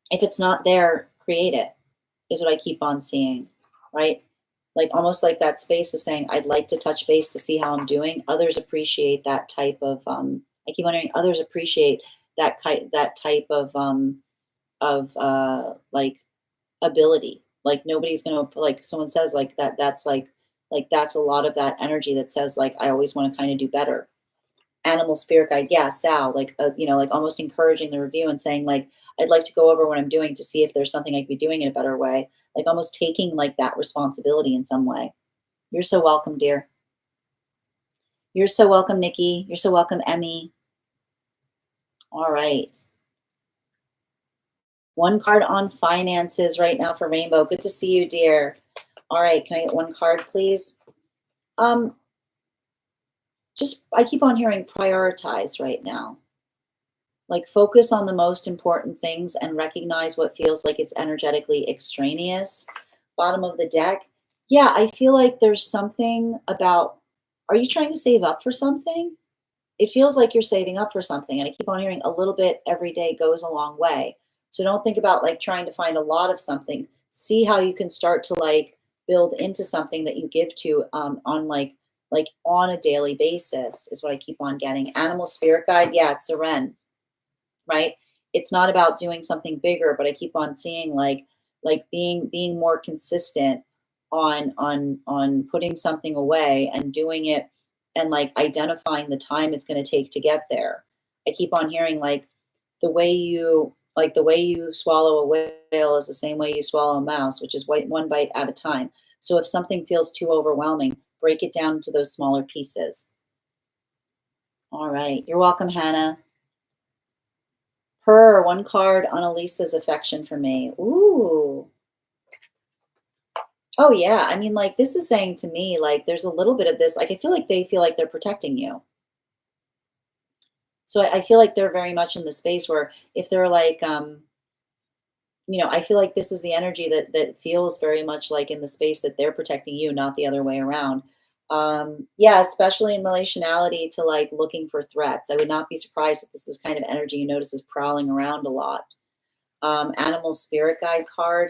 if it's not there, create it, is what I keep on seeing, right? Like almost like that space of saying, I'd like to touch base to see how I'm doing. Others appreciate that type of I keep wondering, others appreciate that type of like ability. Like nobody's gonna, like someone says like that's that's a lot of that energy that says like I always want to kind of do better. Animal spirit guide, yeah, Sal, like like almost encouraging the review and saying like I'd like to go over what I'm doing to see if there's something I could be doing in a better way. Like almost taking like that responsibility in some way. You're so welcome, dear. You're so welcome, Nikki. You're so welcome, Emmy. All right. 1 card on finances right now for Rainbow. Good to see you, dear. All right, can I get 1 card, please? Just, I keep on hearing prioritize right now. Like focus on the most important things and recognize what feels like it's energetically extraneous. Bottom of the deck. Yeah, I feel like there's something about, are you trying to save up for something? It feels like you're saving up for something. And I keep on hearing a little bit every day goes a long way. So don't think about like trying to find a lot of something. See how you can start to like build into something that you give to on like on a daily basis, is what I keep on getting. Animal spirit guide. Yeah, it's a Ren, right? It's not about doing something bigger, but I keep on seeing like being more consistent on putting something away and doing it, and like identifying the time it's going to take to get there. I keep on hearing like the way you swallow a whale is the same way you swallow a mouse, which is 1 bite at a time. So if something feels too overwhelming, break it down into those smaller pieces. All right. You're welcome, Hannah. 1 card on Elisa's affection for me. Ooh. Oh yeah. I mean, like this is saying to me, like there's a little bit of this, like I feel like they feel like they're protecting you. So I feel like they're very much in the space where if they're like, I feel like this is the energy that feels very much like in the space that they're protecting you, not the other way around. Yeah, especially in relationality to like looking for threats. I would not be surprised if this is kind of energy you notice is prowling around a lot. Animal spirit guide card.